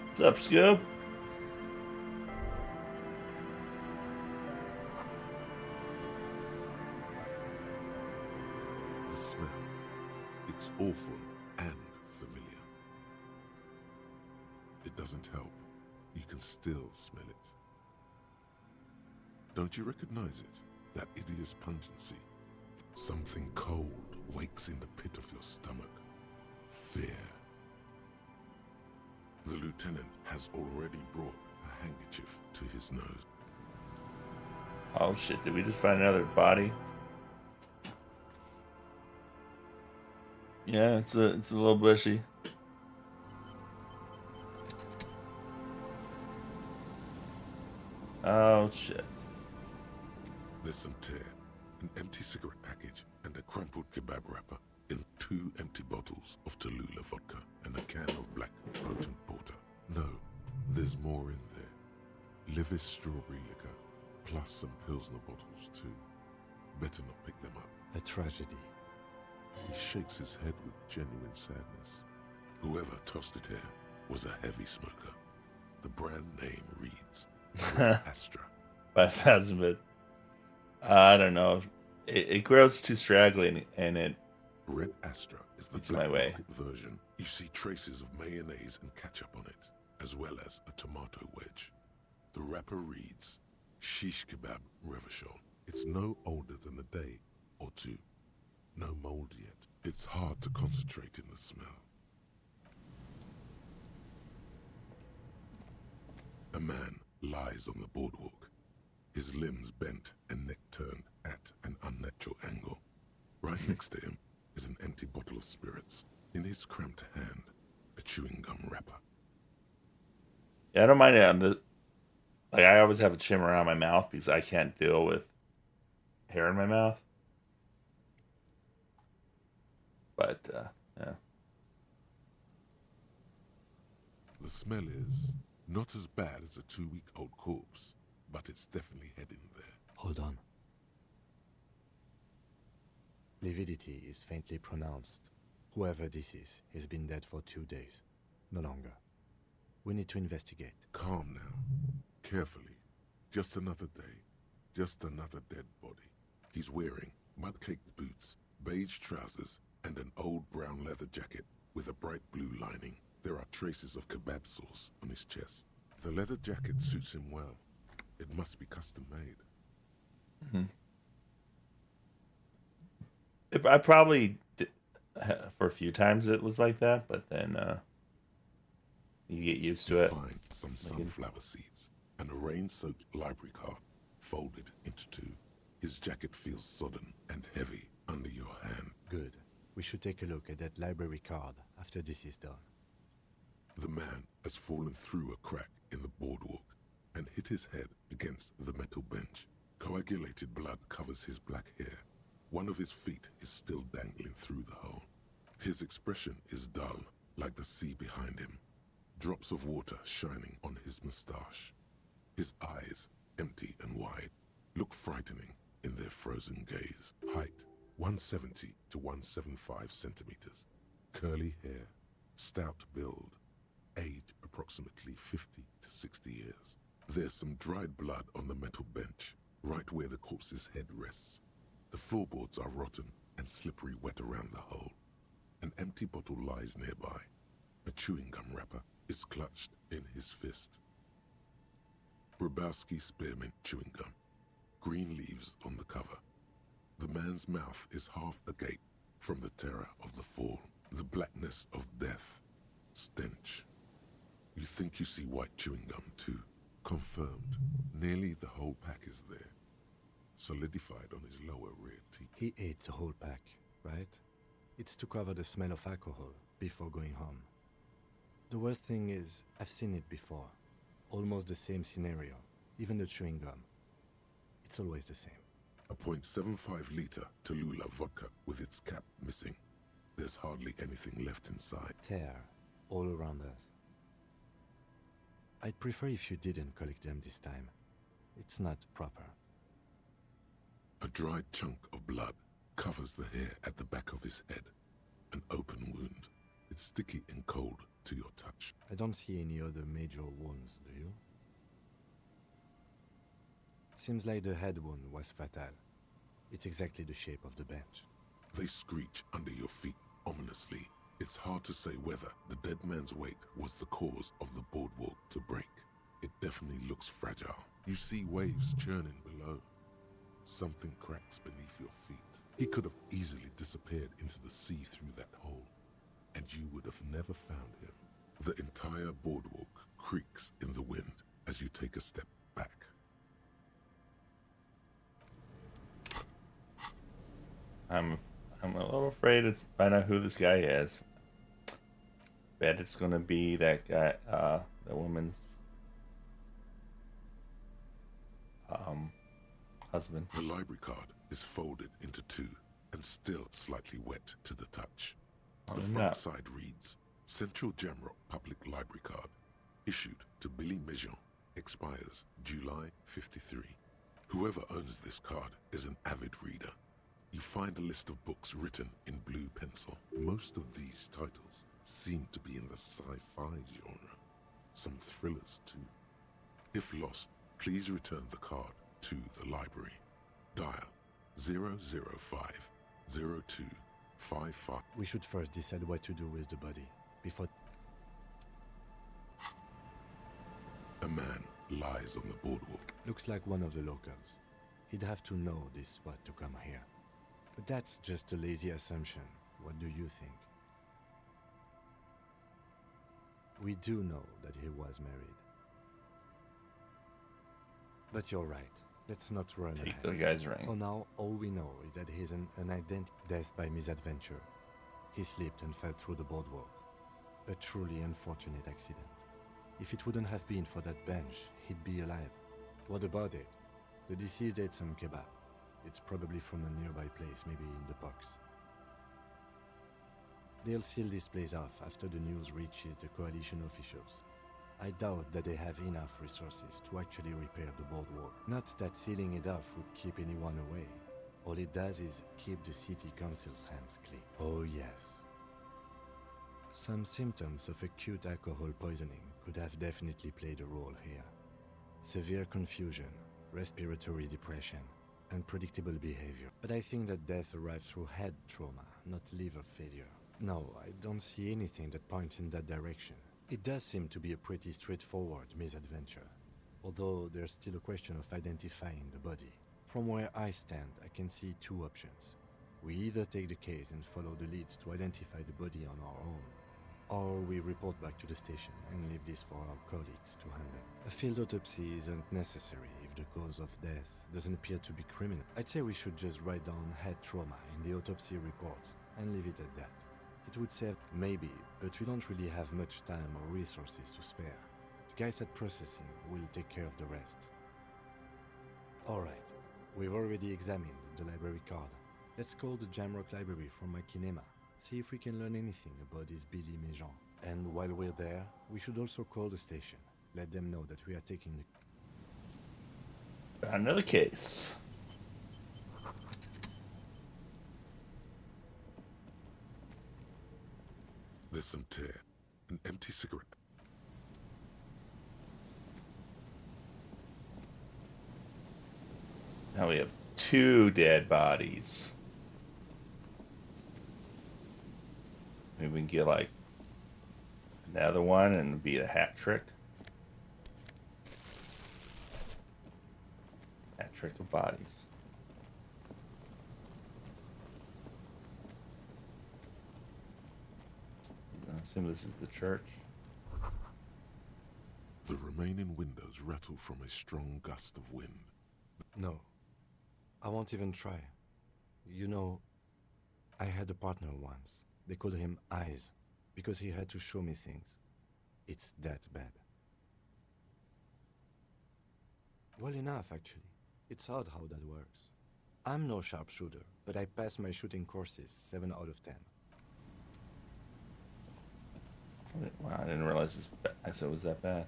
What's up, Scoob? The smell. It's awful and familiar. It doesn't help. You can still smell it. Don't you recognize it? That hideous pungency. Something cold wakes in the pit of your stomach. Fear. The lieutenant has already brought a handkerchief to his nose. Oh shit, did we just find another body? Yeah, it's a little bushy. Oh shit. There's some tear, an empty cigarette package, and a crumpled kebab wrapper in 2 empty bottles of Tallulah vodka and a can of black potent porter. No, there's more in there. Livis strawberry liquor, plus some Pilsner bottles too. Better not pick them up. A tragedy. He shakes his head with genuine sadness. Whoever tossed it here was a heavy smoker. The brand name reads Astra. By Phasmid. I don't know. It grows too straggly and it Red Astra is the it's black my way. market version. You see traces of mayonnaise and ketchup on it, as well as a tomato wedge. The wrapper reads, Shish Kebab Revachol. It's no older than a day or two. No mold yet. It's hard to concentrate in the smell. A man lies on the boardwalk, his limbs bent and neck turned at an unnatural angle. Right next to him is an empty bottle of spirits. In his cramped hand, a chewing gum wrapper. Yeah, I don't mind it. Like, I always have a chim around my mouth because I can't deal with hair in my mouth. But, yeah. The smell is not as bad as a 2-week-old corpse, but it's definitely heading there. Hold on. Lividity is faintly pronounced. Whoever this is has been dead for 2 days. No longer. We need to investigate. Calm now. Carefully. Just another day. Just another dead body. He's wearing mud-caked boots, beige trousers, and an old brown leather jacket with a bright blue lining. There are traces of kebab sauce on his chest. The leather jacket suits him well. It must be custom-made. I probably did, for a few times it was like that, but then you get used to it. Find some sunflower seeds and a rain-soaked library card folded into 2. His jacket feels sodden and heavy under your hand. Good. We should take a look at that library card after this is done. The man has fallen through a crack in the boardwalk and hit his head against the metal bench. Coagulated blood covers his black hair. One of his feet is still dangling through the hole. His expression is dull, like the sea behind him. Drops of water shining on his moustache. His eyes, empty and wide, look frightening in their frozen gaze. Height, 170 to 175 centimeters. Curly hair, stout build. Age, approximately 50 to 60 years. There's some dried blood on the metal bench, right where the corpse's head rests. The floorboards are rotten and slippery wet around the hole. An empty bottle lies nearby. A chewing gum wrapper is clutched in his fist. Grabowski spearmint chewing gum. Green leaves on the cover. The man's mouth is half agape from the terror of the fall. The blackness of death. Stench. You think you see white chewing gum too. Confirmed. Nearly the whole pack is there. Solidified on his lower rear teeth. He ate the whole pack, right? It's to cover the smell of alcohol before going home. The worst thing is, I've seen it before. Almost the same scenario. Even the chewing gum. It's always the same. A .75 liter Tallulah vodka with its cap missing. There's hardly anything left inside. Tear all around us. I'd prefer if you didn't collect them this time. It's not proper. A dried chunk of blood covers the hair at the back of his head. An open wound. It's sticky and cold to your touch. I don't see any other major wounds, do you? Seems like the head wound was fatal. It's exactly the shape of the bench. They screech under your feet ominously. It's hard to say whether the dead man's weight was the cause of the boardwalk to break. It definitely looks fragile. You see waves churning below. Something cracks beneath your feet. He could have easily disappeared into the sea through that hole, and you would have never found him. The entire boardwalk creaks in the wind as you take a step back. I'm a little afraid to find out who this guy is. Bet it's gonna be that guy, the woman's husband. The library card is folded into two and still slightly wet to the touch. The front side reads, Central Jamrock Public Library Card, issued to Billy Mejean, expires July 53. Whoever owns this card is an avid reader. You find a list of books written in blue pencil. Most of these titles seem to be in the sci-fi genre. Some thrillers too. If lost, please return the card to the library. Dial 005 0255. We should first decide what to do with the body, before... A man lies on the boardwalk. Looks like one of the locals. He'd have to know this spot to come here. But that's just a lazy assumption. What do you think? We do know that he was married. But you're right. Let's not run Take ahead. the guy's ring. For now, all we know is that he's an unidentified death by misadventure. He slipped and fell through the boardwalk. A truly unfortunate accident. If it wouldn't have been for that bench, he'd be alive. What about it? The deceased ate some kebab. It's probably from a nearby place, maybe in the box. They'll seal this place off after the news reaches the coalition officials. I doubt that they have enough resources to actually repair the boardwalk. Not that sealing it off would keep anyone away. All it does is keep the city council's hands clean. Oh yes. Some symptoms of acute alcohol poisoning could have definitely played a role here. Severe confusion, respiratory depression, unpredictable behavior. But I think that death arrived through head trauma, not liver failure. No, I don't see anything that points in that direction. It does seem to be a pretty straightforward misadventure, although there's still a question of identifying the body. From where I stand, I can see two options. We either take the case and follow the leads to identify the body on our own, or we report back to the station and leave this for our colleagues to handle. A field autopsy isn't necessary if the cause of death doesn't appear to be criminal. I'd say we should just write down head trauma in the autopsy report and leave it at that. It would save maybe, but we don't really have much time or resources to spare. The guys at processing will take care of the rest. Alright, we've already examined the library card. Let's call the Jamrock Library from my kinema. See if we can learn anything about this Billy Méjean. And while we're there, we should also call the station. Let them know that we are taking the... Another case. There's some tear. An empty cigarette. Now we have 2 dead bodies. Maybe we can get like another one and be a hat trick. Hat trick of bodies. I assume this is the church. The remaining windows rattle from a strong gust of wind. No. I won't even try. You know, I had a partner once. They called him Eyes, because he had to show me things. It's that bad. Well enough, actually. It's odd how that works. I'm no sharpshooter, but I passed my shooting courses 7 out of 10. Wow, I didn't realize it was that bad.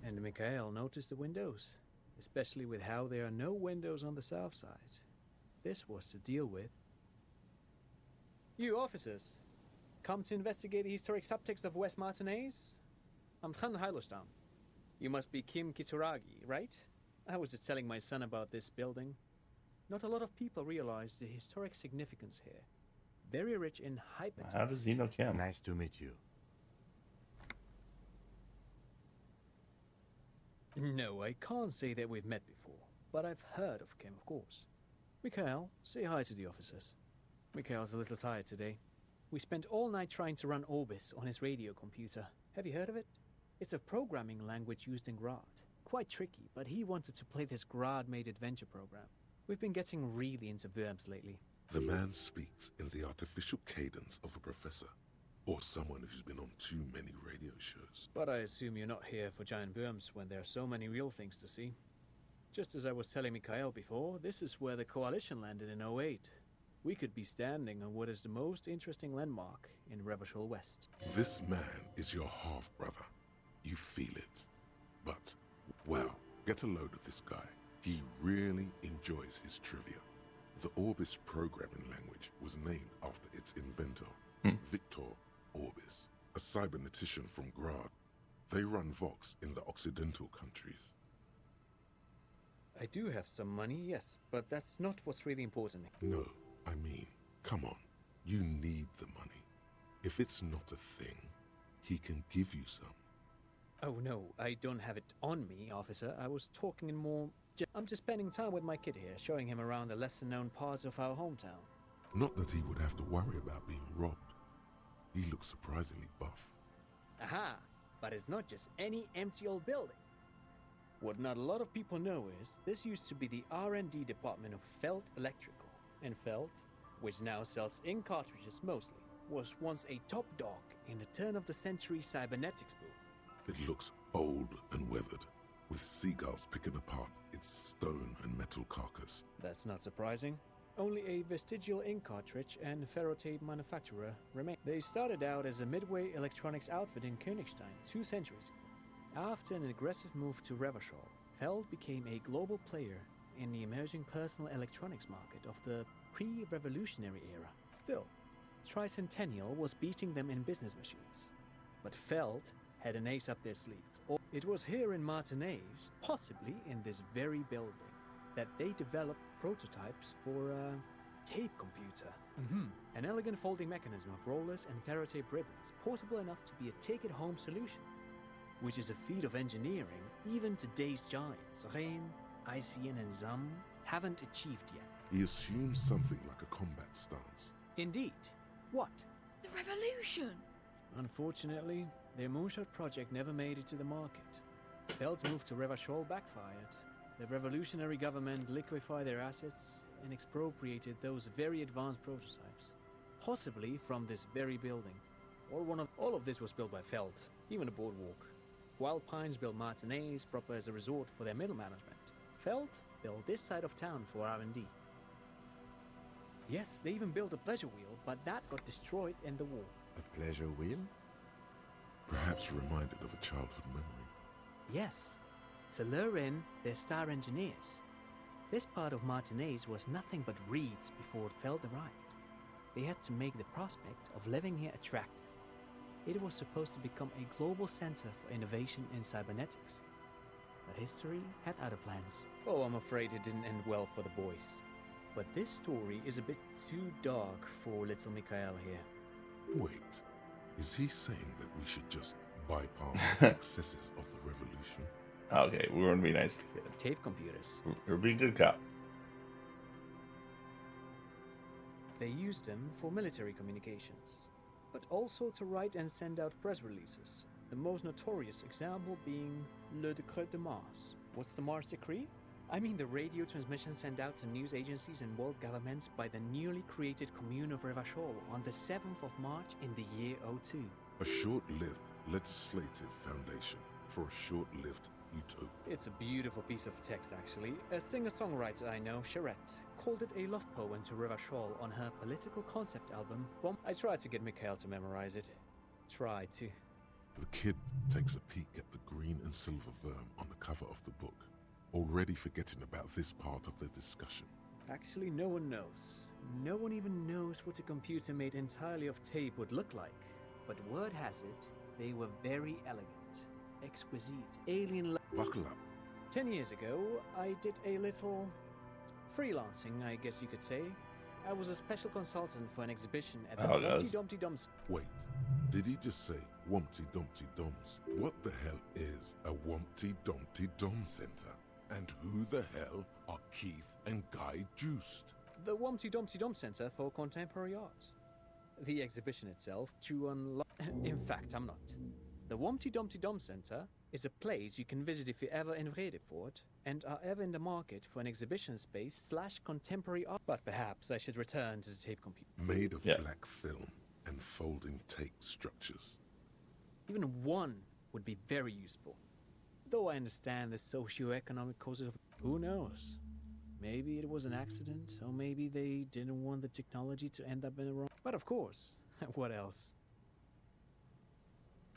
And Mikhail noticed the windows, especially with how there are no windows on the south side. This was to deal with. You officers, come to investigate the historic subtext of West Martinez? I'm Khan Heilostam. You must be Kim Kitsuragi, right? I was just telling my son about this building. Not a lot of people realize the historic significance here. Very rich in hyper. How does he know Kim? Nice to meet you. No, I can't say that we've met before, but I've heard of Kim, of course. Mikhail, say hi to the officers. Mikhail's a little tired today. We spent all night trying to run Orbis on his radio computer. Have you heard of it? It's a programming language used in Grad. Quite tricky, but he wanted to play this Grad-made adventure program. We've been getting really into verbs lately. The man speaks in the artificial cadence of a professor, or someone who's been on too many radio shows. But I assume you're not here for giant worms when there are so many real things to see. Just as I was telling Mikhail before, this is where the Coalition landed in '08. We could be standing on what is the most interesting landmark in Revachol West. This man is your half-brother. You feel it. But, well, get a load of this guy. He really enjoys his trivia. The Orbis programming language was named after its inventor, Victor Orbis, a cybernetician from Grad. They run Vox in the Occidental countries. I do have some money, yes, but that's not what's really important. No, I mean, come on. You need the money. If it's not a thing, he can give you some. Oh no, I don't have it on me, officer. I was talking in more... I'm just spending time with my kid here, showing him around the lesser-known parts of our hometown. Not that he would have to worry about being robbed. He looks surprisingly buff. Aha! But it's not just any empty old building. What not a lot of people know is, this used to be the R&D department of Felt Electrical. And Felt, which now sells ink cartridges mostly, was once a top dog in the turn-of-the-century cybernetics boom. It looks old and weathered, with seagulls picking apart its stone and metal carcass. That's not surprising. Only a vestigial ink cartridge and ferrotape manufacturer remain. They started out as a midway electronics outfit in Königstein 2 centuries ago. After an aggressive move to Revachol, Feld became a global player in the emerging personal electronics market of the pre-revolutionary era. Still, Tricentennial was beating them in business machines. But Feld had an ace up their sleeve. It was here in Martinez, possibly in this very building, that they developed prototypes for a tape computer. An elegant folding mechanism of rollers and ferrotape ribbons, portable enough to be a take-it-home solution, which is a feat of engineering even today's giants, Rehm, ICN and ZAM, haven't achieved yet. He assumes something like a combat stance. Indeed. What? The revolution! Unfortunately, their moonshot project never made it to the market. Feld's move to Revachol backfired. The revolutionary government liquefied their assets, and expropriated those very advanced prototypes. Possibly from this very building. Or all of this was built by Feld, even the boardwalk. Wild Pines built Martinez proper as a resort for their middle management. Feld built this side of town for R&D. Yes, they even built a pleasure wheel, but that got destroyed in the war. A pleasure wheel? Perhaps reminded of a childhood memory. Yes, to lure in their star engineers. This part of Martinez was nothing but reeds before Feld arrived. They had to make the prospect of living here attractive. It was supposed to become a global center for innovation in cybernetics. But history had other plans. Oh, I'm afraid it didn't end well for the boys. But this story is a bit too dark for little Mikhail here. Wait, is he saying that we should just bypass the excesses of the revolution? Okay, we want to be nice to kids. Tape computers. We're being good cop. They used them for military communications, but also to write and send out press releases. The most notorious example being Le Decret de Mars. What's the Mars Decree? I mean the radio transmission sent out to news agencies and world governments by the newly created Commune of Revachol on the 7th of March in the year 02. A short-lived legislative foundation for a short-lived utopia. It's a beautiful piece of text, actually. A singer-songwriter I know, Charette, called it a love poem to Revachol on her political concept album. Well, I tried to get Mikhail to memorize it. Tried to. The kid takes a peek at the green and silver verm on the cover of the book, already forgetting about this part of the discussion. Actually, no one knows. No one even knows what a computer made entirely of tape would look like. But word has it, they were very elegant, exquisite, alien. Buckle up. 10 years ago, I did a little freelancing, I guess you could say. I was a special consultant for an exhibition at the Humpty Dumpty Dums. Wait, did he just say Wumpty Dumpty Dums? What the hell is a Wumpty Dumpty Dum Center? And who the hell are Keith and Guy Joost? The Wumpty Dumpty Dum Center for Contemporary Art. The exhibition itself to unlock... In fact, I'm not. The Wumpty Dumpty Dum Center is a place you can visit if you're ever in Vredefort and are ever in the market for an exhibition space / contemporary art. But perhaps I should return to the tape computer. Made of black film and folding tape structures. Even one would be very useful. Though I understand the socio-economic causes of... Who knows? Maybe it was an accident, or maybe they didn't want the technology to end up in the wrong... But of course, what else?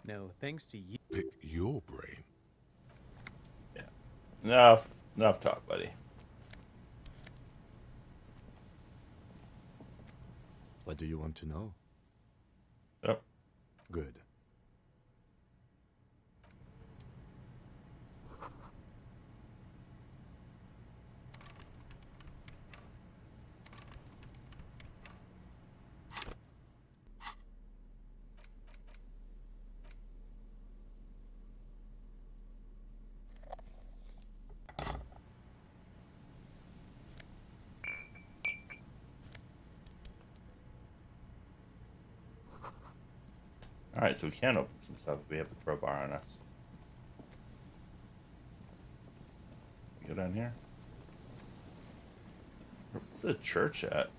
No, thanks to you. Pick your brain. Yeah. Enough talk, buddy. What do you want to know? Yep. Good. Alright, so we can open some stuff if we have the crowbar on us. Go down here. Where's the church at?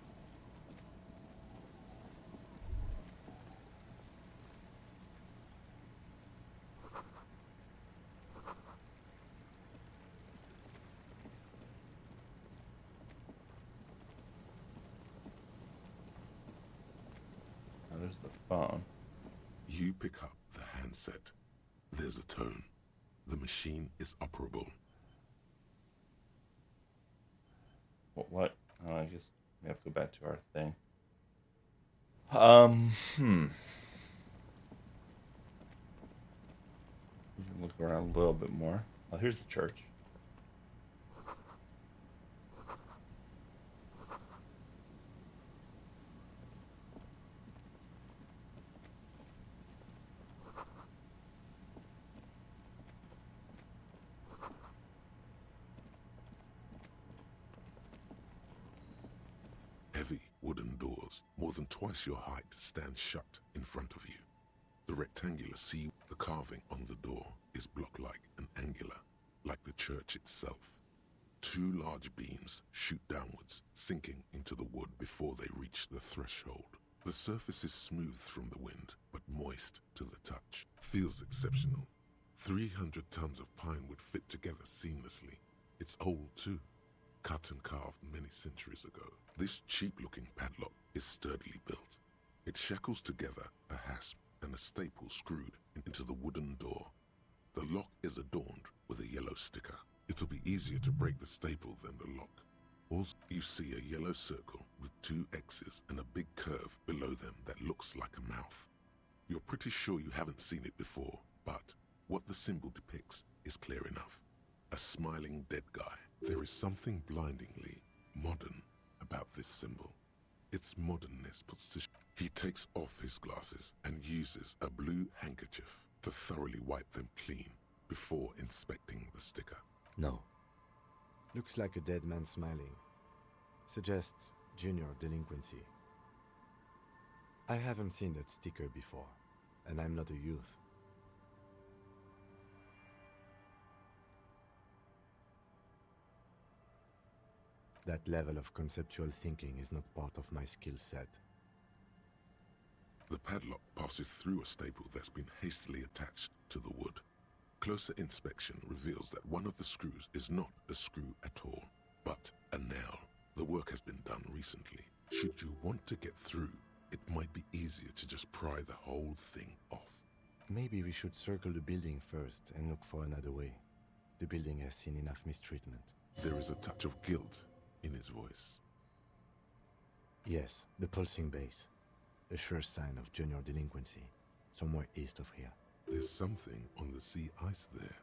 Oh, there's the phone. You pick up the handset. There's a tone. The machine is operable. What? Oh, I guess we have to go back to our thing. We can look around a little bit more. Oh, here's the church. Heavy wooden doors, more than twice your height, stand shut in front of you. The rectangular C, the carving on the door, is block-like and angular, like the church itself. Two large beams shoot downwards, sinking into the wood before they reach the threshold. The surface is smooth from the wind, but moist to the touch. Feels exceptional. 300 tons of pine would fit together seamlessly. It's old too, cut and carved many centuries ago. This cheap-looking padlock is sturdily built. It shackles together a hasp and a staple screwed into the wooden door. The lock is adorned with a yellow sticker. It'll be easier to break the staple than the lock. Also, you see a yellow circle with two X's and a big curve below them that looks like a mouth. You're pretty sure you haven't seen it before, but what the symbol depicts is clear enough. A smiling dead guy. There is something blindingly modern about this symbol. Its modernness puts to He takes off his glasses and uses a blue handkerchief to thoroughly wipe them clean before inspecting the sticker. No. Looks like a dead man smiling. Suggests junior delinquency. I haven't seen that sticker before, and I'm not a youth. That level of conceptual thinking is not part of my skill set. The padlock passes through a staple that's been hastily attached to the wood. Closer inspection reveals that one of the screws is not a screw at all, but a nail. The work has been done recently. Should you want to get through, it might be easier to just pry the whole thing off. Maybe we should circle the building first and look for another way. The building has seen enough mistreatment. There is a touch of guilt in his voice. Yes, the pulsing base. A sure sign of junior delinquency, somewhere east of here. There's something on the sea ice there.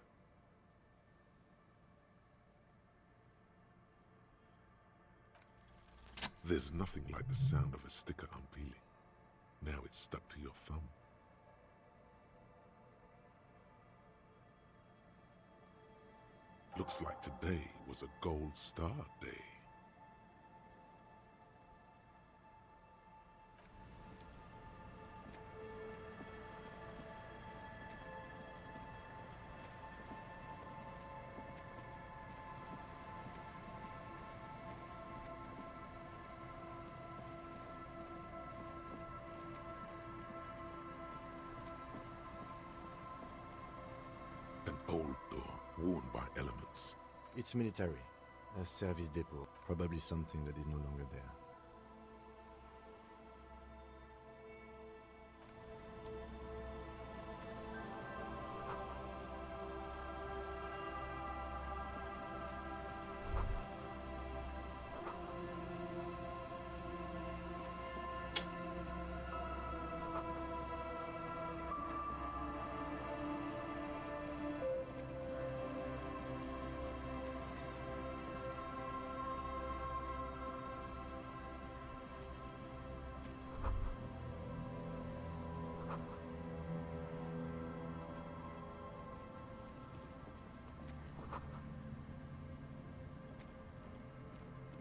There's nothing like the sound of a sticker unpeeling. Now it's stuck to your thumb. Looks like today was a gold star day. An old door, worn by elements. It's military. A service depot. Probably something that is no longer there.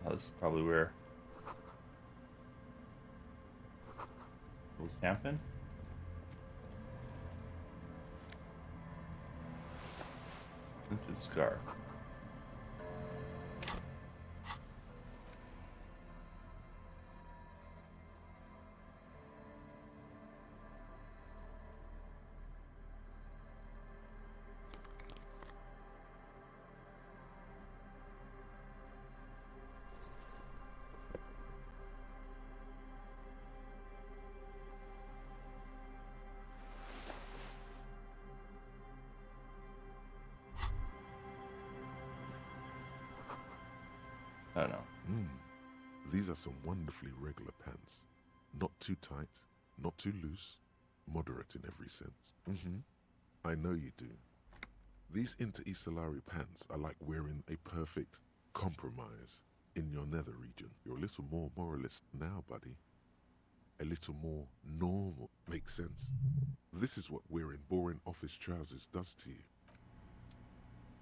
Oh, this is probably where we're camping. Vintage scar. I don't know. These are some wonderfully regular pants. Not too tight, not too loose, moderate in every sense. I know you do. These Inter-Isolari pants are like wearing a perfect compromise in your nether region. You're a little more moralist now, buddy. A little more normal. Makes sense. This is what wearing boring office trousers does to you.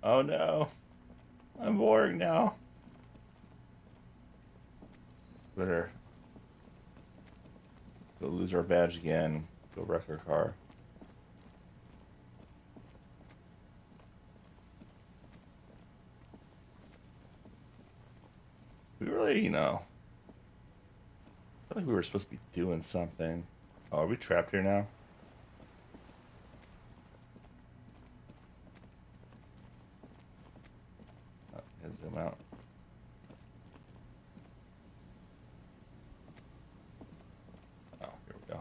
Oh no. I'm boring now. Better go lose our badge again. Go wreck our car. really, I feel like we were supposed to be doing something. Oh, are we trapped here now? Oh, gotta zoom out. Oh, here we go.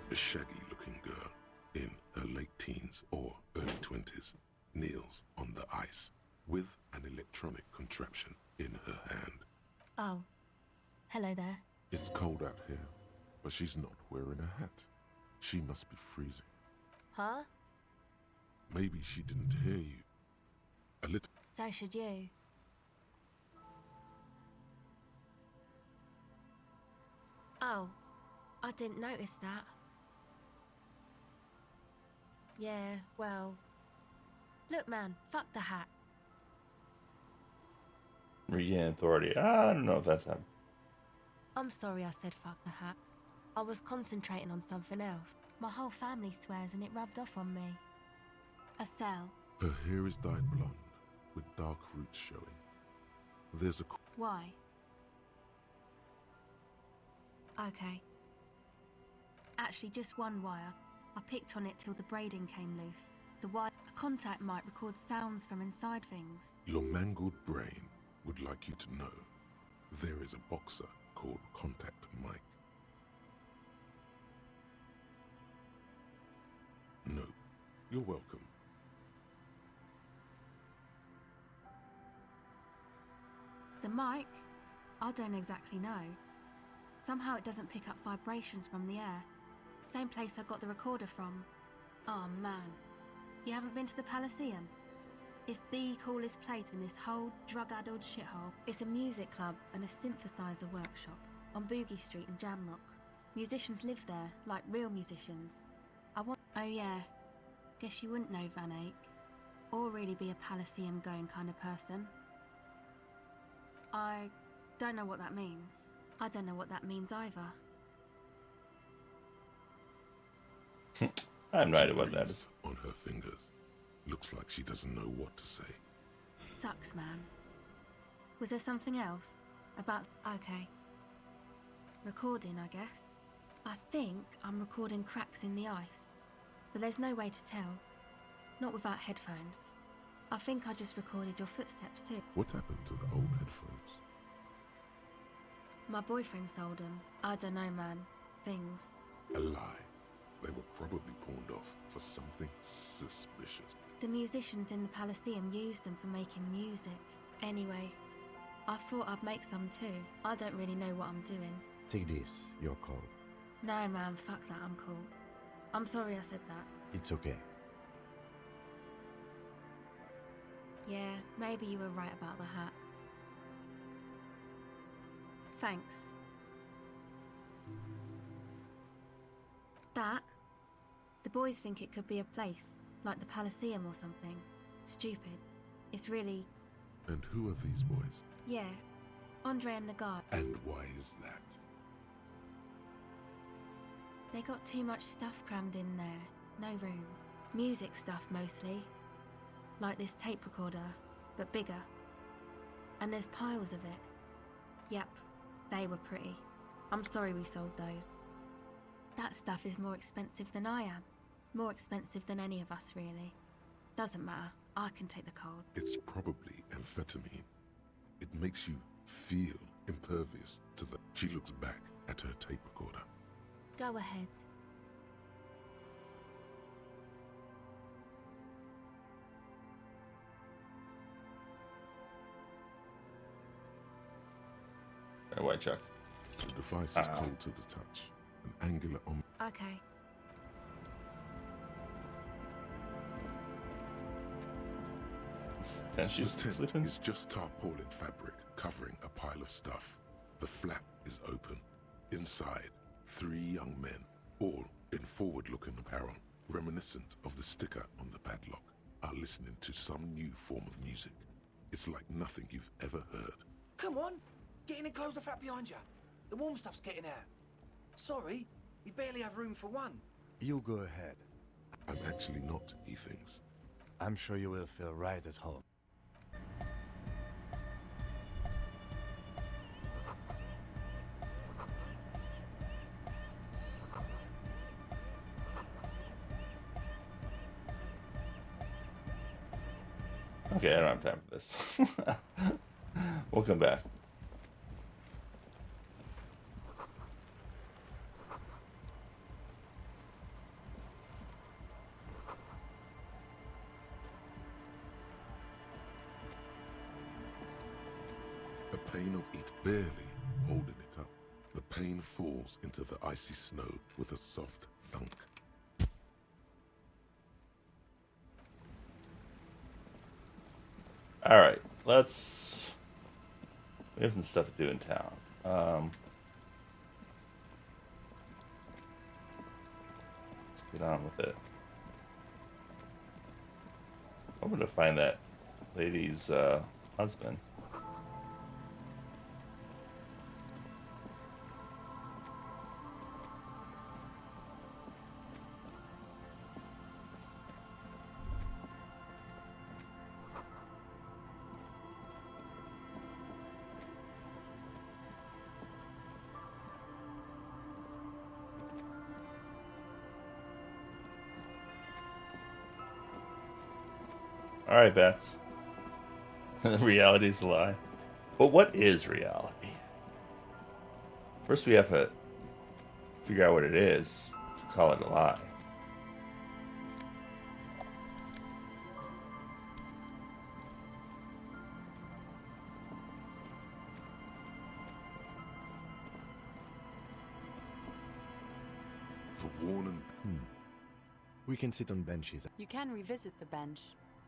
A shaggy-looking girl in her late teens or early 20s kneels on the ice with an electronic contraption in her hand. Oh. Hello there. It's cold out here, but she's not wearing a hat. She must be freezing. Huh? Maybe she didn't hear you. A little... So should you. Oh. I didn't notice that. Yeah, well... Look, man, fuck the hat. Regain authority. I don't know if that's happened. I'm sorry I said fuck the hat. I was concentrating on something else. My whole family swears and it rubbed off on me. A cell. Her hair is dyed blonde, with dark roots showing. There's a... Why? Okay. Actually, just one wire. I picked on it till the braiding came loose. The wire... A contact might record sounds from inside things. Your mangled brain would like you to know there is a boxer called Contact Mike. No, you're welcome. The mic? I don't exactly know. Somehow it doesn't pick up vibrations from the air. Same place I got the recorder from. Oh man. You haven't been to the Elysium? It's the coolest place in this whole drug-addled shithole. It's a music club and a synthesizer workshop on Boogie Street in Jamrock. Musicians live there, like real musicians. Oh yeah. Guess you wouldn't know Van Eyck. Or really be a Elysium-going kind of person. I don't know what that means. I don't know what that means either. I have no idea what that is. On her fingers. Looks like she doesn't know what to say. Sucks, man. Was there something else? About... Okay. Recording, I guess. I think I'm recording cracks in the ice. But there's no way to tell. Not without headphones. I think I just recorded your footsteps too. What happened to the old headphones? My boyfriend sold them. I don't know, man. Things. A lie. They were probably pawned off for something suspicious. The musicians in the Elysium used them for making music. Anyway, I thought I'd make some too. I don't really know what I'm doing. Take this, your call. No, man, fuck that, I'm cool. I'm sorry I said that. It's okay. Yeah, maybe you were right about the hat. Thanks. That? The boys think it could be a place, like the Elysium or something. Stupid. It's really... And who are these boys? Yeah. Andre and the guard. And why is that? They got too much stuff crammed in there. No room. Music stuff mostly. Like this tape recorder, but bigger. And there's piles of it. Yep, they were pretty. I'm sorry we sold those. That stuff is more expensive than I am. More expensive than any of us, really. Doesn't matter. I can take the cold. It's probably amphetamine. It makes you feel impervious to the... She looks back at her tape recorder. Go ahead. White Chuck. The device is cold to the touch. An angular on... Okay. And she's the tent sleeping? is just tarpaulin fabric covering a pile of stuff. The flap is open. Inside, 3 young men, all in forward-looking apparel, reminiscent of the sticker on the padlock, are listening to some new form of music. It's like nothing you've ever heard. Come on! Get in and close the flap behind you. The warm stuff's getting out. Sorry, we barely have room for one. You go ahead. I'm actually not, he thinks. I'm sure you will feel right at home. Okay, I don't have time for this. We'll come back. A pane of it, barely holding it up. The pane falls into the icy snow with a soft thunk. All right, we have some stuff to do in town. Let's get on with it. I'm gonna find that lady's husband. Alright, Bats. Reality's a lie. But what is reality? First we have to figure out what it is to call it a lie. The warning. We can sit on benches. You can revisit the bench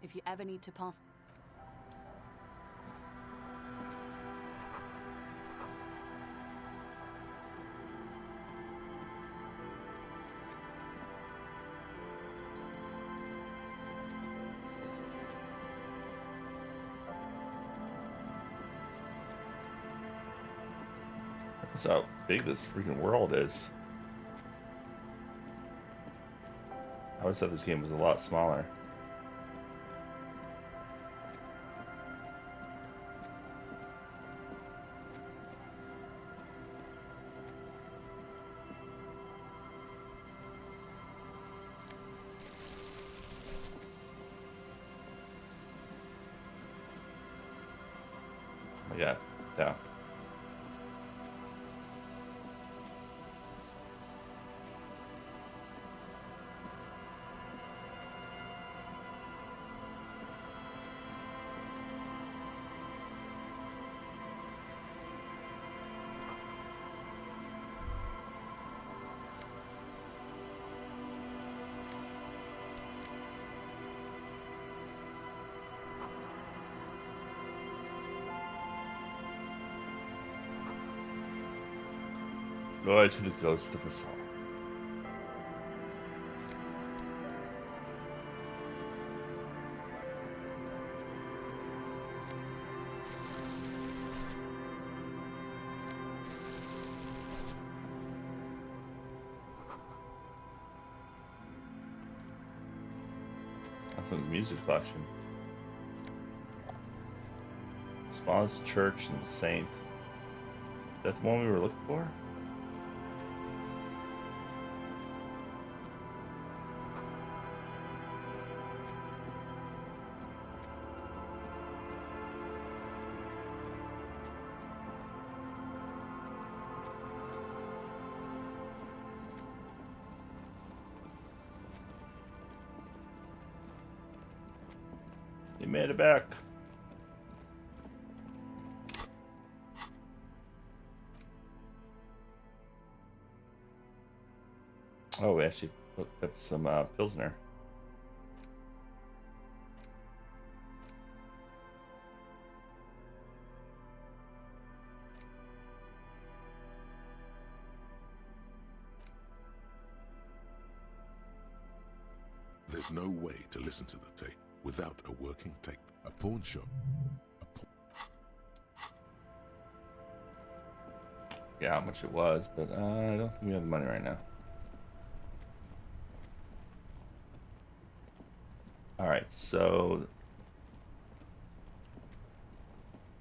if you ever need to pass. That's how big this freaking world is. I always thought this game was a lot smaller. Oh my god, down. Glory to the ghost of us all. That's in his music collection. Smallest church in Saint. Is that the one we were looking for? You made it back. Oh, we actually looked up some Pilsner. There's no way to listen to the tape without a working tape. A pawn shop. Yeah, how much it was, but I don't think we have the money right now. Alright, so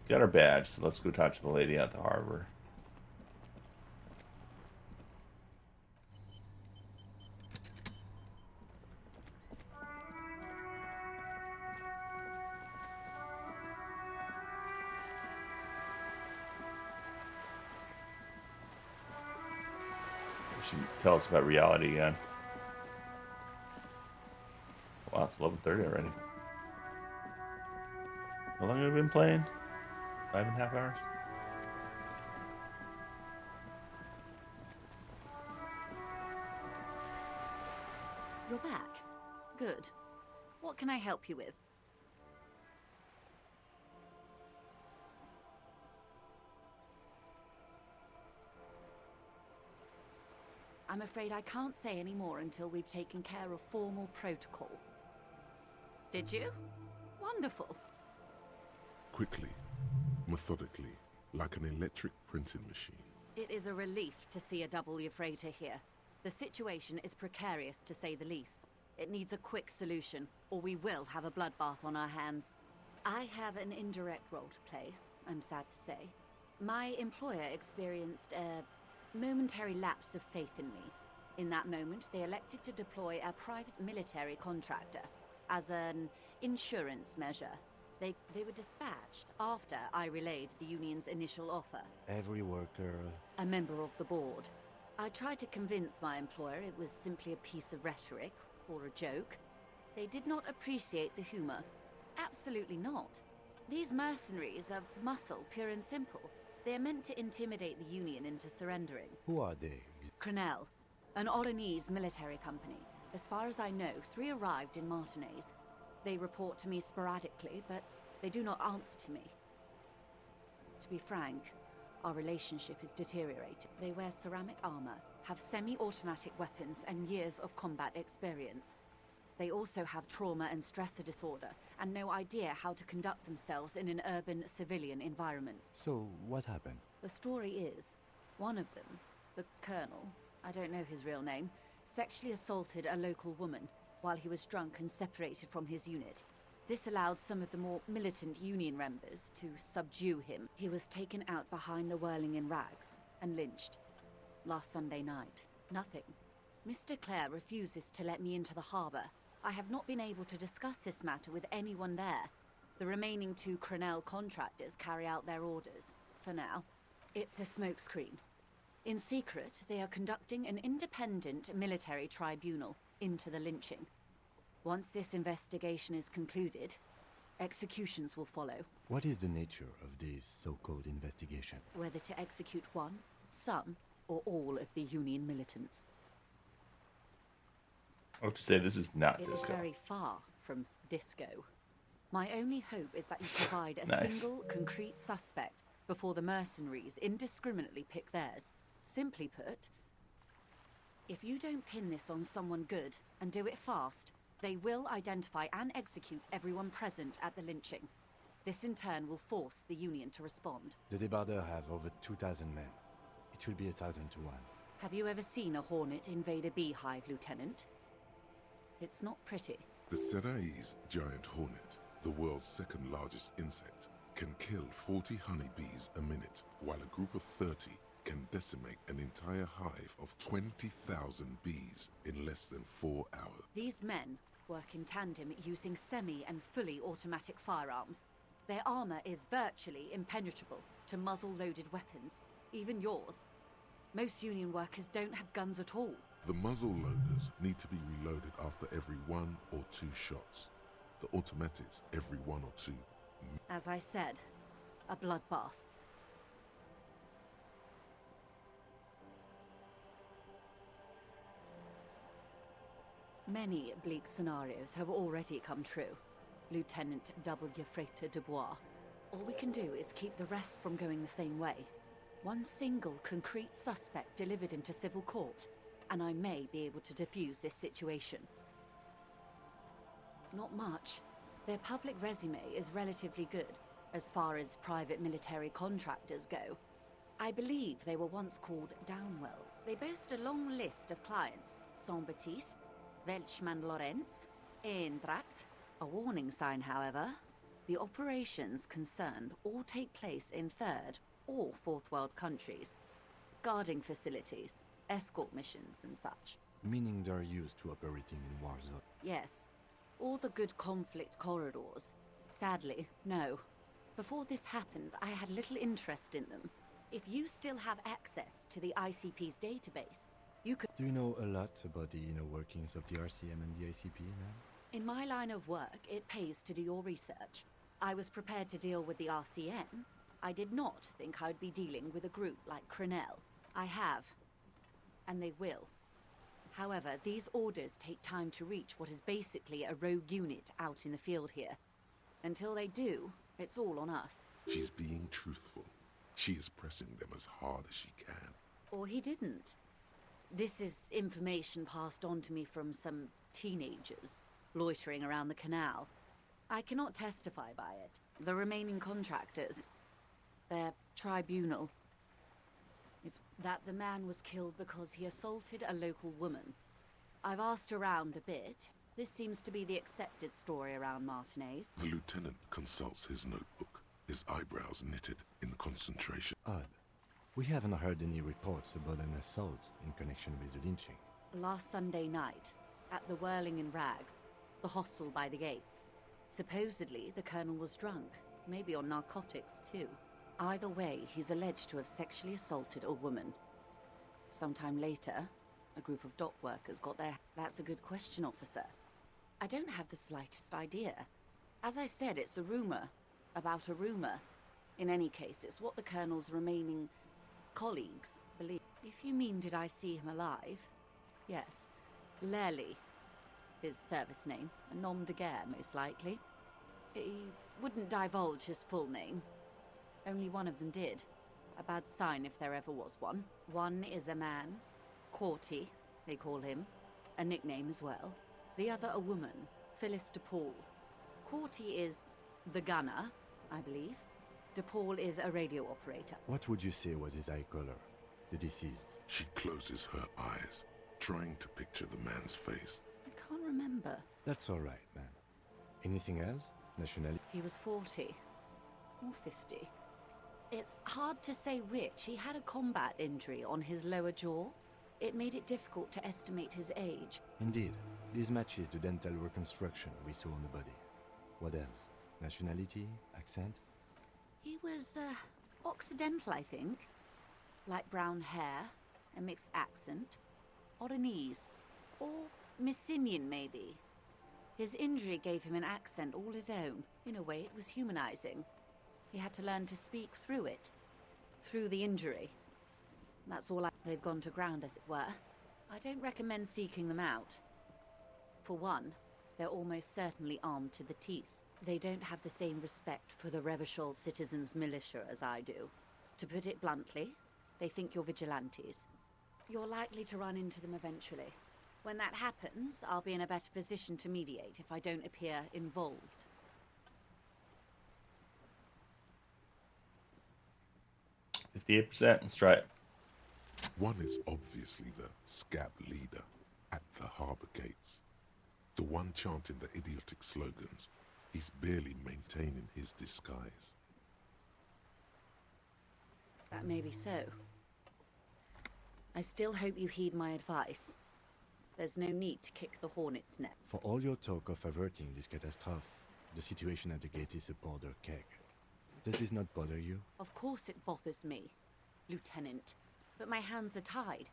got our badge, so let's go talk to the lady at the harbor. She tell us about reality again. Wow, it's 11:30 already. How long have we been playing? 5.5 hours? You're back. Good. What can I help you with? I'm afraid I can't say any more until we've taken care of formal protocol. Did you? Wonderful. Quickly, methodically, like an electric printing machine. It is a relief to see a W freighter here. The situation is precarious, to say the least. It needs a quick solution, or we will have a bloodbath on our hands. I have an indirect role to play, I'm sad to say. My employer experienced a momentary lapse of faith in me. In that moment, they elected to deploy a private military contractor as an insurance measure. They were dispatched after I relayed the union's initial offer. Every worker... A member of the board. I tried to convince my employer it was simply a piece of rhetoric, or a joke. They did not appreciate the humor. Absolutely not. These mercenaries are muscle, pure and simple. They are meant to intimidate the Union into surrendering. Who are they? Crenel, an Oranese military company. As far as I know, 3 arrived in Martinez. They report to me sporadically, but they do not answer to me. To be frank, our relationship is deteriorating. They wear ceramic armor, have semi-automatic weapons, and years of combat experience. They also have trauma and stressor disorder, and no idea how to conduct themselves in an urban civilian environment. So, what happened? The story is, one of them, the Colonel, I don't know his real name, sexually assaulted a local woman while he was drunk and separated from his unit. This allowed some of the more militant Union members to subdue him. He was taken out behind the whirling in rags and lynched. Last Sunday night. Nothing. Mr. Clare refuses to let me into the harbor. I have not been able to discuss this matter with anyone there. The remaining 2 Crenel contractors carry out their orders, for now. It's a smokescreen. In secret, they are conducting an independent military tribunal into the lynching. Once this investigation is concluded, executions will follow. What is the nature of this so-called investigation? Whether to execute one, some, or all of the Union militants. I have to say, this is not It is disco. very far from disco. My only hope is that you provide a Nice. single, concrete suspect before the mercenaries indiscriminately pick theirs. Simply put, if you don't pin this on someone good and do it fast, they will identify and execute everyone present at the lynching. This in turn will force the Union to respond. The Debardeurs have over 2,000 men. It will be 1,000 to 1. Have you ever seen a Hornet invade a beehive, Lieutenant? It's not pretty. The Serai's giant hornet, the world's second largest insect, can kill 40 honeybees a minute, while a group of 30 can decimate an entire hive of 20,000 bees in less than 4 hours. These men work in tandem using semi and fully automatic firearms. Their armor is virtually impenetrable to muzzle-loaded weapons, even yours. Most Union workers don't have guns at all. The muzzle loaders need to be reloaded after every 1 or 2 shots. The automatics every 1 or 2. As I said, a bloodbath. Many bleak scenarios have already come true, Lieutenant W. Frater Dubois. All we can do is keep the rest from going the same way. One single concrete suspect delivered into civil court, and I may be able to defuse this situation. Not much. Their public resume is relatively good, as far as private military contractors go. I believe they were once called Downwell. They boast a long list of clients: Saint-Baptiste, Welchman Lorenz, Eintracht. A warning sign, however. The operations concerned all take place in third or fourth world countries. Guarding facilities, escort missions and such. Meaning they're used to operating in war zones. Yes. All the good conflict corridors. Sadly, no. Before this happened, I had little interest in them. If you still have access to the ICP's database, you could... Do you know a lot about the inner workings of the RCM and the ICP, man? In my line of work, it pays to do your research. I was prepared to deal with the RCM. I did not think I'd be dealing with a group like Crenel. I have. And they will. However, these orders take time to reach what is basically a rogue unit out in the field here. Until they do, it's all on us. She's being truthful. She is pressing them as hard as she can. Or he didn't. This is information passed on to me from some teenagers loitering around the canal. I cannot testify by it. The remaining contractors, their tribunal. It's that the man was killed because he assaulted a local woman. I've asked around a bit. This seems to be the accepted story around Martinez. The lieutenant consults his notebook, his eyebrows knitted in concentration. Odd. We haven't heard any reports about an assault in connection with the lynching. Last Sunday night, at the Whirling in Rags, the hostel by the gates. Supposedly, the colonel was drunk, maybe on narcotics too. Either way, he's alleged to have sexually assaulted a woman. Sometime later, a group of dock workers got their... That's a good question, officer. I don't have the slightest idea. As I said, it's a rumor. About a rumor. In any case, it's what the colonel's remaining colleagues believe. If you mean did I see him alive? Yes. Lely, his service name. A nom de guerre, most likely. He wouldn't divulge his full name. Only one of them did. A bad sign if there ever was one. One is a man. Corty, they call him. A nickname as well. The other a woman. Phyllis DePaul. Corty is the gunner, I believe. DePaul is a radio operator. What would you say was his eye color, the deceased? She closes her eyes, trying to picture the man's face. I can't remember. That's all right, man. Anything else? Nationality? He was 40. Or 50. It's hard to say which. He had a combat injury on his lower jaw. It made it difficult to estimate his age. Indeed. This matches the dental reconstruction we saw on the body. What else? Nationality? Accent? He was, Occidental, I think. Light brown hair, a mixed accent. Oranese. Or Messinian, maybe. His injury gave him an accent all his own. In a way, it was humanizing. He had to learn to speak through it. Through the injury. That's all they've gone to ground, as it were. I don't recommend seeking them out. For one, they're almost certainly armed to the teeth. They don't have the same respect for the Revachol citizens' militia as I do. To put it bluntly, they think you're vigilantes. You're likely to run into them eventually. When that happens, I'll be in a better position to mediate if I don't appear involved. %58 in stripe. One is obviously the scab leader at the harbor gates. The one chanting the idiotic slogans. He's barely maintaining his disguise. That may be so. I still hope you heed my advice. There's no need to kick the hornet's nest. For all your talk of averting this catastrophe, the situation at the gate is a powder keg. Does this not bother you? Of course it bothers me, Lieutenant. But my hands are tied.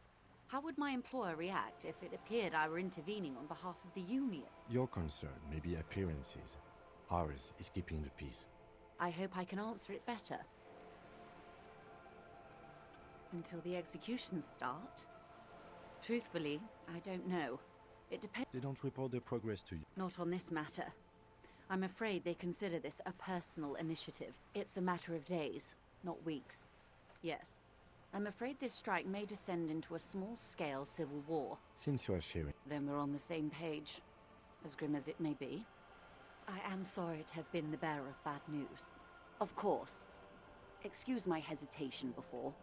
How would my employer react if it appeared I were intervening on behalf of the Union? Your concern may be appearances. Ours is keeping the peace. I hope I can answer it better. Until the executions start? Truthfully, I don't know. It depends. They don't report their progress to you. Not on this matter. I'm afraid they consider this a personal initiative. It's a matter of days, not weeks. Yes. I'm afraid this strike may descend into a small-scale civil war. Since you are sharing... Then we're on the same page, as grim as it may be. I am sorry to have been the bearer of bad news. Of course. Excuse my hesitation before.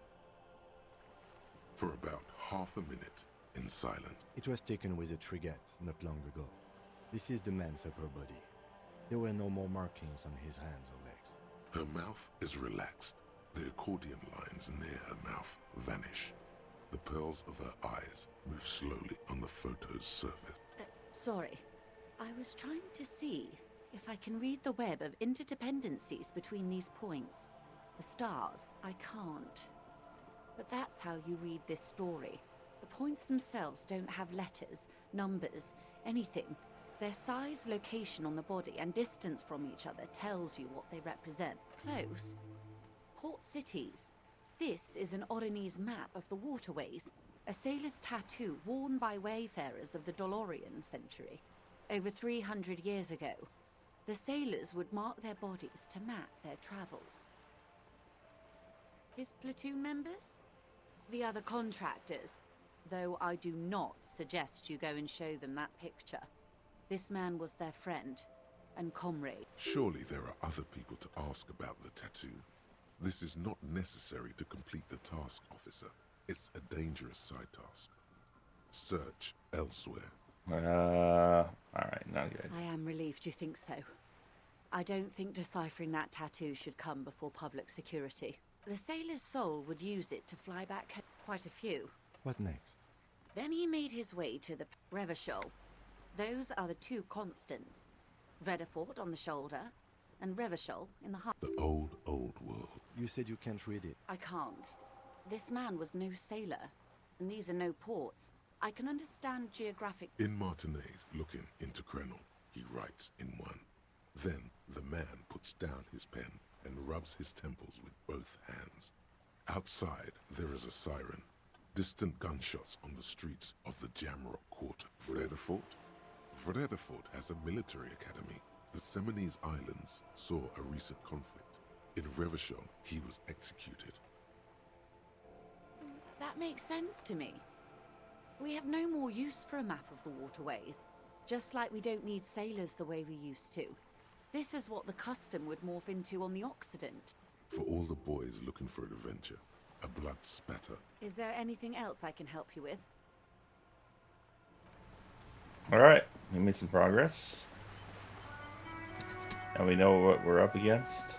For about half a minute, in silence. It was taken with a trigger not long ago. This is the man's upper body. There were no more markings on his hands or legs. Her mouth is relaxed. The accordion lines near her mouth vanish. The pearls of her eyes move slowly on the photo's surface. Sorry. I was trying to see if I can read the web of interdependencies between these points. The stars. I can't. But that's how you read this story. The points themselves don't have letters, numbers, anything. Their size, location on the body, and distance from each other tells you what they represent. Close. Port cities. This is an Oronese map of the waterways. A sailor's tattoo worn by wayfarers of the Dolorian century. Over 300 years ago, the sailors would mark their bodies to map their travels. His platoon members? The other contractors, though I do not suggest you go and show them that picture. This man was their friend and comrade. Surely there are other people to ask about the tattoo. This is not necessary to complete the task, officer. It's a dangerous side task. Search elsewhere. Alright, not good. I am relieved you think so. I don't think deciphering that tattoo should come before public security. The sailor's soul would use it to fly back home. Quite a few. What next? Then he made his way to the Revachol. Those are the two constants. Vredefort on the shoulder, and Revachol in the heart. The old world. You said you can't read it. I can't. This man was no sailor, and these are no ports. I can understand geographic... In Martinez, looking into Krenel, he writes in one. Then the man puts down his pen and rubs his temples with both hands. Outside, there is a siren. Distant gunshots on the streets of the Jamrock Quarter. Vredefort? Vredefort has a military academy. The Seminese Islands saw a recent conflict. In Revachol, he was executed. That makes sense to me. We have no more use for a map of the waterways, just like we don't need sailors the way we used to. This is what the custom would morph into on the Occident. For all the boys looking for adventure, a blood spatter. Is there anything else I can help you with? Alright, we made some progress. And we know what we're up against.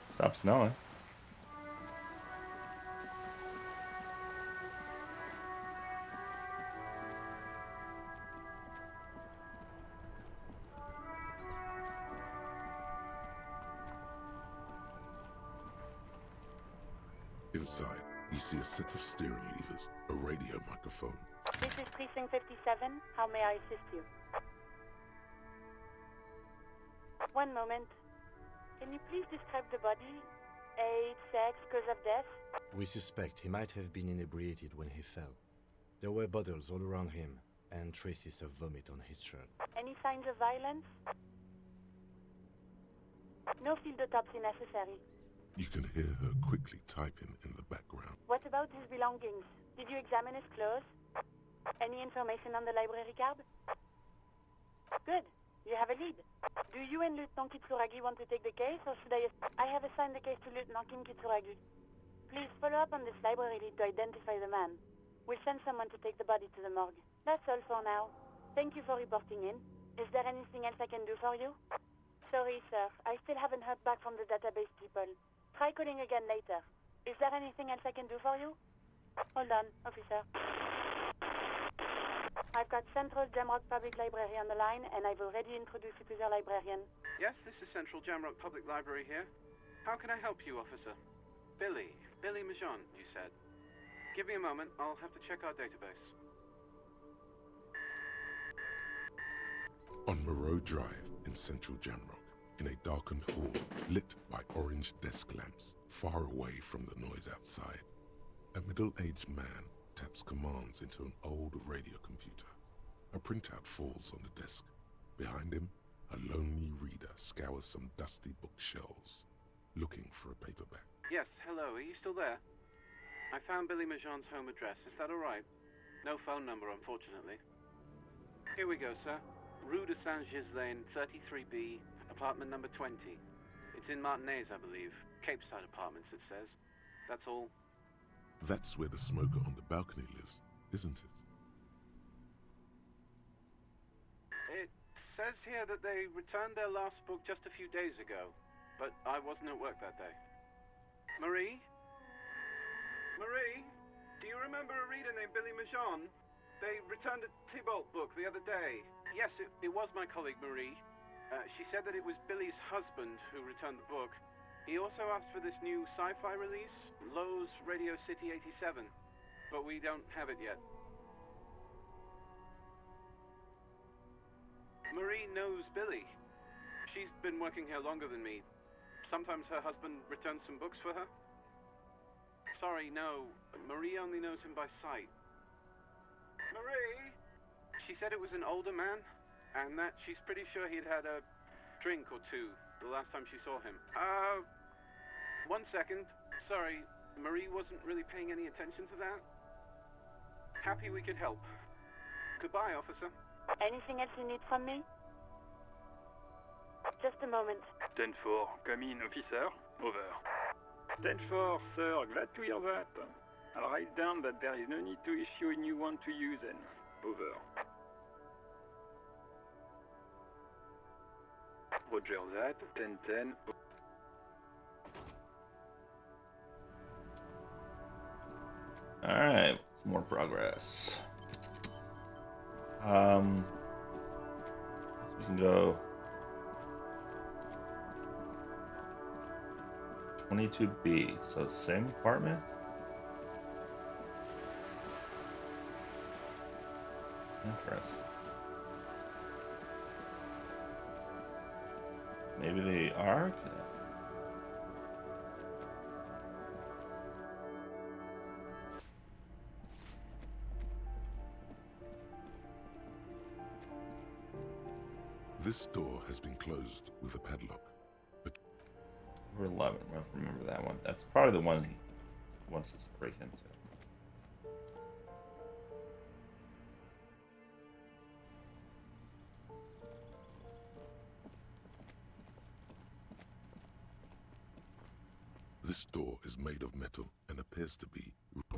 Stop snowing. Inside, you see a set of steering levers, a radio microphone. This is Precinct 57. How may I assist you? One moment. Can you please describe the body? Age, sex, cause of death? We suspect he might have been inebriated when he fell. There were bottles all around him, and traces of vomit on his shirt. Any signs of violence? No field autopsy necessary. You can hear her quickly typing in the background. What about his belongings? Did you examine his clothes? Any information on the library card? Good. You have a lead. Do you and Lieutenant Kitsuragi want to take the case, or should I have assigned the case to Lieutenant Kim Kitsuragi. Please follow up on this library lead to identify the man. We'll send someone to take the body to the morgue. That's all for now. Thank you for reporting in. Is there anything else I can do for you? Sorry, sir. I still haven't heard back from the database people. Try calling again later. Is there anything else I can do for you? Hold on, officer. I've got Central Jamrock Public Library on the line, and I've already introduced you to their librarian. Yes, this is Central Jamrock Public Library here. How can I help you, officer? Billy Majon, you said. Give me a moment, I'll have to check our database. On Moreau Drive in central Jamrock, in a darkened hall lit by orange desk lamps, far away from the noise outside, a middle-aged man taps commands into an old radio computer. A printout falls on the desk. Behind him, a lonely reader scours some dusty bookshelves, looking for a paperback. Yes, hello, are you still there? I found Billy Majon's home address, is that alright? No phone number, unfortunately. Here we go, sir. Rue de Saint-Ghislain, 33B, apartment number 20. It's in Martinez, I believe. Cape Side Apartments, it says. That's all. That's where the smoker on the balcony lives, isn't it? It says here that they returned their last book just a few days ago, but I wasn't at work that day. Marie? Marie? Do you remember a reader named Billy Majon? They returned a Tybalt book the other day. Yes, it was my colleague Marie. She said that it was Billy's husband who returned the book. He also asked for this new sci-fi release, Lowe's Radio City 87, but we don't have it yet. Marie knows Billy. She's been working here longer than me. Sometimes her husband returns some books for her. Sorry, no. Marie only knows him by sight. Marie! She said it was an older man, and that she's pretty sure he'd had a drink or two the last time she saw him. 1 second. Sorry, Marie wasn't really paying any attention to that. Happy we could help. Goodbye, officer. Anything else you need from me? Just a moment. 10-4, come in, officer. Over. 10-4, sir, glad to hear that. I'll write down that there is no need to issue a new one to you then. Over. Roger that, 10-10. Alright, some more progress. We can go 22B, so same apartment. Interesting. Maybe they are. This door has been closed with a padlock, but We're 11. I don't remember that one. That's probably the one he wants us to break into. this door is made of metal and appears to be.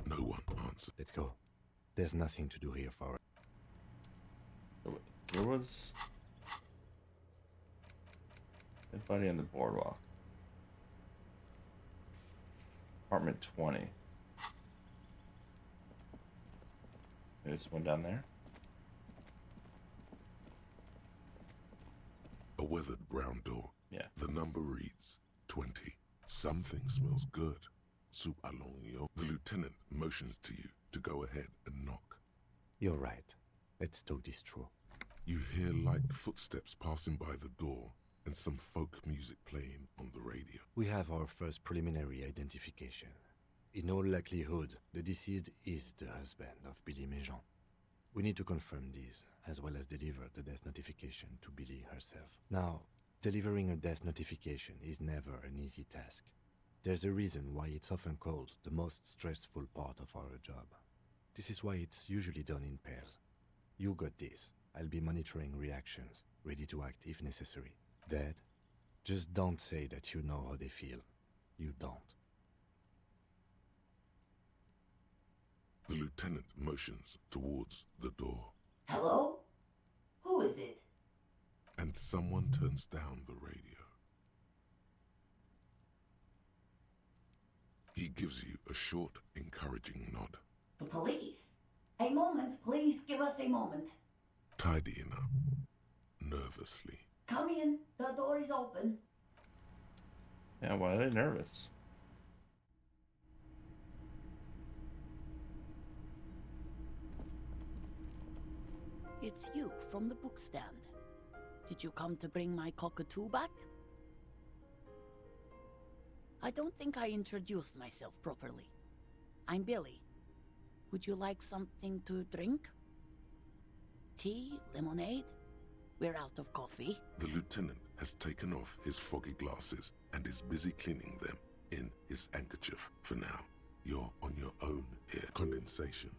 No one answered. Let's go. There's nothing to do here for us. There was anybody on the boardwalk. Apartment 20. There's one down there. A weathered brown door. Yeah. The number reads 20. Something smells good. Soup alongio. The lieutenant motions to you to go ahead and knock. You're right. Let's talk this through. You hear light footsteps passing by the door and some folk music playing on the radio. We have our first preliminary identification. In all likelihood, the deceased is the husband of Billy Majon. We need to confirm this, as well as deliver the death notification to Billy herself. Now, delivering a death notification is never an easy task. There's a reason why it's often called the most stressful part of our job. This is why it's usually done in pairs. You got this. I'll be monitoring reactions, ready to act if necessary. Dad, just don't say that you know how they feel. You don't. The lieutenant motions towards the door. Hello? Who is it? And someone turns down the radio. He gives you a short, encouraging nod. The police. A moment, please give us a moment. Tidying up, nervously. Come in, the door is open. Yeah, why are they nervous? It's you from the book stand. Did you come to bring my cockatoo back? I don't think I introduced myself properly. I'm Billy. Would you like something to drink? Tea? Lemonade? We're out of coffee. The lieutenant has taken off his foggy glasses and is busy cleaning them in his handkerchief for now. You're on your own here. Condensation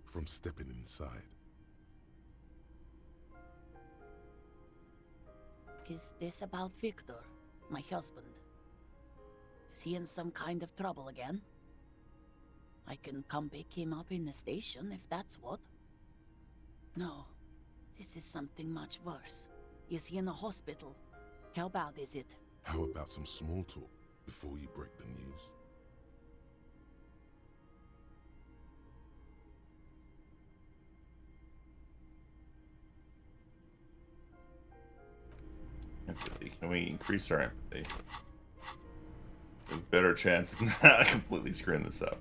from stepping inside. Is this about Victor, my husband? Is he in some kind of trouble again? I can come pick him up in the station if that's what. No, this is something much worse. Is he in the hospital? How bad is it? How about some small talk before you break the news? Empathy. Can we increase our empathy? A better chance of not completely screwing this up.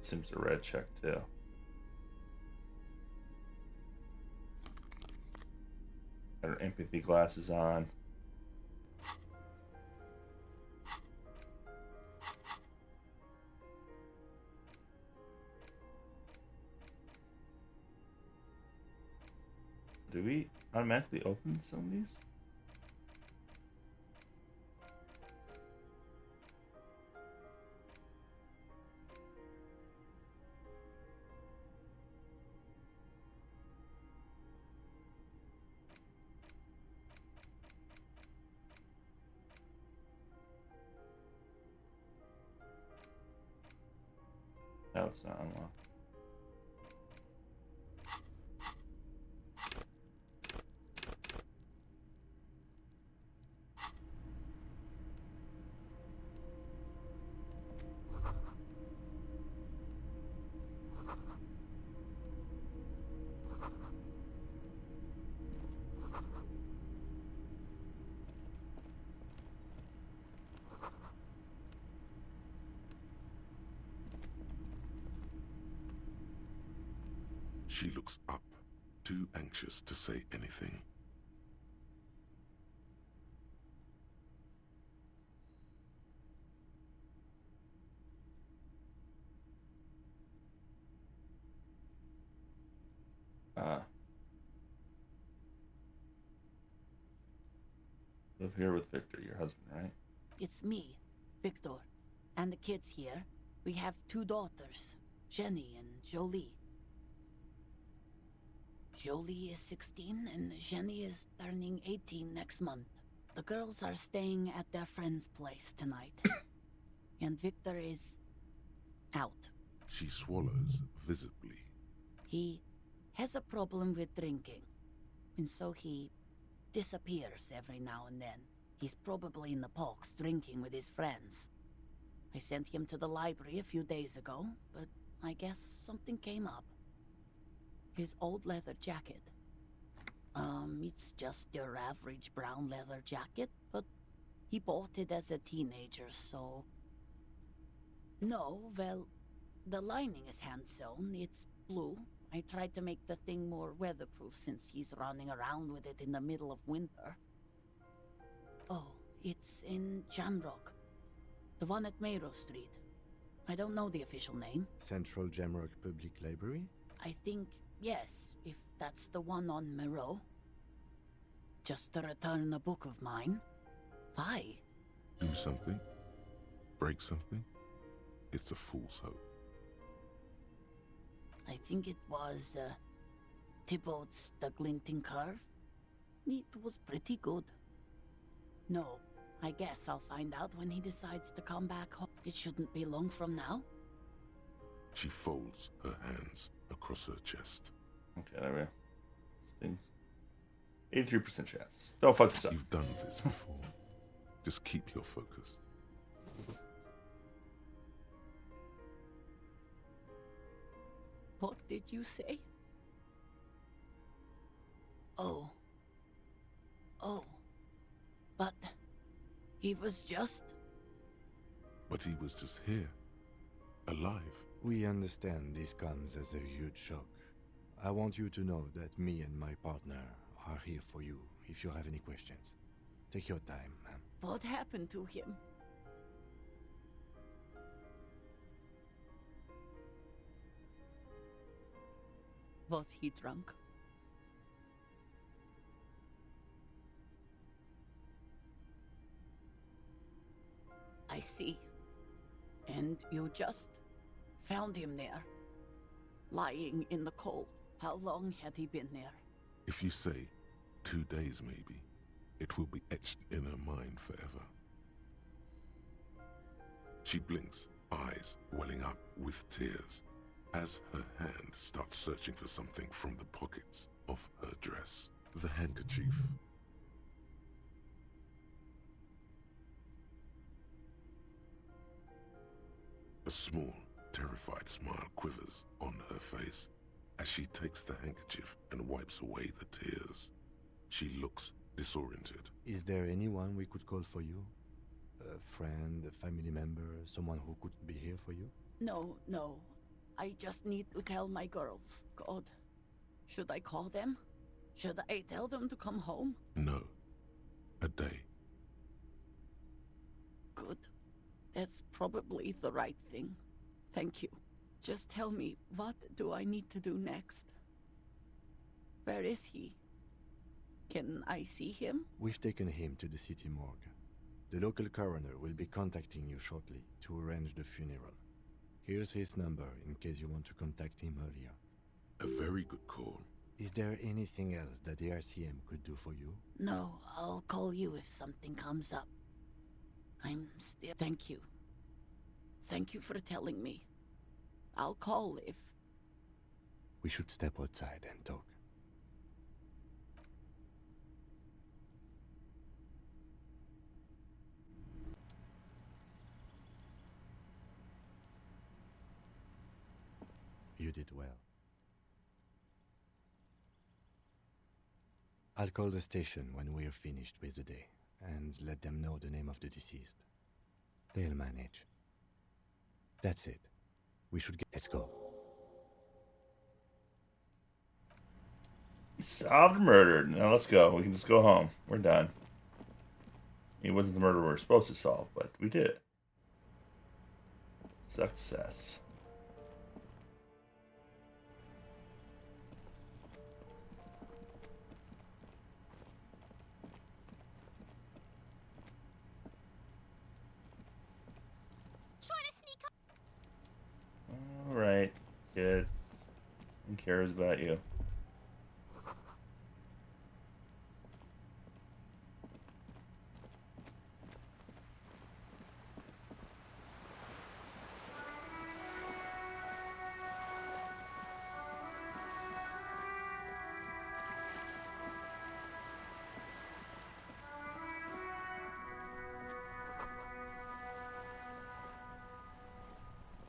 Seems a red check too. Got our empathy glasses on. Do we automatically open some of these? No, it's not unlocked. She looks up, too anxious to say anything. Live here with Victor, your husband, right? It's me, Victor, and the kids here. We have 2 daughters, Jenny and Jolie. Jolie is 16 and Jenny is turning 18 next month. The girls are staying at their friend's place tonight. And Victor is out. She swallows visibly. He has a problem with drinking, and so he disappears every now and then. He's probably in the parks drinking with his friends. I sent him to the library a few days ago, but I guess something came up. His old leather jacket. It's just your average brown leather jacket, but he bought it as a teenager, so... No, well, the lining is hand-sewn. It's blue. I tried to make the thing more weatherproof since he's running around with it in the middle of winter. Oh, it's in Jamrock. The one at Mayro Street. I don't know the official name. Central Jamrock Public Library? I think, yes, if that's the one on Mayro. Just to return a book of mine? Why? Do something? Break something? It's a fool's hope. I think it was, Thibaut's The Glinting Curve. It was pretty good. No, I guess I'll find out when he decides to come back home. It shouldn't be long from now. She folds her hands across her chest. Okay, there we go. Stings. 83% chance. Don't fuck this up. You've done this before. Just keep your focus. What did you say? Oh. Oh. But he was just... But he was just here. Alive. We understand this comes as a huge shock. I want you to know that me and my partner are here for you if you have any questions. Take your time, ma'am. What happened to him? Was he drunk? I see. And you just found him there, lying in the cold. How long had he been there? If you say 2 days maybe, it will be etched in her mind forever. She blinks, eyes welling up with tears, as her hand starts searching for something from the pockets of her dress. The handkerchief. A small, terrified smile quivers on her face as she takes the handkerchief and wipes away the tears. She looks disoriented. Is there anyone we could call for you? A friend, a family member, someone who could be here for you? No, no. I just need to tell my girls. God. Should I call them? Should I tell them to come home? No. A day. Good. That's probably the right thing. Thank you. Just tell me, what do I need to do next? Where is he? Can I see him? We've taken him to the city morgue. The local coroner will be contacting you shortly to arrange the funeral. Here's his number in case you want to contact him earlier. A very good call. Is there anything else that the RCM could do for you? No, I'll call you if something comes up. I'm still... Thank you. Thank you for telling me. I'll call if... We should step outside and talk. You did well. I'll call the station when we're finished with the day, and let them know the name of the deceased. They'll manage. That's it. We should get... Let's go. Solved a murder. Now let's go. We can just go home. We're done. It wasn't the murder we were supposed to solve, but we did it. Success. Alright, kid. Who cares about you?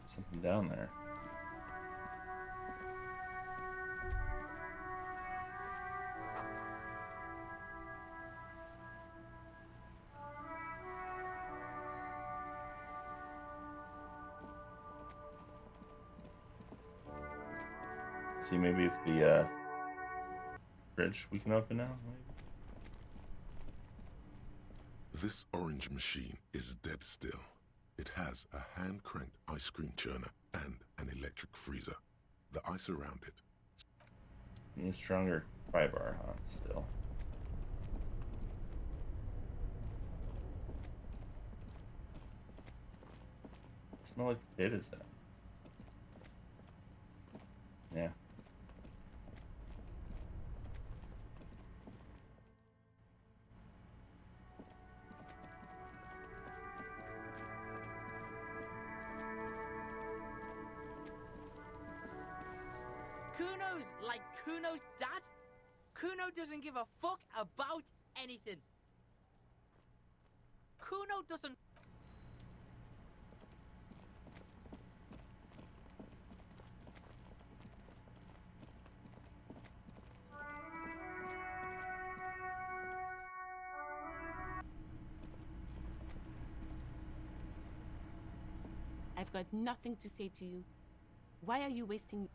Something down there. See, maybe if the bridge we can open now. Maybe. This orange machine is dead still. It has a hand-cranked ice cream churner and an electric freezer. The ice around it. Need a stronger pry bar, huh? Still. Smell like potatoes then. Yeah. Kuno's like Kuno's dad? Kuno doesn't give a fuck about anything. Kuno doesn't... I've got nothing to say to you. Why are you wasting...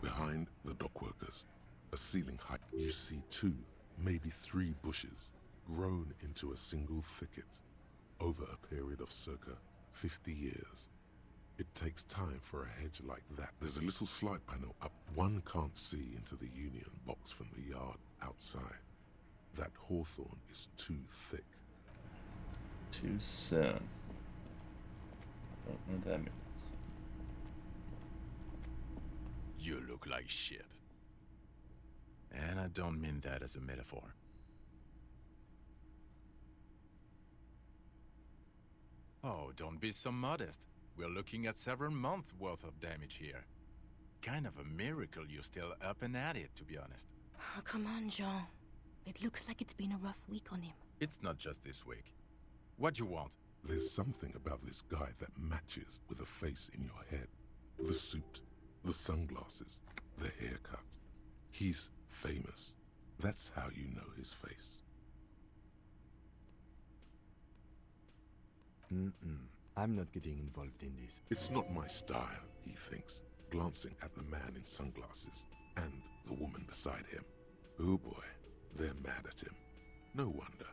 Behind the dockworkers, a ceiling height, you see 2, maybe 3 bushes grown into a single thicket over a period of circa 50 years. It takes time for a hedge like that. There's a little slide panel up. One can't see into the Union box from the yard outside. That hawthorn is too thick. Too soon. Don't know what that means. You look like shit. And I don't mean that as a metaphor. Oh, don't be so modest. We're looking at several months worth of damage here. Kind of a miracle you're still up and at it, to be honest. Oh, come on, Jean. It looks like it's been a rough week on him. It's not just this week. What you want? There's something about this guy that matches with a face in your head. The suit, the sunglasses, the haircut. He's famous. That's how you know his face. I'm not getting involved in this. It's not my style, he thinks, glancing at the man in sunglasses and the woman beside him. Oh boy, they're mad at him. No wonder.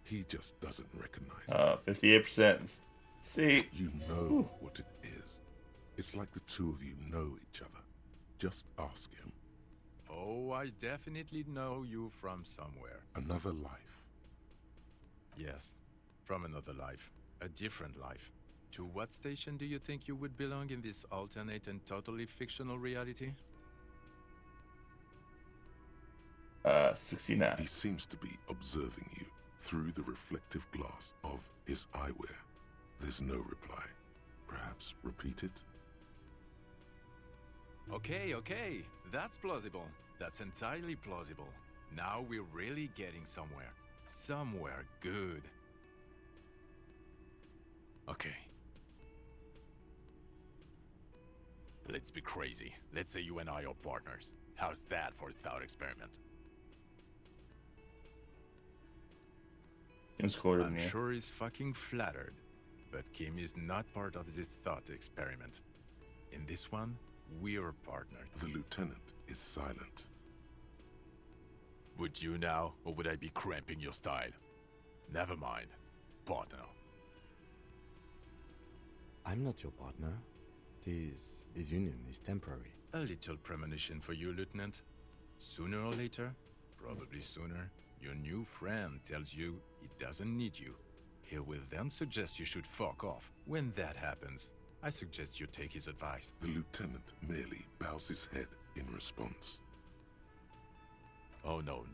He just doesn't recognize them. 58%. See? You know what it is. It's like the two of you know each other. Just ask him. Oh, I definitely know you from somewhere. Another life. Yes, from another life. A different life. To what station do you think you would belong in this alternate and totally fictional reality? 69. He seems to be observing you through the reflective glass of his eyewear. There's no reply. Perhaps repeat it? Okay. That's plausible. That's entirely plausible. Now we're really getting somewhere. Somewhere good. Okay. Let's be crazy. Let's say you and I are partners. How's that for a thought experiment? Kim's cooler I'm than you. sure he's fucking flattered, but Kim is not part of this thought experiment. In this one, we're partnered. The lieutenant is silent. Would you now, or would I be cramping your style? Never mind. Partner. I'm not your partner. This union is temporary. A little premonition for you, Lieutenant. Sooner or later, probably sooner, your new friend tells you he doesn't need you. He will then suggest you should fuck off. When that happens, I suggest you take his advice. The lieutenant merely bows his head in response. Oh no.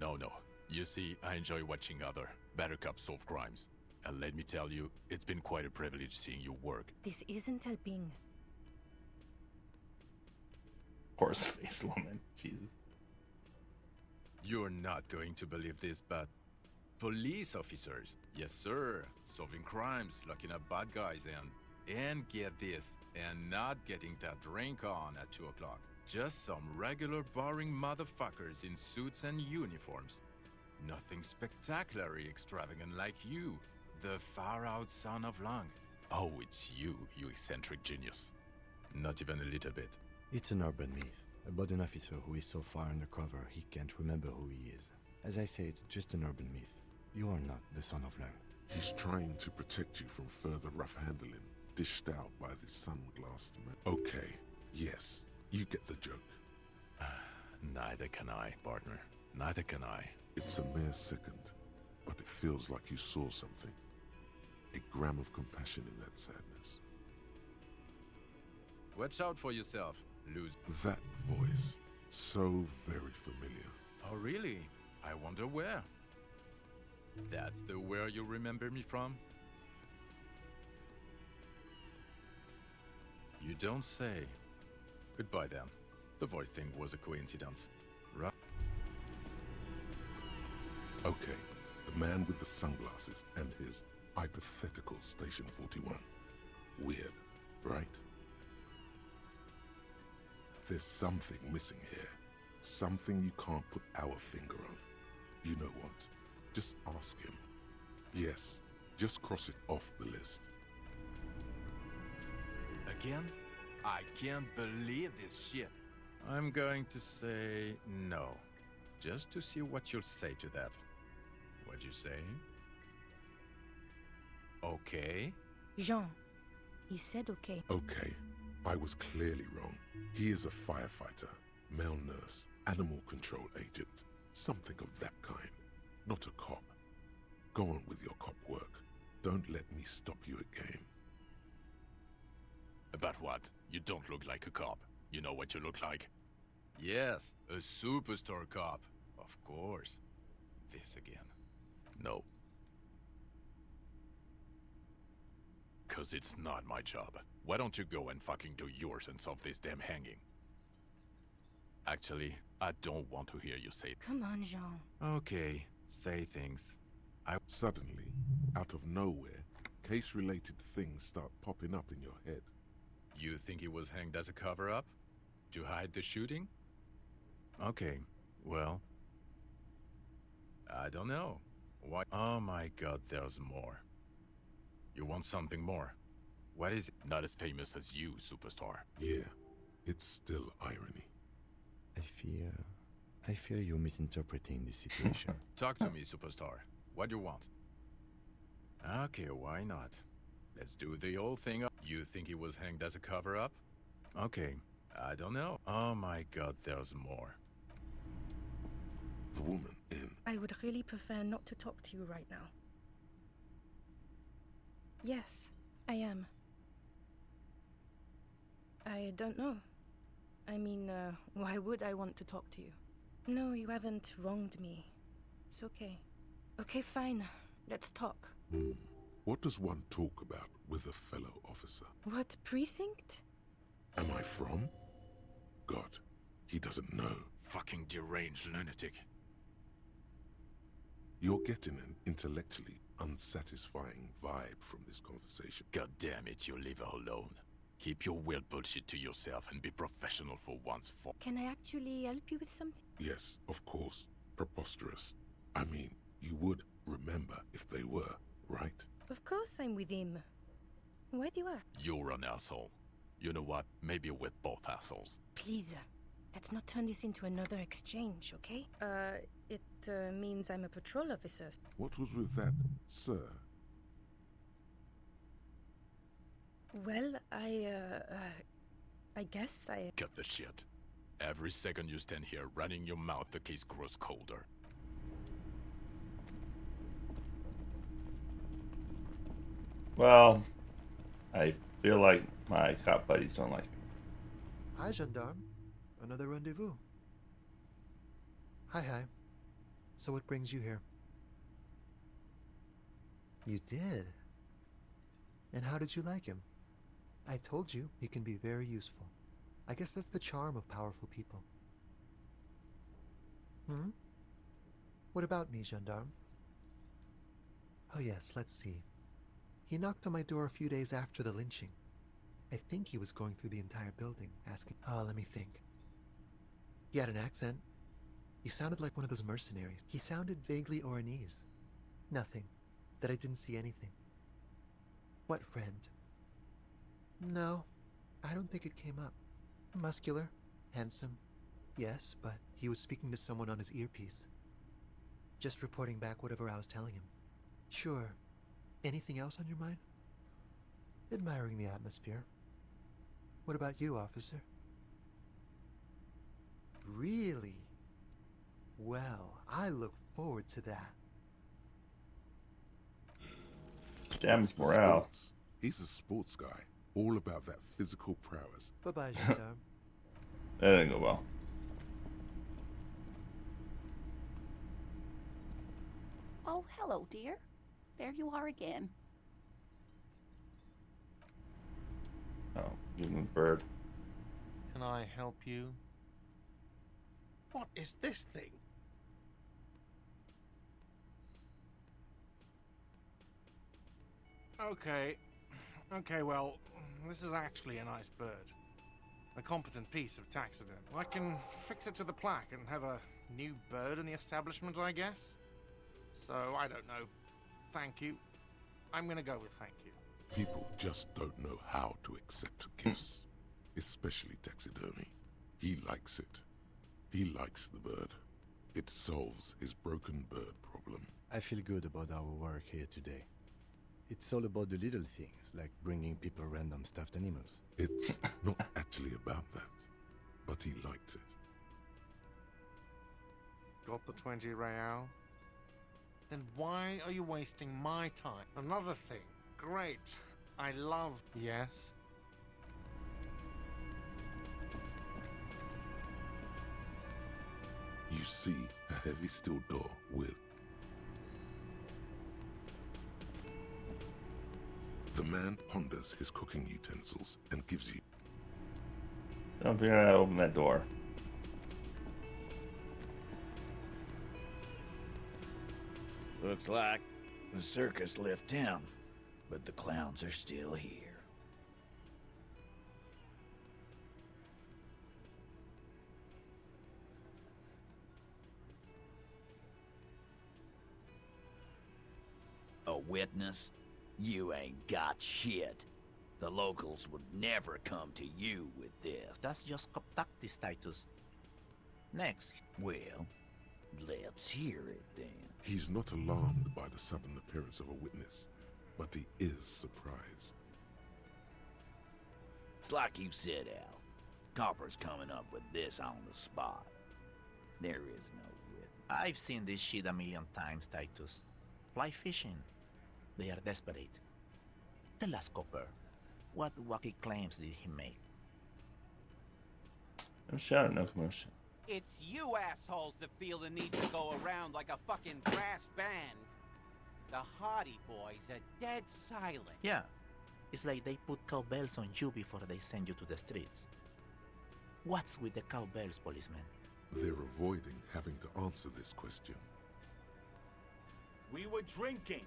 You see, I enjoy watching other better cops solve crimes. And let me tell you, it's been quite a privilege seeing you work. This isn't helping. Horse-faced woman. Jesus. You're not going to believe this, but police officers, yes sir, solving crimes, locking up bad guys, and get this, and not getting that drink on at 2 o'clock. Just some regular boring motherfuckers in suits and uniforms. Nothing spectacularly extravagant like you, the far-out son of Lang. Oh, it's you eccentric genius. Not even a little bit. It's an urban myth about an officer who is so far undercover he can't remember who he is. As I said, just an urban myth. You are not the son of Lang. He's trying to protect you from further rough handling, dished out by the sunglassed man. Okay, yes, you get the joke. Neither can I, partner. Neither can I. It's a mere second. but it feels like you saw something. A gram of compassion in that sadness. Watch out for yourself, lose. That voice, so very familiar. Oh, really? I wonder where. That's the where you remember me from? You don't say. Goodbye then. The voice thing was a coincidence, right? Okay, the man with the sunglasses and his hypothetical Station 41. Weird, right? There's something missing here. Something you can't put our finger on. You know what? Just ask him. Yes, just cross it off the list. Again? I can't believe this shit. I'm going to say no. Just to see what you'll say to that. What'd you say? Okay. Jean, he said okay. Okay, I was clearly wrong. He is a firefighter, male nurse, animal control agent, something of that kind. Not a cop. Go on with your cop work. Don't let me stop you again. About what? You don't look like a cop. You know what you look like? Yes, a superstar cop. Of course. This again. No. 'Cause it's not my job. Why don't you go and fucking do yours and solve this damn hanging? Actually, I don't want to hear you say it. Come on, Jean. Okay, say things. Suddenly, out of nowhere, case-related things start popping up in your head. You think he was hanged as a cover-up? To hide the shooting? Okay, well... I don't know. Why? Oh my god, there's more. You want something more? What is it? Not as famous as you, superstar. Yeah, it's still irony. I fear you're misinterpreting the situation. Talk to me, superstar. What do you want? Okay, why not? Let's do the old thing. You think he was hanged as a cover-up? Okay, I don't know. Oh my god, there's more. The woman in. I would really prefer not to talk to you right now. Yes, I am. I don't know. I mean, why would I want to talk to you? No, you haven't wronged me. It's okay. Okay, fine. Let's talk. What does one talk about with a fellow officer? What precinct? Am I from? God, he doesn't know. Fucking deranged lunatic. You're getting an intellectually unsatisfying vibe from this conversation. God damn it, you leave her alone. Keep your weird bullshit to yourself and be professional for once. Can I actually help you with something? Yes, of course. Preposterous. I mean, you would remember if they were, right? Of course I'm with him. Why do you ask? You're an asshole. You know what? Maybe we're both assholes. Please, let's not turn this into another exchange, okay? It means I'm a patrol officer. What was with that, sir? Well, I guess I... Cut the shit. Every second you stand here running your mouth, the case grows colder. Well, I feel like my cop buddies don't like me. Hi, gendarme. Another rendezvous. Hi. So what brings you here? You did? And how did you like him? I told you he can be very useful. I guess that's the charm of powerful people. What about me, gendarme? Oh yes, let's see. He knocked on my door a few days after the lynching. I think he was going through the entire building, asking... Oh, let me think. He had an accent. He sounded like one of those mercenaries. He sounded vaguely Oranese. Nothing. That I didn't see anything. What friend? No, I don't think it came up. Muscular, handsome. Yes, but he was speaking to someone on his earpiece. Just reporting back whatever I was telling him. Sure. Anything else on your mind? Admiring the atmosphere. What about you, officer? Really? Well, I look forward to that. Damage for morale. sports. He's a sports guy, all about that physical prowess. Bye-bye, gendarme. That didn't go well. Oh, hello, dear. There you are again. Oh, give him a bird. Can I help you? What is this thing? Okay. Okay, well, this is actually a nice bird. A competent piece of taxidermy. I can fix it to the plaque and have a new bird in the establishment, I guess. So, I don't know. Thank you. I'm gonna go with thank you. People just don't know how to accept gifts, especially taxidermy. He likes it. He likes the bird. It solves his broken bird problem. I feel good about our work here today. It's all about the little things, like bringing people random stuffed animals. It's not actually about that, but he likes it. Got the 20 real? Then why are you wasting my time? Another thing. Great. I love... Yes? You see a heavy steel door with... The man ponders his cooking utensils and gives you... Don't figure out how to open that door. Looks like the circus left town, but the clowns are still here. A witness? You ain't got shit. The locals would never come to you with this. That's just tactics, Titus. Next. Well, let's hear it then. He's not alarmed by the sudden appearance of a witness, but he is surprised. It's like you said, Al. Copper's coming up with this on the spot. There is no witness. I've seen this shit a million times, Titus. Fly fishing. They are desperate. Tell us, Copper, what wacky claims did he make? No shout, no commotion. It's you assholes that feel the need to go around like a fucking brass band. The Hardy Boys are dead silent. Yeah, it's like they put cowbells on you before they send you to the streets. What's with the cowbells, policeman? They're avoiding having to answer this question. We were drinking,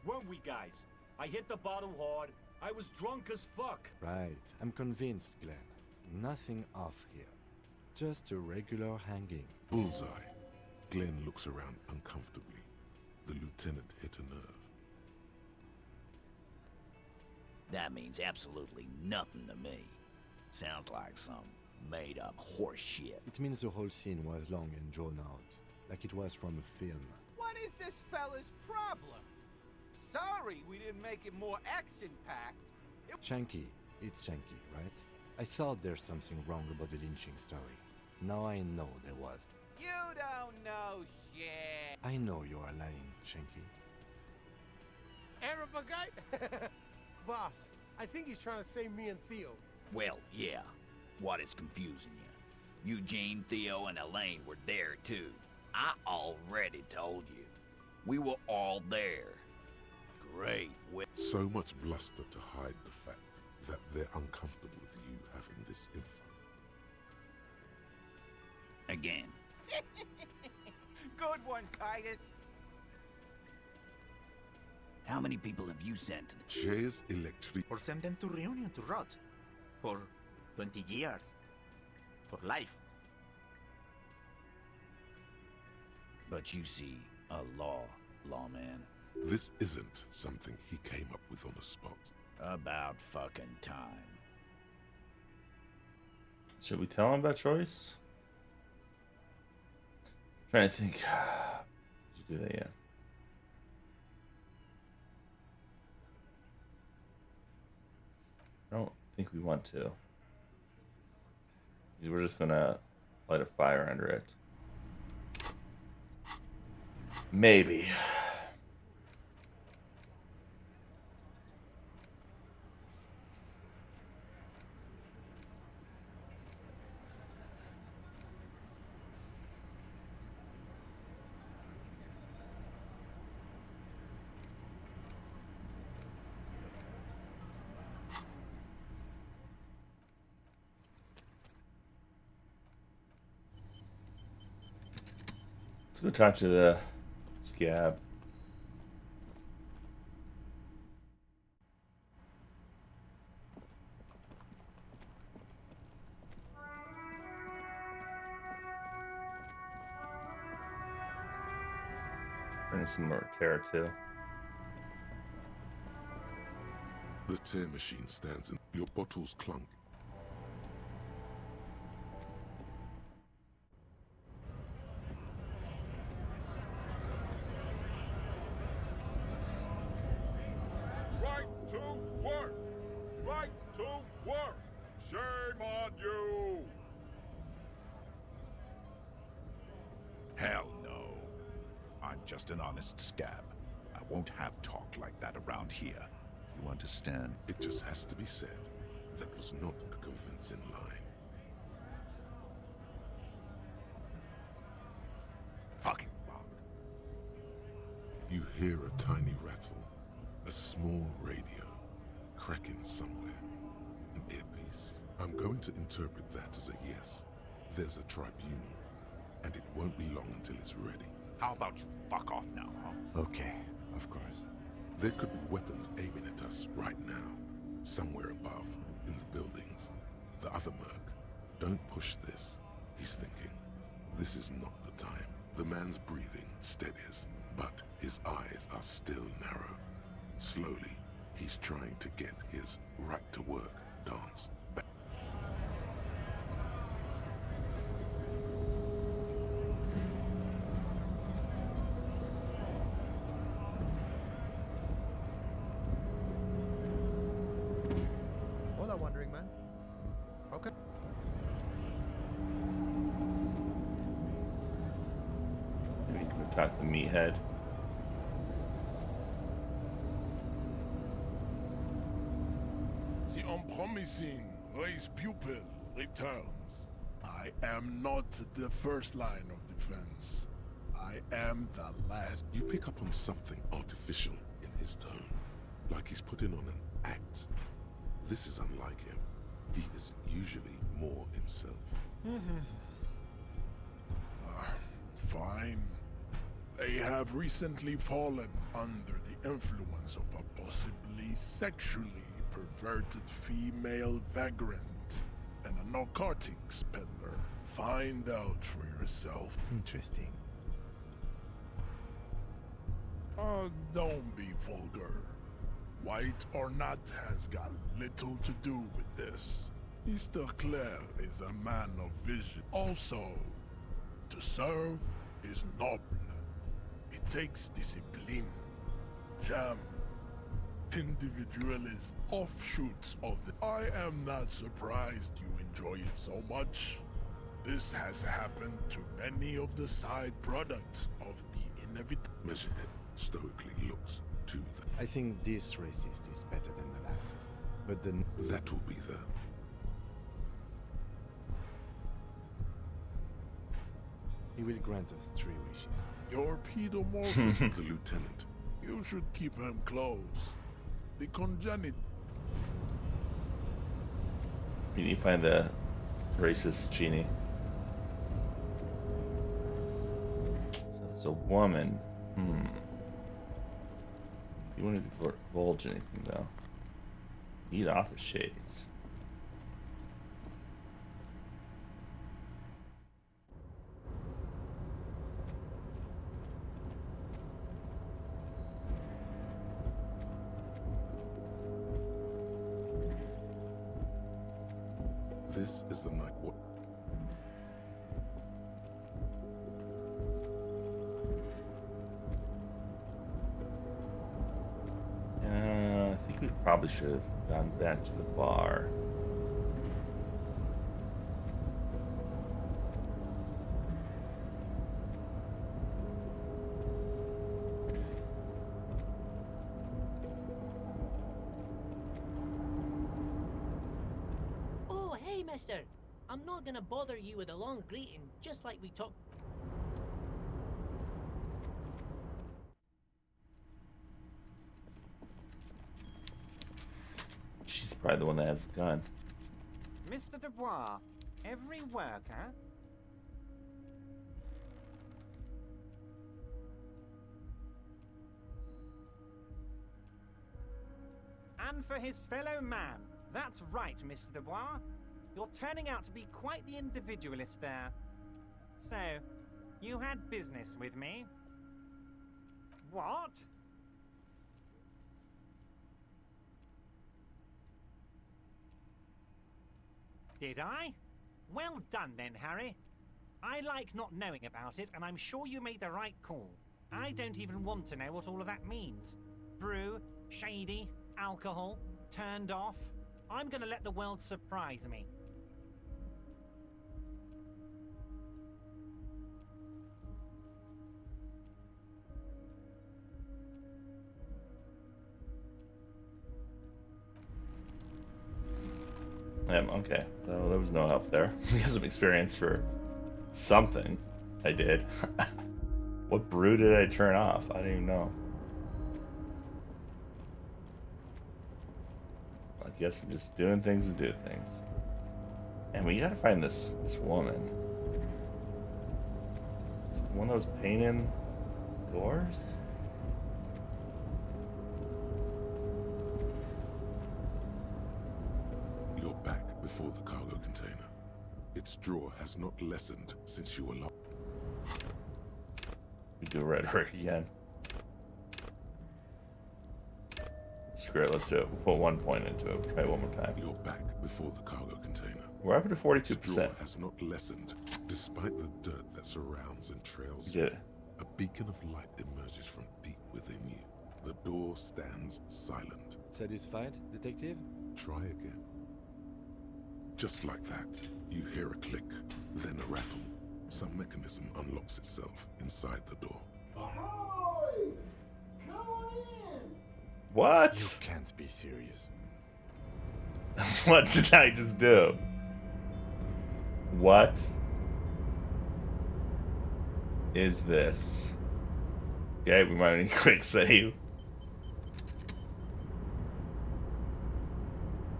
weren't we, guys? I hit the bottle hard. I was drunk as fuck. Right, I'm convinced, Glenn. Nothing off here. Just a regular hanging. Bullseye. Glenn looks around uncomfortably. The lieutenant hit a nerve. That means absolutely nothing to me. Sounds like some made-up horse shit. It means the whole scene was long and drawn out, like it was from a film. What is this fella's problem? Sorry we didn't make it more action-packed. Chunky. It's Chunky, right? I thought there's something wrong about the lynching story. Now I know there was. You don't know shit. I know you are lying, Chunky. Arab guy? Boss, I think he's trying to save me and Theo. Well, yeah. What is confusing you? Eugene, Theo, and Elaine were there too. I already told you. We were all there. Great. So much bluster to hide the fact that they're uncomfortable with you having this info. Again. Good one, Titus. How many people have you sent to the... Shares electric... Or send them to Reunion to rot. For 20 years. For life. But you see, a lawman. This isn't something he came up with on the spot. About fucking time. Should we tell him about Choice? Trying to think. Did you do that yet? I don't think we want to. We're just gonna light a fire under it. Maybe. go talk to the scab. Bring some more terror too. The tear machine stands in. Your bottles clunk. Right to work! Right to work! Shame on you! Hell no. I'm just an honest scab. I won't have talk like that around here. You understand? It just has to be said. That was not a convincing line. Fucking bug. You hear a tiny rattle. A small radio. Cracking somewhere. An earpiece. I'm going to interpret that as a yes. There's a tribunal. And it won't be long until it's ready. How about you fuck off now, huh? Okay, of course. There could be weapons aiming at us right now. Somewhere above, in the buildings. The other merc. Don't push this. He's thinking. This is not the time. The man's breathing steadies, but his eyes are still narrow. Slowly, he's trying to get his right-to-work dance back. Hola, Wandering Man. Okay. Maybe we can attack the meathead. The unpromising race pupil returns. I am not the first line of defense. I am the last. You pick up on something artificial in his tone, like he's putting on an act. This is unlike him. He is usually more himself. Fine. They have recently fallen under the influence of a possibly sexually perverted female vagrant and a narcotics peddler. Find out for yourself. Interesting. Don't be vulgar. White or not has got little to do with this. Mr. Claire is a man of vision. Also, to serve is noble. It takes discipline, jam, individualism, offshoots of the... I am not surprised you enjoy it so much. This has happened to many of the side products of the inevitable. Measurehead stoically looks to the... I think this racist is better than the last. But the... That will be the... He will grant us 3 wishes. Your pedomorphic, the lieutenant. You should keep him close. The congenital... We need to find the racist genie. So it's a woman. You want to divulge anything though? Need office shades. This is the night what? I think we probably should have gone back to the bar. Oh, hey, mister. I'm not gonna bother you with a long greeting, just like we talked. She's probably the one that has the gun. Mr. Dubois, every worker... man for his fellow man. That's right, Mr. Dubois. You're turning out to be quite the individualist there. So, you had business with me? What? Did I? Well done then, Harry. I like not knowing about it, and I'm sure you made the right call. I don't even want to know what all of that means. Brew, shady, alcohol, turned off. I'm gonna let the world surprise me. Okay. So there was no help there. We got some experience for something I did. What brew did I turn off? I don't even know. I guess I'm just doing things and doing things. And we gotta find this woman. It's the one that was painting doors? You're back before the cargo container. Its draw has not lessened since you were locked. We do rhetoric again. Screw it, let's do it. We'll put 1 point into it. We'll try it one more time. You're back before the cargo container. We're up to 42%. Straw has not lessened, despite the dirt that surrounds and trails you. A beacon of light emerges from deep within you. The door stands silent. Satisfied, detective? Try again. Just like that, you hear a click, then a rattle. Some mechanism unlocks itself inside the door. Ahoy! Come on in! What? You can't be serious. What did I just do? What is this? Okay, we might need a quick save.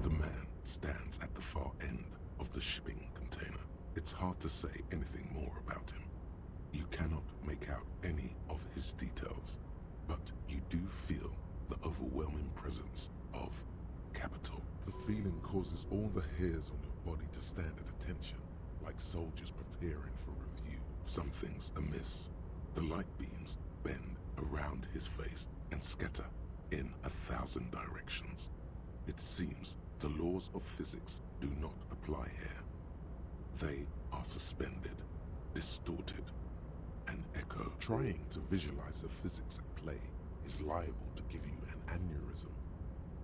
The man stands at the far end of the shipping container. It's hard to say anything more about him. You cannot make out any of his details, but you do feel the overwhelming presence of capital. The feeling causes all the hairs on your body to stand at attention, like soldiers preparing for review. Something's amiss. The light beams bend around his face and scatter in 1,000 directions. It seems the laws of physics do not apply here. They are suspended, distorted, and echo. Trying to visualize the physics at play is liable to give you an aneurysm.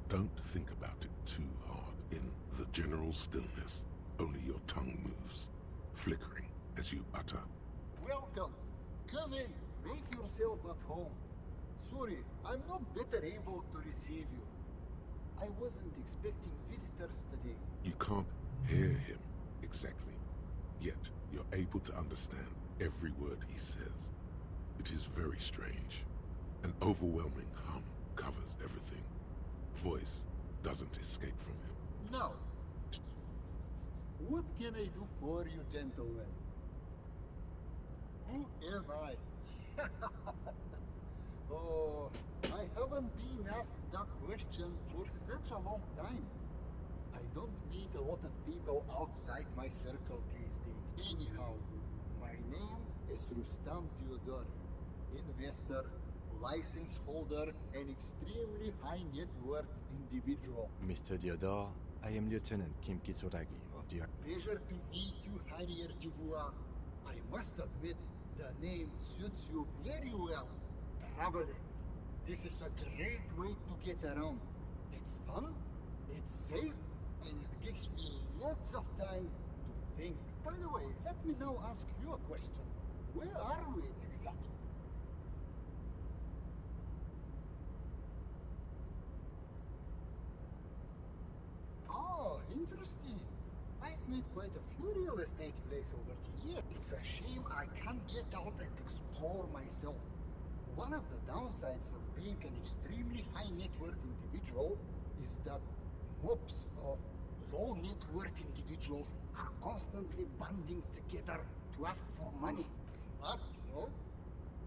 Don't think about it too hard. In the general stillness, only your tongue moves, flickering as you utter. Welcome. Come in. Make yourself at home. Sorry, I'm not better able to receive you. I wasn't expecting visitors today. You can't hear him exactly, yet you're able to understand every word he says. It is very strange. An overwhelming hum covers everything. Voice doesn't escape from him. Now, what can I do for you, gentlemen? Who am I? Oh, I haven't been asked that question for such a long time. I don't meet a lot of people outside my circle these days. Anyhow, my name is Rustam Theodore, investor, license holder, and extremely high net worth individual. Mr. Theodore, I am Lieutenant Kim Kitsuragi of the... Pleasure to meet you, Harrier Dubois. I must admit, the name suits you very well. Traveling. This is a great way to get around. It's fun, it's safe, and it gives me lots of time to think. By the way, let me now ask you a question. Where are we exactly? Oh, interesting. I've made quite a few real estate plays over the years. It's a shame I can't get out and explore myself. One of the downsides of being an extremely high net worth individual is that mobs of low net worth individuals are constantly banding together to ask for money. Smart, you know?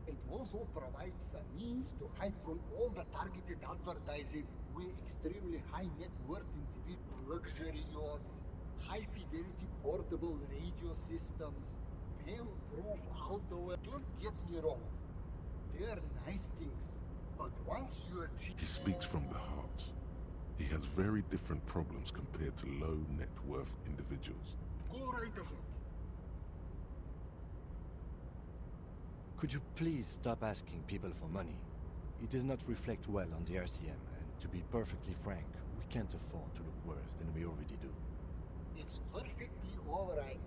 And also also provides a means to hide from all the targeted advertising. We extremely high net worth individual luxury yachts, high fidelity portable radio systems, fail-proof outdoor. Don't get me wrong, they're nice things, but once you achieve... He speaks from the heart. He has very different problems compared to low net worth individuals. Go right ahead. Could you please stop asking people for money? It does not reflect well on the RCM, and to be perfectly frank, we can't afford to look worse than we already do. It's perfectly alright.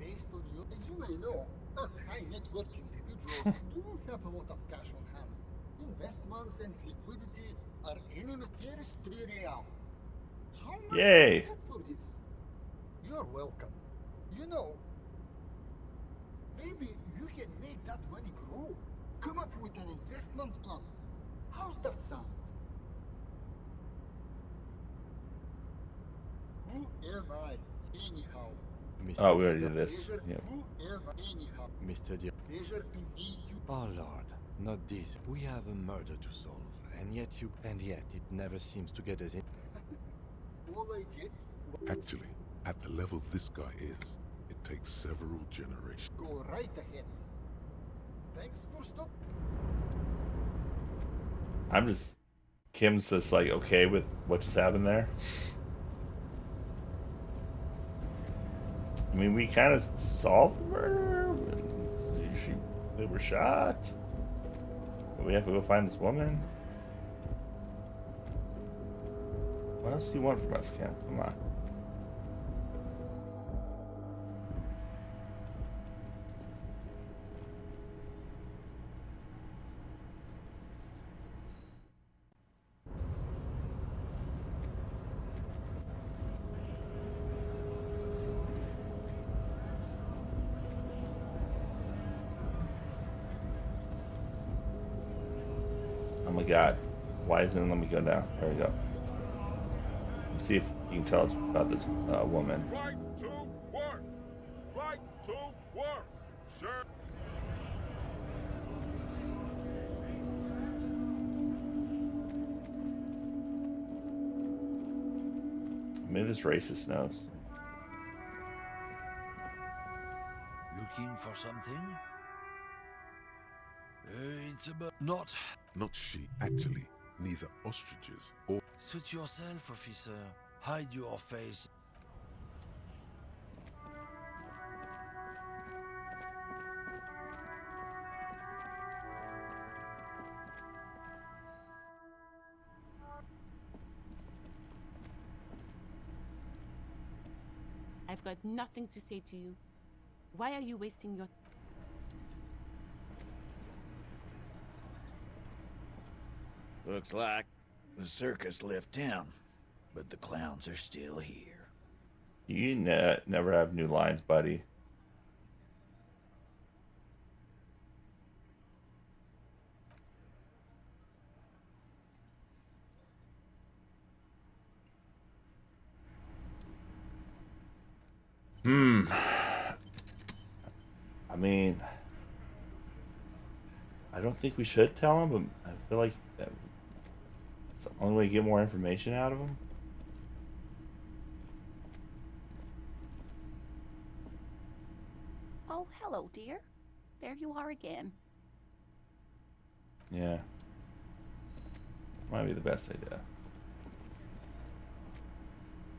Based on you, as you may know, us high net worth individuals don't have a lot of cash on hand. Investments and liquidity are enemies. Here is 3 real. How much Yay. do you get for this? You're welcome. You know, maybe you can make that money grow. Come up with an investment plan. How's that sound? Who am I, anyhow? Oh, we already did this. Pleasure. Yep. Who am I, anyhow? Mr. Diop. Pleasure to meet you. Oh Lord, not this. We have a murder to solve, and yet it never seems to get us in. All I did. Actually, at the level this guy is, it takes several generations. Go right ahead. Thanks for stopping. I'm just... Kim's just like okay with what just happened there. I mean, we kind of solved the murder. They were shot. We have to go find this woman. What else do you want from us, Kim? Come on. Oh my god. Why isn't it letting me go down? There we go. Let's see if you can tell us about this woman. Right to work! Right to work! Sure. Maybe this racist knows. Looking for something? It's about... Not she, actually. Neither ostriches or... Suit yourself, officer. Hide your face. I've got nothing to say to you. Why are you wasting your... Looks like the circus left town, but the clowns are still here. You never have new lines, buddy. I mean, I don't think we should tell him, but I feel like it's the only way to get more information out of him. Oh, hello, dear. There you are again. Yeah. Might be the best idea.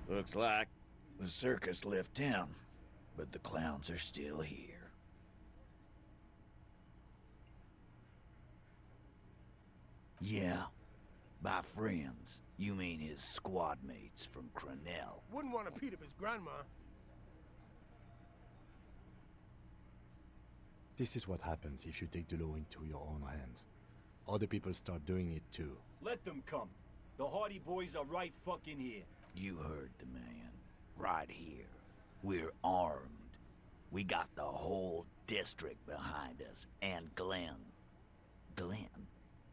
Looks like the circus left town, but the clowns are still here. Yeah, by friends, you mean his squad mates from Cronell. Wouldn't want to beat up his grandma. This is what happens if you take the law into your own hands. Other people start doing it too. Let them come. The Hardy Boys are right fucking here. You heard the man. Right here. We're armed. We got the whole district behind us. And Glenn. Glenn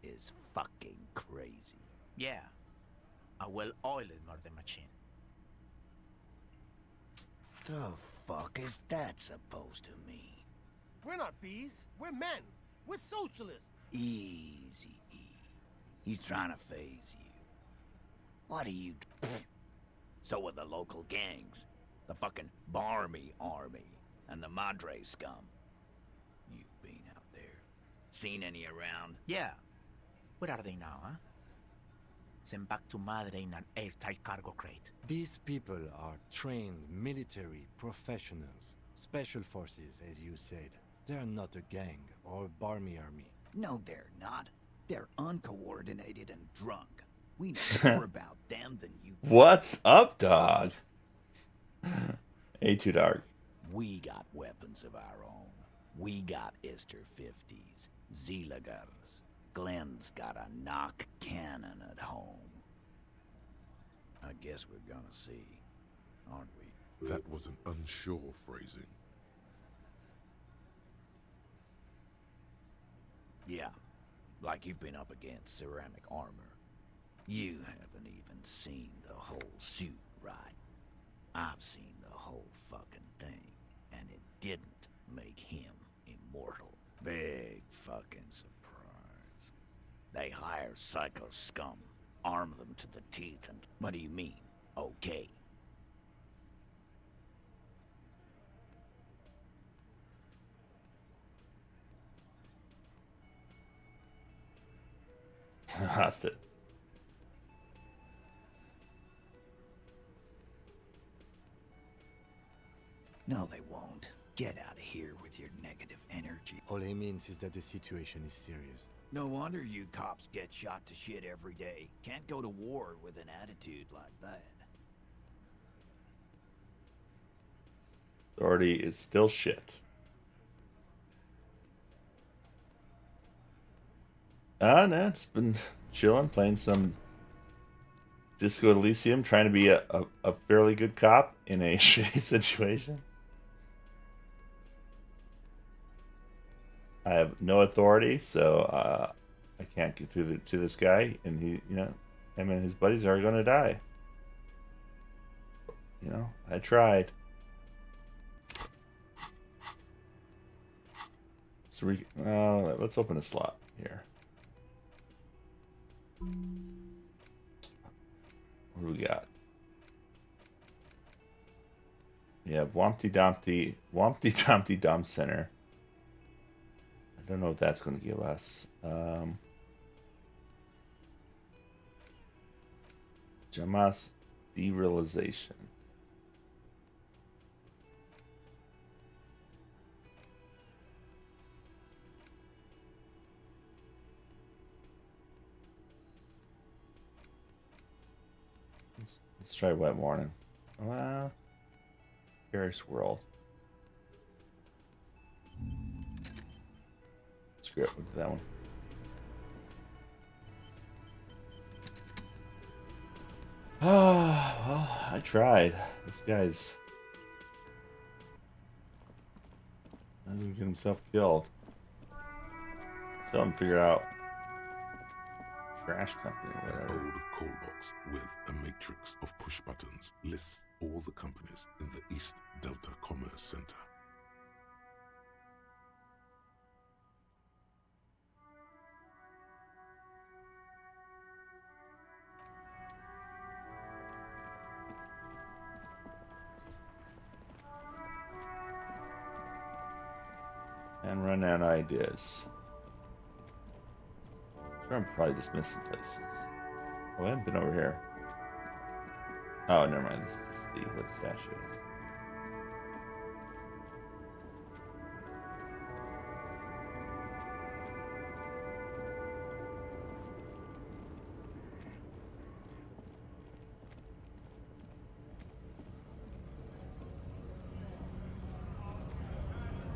is fucking crazy. Yeah. A well-oiled murder machine. The fuck is that supposed to mean? We're not bees. We're men. We're socialists. Easy, E. He's trying to phase you. What are you... So are the local gangs. The fucking Barmy Army and the Madre scum. You've been out there. Seen any around? Yeah. Where are they now, huh? Send back to Madre in an airtight cargo crate. These people are trained military professionals. Special forces, as you said. They're not a gang or Barmy army. No, they're not. They're uncoordinated and drunk. We know more about them than you. What's up, dog? A2 Dark. We got weapons of our own. We got Ister 50s, Zeelagers. Glenn's got a knock cannon at home. I guess we're gonna see, aren't we? That was an unsure phrasing. Yeah, like you've been up against ceramic armor. You haven't even seen the whole suit, right? I've seen the whole fucking thing, and it didn't make him immortal. Big fucking surprise. They hire psycho scum, arm them to the teeth, and what do you mean, okay? Lost it. No, they won't. Get out of here with your negative energy. All he means is that the situation is serious. No wonder you cops get shot to shit every day. Can't go to war with an attitude like that. Authority is still shit. No, it's been chilling, playing some Disco Elysium, trying to be a fairly good cop in a shitty situation. I have no authority, so I can't get through to this guy, and him and his buddies are gonna die. I tried. So let's open a slot here. What do we got? We have Wompty Dumpty Dump Center. I don't know what that's going to give us. Jamas Derealization. Let's try Wet Morning. Paris World. Screw it, we'll do that one. Well, I tried. This guy's not even get himself killed. So I'm figure out trash company or whatever. Old call box with a matrix of push buttons lists all the companies in the East Delta Commerce Center. And run out of ideas. Sure, I'm probably just missing places. Oh, I haven't been over here. Oh, never mind. This is just where the statue is.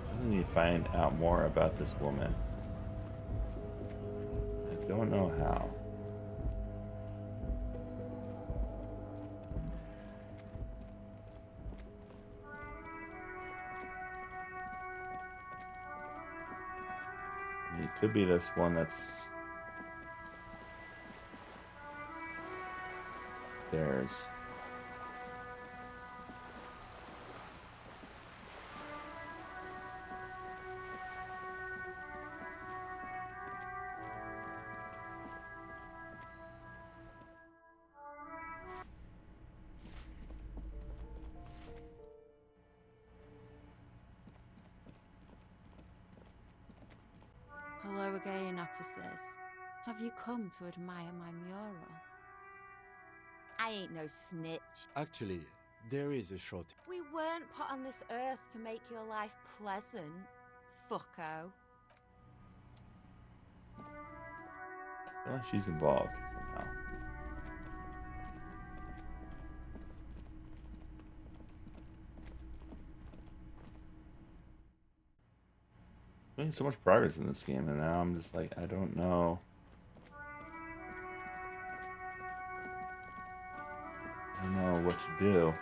I need to find out more about this woman. I don't know how. It could be this one that's stairs. again, officers. Have you come to admire my mural? I ain't no snitch. Actually, there is a short. We weren't put on this earth to make your life pleasant, fucko. I feel like she's involved somehow. Making so much progress in this game, and now I'm just like, I don't know. I don't know what to do.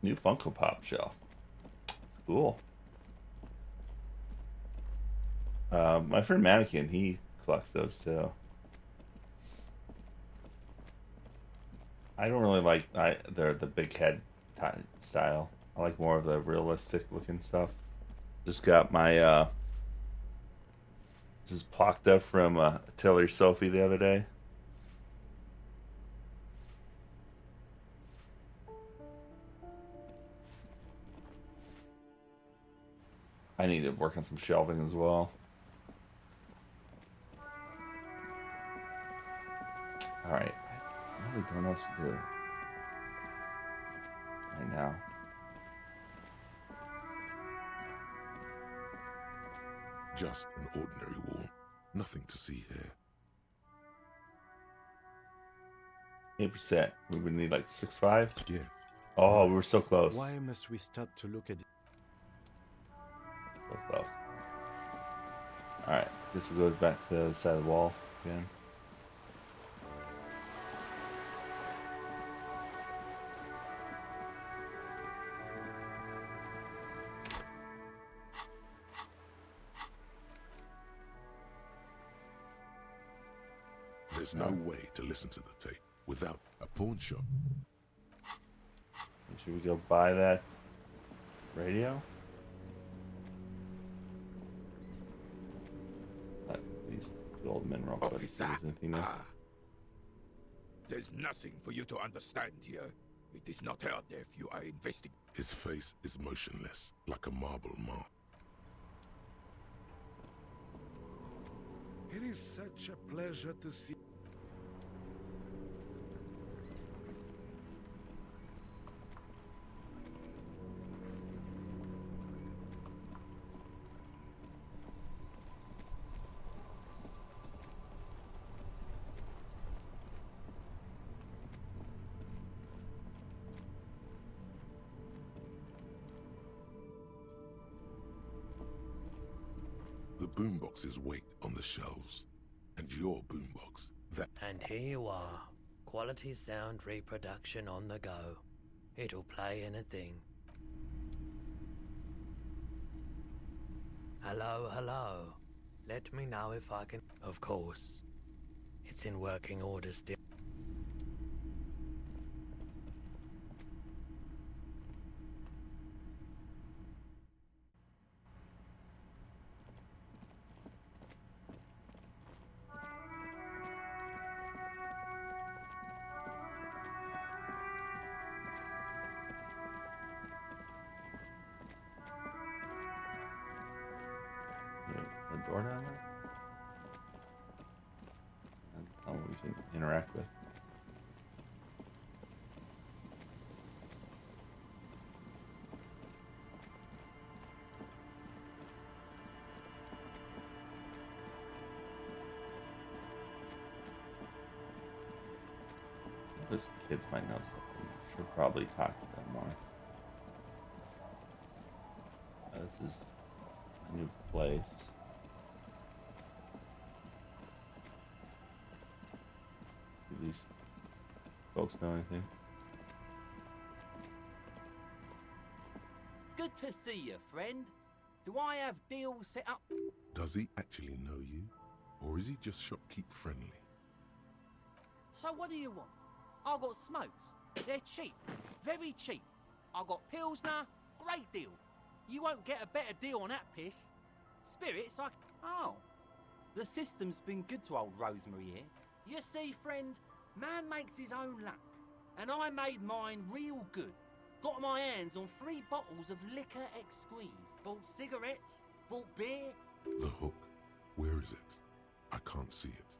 New Funko Pop shelf. Cool. My friend Mannequin, he collects those too. I don't really like the big head style. I like more of the realistic looking stuff. Just got my this is Plakta from Taylor Sophie the other day. I need to work on some shelving as well. Alright. I really don't know what to do right now. Just an ordinary wall. Nothing to see here. 8%. We would need like 6.5? Yeah. Oh, we were so close. Why must we stop to look at it? So close. Alright, guess we'll go back to the side of the wall again. There's no way to listen to the tape without a pawn shop. Should we go buy that radio? These two old men real quick. Officer, Is anything there? There's nothing for you to understand here. It is not out there if you are investigating. His face is motionless, like a marble mask. It is such a pleasure to see. The boomboxes wait on the shelves, and your boombox, that... And here you are, quality sound reproduction on the go. It'll play anything. Hello, hello. Let me know if I can... Of course. It's in working order still. The door down there? I don't know what we can interact with. Those kids might know something. Should probably talk to them more. This is a new place. Do these folks know anything? Good to see you, friend. Do I have deals set up? Does he actually know you? Or is he just shopkeep friendly? So what do you want? I got smokes. They're cheap. Very cheap. I got Pilsner. Great deal. You won't get a better deal on that piss. Spirits, I... Oh. The system's been good to old Rosemary here. You see, friend, Man makes his own luck, and I made mine real good. Got my hands on 3 bottles of liquor exquise. Bought cigarettes, bought beer. The hook. Where is it? I can't see it.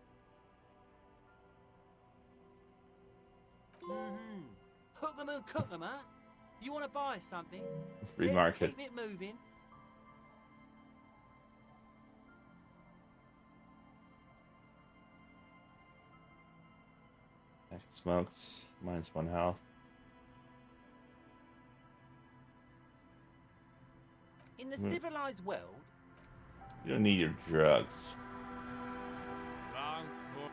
Hook 'em and cook 'em, huh? You want to buy something? Free Let's market. keep it moving. Smokes. Mine's 1 health. In the civilized world, You don't need your drugs.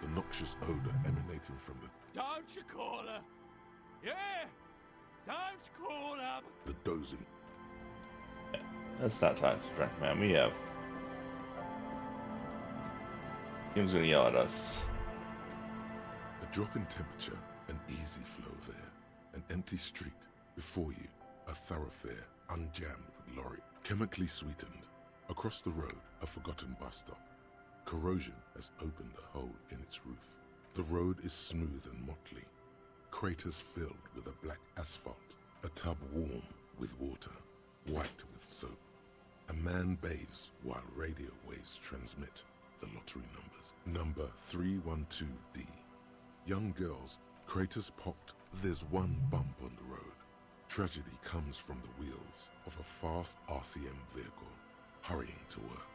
The noxious odor emanating from Don't you call her? Yeah! Don't call her! the dozing. Let's not talk to the drunk man. We have. Kim's gonna yell at us. A drop in temperature, an easy flow there. An empty street. Before you, a thoroughfare unjammed with lorry. Chemically sweetened. Across the road, a forgotten bus stop. Corrosion has opened a hole in its roof. The road is smooth and motley. Craters filled with a black asphalt. A tub warm with water, white with soap. A man bathes while radio waves transmit the lottery numbers. Number 312D. Young girls, craters pocked. There's one bump on the road. Tragedy comes from the wheels of a fast RCM vehicle, hurrying to work.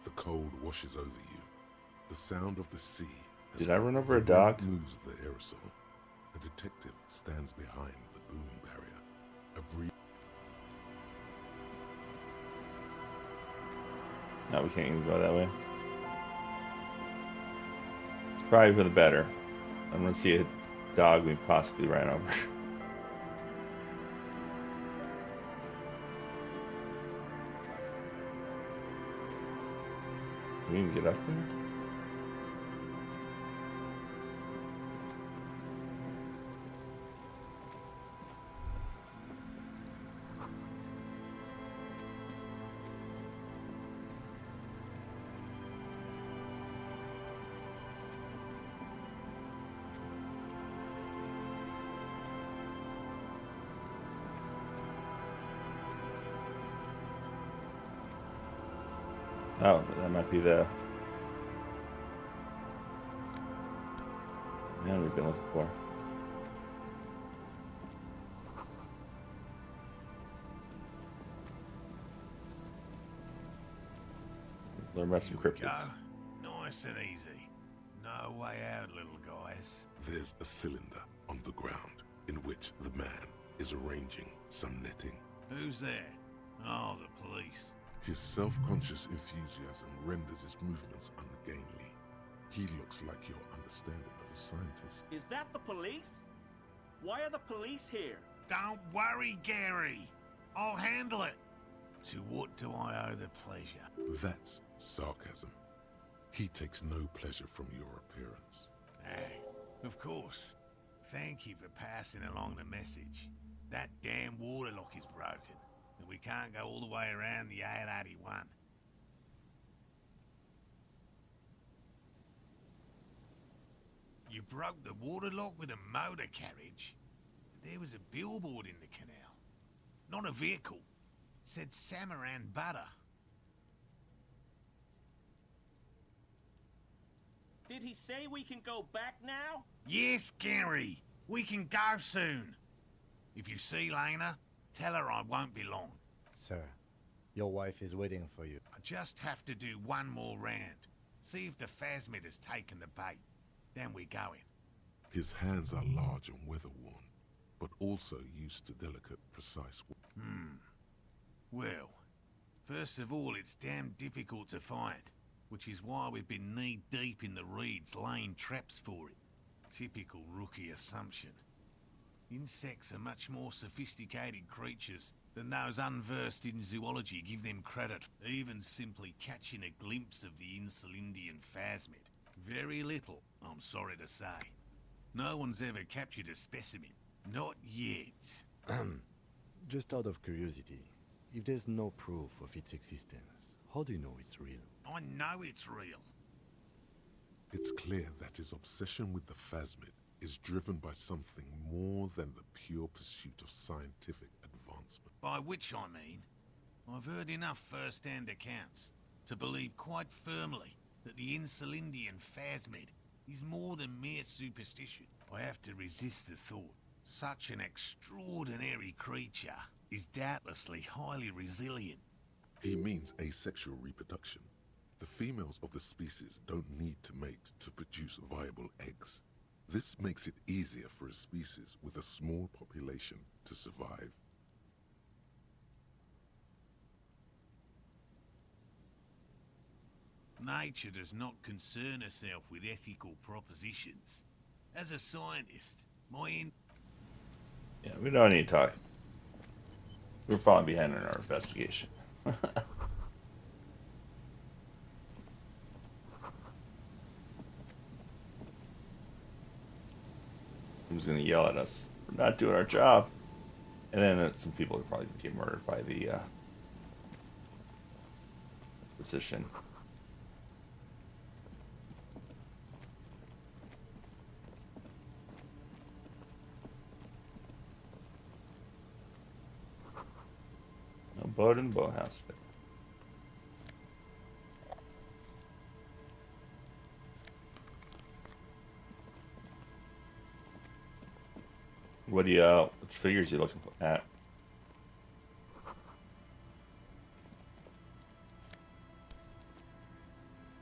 The cold washes over you. The sound of the sea. Did I run over a dog? Moves the aerosol. A detective stands behind the boom barrier. A brief. No, we can't even go that way. It's probably for the better. I'm gonna see a dog we possibly ran over. Can we even get up there? Oh, that might be the man we've been looking for. Learn about some cryptids. Nice and easy. No way out, little guys. There's a cylinder on the ground in which the man is arranging some netting. Who's there? Oh, the police. His self-conscious enthusiasm renders his movements ungainly. He looks like your understanding of a scientist. Is that the police? Why are the police here? Don't worry, Gary. I'll handle it. To what do I owe the pleasure? That's sarcasm. He takes no pleasure from your appearance. Of course. Thank you for passing along the message. That damn water lock is broken, and we can't go all the way around the A81. You broke the water lock with a motor carriage? There was a billboard in the canal. Not a vehicle. It said Samaran Butter. Did he say we can go back now? Yes, Gary. We can go soon. If you see Lena, tell her I won't be long. Sir, your wife is waiting for you. I just have to do one more round. See if the phasmid has taken the bait. Then we're going. His hands are large and weather-worn, but also used to delicate, precise work. Well, first of all, it's damn difficult to find, which is why we've been knee-deep in the reeds laying traps for it. Typical rookie assumption. Insects are much more sophisticated creatures than those unversed in zoology give them credit. Even simply catching a glimpse of the Insulindian phasmid. Very little, I'm sorry to say. No one's ever captured a specimen. Not yet. Just out of curiosity, if there's no proof of its existence, how do you know it's real? I know it's real. It's clear that his obsession with the Phasmid is driven by something more than the pure pursuit of scientific advancement. By which I mean, I've heard enough first-hand accounts to believe quite firmly that the Insulindian Phasmid is more than mere superstition. I have to resist the thought. Such an extraordinary creature is doubtlessly highly resilient. He means asexual reproduction. The females of the species don't need to mate to produce viable eggs. This makes it easier for a species with a small population to survive. Nature does not concern herself with ethical propositions. As a scientist, Yeah, we don't need to talk. We're falling behind in our investigation. Who's gonna yell at us for not doing our job? And then some people are probably gonna get murdered by the physician. No boat in the boathouse. What do you, what figures you looking at? I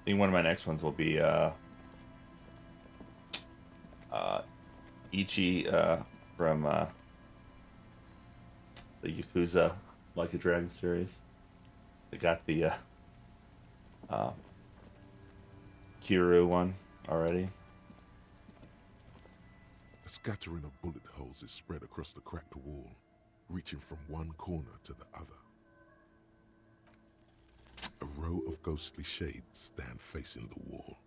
think one of my next ones will be Ichi from the Yakuza Like a Dragon series. They got the Kiryu one already. A scattering of bullet holes is spread across the cracked wall, reaching from one corner to the other. A row of ghostly shades stand facing the wall.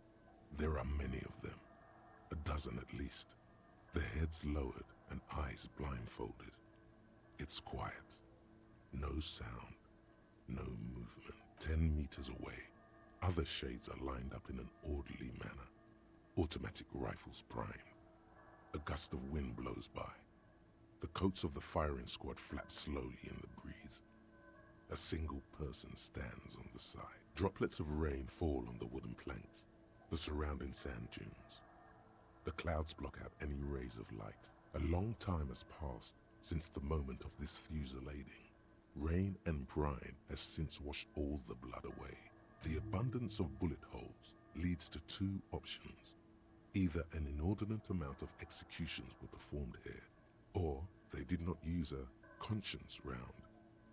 There are many of them, a dozen at least, their heads lowered and eyes blindfolded. It's quiet. No sound, no movement. 10 meters away, other shades are lined up in an orderly manner, automatic rifles primed. A gust of wind blows by. The coats of the firing squad flap slowly in the breeze. A single person stands on the side. Droplets of rain fall on the wooden planks, the surrounding sand dunes. The clouds block out any rays of light. A long time has passed since the moment of this fusillading. Rain and brine have since washed all the blood away. The abundance of bullet holes leads to two options. Either an inordinate amount of executions were performed here, or they did not use a conscience round,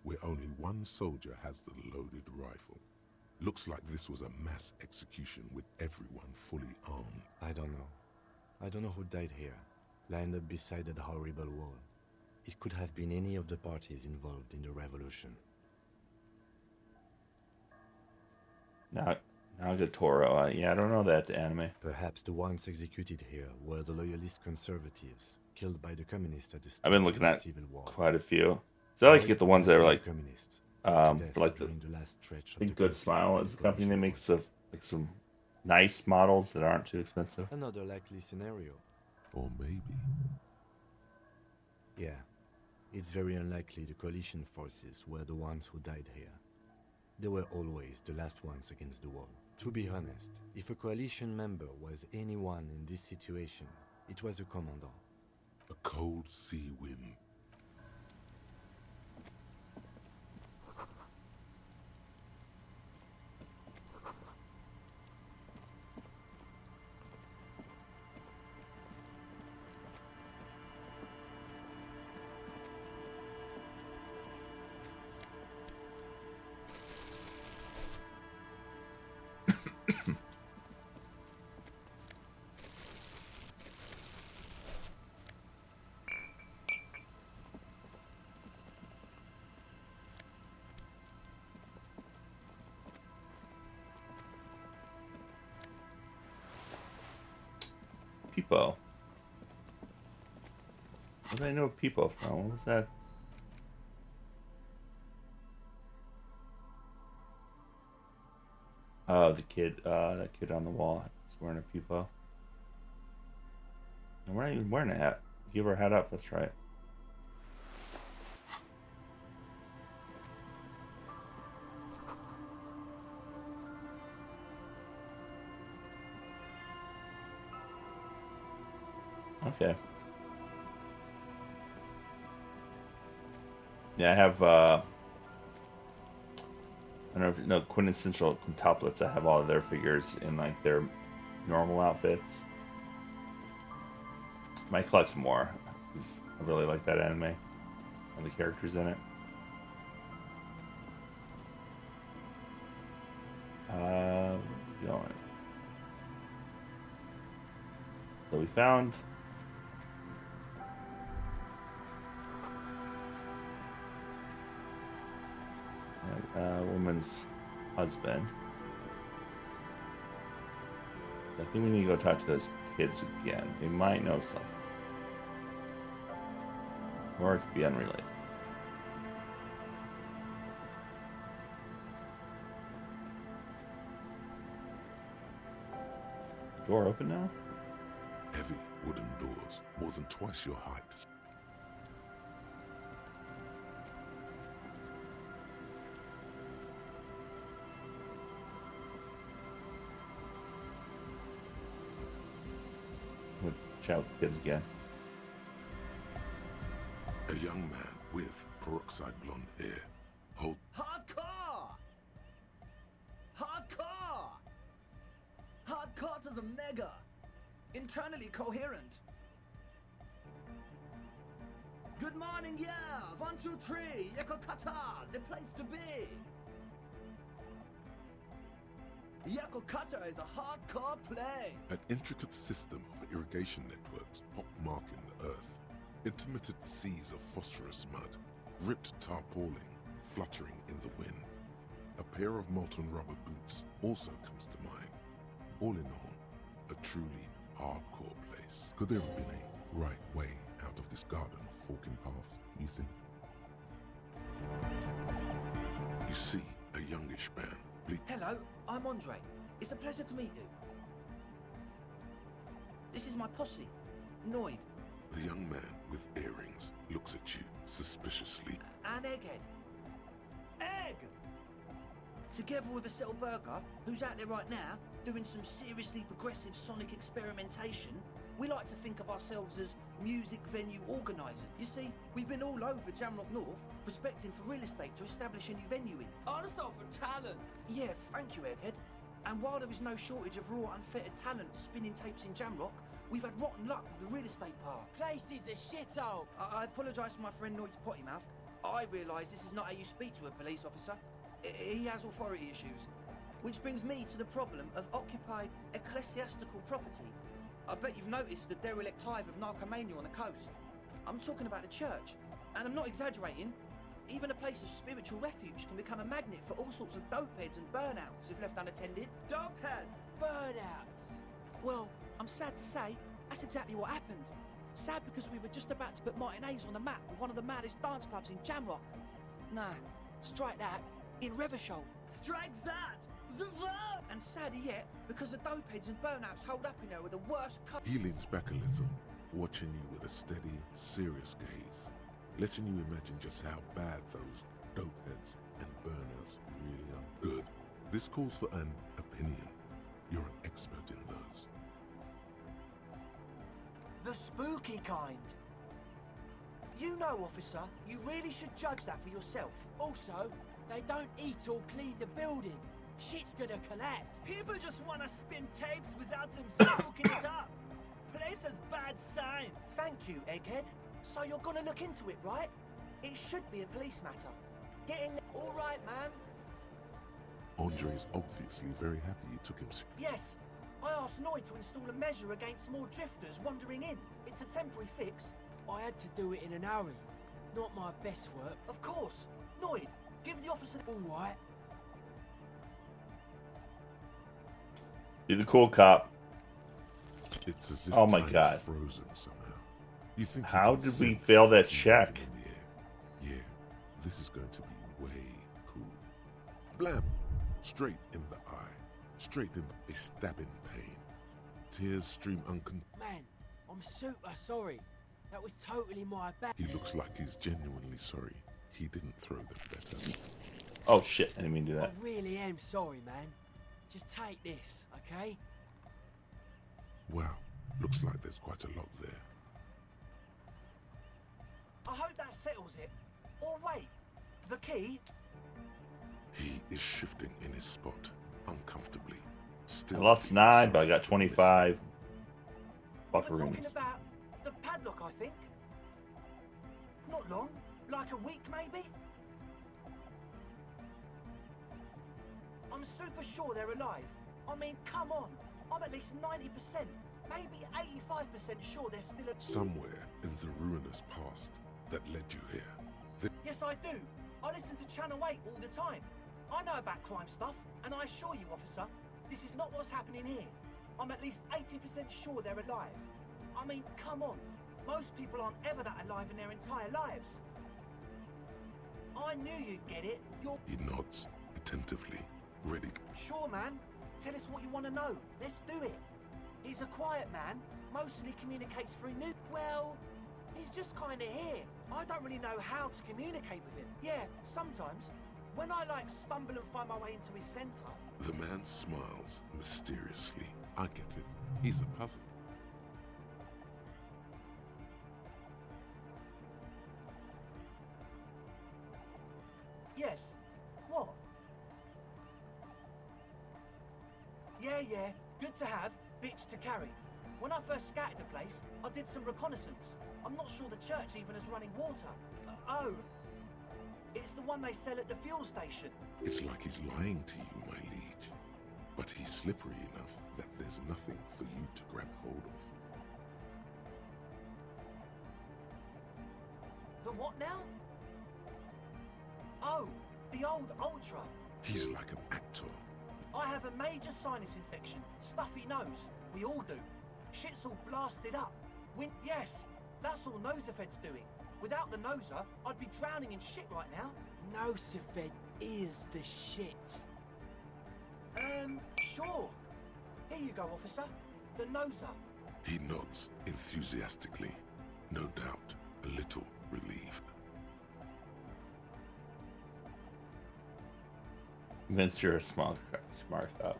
where only one soldier has the loaded rifle. Looks like this was a mass execution with everyone fully armed. I don't know. I don't know who died here, lined up beside that horrible wall. It could have been any of the parties involved in the revolution. Nagatoro. Yeah, I don't know that anime. Perhaps the ones executed here were the loyalist conservatives, killed by the communists at the start I've been looking of at the Civil War. quite a few. So I like to get the ones that are like, communists, like the Good Smile is the company that makes like some nice models that aren't too expensive. Another likely scenario. Or maybe. Yeah, it's very unlikely the coalition forces were the ones who died here. They were always the last ones against the wall. To be honest, if a coalition member was anyone in this situation, it was a commandant. A cold sea wind. Peepo. Where did I know Peepo from? What was that? Oh, the kid, that kid on the wall. It's wearing a peepo. And we're not even wearing a hat. Give her hat up, that's right. Okay. Yeah, I have I don't know if you know quintessential quintuplets. I have all of their figures in like their normal outfits. Might collect some more, because I really like that anime and the characters in it. Where are we going? So we found a woman's husband. I think we need to go talk to those kids again. They might know something. Or it could be unrelated. Door open now? Heavy wooden doors, more than twice your height. We'll chat with the kids again. A young man with peroxide blonde hair. Hold. Hardcore! Hardcore! Hardcore to the mega! Internally coherent. Good morning, yeah! 1, 2, 3, Yakokata, the place to be! Yakokata is a hardcore play! An intricate system of irrigation networks pockmarking the earth. Intermittent seas of phosphorus mud, ripped tarpaulin fluttering in the wind. A pair of molten rubber boots also comes to mind. All in all, a truly hardcore place. Could there have been a right way out of this garden of forking paths, you think? You see a youngish man. Hello, I'm Andre. It's a pleasure to meet you. This is my posse, Noid. The young man with earrings looks at you suspiciously. And Egghead. Egg! Together with a Settle Burger, who's out there right now, doing some seriously progressive sonic experimentation, we like to think of ourselves as music venue organisers. You see, we've been all over Jamrock North, prospecting for real estate to establish a new venue in. Also for talent. Yeah, thank you, Egghead. And while there is no shortage of raw, unfettered talent spinning tapes in Jamrock, we've had rotten luck with the real estate part. Place is a shithole. I apologise for my friend Noid's potty mouth. I realise this is not how you speak to a police officer. He has authority issues. Which brings me to the problem of occupied ecclesiastical property. I bet you've noticed the derelict hive of narcomania on the coast. I'm talking about the church. And I'm not exaggerating. Even a place of spiritual refuge can become a magnet for all sorts of dopeheads and burnouts if left unattended. Dopeheads! Burnouts! Well, I'm sad to say, that's exactly what happened. Sad because we were just about to put Martinez on the map with one of the maddest dance clubs in Jamrock. Nah, strike that. In Revachol. Strike that! The verb! And sadder yet, because the dopeheads and burnouts hold up in there with the worst He leans back a little, watching you with a steady, serious gaze, letting you imagine just how bad those dopeheads and burnouts really are. Good. This calls for an opinion. You're an expert in those. The spooky kind. You know, officer, you really should judge that for yourself. Also, they don't eat or clean the building. Shit's gonna collapse. People just wanna spin tapes without them spooking it up. Place has bad signs. Thank you, Egghead. So you're gonna look into it, right? It should be a police matter. Getting all right, man. Andre is obviously very happy you took him. Yes. I asked Noid to install a measure against more drifters wandering in. It's a temporary fix. I had to do it in an hurry. Not my best work. Of course. Noid, give the officer... All right. Be the cool cop. It's as if oh my time god. is frozen somehow. You think how did we fail that check? Yeah, this is going to be way cool. Blam! Straight in the eye. Straight in a stabbing pain. Tears stream Man, I'm super sorry. That was totally my bad. He looks like he's genuinely sorry. He didn't throw them better. Oh shit, I didn't mean to do I that. really am sorry, man. Just take this, okay? Wow, looks like there's quite a lot there. I hope that settles it. Or wait, the key? He is shifting in his spot, uncomfortably. I Still, lost 9, but I got 25 We're talking buckaroons. about the padlock, I think. Not long, like a week maybe? I'm super sure they're alive. I mean, come on. I'm at least 90%, maybe 85% sure they're still alive. somewhere in the ruinous past that led you here. Yes, I do. I listen to Channel 8 all the time. I know about crime stuff, and I assure you, officer, this is not what's happening here. I'm at least 80% sure they're alive. I mean, come on. Most people aren't ever that alive in their entire lives. I knew you'd get it. You're... He nods attentively, ready. Sure, man. Tell us what you want to know. Let's do it. He's a quiet man. Mostly communicates through new... Well, he's just kind of here. I don't really know how to communicate with him. Yeah, sometimes. When I, stumble and find my way into his center... The man smiles mysteriously. I get it. He's a puzzle. Yes. What? Yeah. Good to have, bitch to carry. When I first scouted the place, I did some reconnaissance. I'm not sure the church even has running water. Oh. It's the one they sell at the fuel station. It's like he's lying to you, my liege. But he's slippery enough that there's nothing for you to grab hold of. The what now? Oh, the old Ultra. He's like an actor. I have a major sinus infection. Stuffy nose. We all do. Shit's all blasted up. Yes, that's all Nosafed's doing. Without the Noser, I'd be drowning in shit right now. Nosafed is the shit. Sure. Here you go, officer. The Noser. He nods enthusiastically, no doubt a little relieved. Convinced you're a smart cop.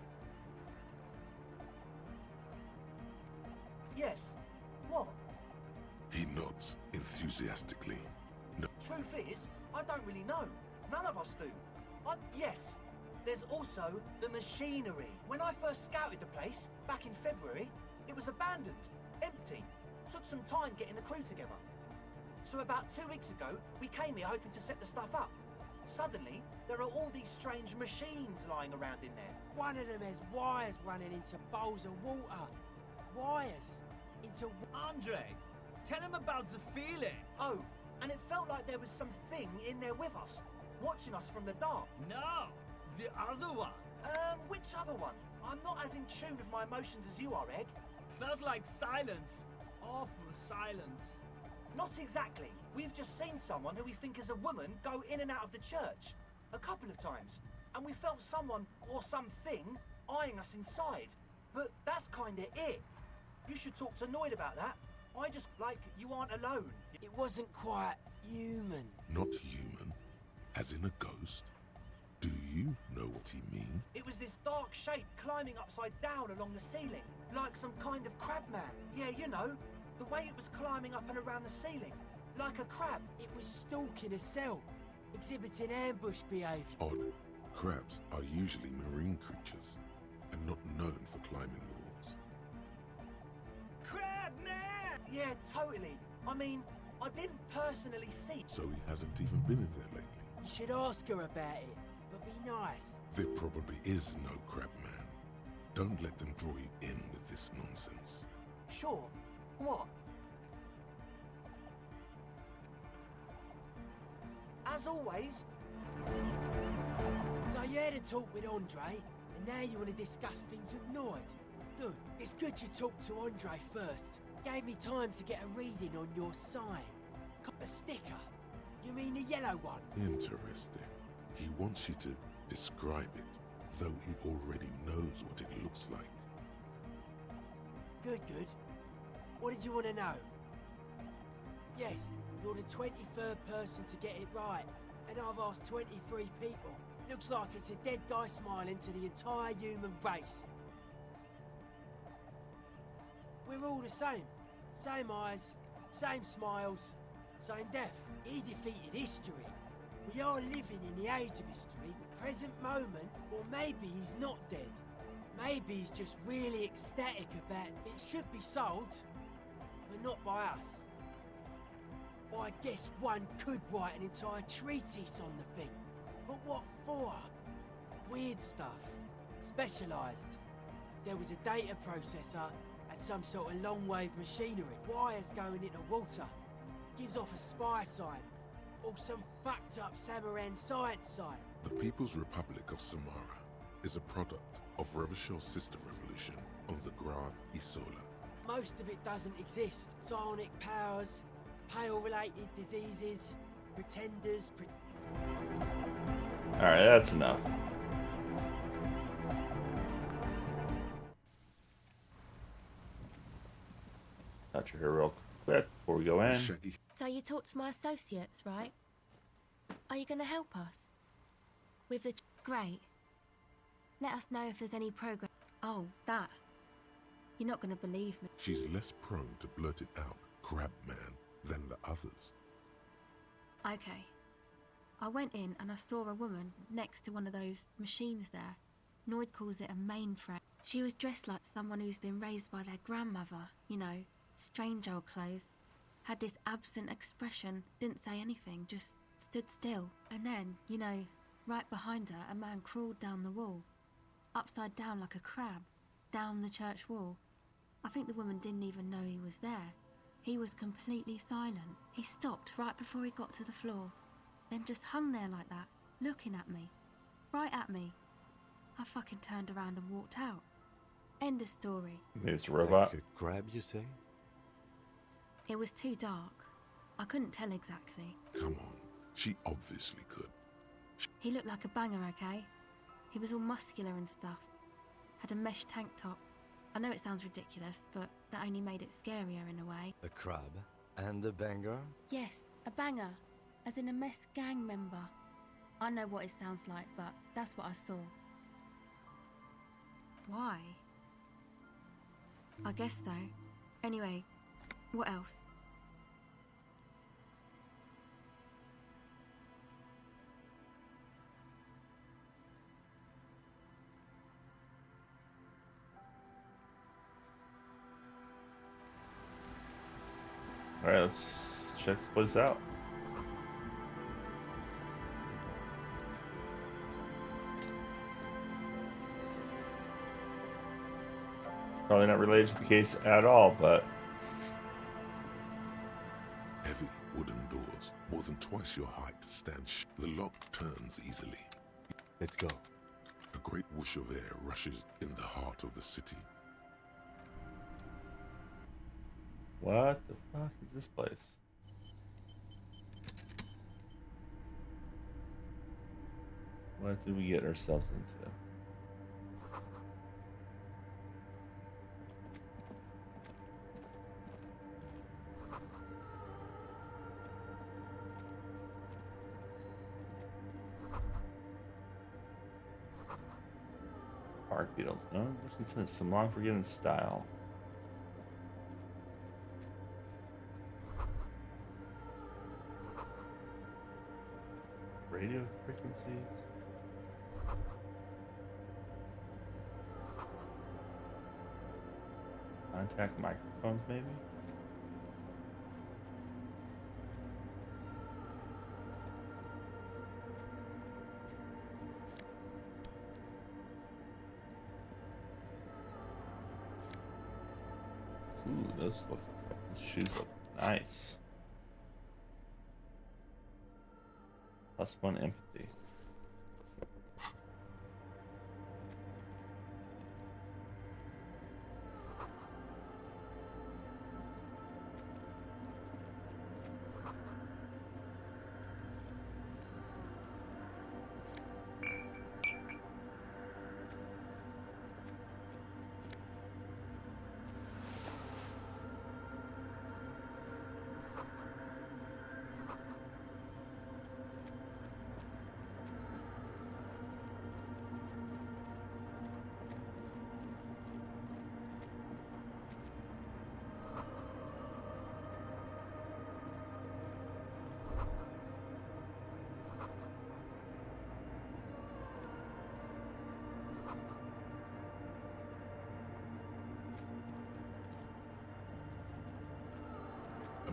Yes. What? He nods enthusiastically. No. Truth is, I don't really know. None of us do. Yes. There's also the machinery. When I first scouted the place, back in February, it was abandoned, empty. Took some time getting the crew together. So about 2 weeks ago, we came here hoping to set the stuff up. Suddenly, there are all these strange machines lying around in there. One of them has wires running into bowls of water. Wires into... Andre, tell him about the feeling. Oh, and it felt like there was something in there with us, watching us from the dark. No, the other one. Which other one? I'm not as in tune with my emotions as you are, Egg. Felt like silence. Awful silence. Not exactly. We've just seen someone who we think is a woman go in and out of the church. A couple of times. And we felt someone, or something, eyeing us inside. But that's kinda it. You should talk to Noid about that. I just, you aren't alone. It wasn't quite human. Not human? As in a ghost? Do you know what he means? It was this dark shape climbing upside down along the ceiling. Like some kind of crab man. Yeah, you know. The way it was climbing up and around the ceiling. Like a crab. It was stalking a cell. Exhibiting ambush behavior. Odd. Crabs are usually marine creatures, and not known for climbing walls. Crab man! Yeah, totally. I mean, I didn't personally see... So he hasn't even been in there lately. You should ask her about it, but be nice. There probably is no crab man. Don't let them draw you in with this nonsense. Sure. What? As always. So you had a talk with Andre, and now you want to discuss things with Noid. Good. It's good you talked to Andre first. Gave me time to get a reading on your sign. A sticker. You mean the yellow one? Interesting. He wants you to describe it, though he already knows what it looks like. Good, good. What did you want to know? Yes, you're the 23rd person to get it right, and I've asked 23 people. Looks like it's a dead guy smiling to the entire human race. We're all the same. Same eyes, same smiles, same death. He defeated history. We are living in the age of history, the present moment, or maybe he's not dead. Maybe he's just really ecstatic about it should be sold, but not by us. I guess one could write an entire treatise on the thing. But what for? Weird stuff. Specialised. There was a data processor and some sort of long-wave machinery. Wires going into water. Gives off a spy sign. Or some fucked-up Samaran science sign. The People's Republic of Samara is a product of Revachel's sister revolution on the Grand Isola. Most of it doesn't exist. Psionic powers, pale-related diseases, pretenders... Alright, that's enough. Touch her real quick before we go in. So you talked to my associates, right? Are you going to help us? With the... Great. Let us know if there's any progress. Oh, that. You're not going to believe me. She's less prone to blurt it out, Crab Man, than the others. Okay. I went in and I saw a woman next to one of those machines there. Noid calls it a mainframe. She was dressed like someone who's been raised by their grandmother. You know, strange old clothes. Had this absent expression, didn't say anything, just stood still. And then, you know, right behind her, a man crawled down the wall. Upside down like a crab. Down the church wall. I think the woman didn't even know he was there. He was completely silent. He stopped right before he got to the floor. Then just hung there like that, looking at me. Right at me. I fucking turned around and walked out. End of story. Maybe it's a robot. Like a crab, you say? It was too dark. I couldn't tell exactly. Come on, she obviously could. He looked like a banger, okay? He was all muscular and stuff. Had a mesh tank top. I know it sounds ridiculous, but that only made it scarier in a way. A crab and a banger? Yes, a banger. As in a mess gang member. I know what it sounds like, but that's what I saw. Why? I guess so. Anyway, what else? Alright, let's check this place out. Probably not related to the case at all, but... Heavy wooden doors, more than twice your height, stand the lock turns easily. Let's go. A great whoosh of air rushes in the heart of the city. What the fuck is this place? What did we get ourselves into? Park beetles. No, listen to some long forgotten style. Radio frequencies. Contact microphones, maybe? Ooh, those shoes look nice. +1 empathy.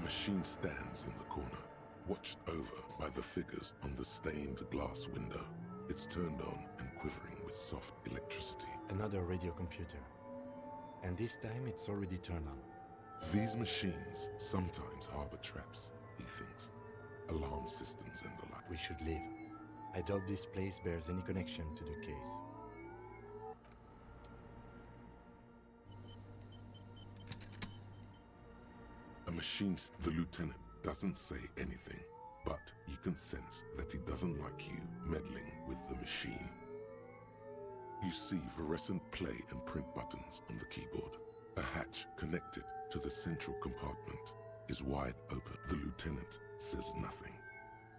machine stands in the corner, watched over by the figures on the stained glass window. It's turned on and quivering with soft electricity. Another radio computer. And this time it's already turned on. These machines sometimes harbor traps, he thinks. Alarm systems and the like. We should leave. I doubt this place bears any connection to the case. The lieutenant doesn't say anything, but you can sense that he doesn't like you meddling with the machine. You see fluorescent play and print buttons on the keyboard. A hatch connected to the central compartment is wide open. The lieutenant says nothing.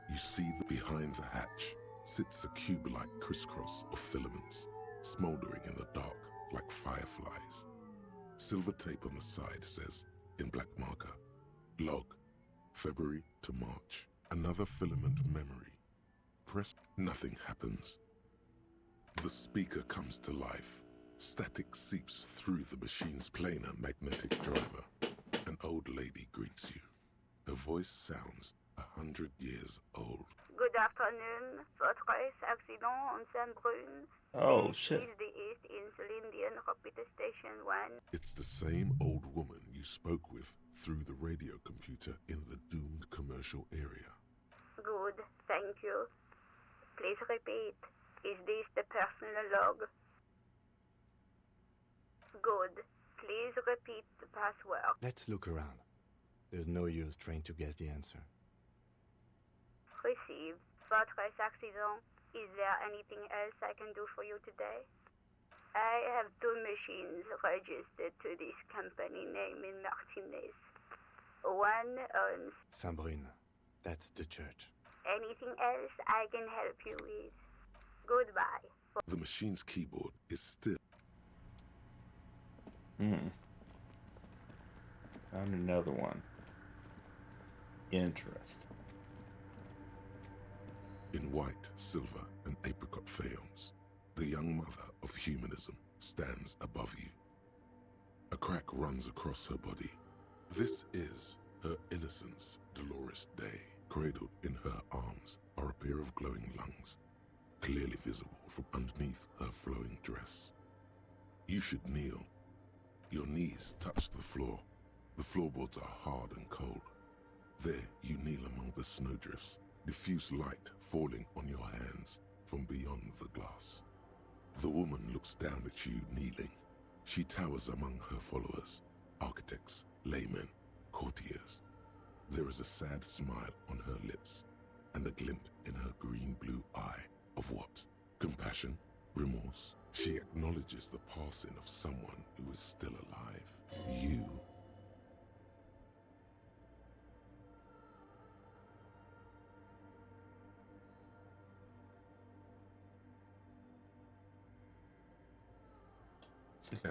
You see that behind the hatch sits a cube-like crisscross of filaments, smoldering in the dark like fireflies. Silver tape on the side says, in black marker, log, February to March. Another filament memory. Press. Nothing happens. The speaker comes to life. Static seeps through the machine's planar magnetic driver. An old lady greets you. Her voice sounds 100 years old. Good afternoon. Votre accident on Saint-Brune. Oh, shit. Is the East in Elysium, repeat station 1. It's the same old woman you spoke with through the radio computer in the doomed commercial area. Good, thank you. Please repeat. Is this the personal log? Good. Please repeat the password. Let's look around. There's no use trying to guess the answer. Received. Votre accident. Is there anything else I can do for you today? I have 2 machines registered to this company name in Martinez. One on Saint-Brune. That's the church. Anything else I can help you with? Goodbye. The machine's keyboard is still. Found another one. Interesting. In white, silver, and apricot faience, the young mother of humanism stands above you. A crack runs across her body. This is her innocence, Dolores Day. Cradled in her arms are a pair of glowing lungs, clearly visible from underneath her flowing dress. You should kneel. Your knees touch the floor. The floorboards are hard and cold. There you kneel among the snowdrifts, diffuse light falling on your hands from beyond the glass. The woman looks down at you kneeling. She towers among her followers, architects, laymen, courtiers. There is a sad smile on her lips and a glint in her green-blue eye of what? Compassion? Remorse? She acknowledges the passing of someone who is still alive. You.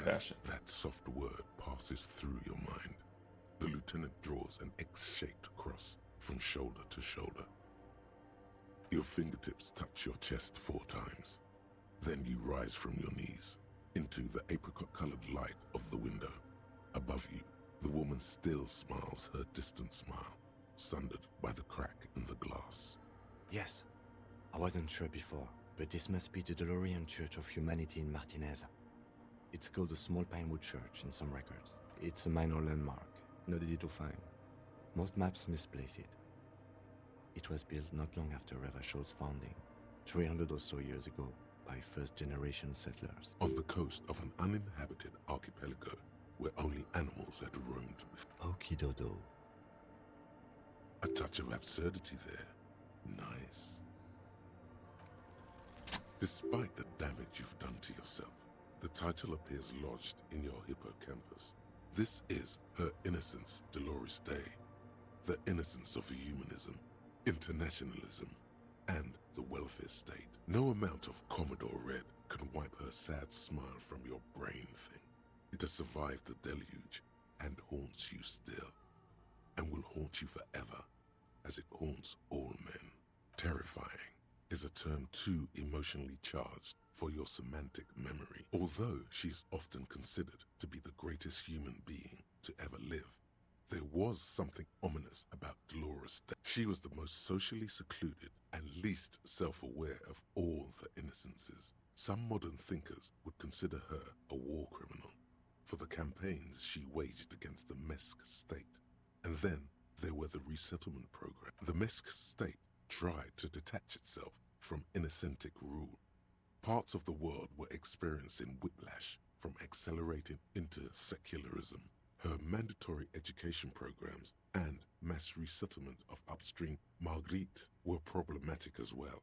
As that soft word passes through your mind, the lieutenant draws an X-shaped cross from shoulder to shoulder. Your fingertips touch your chest 4 times. Then you rise from your knees into the apricot-colored light of the window. Above you, the woman still smiles her distant smile, sundered by the crack in the glass. Yes. I wasn't sure before, but this must be the DeLorean Church of Humanity in Martinez. It's called the Small Pinewood Church in some records. It's a minor landmark, not easy to find. Most maps misplace it. It was built not long after Ravachol's founding, 300 or so years ago, by first-generation settlers. On the coast of an uninhabited archipelago where only animals had roamed before. Okidodo. A touch of absurdity there. Nice. Despite the damage you've done to yourself, the title appears lodged in your hippocampus. This is Her Innocence, Dolores Day. The innocence of humanism, internationalism, and the welfare state. No amount of Commodore Red can wipe her sad smile from your brain thing. It has survived the deluge and haunts you still, and will haunt you forever, as it haunts all men. Terrifying is a term too emotionally charged for your semantic memory. Although she's often considered to be the greatest human being to ever live, There was something ominous about Dolores Day. She was the most socially secluded and least self-aware of all the innocences. Some modern thinkers would consider her a war criminal for the campaigns she waged against the Mesk state. And then there were the resettlement program. The Mesk state tried to detach itself from Innocentic rule. Parts of the world were experiencing whiplash from accelerating into secularism. Her mandatory education programs and mass resettlement of upstream Marguerite were problematic as well,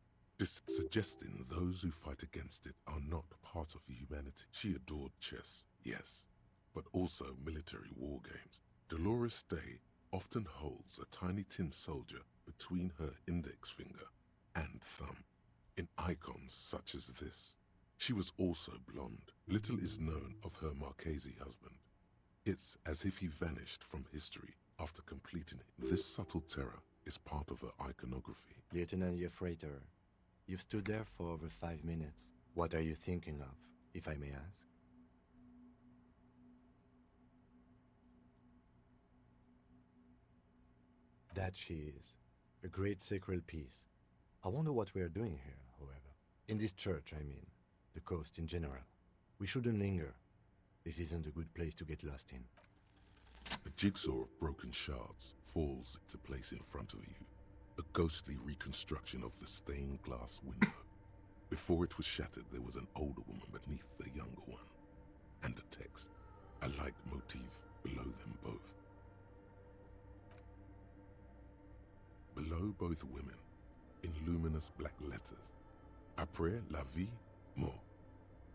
suggesting those who fight against it are not part of humanity. She adored chess, yes, but also military war games. Dolores Day often holds a tiny tin soldier between her index finger and thumb in icons such as this. She was also blonde. Little is known of her Marchese husband. It's as if he vanished from history after completing it. This subtle terror is part of her iconography. Lieutenant Yefrater, you've stood there for over 5 minutes. What are you thinking of, if I may ask? That she is. A great sacred piece. I wonder what we are doing here, however. In this church, I mean. The coast in general. We shouldn't linger. This isn't a good place to get lost in. A jigsaw of broken shards falls into place in front of you. A ghostly reconstruction of the stained glass window. Before it was shattered, there was an older woman beneath the younger one. And a text. A light motif below them both. Below both women, in luminous black letters, Après la vie, mort.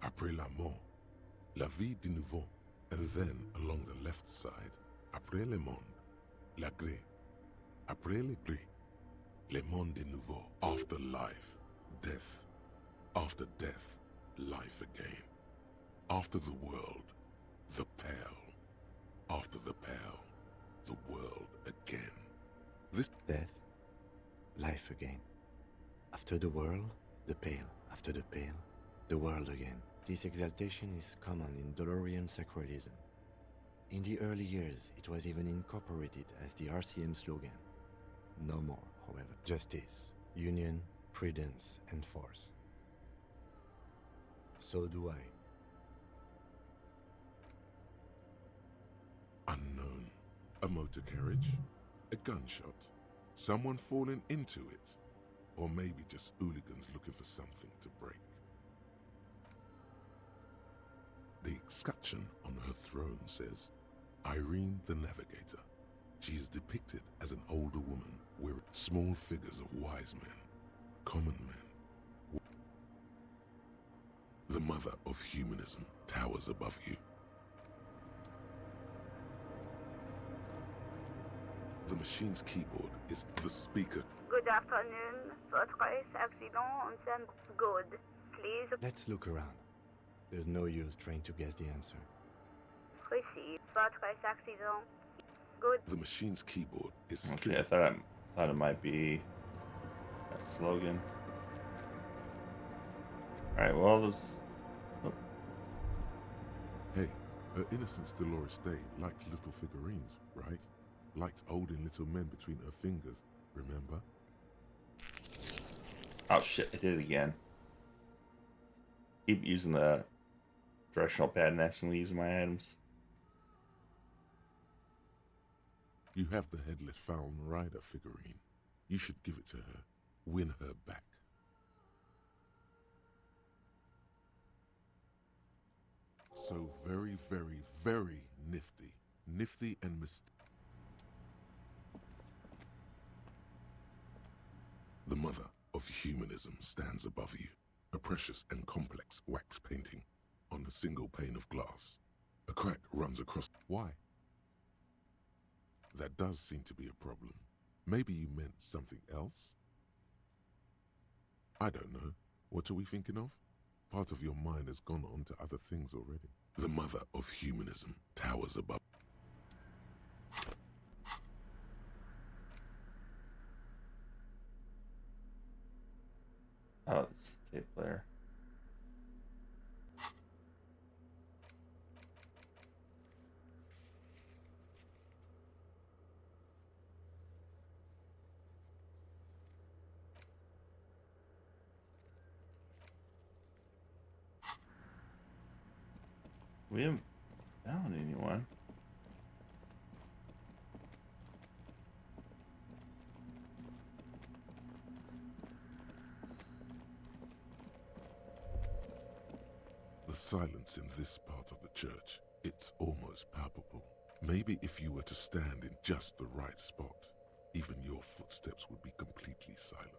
Après la mort, la vie de nouveau. And then, along the left side, Après le monde, la gré. Après le gré, le monde de nouveau. After life, death. After death, life again. After the world, the pale. After the pale, the world again. This death, life again. After the world, the pale. After the pale, the world again. This exaltation is common in Dolorian sacralism. In the early years, it was even incorporated as the RCM slogan. No more, however. Justice, union, prudence, and force. So do I. Unknown. A motor carriage, a gunshot, someone falling into it, or maybe just hooligans looking for something to break. The escutcheon on her throne says, Irene the Navigator. She is depicted as an older woman wearing small figures of wise men, common men. The mother of humanism towers above you. The machine's keyboard is the speaker. Good afternoon. Votre accident on some good. Please. Let's look around. There's no use trying to guess the answer. Receive votre accident. Good. The machine's keyboard is okay. I thought it might be a slogan. All right. Well, those. Oh. Hey, her innocence Dolores Day liked little figurines, right? Liked holding little men between her fingers. Remember? Oh shit! I did it again. Keep using the directional pad and accidentally using my items. You have the headless Fallen Rider figurine. You should give it to her. Win her back. So very, very, very nifty. Nifty and mysterious. The mother of humanism stands above you. A precious and complex wax painting on a single pane of glass. A crack runs across. Why? That does seem to be a problem. Maybe you meant something else? I don't know. What are we thinking of? Part of your mind has gone on to other things already. The mother of humanism towers above. Oh, it's the tape player. We haven't found anyone. The silence in this part of the church, it's almost palpable. Maybe if you were to stand in just the right spot, even your footsteps would be completely silent.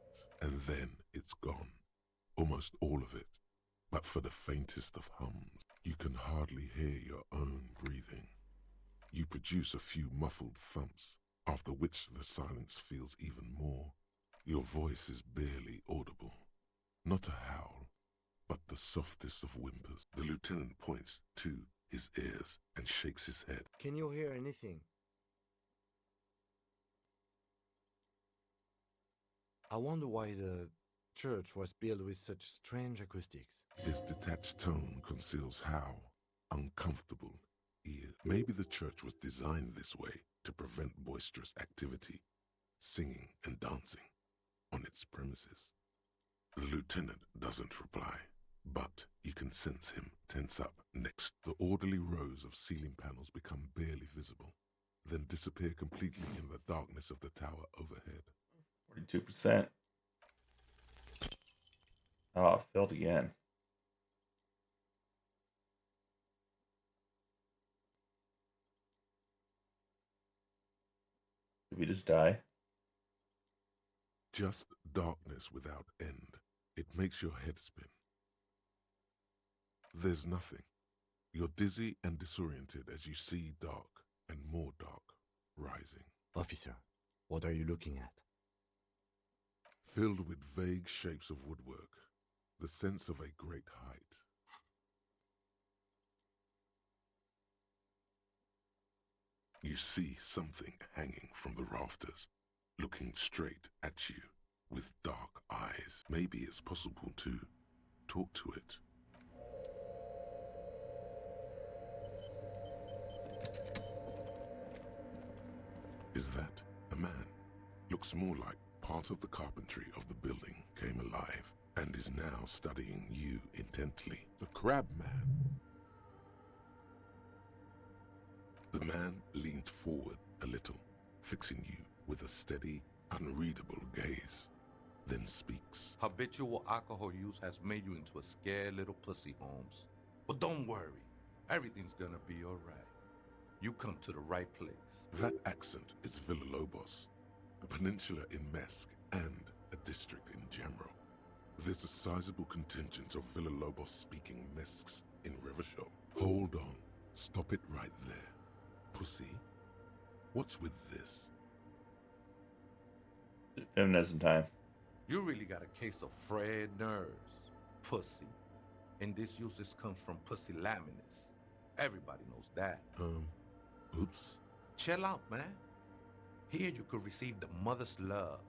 And then it's gone. Almost all of it. But for the faintest of hums, you can hardly hear your own breathing. You produce a few muffled thumps, after which the silence feels even more. Your voice is barely audible. Not a howl, but the softest of whimpers. The lieutenant points to his ears and shakes his head. Can you hear anything? I wonder why the church was built with such strange acoustics. His detached tone conceals how uncomfortable he is. Maybe the church was designed this way to prevent boisterous activity, singing and dancing on its premises. The lieutenant doesn't reply, but you can sense him tense up next. The orderly rows of ceiling panels become barely visible, then disappear completely in the darkness of the tower overhead. 42%. Oh, it failed again. Did we just die? Just darkness without end. It makes your head spin. There's nothing. You're dizzy and disoriented as you see dark and more dark rising. Officer, what are you looking at? Filled with vague shapes of woodwork, the sense of a great height. You see something hanging from the rafters, looking straight at you with dark eyes. Maybe it's possible to talk to it. Is that a man? Looks more like part of the carpentry of the building came alive and is now studying you intently. The crab man. The man leaned forward a little, fixing you with a steady, unreadable gaze, then speaks. Habitual alcohol use has made you into a scared little pussy, Holmes. But don't worry, everything's gonna be alright. You come to the right place. That accent is Villalobos, a peninsula in Mesk and a district in general. There's a sizable contingent of Villalobos-speaking Mesks in Rivershow. Hold on, stop it right there. Pussy, what's with this? Feminism time. You really got a case of frayed nerves, pussy. And this usage comes from pusillanimous. Everybody knows that. Oops. Chill out, man. Here you could receive the mother's love.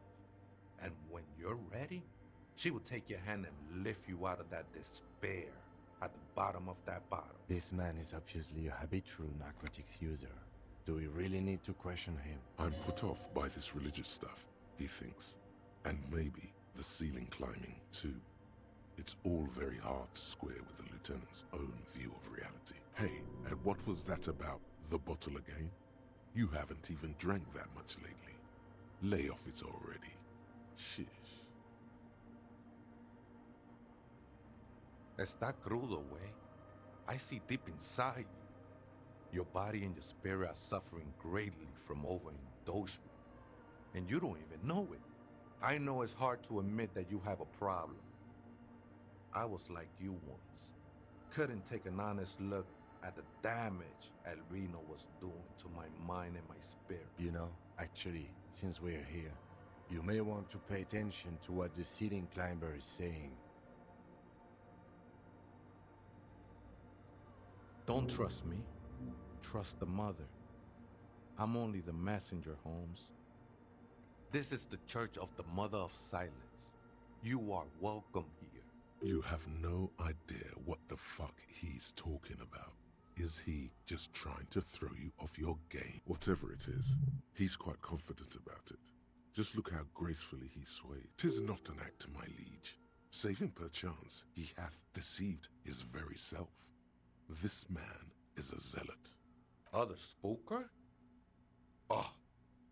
And when you're ready, she will take your hand and lift you out of that despair at the bottom of that bottle. This man is obviously a habitual narcotics user. Do we really need to question him? I'm put off by this religious stuff, he thinks. And maybe the ceiling climbing, too. It's all very hard to square with the lieutenant's own view of reality. Hey, and what was that about the bottle again? You haven't even drank that much lately. Lay off it already. Shish. Está crudo, way. I see deep inside you. Your body and your spirit are suffering greatly from overindulgence. And you don't even know it. I know it's hard to admit that you have a problem. I was like you once. Couldn't take an honest look at the damage El Reno was doing to my mind and my spirit. You know, actually, since we're here, you may want to pay attention to what the ceiling climber is saying. Don't trust me. Trust the mother. I'm only the messenger, Holmes. This is the Church of the Mother of Silence. You are welcome here. You have no idea what the fuck he's talking about. Is he just trying to throw you off your game? Whatever it is, he's quite confident about it. Just look how gracefully he swayed. 'Tis not an act, my liege. Save him perchance, he hath deceived his very self. This man is a zealot. Other spooker? Oh,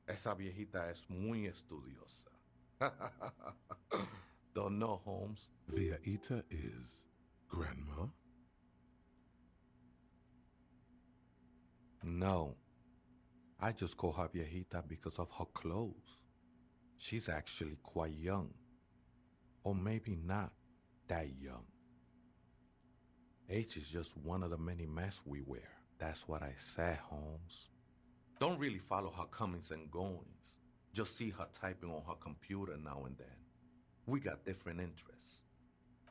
esa viejita es muy estudiosa. Don't know, Holmes. The Aita is Grandma? No. I just call her viejita because of her clothes. She's actually quite young. Or maybe not that young. Age is just one of the many masks we wear. That's what I said, Holmes. Don't really follow her comings and goings. Just see her typing on her computer now and then. We got different interests.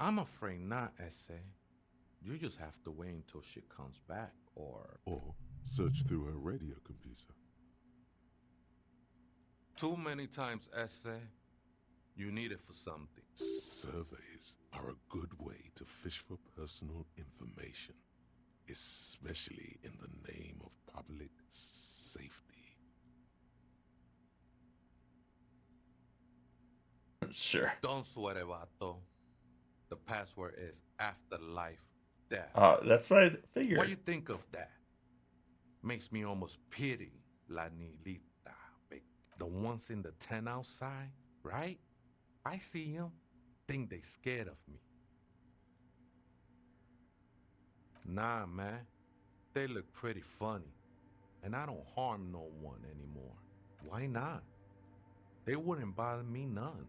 I'm afraid not, Essay. You just have to wait until she comes back, or search through her radio computer. Too many times, Essay. You need it for something. Surveys are a good way to fish for personal information, especially in the name of public safety. Sure. Don't sweat it, vato. The password is afterlife death. That's what I figured. What do you think of that? Makes me almost pity La Nilita. The ones in the tent outside, right? I see them, think they scared of me. Nah, man. They look pretty funny. And I don't harm no one anymore. Why not? They wouldn't bother me none.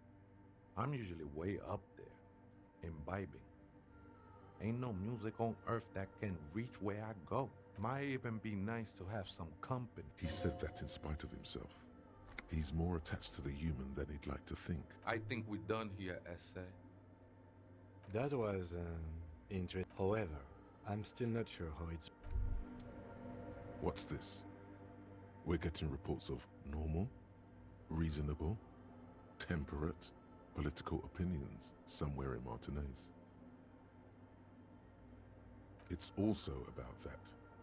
I'm usually way up there, imbibing. Ain't no music on earth that can reach where I go. Might even be nice to have some company. He said that in spite of himself. He's more attached to the human than he'd like to think. I think we're done here, Essay. That was interesting. However, I'm still not sure how it's... What's this? We're getting reports of normal, reasonable, temperate, political opinions somewhere in Martinez. It's also about that,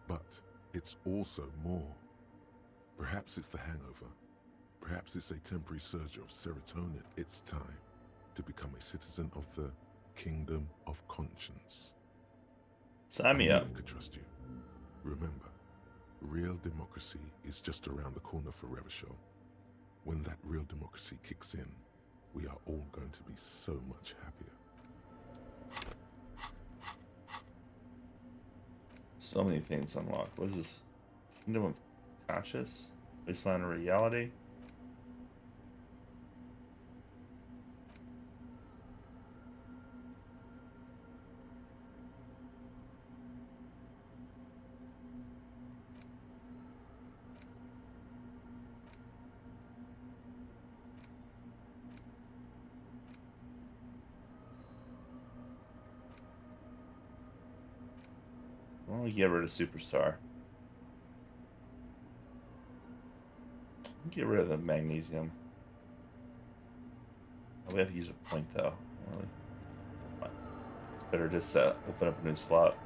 but it's also more. Perhaps it's the hangover. Perhaps it's a temporary surge of serotonin. It's time to become a citizen of the Kingdom of Conscience. Sign me up. I could trust you. Remember, real democracy is just around the corner for Revachol. When that real democracy kicks in, we are all going to be so much happier. So many things unlocked. What is this? Kingdom of Conscious? Wasteland of Reality? Well, get rid of Superstar. Get rid of the magnesium. Oh, we have to use a point though. Really. It's better just to open up a new slot.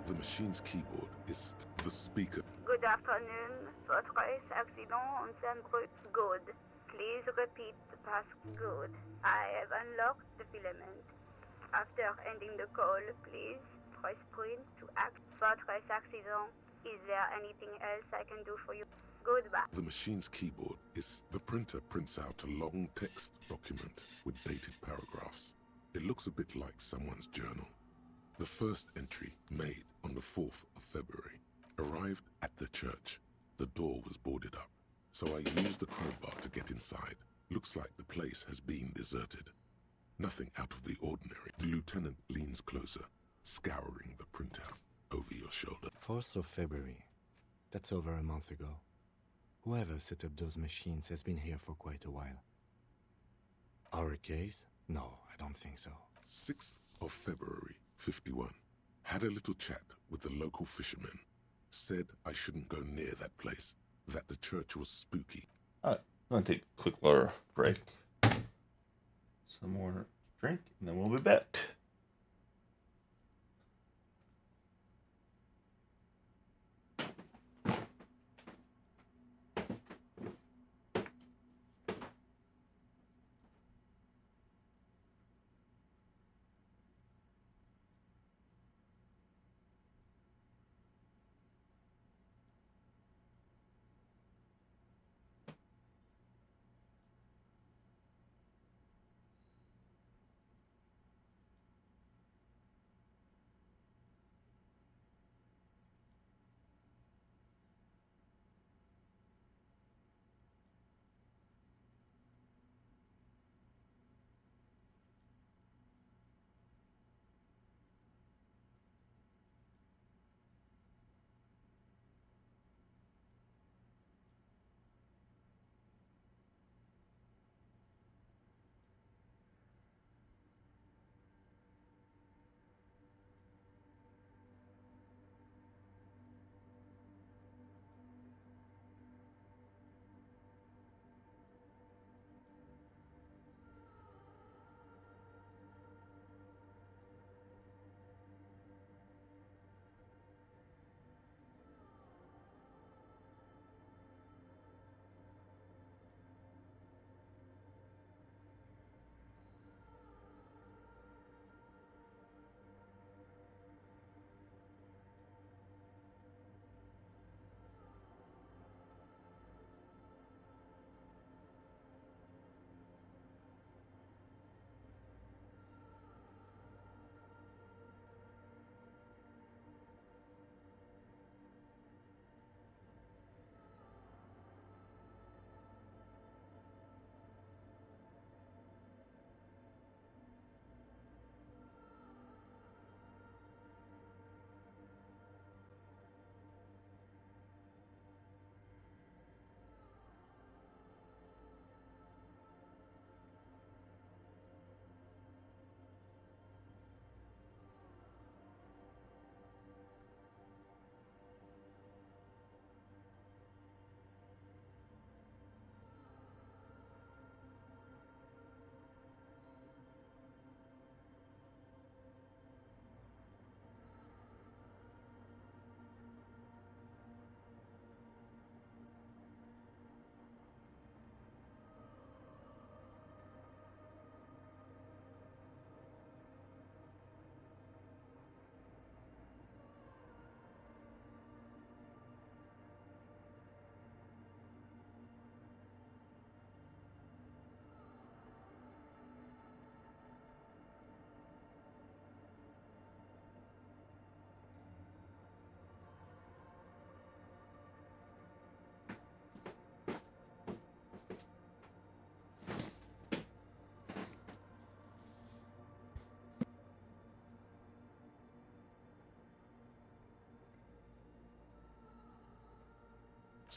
The machine's keyboard is the speaker. Good afternoon. Votre accident on Saint-Brut. Good. Please repeat the past. Good. I have unlocked the filament. After ending the call, please press print to act. Votre accident. Is there anything else I can do for you? Goodbye. The machine's keyboard is the printer prints out a long text document with dated paragraphs. It looks a bit like someone's journal. The first entry, made on the 4th of February, arrived at the church. The door was boarded up, so I used the crowbar to get inside. Looks like the place has been deserted. Nothing out of the ordinary. The lieutenant leans closer, scouring the printout over your shoulder. 4th of February. That's over a month ago. Whoever set up those machines has been here for quite a while. Our case? No, I don't think so. 6th of February, 51. Had a little chat with the local fishermen. Said I shouldn't go near that place, that the church was spooky. Alright, I'm gonna take a quick little break. Some more drink, and then we'll be back.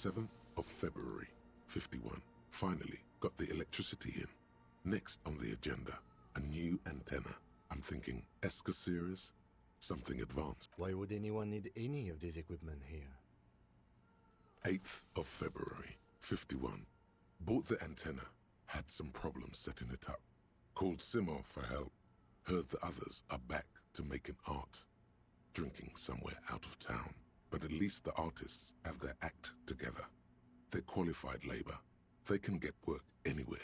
7th of February, 51. Finally got the electricity in. Next on the agenda, a new antenna. I'm thinking ESCA series, something advanced. Why would anyone need any of this equipment here? 8th of February, 51. Bought the antenna, had some problems setting it up. Called Simo for help. Heard the others are back to making art. Drinking somewhere out of town. But at least the artists have their act together. They're qualified labor. They can get work anywhere.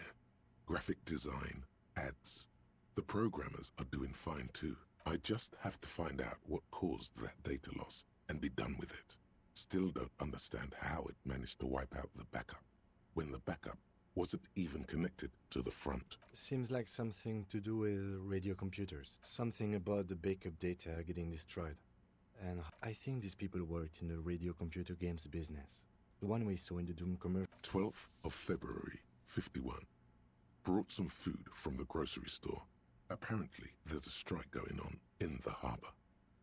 Graphic design, ads. The programmers are doing fine too. I just have to find out what caused that data loss and be done with it. Still don't understand how it managed to wipe out the backup, when the backup wasn't even connected to the front. Seems like something to do with radio computers. Something about the backup data getting destroyed. And I think these people worked in the radio computer games business. The one we saw in the Doom commercial. 12th of February, 51. Brought some food from the grocery store. Apparently, there's a strike going on in the harbor.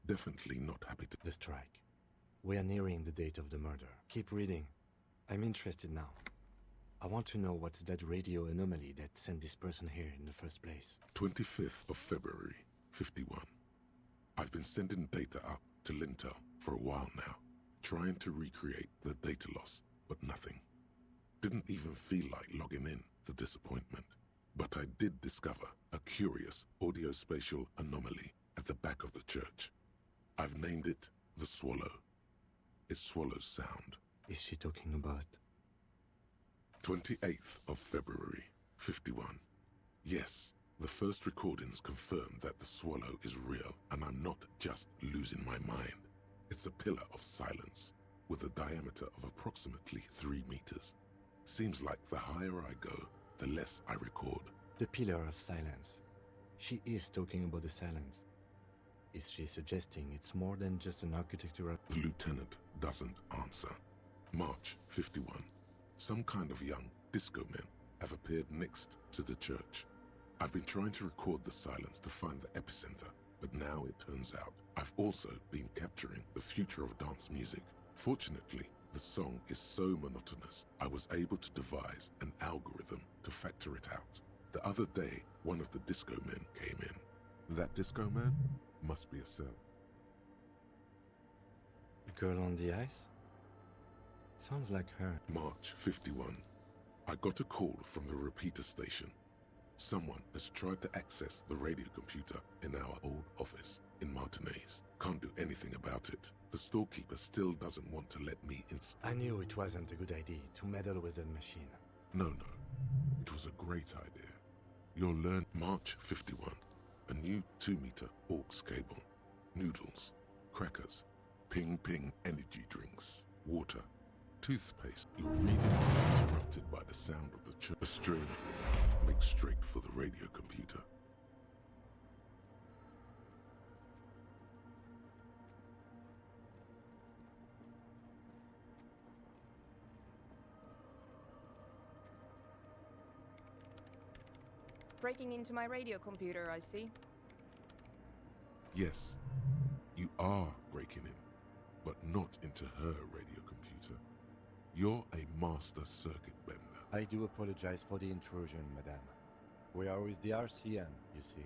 Definitely not happy to... The strike. We are nearing the date of the murder. Keep reading. I'm interested now. I want to know what's that radio anomaly that sent this person here in the first place. 25th of February, 51. I've been sending data up to Lintel for a while now, trying to recreate the data loss, but nothing. Didn't even feel like logging in, the disappointment. But I did discover a curious audio-spatial anomaly at the back of the church. I've named it the Swallow. It swallows sound. Is she talking about? 28th of February, 51. Yes, the first recordings confirm that the swallow is real, and I'm not just losing my mind. It's a pillar of silence, with a diameter of approximately 3 meters. Seems like the higher I go, the less I record. The pillar of silence. She is talking about the silence. Is she suggesting it's more than just an architectural... The lieutenant doesn't answer. March 51. Some kind of young disco men have appeared next to the church. I've been trying to record the silence to find the epicenter, but now it turns out I've also been capturing the future of dance music. Fortunately, the song is so monotonous, I was able to devise an algorithm to factor it out. The other day, one of the disco men came in. That disco man must be a cell. The girl on the ice? Sounds like her. March 51. I got a call from the repeater station. Someone has tried to access the radio computer in our old office in Martinez. Can't do anything about it. The storekeeper still doesn't want to let me in. I knew it wasn't a good idea to meddle with that machine. No. It was a great idea. You'll learn March 51. A new 2-meter aux cable. Noodles. Crackers. Ping energy drinks. Water. Toothpaste. Your reading is interrupted by the sound of the church. A strange woman makes straight for the radio computer. Breaking into my radio computer, I see. Yes, you are breaking in, but not into her radio computer. You're a master circuit bender. I do apologize for the intrusion, madame. We are with the RCM, you see.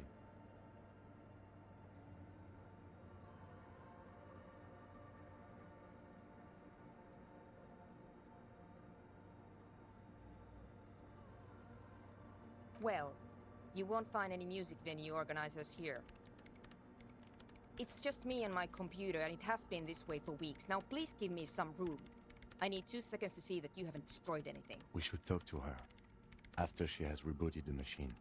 Well, you won't find any music venue organizers here. It's just me and my computer, and it has been this way for weeks. Now please give me some room. I need 2 seconds to see that you haven't destroyed anything. We should talk to her after she has rebooted the machine.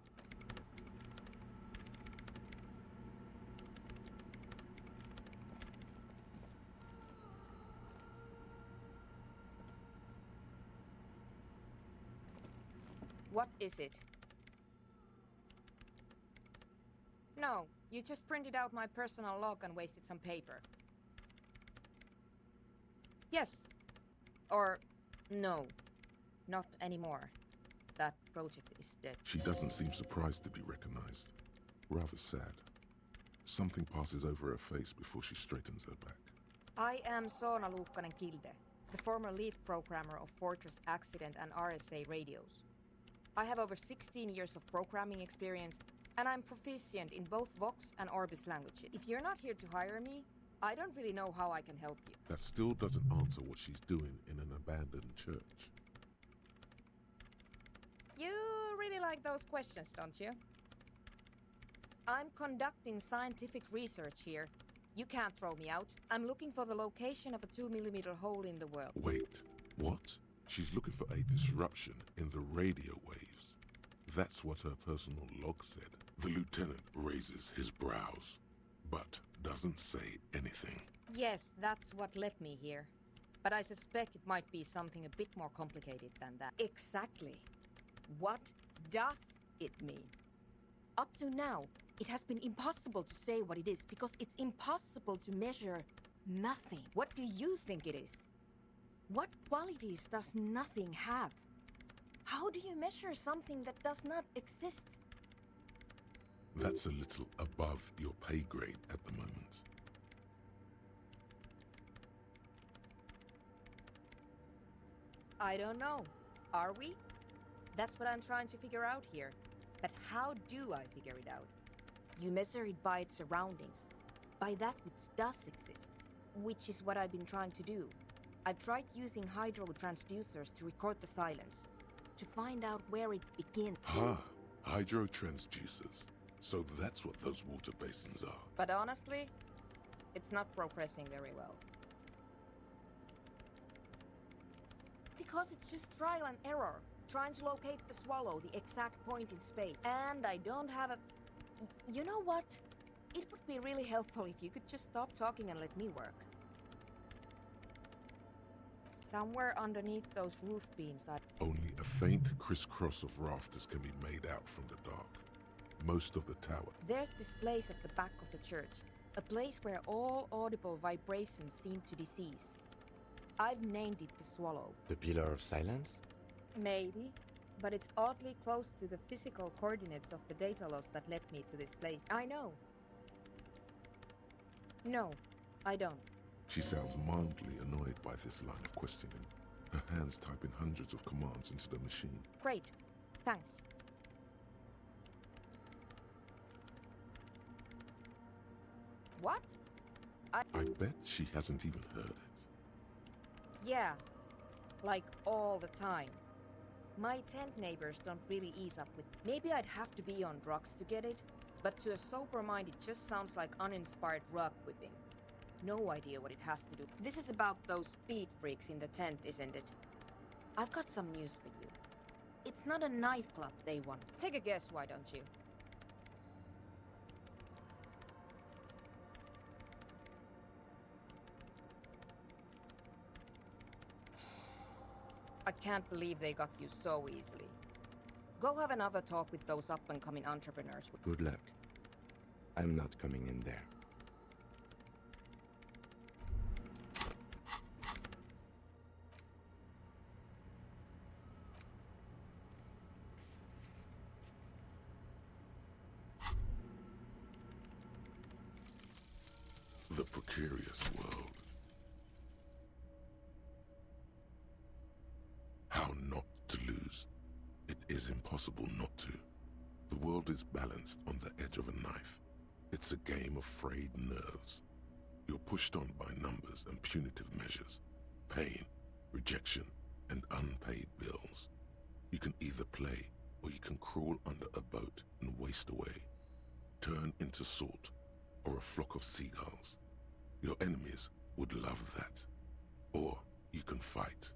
What is it? No, you just printed out my personal log and wasted some paper. Yes. Or no. Not anymore. That project is dead. She doesn't seem surprised to be recognized. Rather sad. Something passes over her face before she straightens her back. I am Soona Luukkanen Kilde. the former lead programmer of Fortress Accident and RSA radios. I have over 16 years of programming experience, and I'm proficient in both Vox and Orbis languages. If you're not here to hire me, I don't really know how I can help you. That still doesn't answer what she's doing in an abandoned church. You really like those questions, don't you? I'm conducting scientific research here. You can't throw me out. I'm looking for the location of a 2mm hole in the world. Wait, what? She's looking for a disruption in the radio waves. That's what her personal log said. The lieutenant raises his brows, but doesn't say anything. Yes, that's what led me here. But I suspect it might be something a bit more complicated than that. Exactly. What does it mean? Up to now, it has been impossible to say what it is because it's impossible to measure nothing. What do you think it is? What qualities does nothing have? How do you measure something that does not exist? That's a little above your pay grade at the moment. I don't know. Are we? That's what I'm trying to figure out here. But how do I figure it out? You measure it by its surroundings, by that which does exist, which is what I've been trying to do. I've tried using hydro transducers to record the silence, to find out where it begins. Hydro transducers. So that's what those water basins are. But honestly, it's not progressing very well. Because it's just trial and error, trying to locate the swallow, the exact point in space. And I don't have a... You know what? It would be really helpful if you could just stop talking and let me work. Somewhere underneath those roof beams, Only a faint crisscross of rafters can be made out from the dark. Most of the tower. There's this place at the back of the church. A place where all audible vibrations seem to decease. I've named it the Swallow. The Pillar of Silence? Maybe. But it's oddly close to the physical coordinates of the data loss that led me to this place. I know. No, I don't. She sounds mildly annoyed by this line of questioning. Her hands typing hundreds of commands into the machine. Great. Thanks. What? I bet she hasn't even heard it. Yeah. Like all the time. My tent neighbors don't really ease up with... Maybe I'd have to be on drugs to get it, but to a sober mind it just sounds like uninspired rug whipping. No idea what it has to do. This is about those speed freaks in the tent, isn't it? I've got some news for you. It's not a nightclub they want. Take a guess, why don't you? I can't believe they got you so easily. Go have another talk with those up-and-coming entrepreneurs. Good luck. I'm not coming in there. The precarious world. How not to lose. It is impossible not to. The world is balanced on the edge of a knife. It's a game of frayed nerves. You're pushed on by numbers and punitive measures. Pain, rejection, and unpaid bills. You can either play, or you can crawl under a boat and waste away. Turn into salt, or a flock of seagulls. Your enemies would love that. Or you can fight.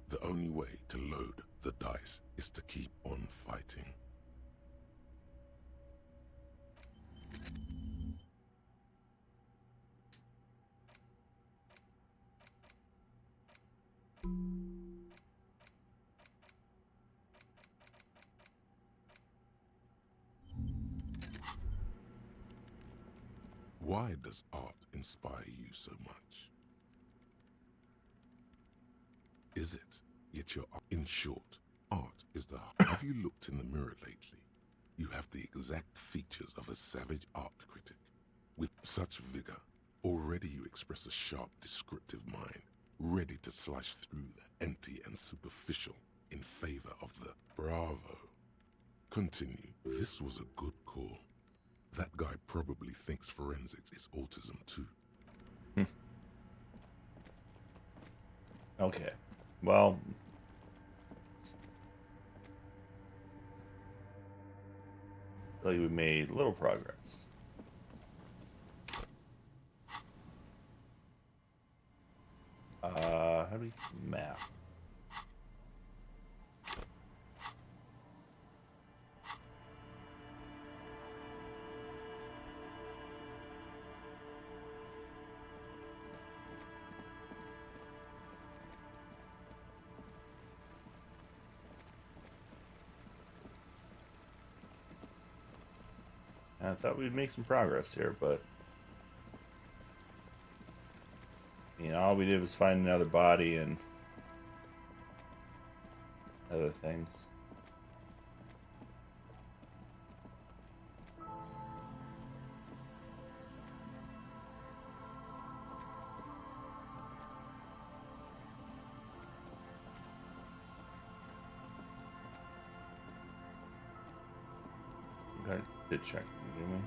The only way to load the dice is to keep on fighting. Why does art inspire you so much? Is it? Yet you're... In short, art is the... Have you looked in the mirror lately? You have the exact features of a savage art critic. With such vigor, already you express a sharp, descriptive mind. ready to slice through the empty and superficial in favor of the bravo. Continue. This was a good call. That guy probably thinks forensics is autism too. Okay. Well, I feel like we made little progress. How do we map? I thought we'd make some progress here, but you know, all we did was find another body and other things. Okay, did check, didn't we?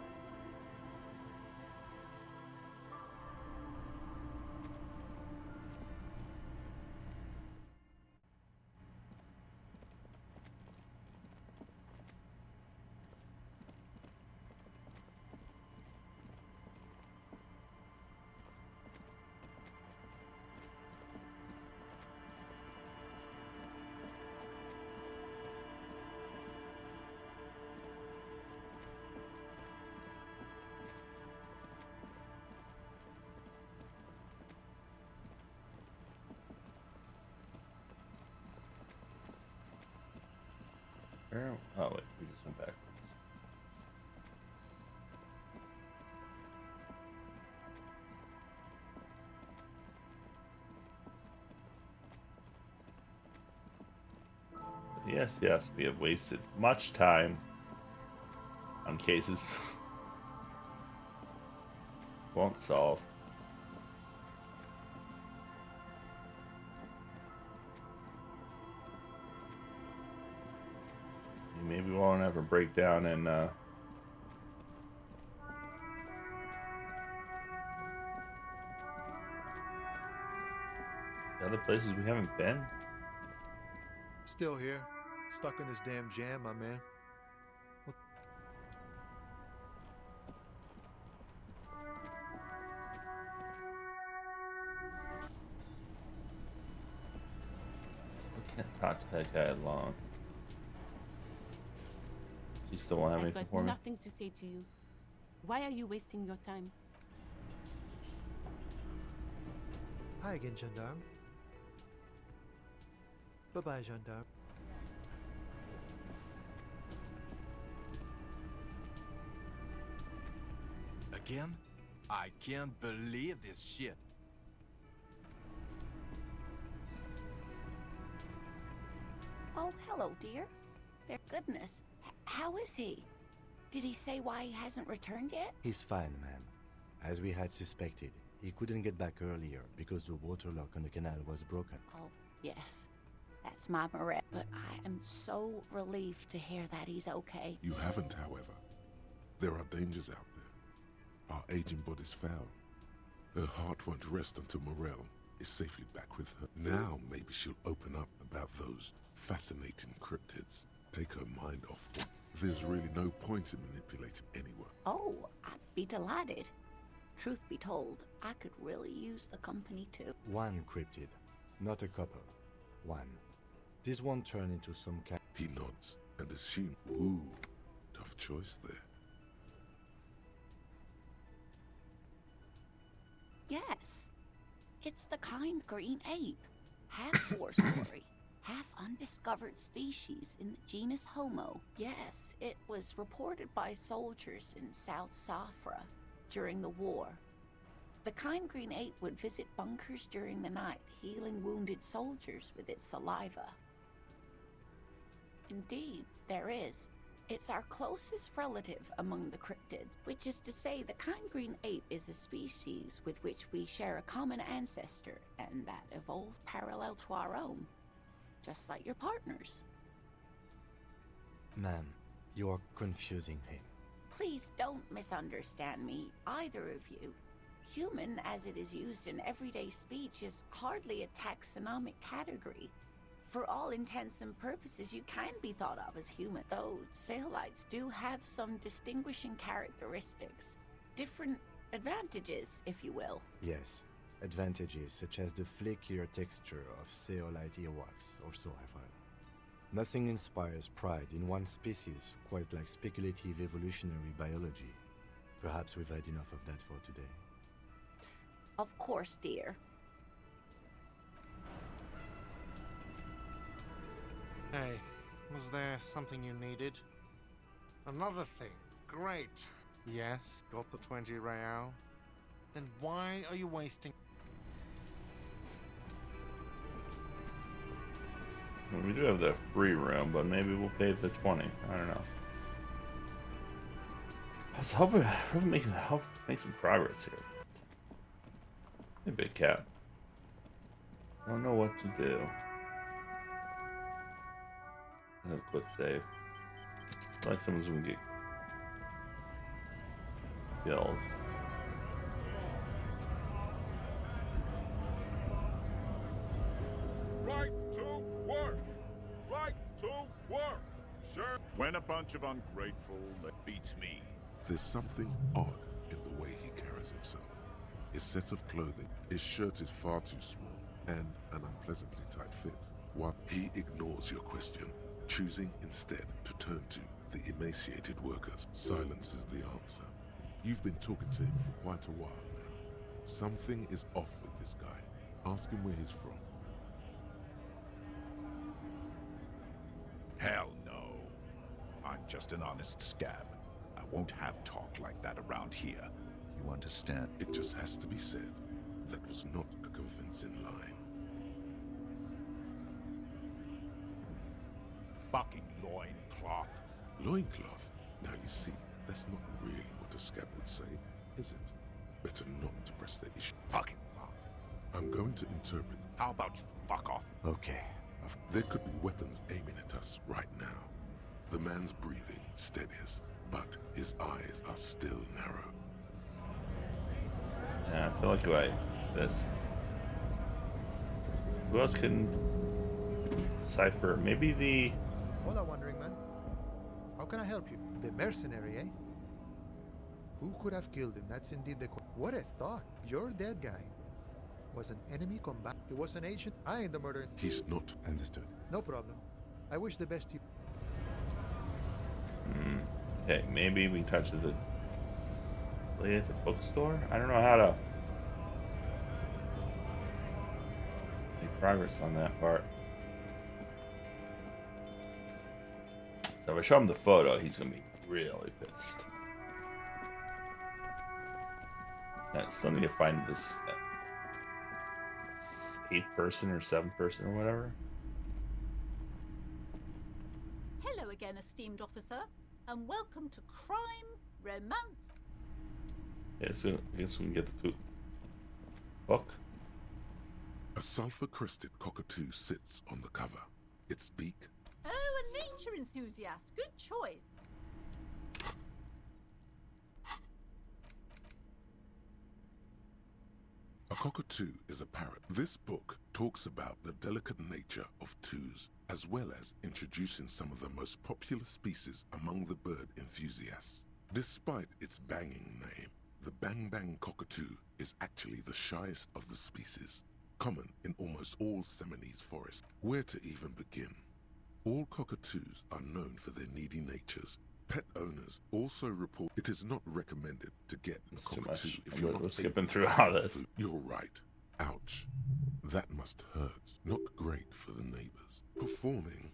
Where? Oh wait, we just went backwards. Yes, yes, we have wasted much time on cases won't solve. Maybe we won't ever break down and other places we haven't been. Still here, stuck in this damn jam, my man. Still can't talk to that guy long. You still won't have I've anything got for me? nothing to say to you. Why are you wasting your time? Hi again, gendarme. Bye-bye, gendarme. Again? I can't believe this shit. Oh, hello, dear. Their goodness. How is he? Did he say why he hasn't returned yet? He's fine, ma'am. As we had suspected, he couldn't get back earlier because the water lock on the canal was broken. Oh, yes. That's my Mirette. But I am so relieved to hear that he's okay. You haven't, however. There are dangers out there. Our aging body's foul. Her heart won't rest until Morel is safely back with her. Now maybe she'll open up about those fascinating cryptids. Take her mind off them. There's really no point in manipulating anyone. Oh, I'd be delighted. Truth be told, I could really use the company too. One cryptid, not a couple. One. This won't turn into some kind. He nods and assumes. Ooh, tough choice there. Yes. It's the kind green ape. Half war story, half undiscovered species in the genus Homo. Yes, it was reported by soldiers in South Safra during the war. The kind green ape would visit bunkers during the night, healing wounded soldiers with its saliva. Indeed, there is. It's our closest relative among the cryptids, which is to say the kind green ape is a species with which we share a common ancestor and that evolved parallel to our own, just like your partners. Ma'am, you're confusing him. Please don't misunderstand me, either of you. Human, as it is used in everyday speech, is hardly a taxonomic category. For all intents and purposes, you can be thought of as human, though Saelites do have some distinguishing characteristics. Different advantages, if you will. Yes, advantages such as the flakier texture of Saolite earwax, or so I've heard. Nothing inspires pride in one species quite like speculative evolutionary biology. Perhaps we've had enough of that for today. Of course, dear. Hey, was there something you needed? Another thing. Great. Yes, got the 20 real. Then why are you wasting... Well, we do have the free room, but maybe we'll pay the 20. I don't know. I was hoping really make some progress here. Hey, big cat. I don't know what to do. A quick save. Like someone's gonna get killed. Right to work! Right to work! Sure. When a bunch of ungrateful that beats me. There's something odd in the way he carries himself. His set of clothing, his shirt is far too small, and an unpleasantly tight fit. While he ignores your question, choosing instead to turn to the emaciated workers. Silence is the answer. You've been talking to him for quite a while now. Something is off with this guy. Ask him where he's from. Hell no. I'm just an honest scab. I won't have talk like that around here. You understand? It just has to be said. That was not a convincing line. Fucking loincloth. Loincloth? Now you see, that's not really what a scab would say, is it? Better not to press the issue. Fucking fuck. I'm going to interpret. How about you fuck off? Okay. There could be weapons aiming at us right now. The man's breathing steadies, but his eyes are still narrow. Yeah, I feel like this. Who else can decipher? Maybe the. What are wondering, man? How can I help you? The mercenary, eh? Who could have killed him? That's indeed the question. What a thought. Your dead guy was an enemy combat. He was an agent. I ain't the murderer. He's not. Understood. No problem. I wish the best to you. Okay, maybe we can touch the lady at the bookstore? I don't know how to make progress on that part. So if I show him the photo, he's gonna be really pissed. I still need to find this 8-person or 7-person or whatever. Hello again, esteemed officer, and welcome to Crime, Romance. Yeah, so I guess we can get the book. A sulfur-crested cockatoo sits on the cover. Its beak. Oh, a nature enthusiast. Good choice. A cockatoo is a parrot. This book talks about the delicate nature of twos, as well as introducing some of the most popular species among the bird enthusiasts. Despite its banging name, the bang-bang cockatoo is actually the shyest of the species, common in almost all Seminoles forests. Where to even begin? All cockatoos are known for their needy natures. Pet owners also report it is not recommended to get a cockatoo if you're not skipping through all this. You're right. Ouch. That must hurt. Not great for the neighbors. Performing.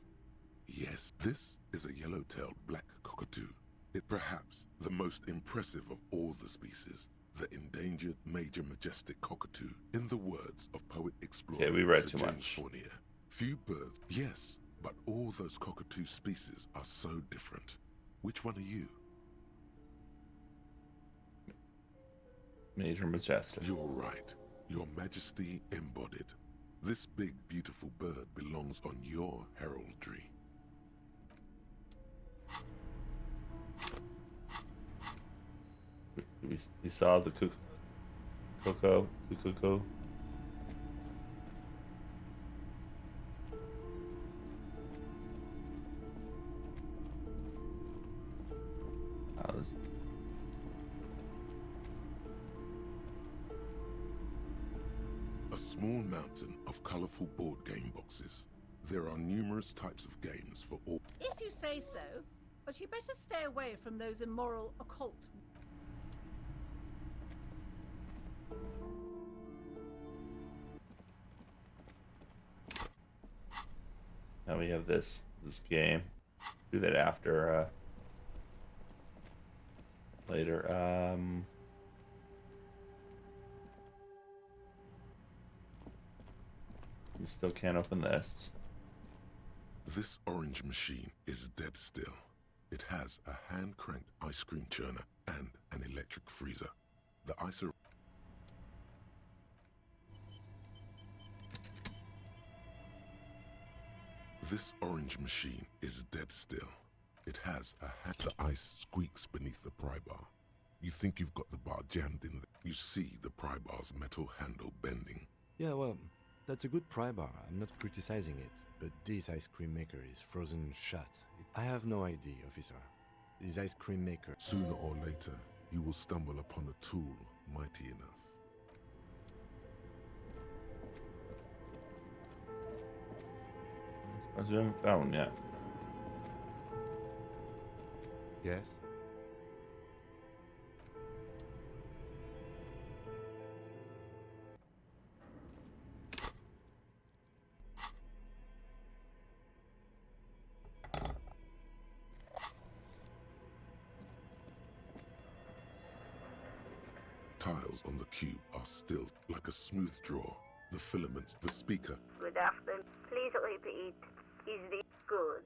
Yes, this is a yellow-tailed black cockatoo. It perhaps the most impressive of all the species. The endangered major majestic cockatoo. In the words of poet-explorer Yeah, we read Sir too James much. Fournier. Few birds. Yes, but all those cockatoo species are so different. Which one are you? Major Majestic. You're right. Your Majesty embodied. This big, beautiful bird belongs on your heraldry. We saw the Coco. A small mountain of colorful board game boxes. There are numerous types of games for all. If you say so, but you better stay away from those immoral occult. Now we have this game. Do that after later. We still can't open this. This orange machine is dead still. It has a hand-cranked ice cream churner and an electric freezer. The ice. This orange machine is dead still. It has the ice squeaks beneath the pry bar. You think you've got the bar jammed in there. You see the pry bar's metal handle bending. Yeah, well, that's a good pry bar. I'm not criticizing it, but this ice cream maker is frozen shut. I have no idea, officer. This ice cream maker... Sooner or later, you will stumble upon a tool mighty enough. As we haven't found yet. Yes? Tiles on the cube are still like a smooth draw. The filaments, the speaker. Good afternoon. Please repeat. Is this good?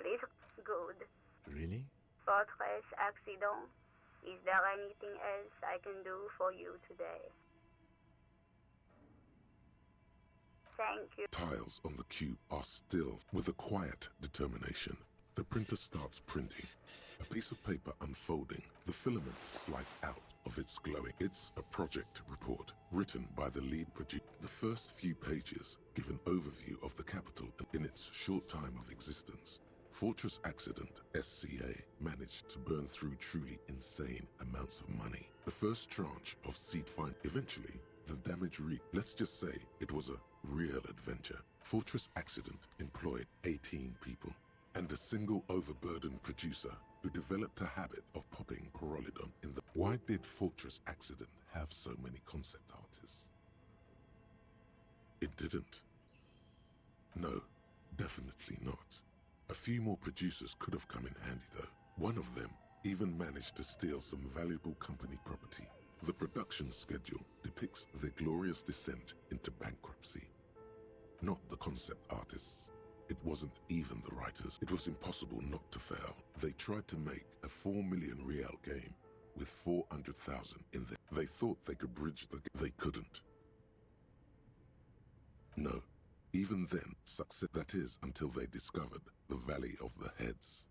Please, good. Really? Fortress accident. Is there anything else I can do for you today? Thank you. Tiles on the cube are still with a quiet determination. The printer starts printing. A piece of paper unfolding. The filament slides out of its glowing. It's a project report written by the lead producer. The first few pages give an overview of the capital in its short time of existence. Fortress Accident, SCA, managed to burn through truly insane amounts of money. The first tranche of seed find. Eventually, the damage let's just say it was a real adventure. Fortress Accident employed 18 people and a single overburdened producer who developed a habit of popping Pyrrolidon in the... Why did Fortress Accident have so many concept artists? It didn't. No, definitely not. A few more producers could have come in handy though. One of them even managed to steal some valuable company property. The production schedule depicts their glorious descent into bankruptcy. Not the concept artists. It wasn't even the writers. It was impossible not to fail. They tried to make a 4 million real game with 400,000 in there. They thought they could bridge the... They couldn't. No. Even then, success... That is, until they discovered the Valley of the Heads.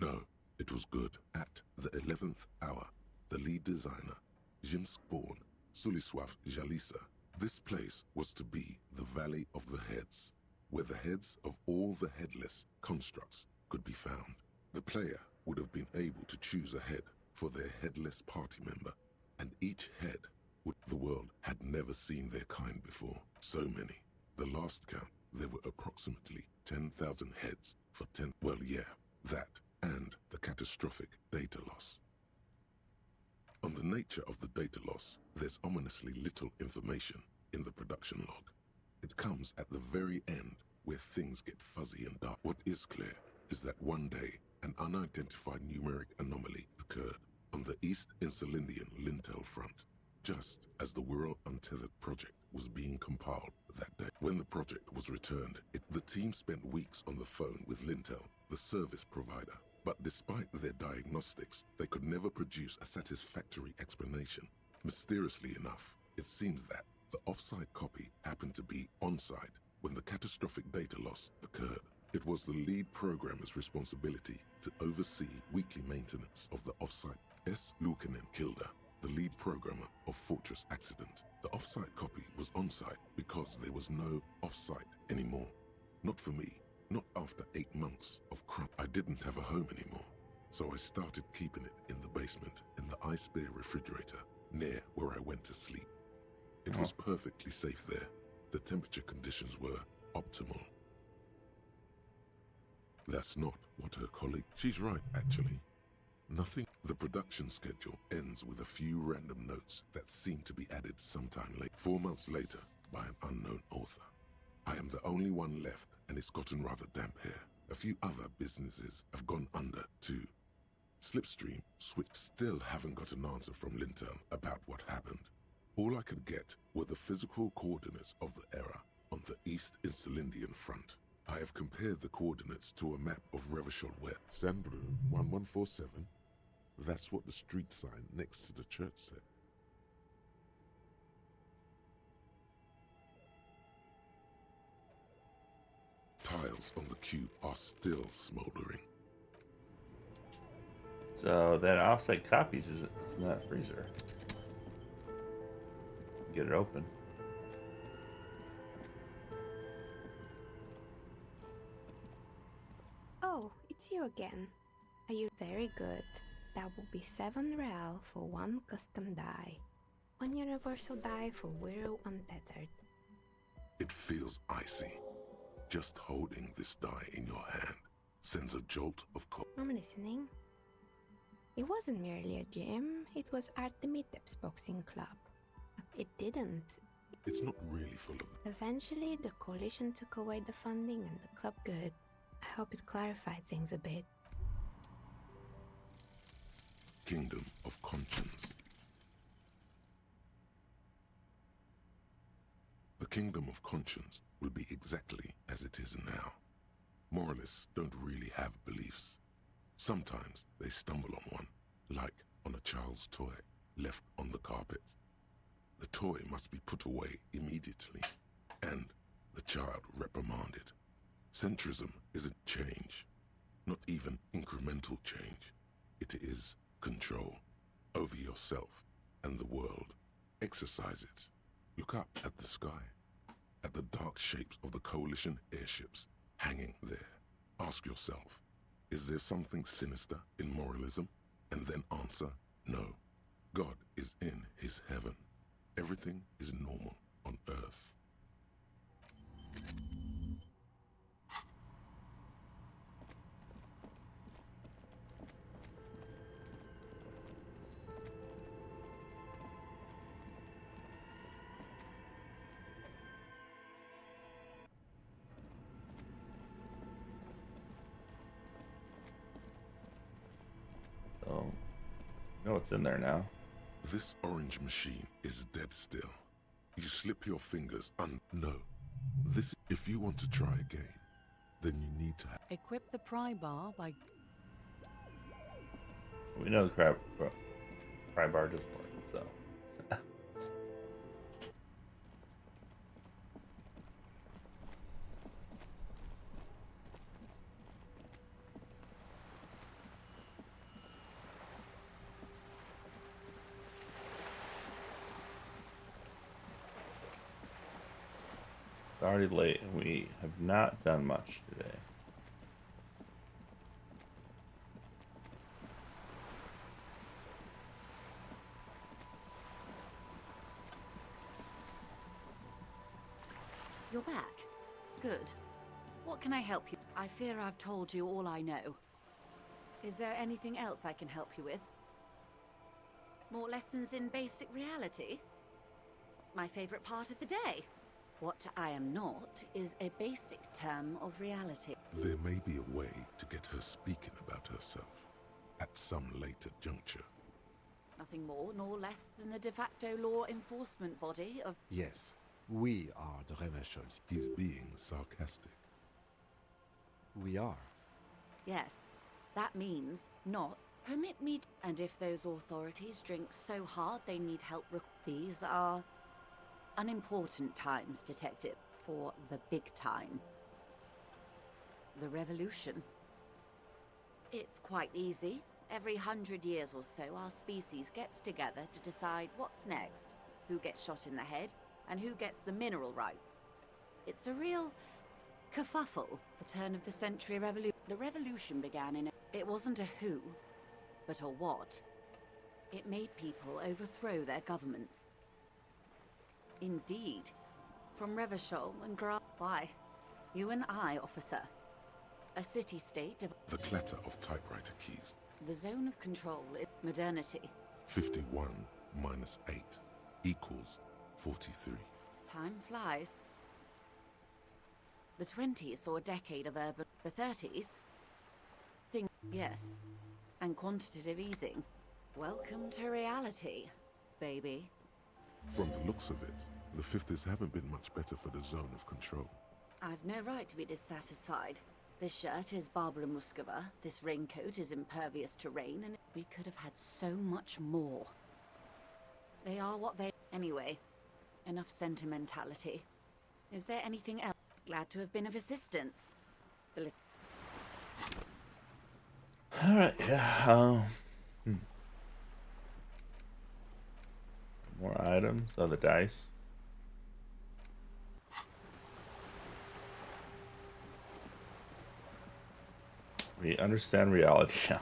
No, it was good. At the 11th hour, the lead designer, Jimsk-born Sulisław Jalisa, this place was to be the Valley of the Heads, where the heads of all the headless constructs could be found. The player would have been able to choose a head for their headless party member, and each head would... The world had never seen their kind before. So many. The last count, there were approximately 10,000 heads for 10... Well, yeah, that, and the catastrophic data loss. On the nature of the data loss, there's ominously little information in the production log. It comes at the very end, where things get fuzzy and dark. What is clear is that one day, an unidentified numeric anomaly occurred on the East Insulindian Lintel front, just as the World Untethered project was being compiled that day. When the project was returned, the team spent weeks on the phone with Lintel, the service provider. But despite their diagnostics, they could never produce a satisfactory explanation. Mysteriously enough, it seems that the off-site copy happened to be on-site when the catastrophic data loss occurred. It was the lead programmer's responsibility to oversee weekly maintenance of the off-site. S. Lukanen Kilda, the lead programmer of Fortress Accident. The off-site copy was on-site because there was no off-site anymore. Not for me. Not after 8 months of crime. I didn't have a home anymore, so I started keeping it in the basement in the ice bear refrigerator near where I went to sleep. It was perfectly safe there. The temperature conditions were optimal. That's not what her colleague... She's right, actually. Nothing. The production schedule ends with a few random notes that seem to be added sometime late. 4 months later, by an unknown author. I am the only one left, and it's gotten rather damp here. A few other businesses have gone under, too. Slipstream switched. Still haven't got an answer from Lintel about what happened. All I could get were the physical coordinates of the error on the East Insulindian front. I have compared the coordinates to a map of Revachol where Sandbrun 1147. That's what the street sign next to the church said. Tiles on the cube are still smoldering. So that offsite copies is in that freezer. Get it open. Oh, it's you again. Are you very good? That will be 7 real for 1 custom die. 1 universal die for Wirral Untethered. It feels icy. Just holding this die in your hand sends a jolt of cold. I'm listening. It wasn't merely a gym, it was Artemitep's boxing club. It didn't. It's not really full of... Eventually, the coalition took away the funding and the club good. I hope it clarified things a bit. Kingdom of Conscience. The Kingdom of Conscience will be exactly as it is now. Moralists don't really have beliefs. Sometimes they stumble on one, like on a child's toy left on the carpet. The toy must be put away immediately, and the child reprimanded. Centrism isn't change, not even incremental change. It is control over yourself and the world. Exercise it. Look up at the sky, at the dark shapes of the coalition airships hanging there. Ask yourself, is there something sinister in moralism? And then answer, no. God is in his heaven. Everything is normal on earth. So, you know what's in there now. This orange machine is dead still. You slip your fingers no. This, if you want to try again, then you need to have... Equip the pry bar by... We know the pry bar doesn't work, so... It's already late and we have not done much today. You're back. Good. What can I help you? I fear I've told you all I know. Is there anything else I can help you with? More lessons in basic reality? My favorite part of the day. What I am not is a basic term of reality. There may be a way to get her speaking about herself at some later juncture. Nothing more nor less than the de facto law enforcement body of... Yes, we are the Revachols. He's being sarcastic. We are. Yes, That means not permit me. And if those authorities drink so hard they need help, these are unimportant times, Detective, for the big time. The revolution. It's quite easy. Every 100 years or so, our species gets together to decide what's next, who gets shot in the head, and who gets the mineral rights. It's a real kerfuffle. The turn of the century revolution. The revolution began in it wasn't a who, but a what. It made people overthrow their governments. Indeed. From Revachol and why? You and I, officer. A city-state of... The clatter of typewriter keys. The zone of control is modernity. 51 minus 8 equals 43. Time flies. The 20s saw a decade of urban... The 30s? Yes. And quantitative easing. Welcome to reality, baby. From the looks of it, the 50s haven't been much better for the zone of control. I've no right to be dissatisfied. This shirt is Barbara Muscova, this raincoat is impervious to rain, and we could have had so much more. They are what they... Anyway, enough sentimentality. Is there anything else? Glad to have been of assistance. Alright, yeah. More items. Oh, the dice. We understand reality now.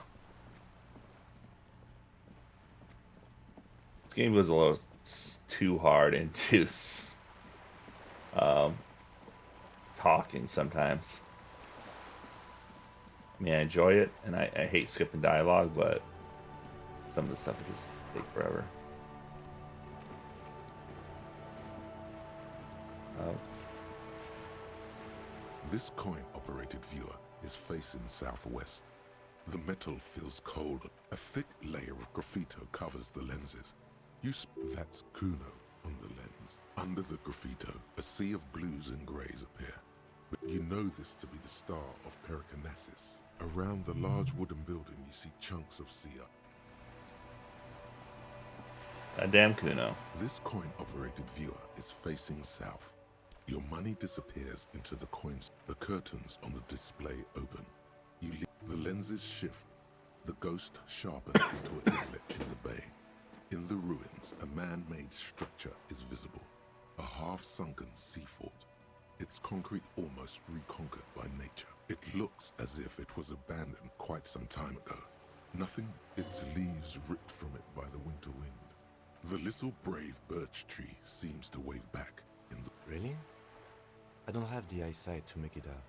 This game goes a little too hard into talking sometimes. I mean, I enjoy it, and I hate skipping dialogue, but some of the stuff would just take forever. This coin-operated viewer is facing southwest. The metal feels cold. A thick layer of graffito covers the lenses. That's Kuno on the lens. Under the graffito, a sea of blues and greys appear. But you know this to be the star of Pericarnassus. Around the large wooden building, you see chunks of sea. Damn Kuno. This coin-operated viewer is facing south. Your money disappears into the coins. The curtains on the display open. The lenses shift. The ghost sharpens into an islet in the bay. In the ruins, a man-made structure is visible. A half-sunken sea fort. Its concrete almost reconquered by nature. It looks as if it was abandoned quite some time ago. Nothing, its leaves ripped from it by the winter wind. The little brave birch tree seems to wave back in the... Really? I don't have the eyesight to make it out.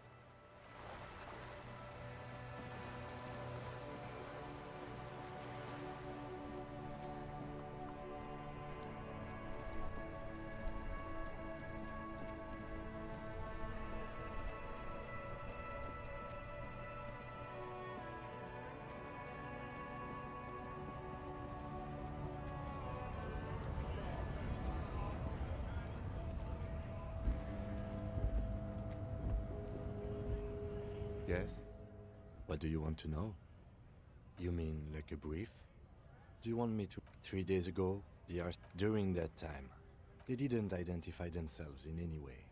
Yes? What do you want to know? You mean like a brief? Do you want me to... 3 days ago, during that time, they didn't identify themselves in any way.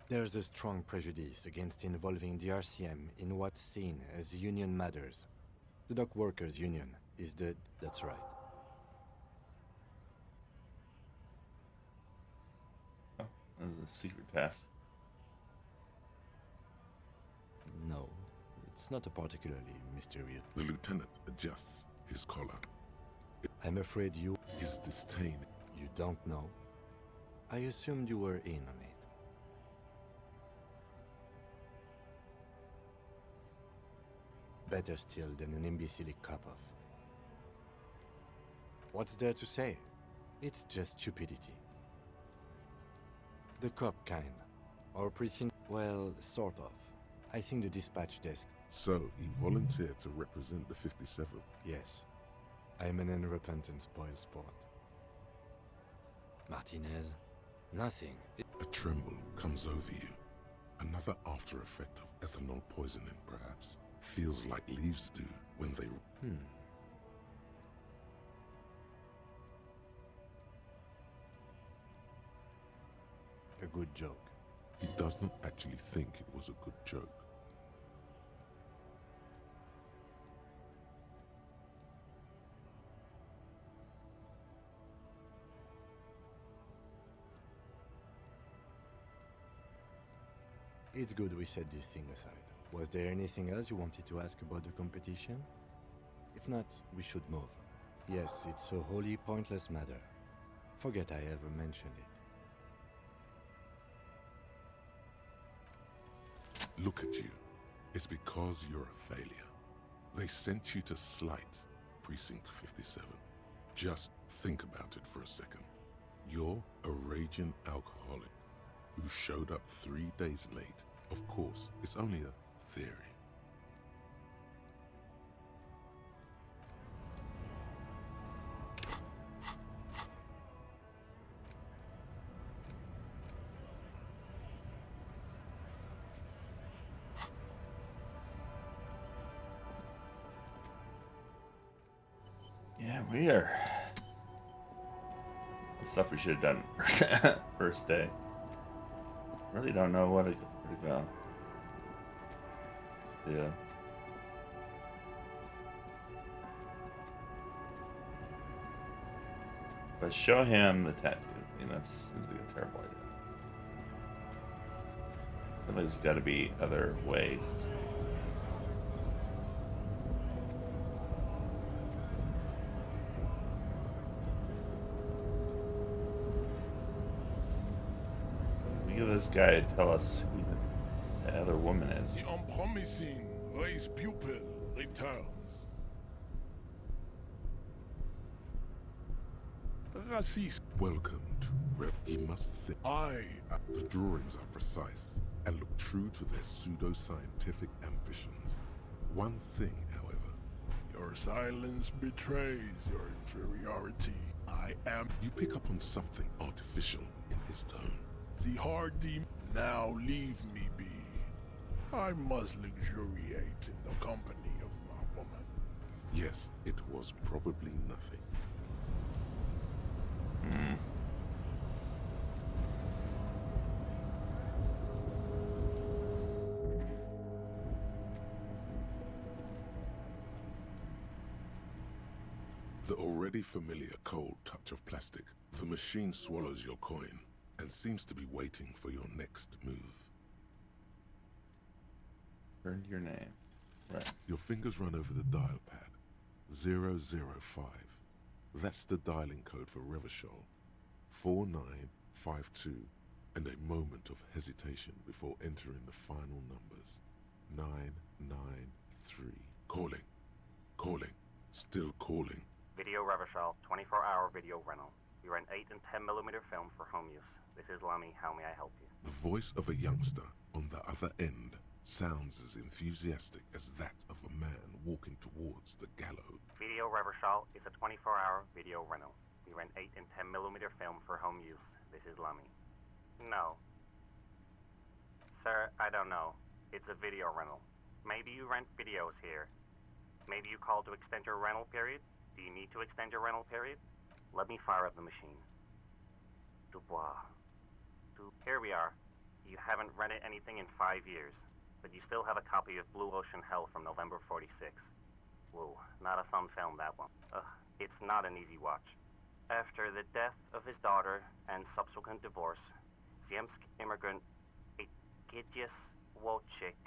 There's a strong prejudice against involving the RCM in what's seen as union matters. The Dock Workers Union is the... That's right. Oh, that was a secret task. No, it's not a particularly mysterious... The lieutenant adjusts his collar. I'm afraid you... His disdain. You don't know? I assumed you were in on it. Better still than an imbecile cop-off. What's there to say? It's just stupidity. The cop kind. Or precinct... Well, sort of. I think the dispatch desk... So, he volunteered to represent the 57th? Yes. I'm an unrepentant spoilsport. Martinez? Nothing. A tremble comes over you. Another after effect of ethanol poisoning, perhaps. Feels like leaves do when they... A good joke. He does not actually think it was a good joke. It's good we set this thing aside. Was there anything else you wanted to ask about the competition? If not, we should move. Yes, it's a wholly pointless matter. Forget I ever mentioned it. Look at you. It's because you're a failure. They sent you to Slight, Precinct 57. Just think about it for a second. You're a raging alcoholic who showed up 3 days late. Of course, it's only a theory. Yeah, we are. The stuff we should have done first day. Really don't know where to go. Yeah. But show him the tattoo. I mean, that seems like a terrible idea. I feel like there's got to be other ways. We give this guy to tell us who the other woman is. The unpromising race pupil returns. The racist. Welcome to Rep. He must think. The drawings are precise and look true to their pseudo-scientific ambitions. One thing, however. Your silence betrays your inferiority. I am. You pick up on something artificial in his tone. The hardy. Now leave me be. I must luxuriate in the company of my woman. Yes, it was probably nothing. The already familiar cold touch of plastic. The machine swallows your coin and seems to be waiting for your next move. Earned your name. Right. Your fingers run over the dial pad. 005. That's the dialing code for Revachol. 4952. And a moment of hesitation before entering the final numbers. 993. Calling. Calling. Still calling. Video Revachol, 24-hour video rental. We rent 8 and 10mm film for home use. This is Lummy. How may I help you? The voice of a youngster on the other end sounds as enthusiastic as that of a man walking towards the gallows. Video Revachol is a 24-hour video rental. We rent 8 and 10mm film for home use. This is Lummy. No. Sir, I don't know. It's a video rental. Maybe you rent videos here. Maybe you called to extend your rental period? Do you need to extend your rental period? Let me fire up the machine. Dubois. Here we are. You haven't rented anything in 5 years, but you still have a copy of Blue Ocean Hell from November 46. Whoa, not a fun film, that one. It's not an easy watch. After the death of his daughter and subsequent divorce, Ziemsk immigrant Egidius Wojcik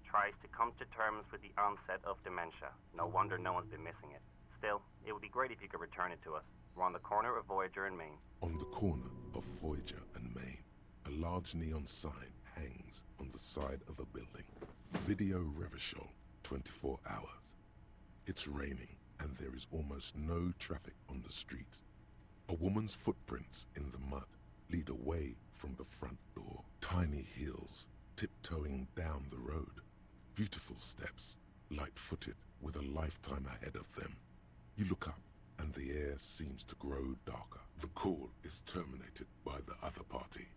tries to come to terms with the onset of dementia. No wonder no one's been missing it. Still, it would be great if you could return it to us. We're on the corner of Voyager and Maine. On the corner of Voyager and Maine, a large neon sign hangs on the side of a building. Video Revachol, 24 hours. It's raining and there is almost no traffic on the street. A woman's footprints in the mud lead away from the front door. Tiny heels tiptoeing down the road. Beautiful steps, light-footed with a lifetime ahead of them. You look up and the air seems to grow darker. The call is terminated by the other party.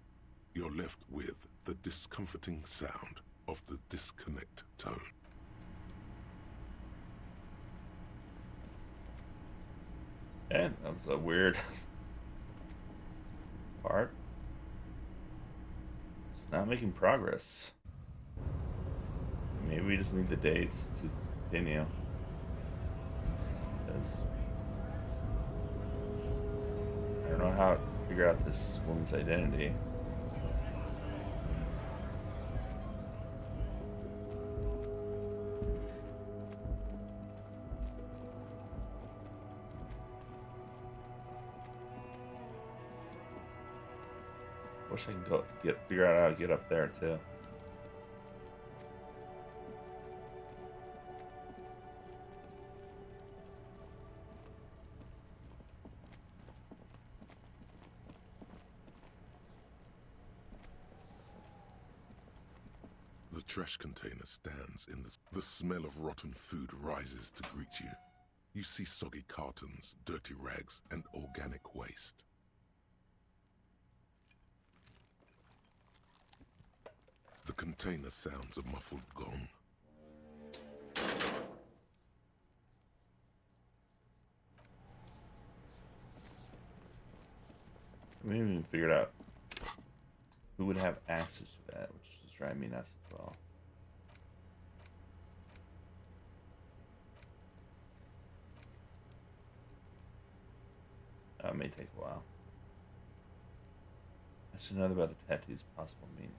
You're left with the discomforting sound of the disconnect tone. And that was a weird part. It's not making progress. Maybe we just need the dates to continue. Because I don't know how to figure out this woman's identity. Wish I could figure out how to get up there too. The trash container stands in the smell of rotten food rises to greet you. You see soggy cartons, dirty rags, and organic waste. The container sounds a muffled gong. We haven't even figured out who would have access to that, which is driving me nuts as well. It may take a while. Ask another about the tattoo's possible meaning.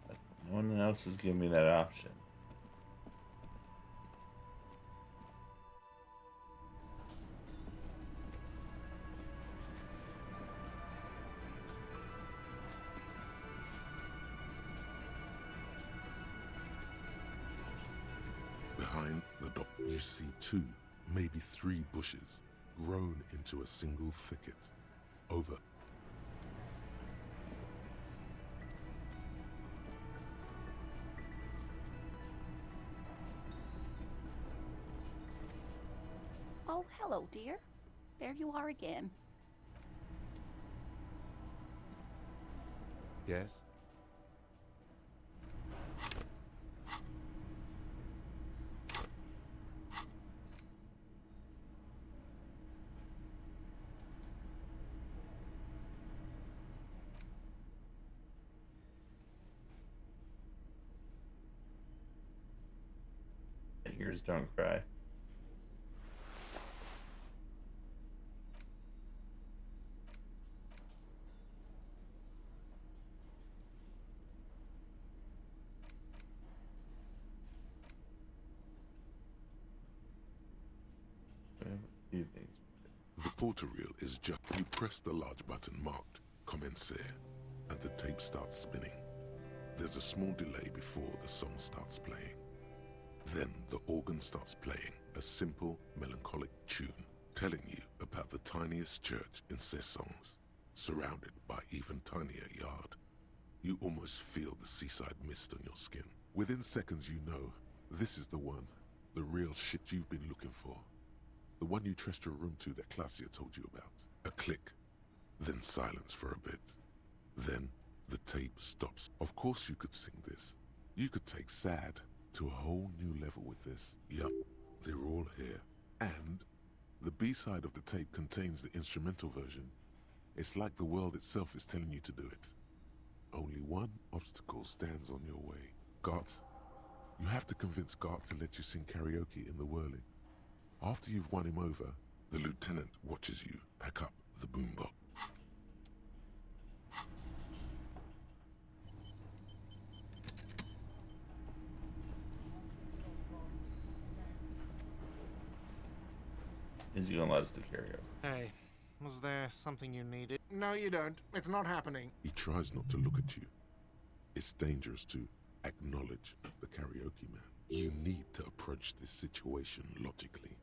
But no one else has given me that option. Behind the dock, you see 2, maybe 3 bushes, grown into a single thicket. Over. Oh, hello, dear. There you are again. Yes? Ears don't cry. A few things. The portal reel is just... You press the large button marked Commencer, and the tape starts spinning. There's a small delay before the song starts playing. Then the organ starts playing a simple, melancholic tune, telling you about the tiniest church in Cessons, surrounded by even tinier yard. You almost feel the seaside mist on your skin. Within seconds you know, this is the one, the real shit you've been looking for. The one you trust your room to that Clasia told you about. A click, then silence for a bit. Then the tape stops. Of course you could sing this. You could take sad to a whole new level with this. Yup, they're all here. And the B-side of the tape contains the instrumental version. It's like the world itself is telling you to do it. Only one obstacle stands on your way. Gart. You have to convince Gart to let you sing karaoke in the whirling. After you've won him over, the lieutenant watches you pack up the boombox. Is he gonna let us do karaoke? Hey, was there something you needed? No, you don't. It's not happening. He tries not to look at you. It's dangerous to acknowledge the karaoke man. You need to approach this situation logically.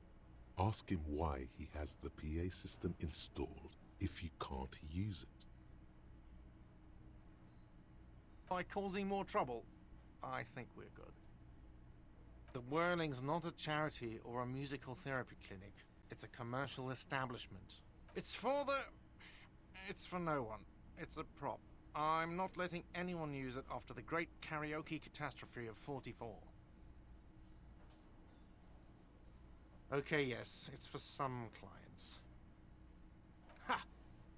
Ask him why he has the PA system installed if you can't use it. By causing more trouble, I think we're good. The Whirling's not a charity or a musical therapy clinic. It's a commercial establishment. It's for the... It's for no one. It's a prop. I'm not letting anyone use it after the great karaoke catastrophe of '44. Okay, yes, it's for some clients. Ha!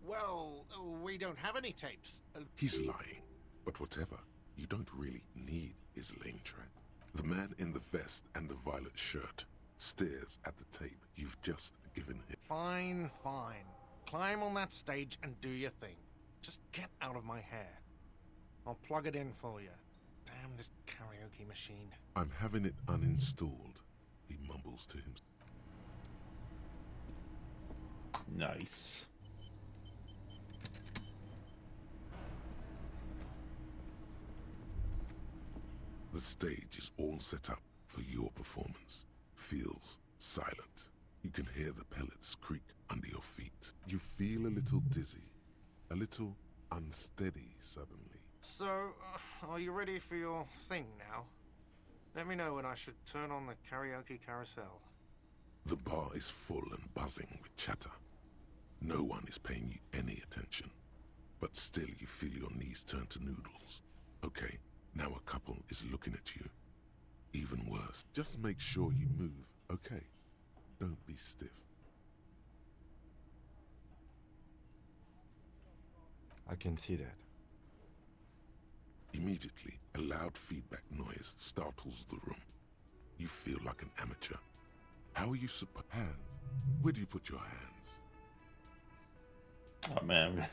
Well, we don't have any tapes. He's lying. But whatever, you don't really need his lame track. The man in the vest and the violet shirt stares at the tape you've just given him. Fine, fine. Climb on that stage and do your thing. Just get out of my hair. I'll plug it in for you. Damn this karaoke machine. I'm having it uninstalled, he mumbles to himself. Nice. The stage is all set up for your performance. Feels silent. You can hear the pellets creak under your feet. You feel a little dizzy, a little unsteady suddenly. So, are you ready for your thing now? Let me know when I should turn on the karaoke carousel. The bar is full and buzzing with chatter. No one is paying you any attention. But still you feel your knees turn to noodles. Okay, now a couple is looking at you. Even worse, just make sure you move, okay? Don't be stiff. I can see that. Immediately, a loud feedback noise startles the room. You feel like an amateur. How are you supposed... Hands? Where do you put your hands? Oh man.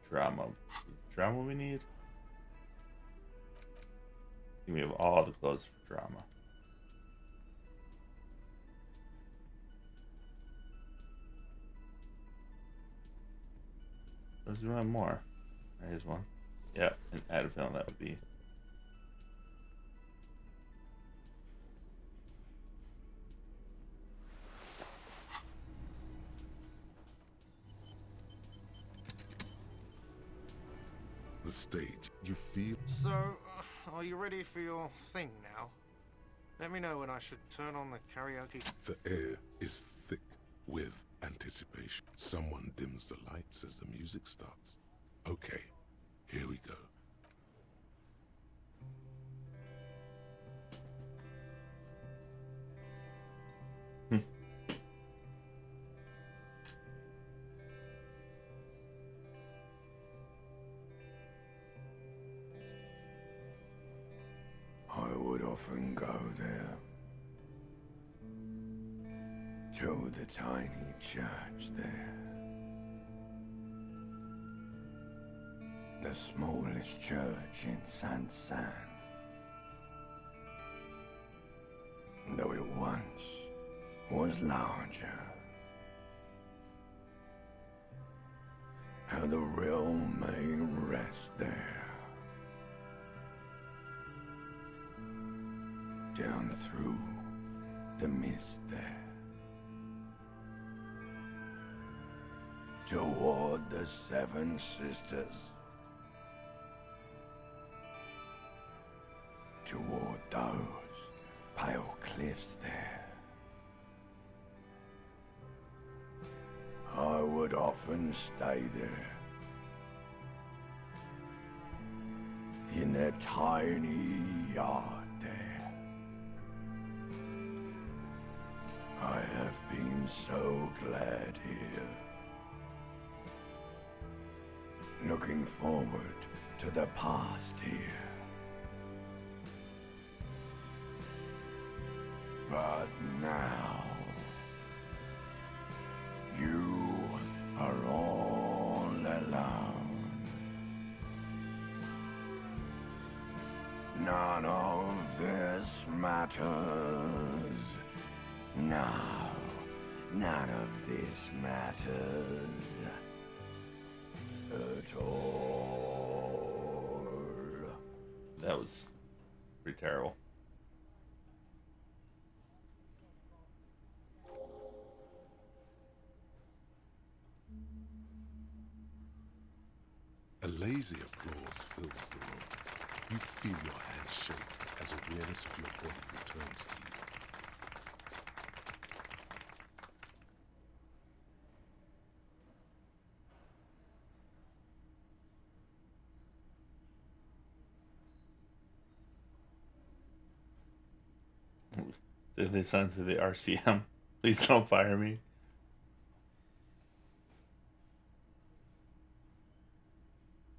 Drama. Drama we need? We have all the clothes for drama. Let's do one more. There's one. Yeah, and add a film that would be. The stage, you feel... So, are you ready for your thing now? Let me know when I should turn on the karaoke. The air is thick with anticipation. Someone dims the lights as the music starts. Okay, here we go. I would often go there, to the tiny church there, the smallest church in Saint-San, though it once was larger. How the realm may rest there. Down through the mist there, toward the Seven Sisters, toward those pale cliffs there. I would often stay there, in that tiny yard there. I have been so glad here. Looking forward to the past here. But now, you are all alone. None of this matters. No, none of this matters at all. That was pretty terrible. A lazy applause fills the room. You feel your hands shake as awareness of your body returns to you. They sent to the RCM. Please don't fire me.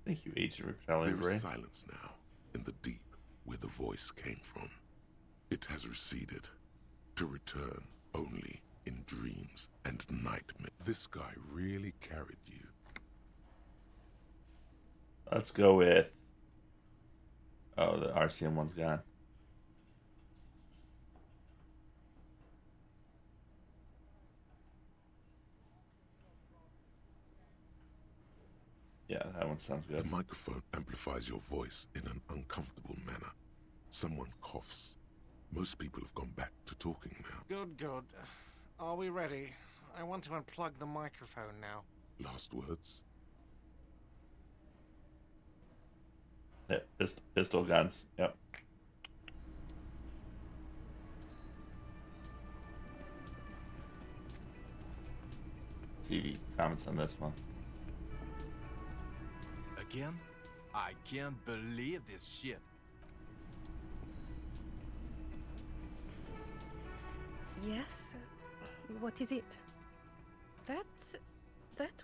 Thank you, Agent Retaliatory. There is silence now, in the deep, where the voice came from. It has receded, to return only in dreams and nightmares. This guy really carried you. Let's go with... Oh, the RCM one's gone. Yeah, that one sounds good. The microphone amplifies your voice in an uncomfortable manner. Someone coughs. Most people have gone back to talking now. Good, good. Are we ready? I want to unplug the microphone now. Last words? Yeah, pistol guns. Yep. See if he comments on this one. Again? I can't believe this shit. Yes? What is it? That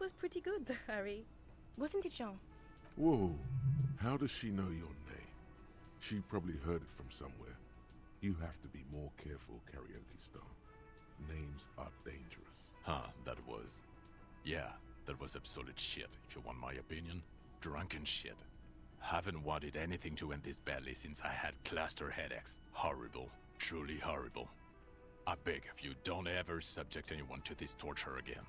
was pretty good, Harry. Wasn't it, Jean? Whoa. How does she know your name? She probably heard it from somewhere. You have to be more careful, Karaoke Star. Names are dangerous. Huh, that was... Yeah, that was absolute shit, if you want my opinion. Drunken shit. Haven't wanted anything to end this badly since I had cluster headaches. Horrible. Truly horrible. I beg of you, don't ever subject anyone to this torture again.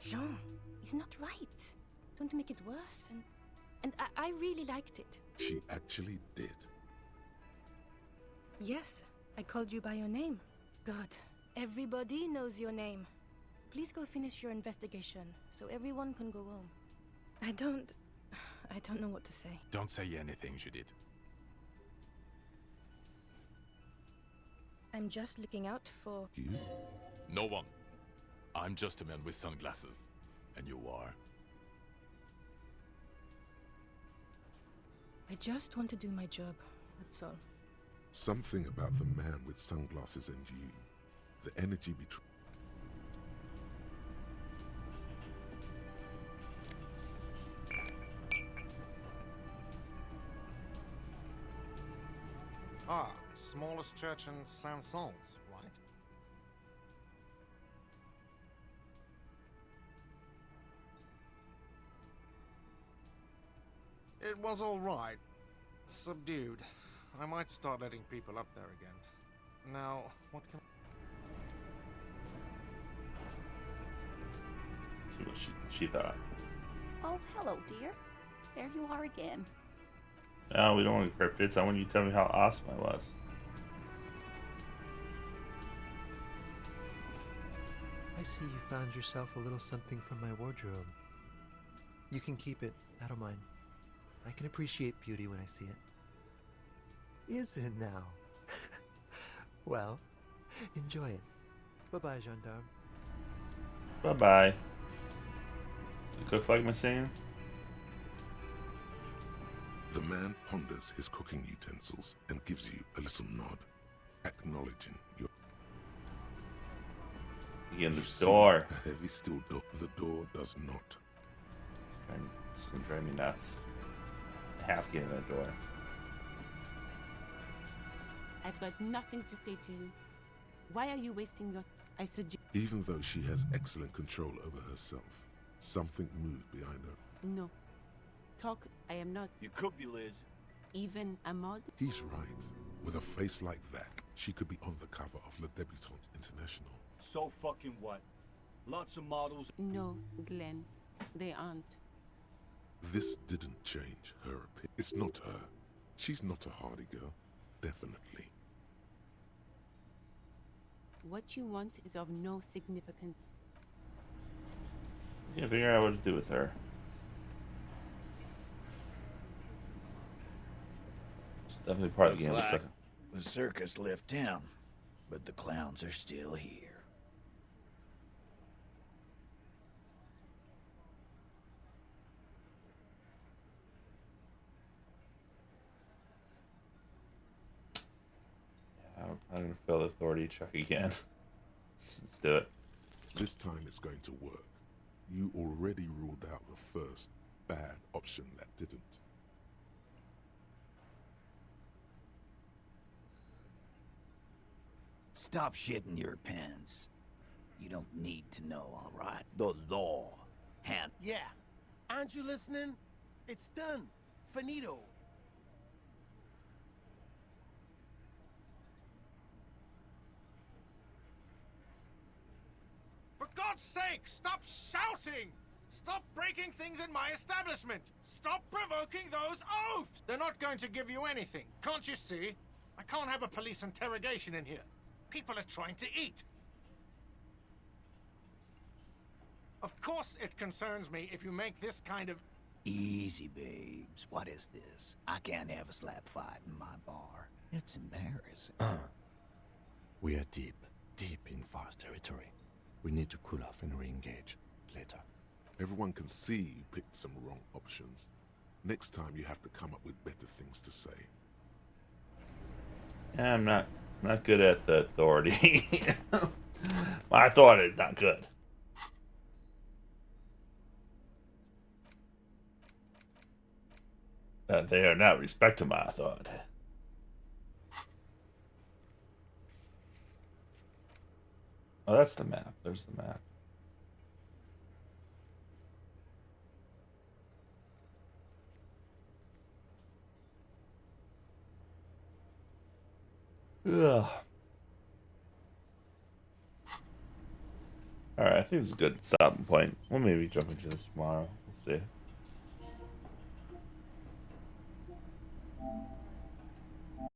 Jean, it's not right. Don't make it worse. And I really liked it. She actually did. Yes, I called you by your name. God, everybody knows your name. Please go finish your investigation, so everyone can go home. I don't know what to say. Don't say anything, Judith. I'm just looking out for... You? No one. I'm just a man with sunglasses. And you are? I just want to do my job, that's all. Something about the man with sunglasses and you. The energy between... Ah, smallest church in Saint-Saëns, right? It was all right. Subdued. I might start letting people up there again. Now, what can... Let's see what she thought. Oh, hello, dear. There you are again. No, we don't want cryptids. I want you to tell me how awesome I was. I see you found yourself a little something from my wardrobe. You can keep it. I don't mind. I can appreciate beauty when I see it. Is it now? Well, enjoy it. Bye-bye, gendarme. Bye-bye. You cook like my singing? The man ponders his cooking utensils and gives you a little nod, acknowledging your... Again, this door. A heavy steel door. The door does not. It's gonna drive me nuts. I have to get in that door. I've got nothing to say to you. Why are you wasting your... I suggest... Even though she has excellent control over herself, something moved behind her. No. Talk, I am not... You could be, Liz. Even a mod? He's right. With a face like that, she could be on the cover of Le Debutante International. So fucking what? Lots of models... No, Glenn. They aren't. This didn't change her opinion. It's not her. She's not a hardy girl. Definitely. What you want is of no significance. I can't figure out what to do with her. It's definitely part of the game. Looks like So. the circus left town, but the clowns are still here. I don't I'm gonna fail the authority check again. Let's do it. This time it's going to work. You already ruled out the first bad option that didn't. Stop shitting your pants. You don't need to know, all right? The law. Yeah. Aren't you listening? It's done. Finito. For God's sake, stop shouting! Stop breaking things in my establishment! Stop provoking those oafs! They're not going to give you anything, can't you see? I can't have a police interrogation in here. People are trying to eat. Of course it concerns me if you make this kind of... Easy, babes. What is this? I can't have a slap fight in my bar. It's embarrassing. We are deep in forest territory. We need to cool off and re-engage later. Everyone can see you picked some wrong options. Next time you have to come up with better things to say. Yeah, I'm not good at the authority. My authority is not good. They are not respecting my authority. Oh, that's the map. There's the map. Ugh. Alright, I think it's a good stopping point. We'll maybe jump into this tomorrow. We'll see.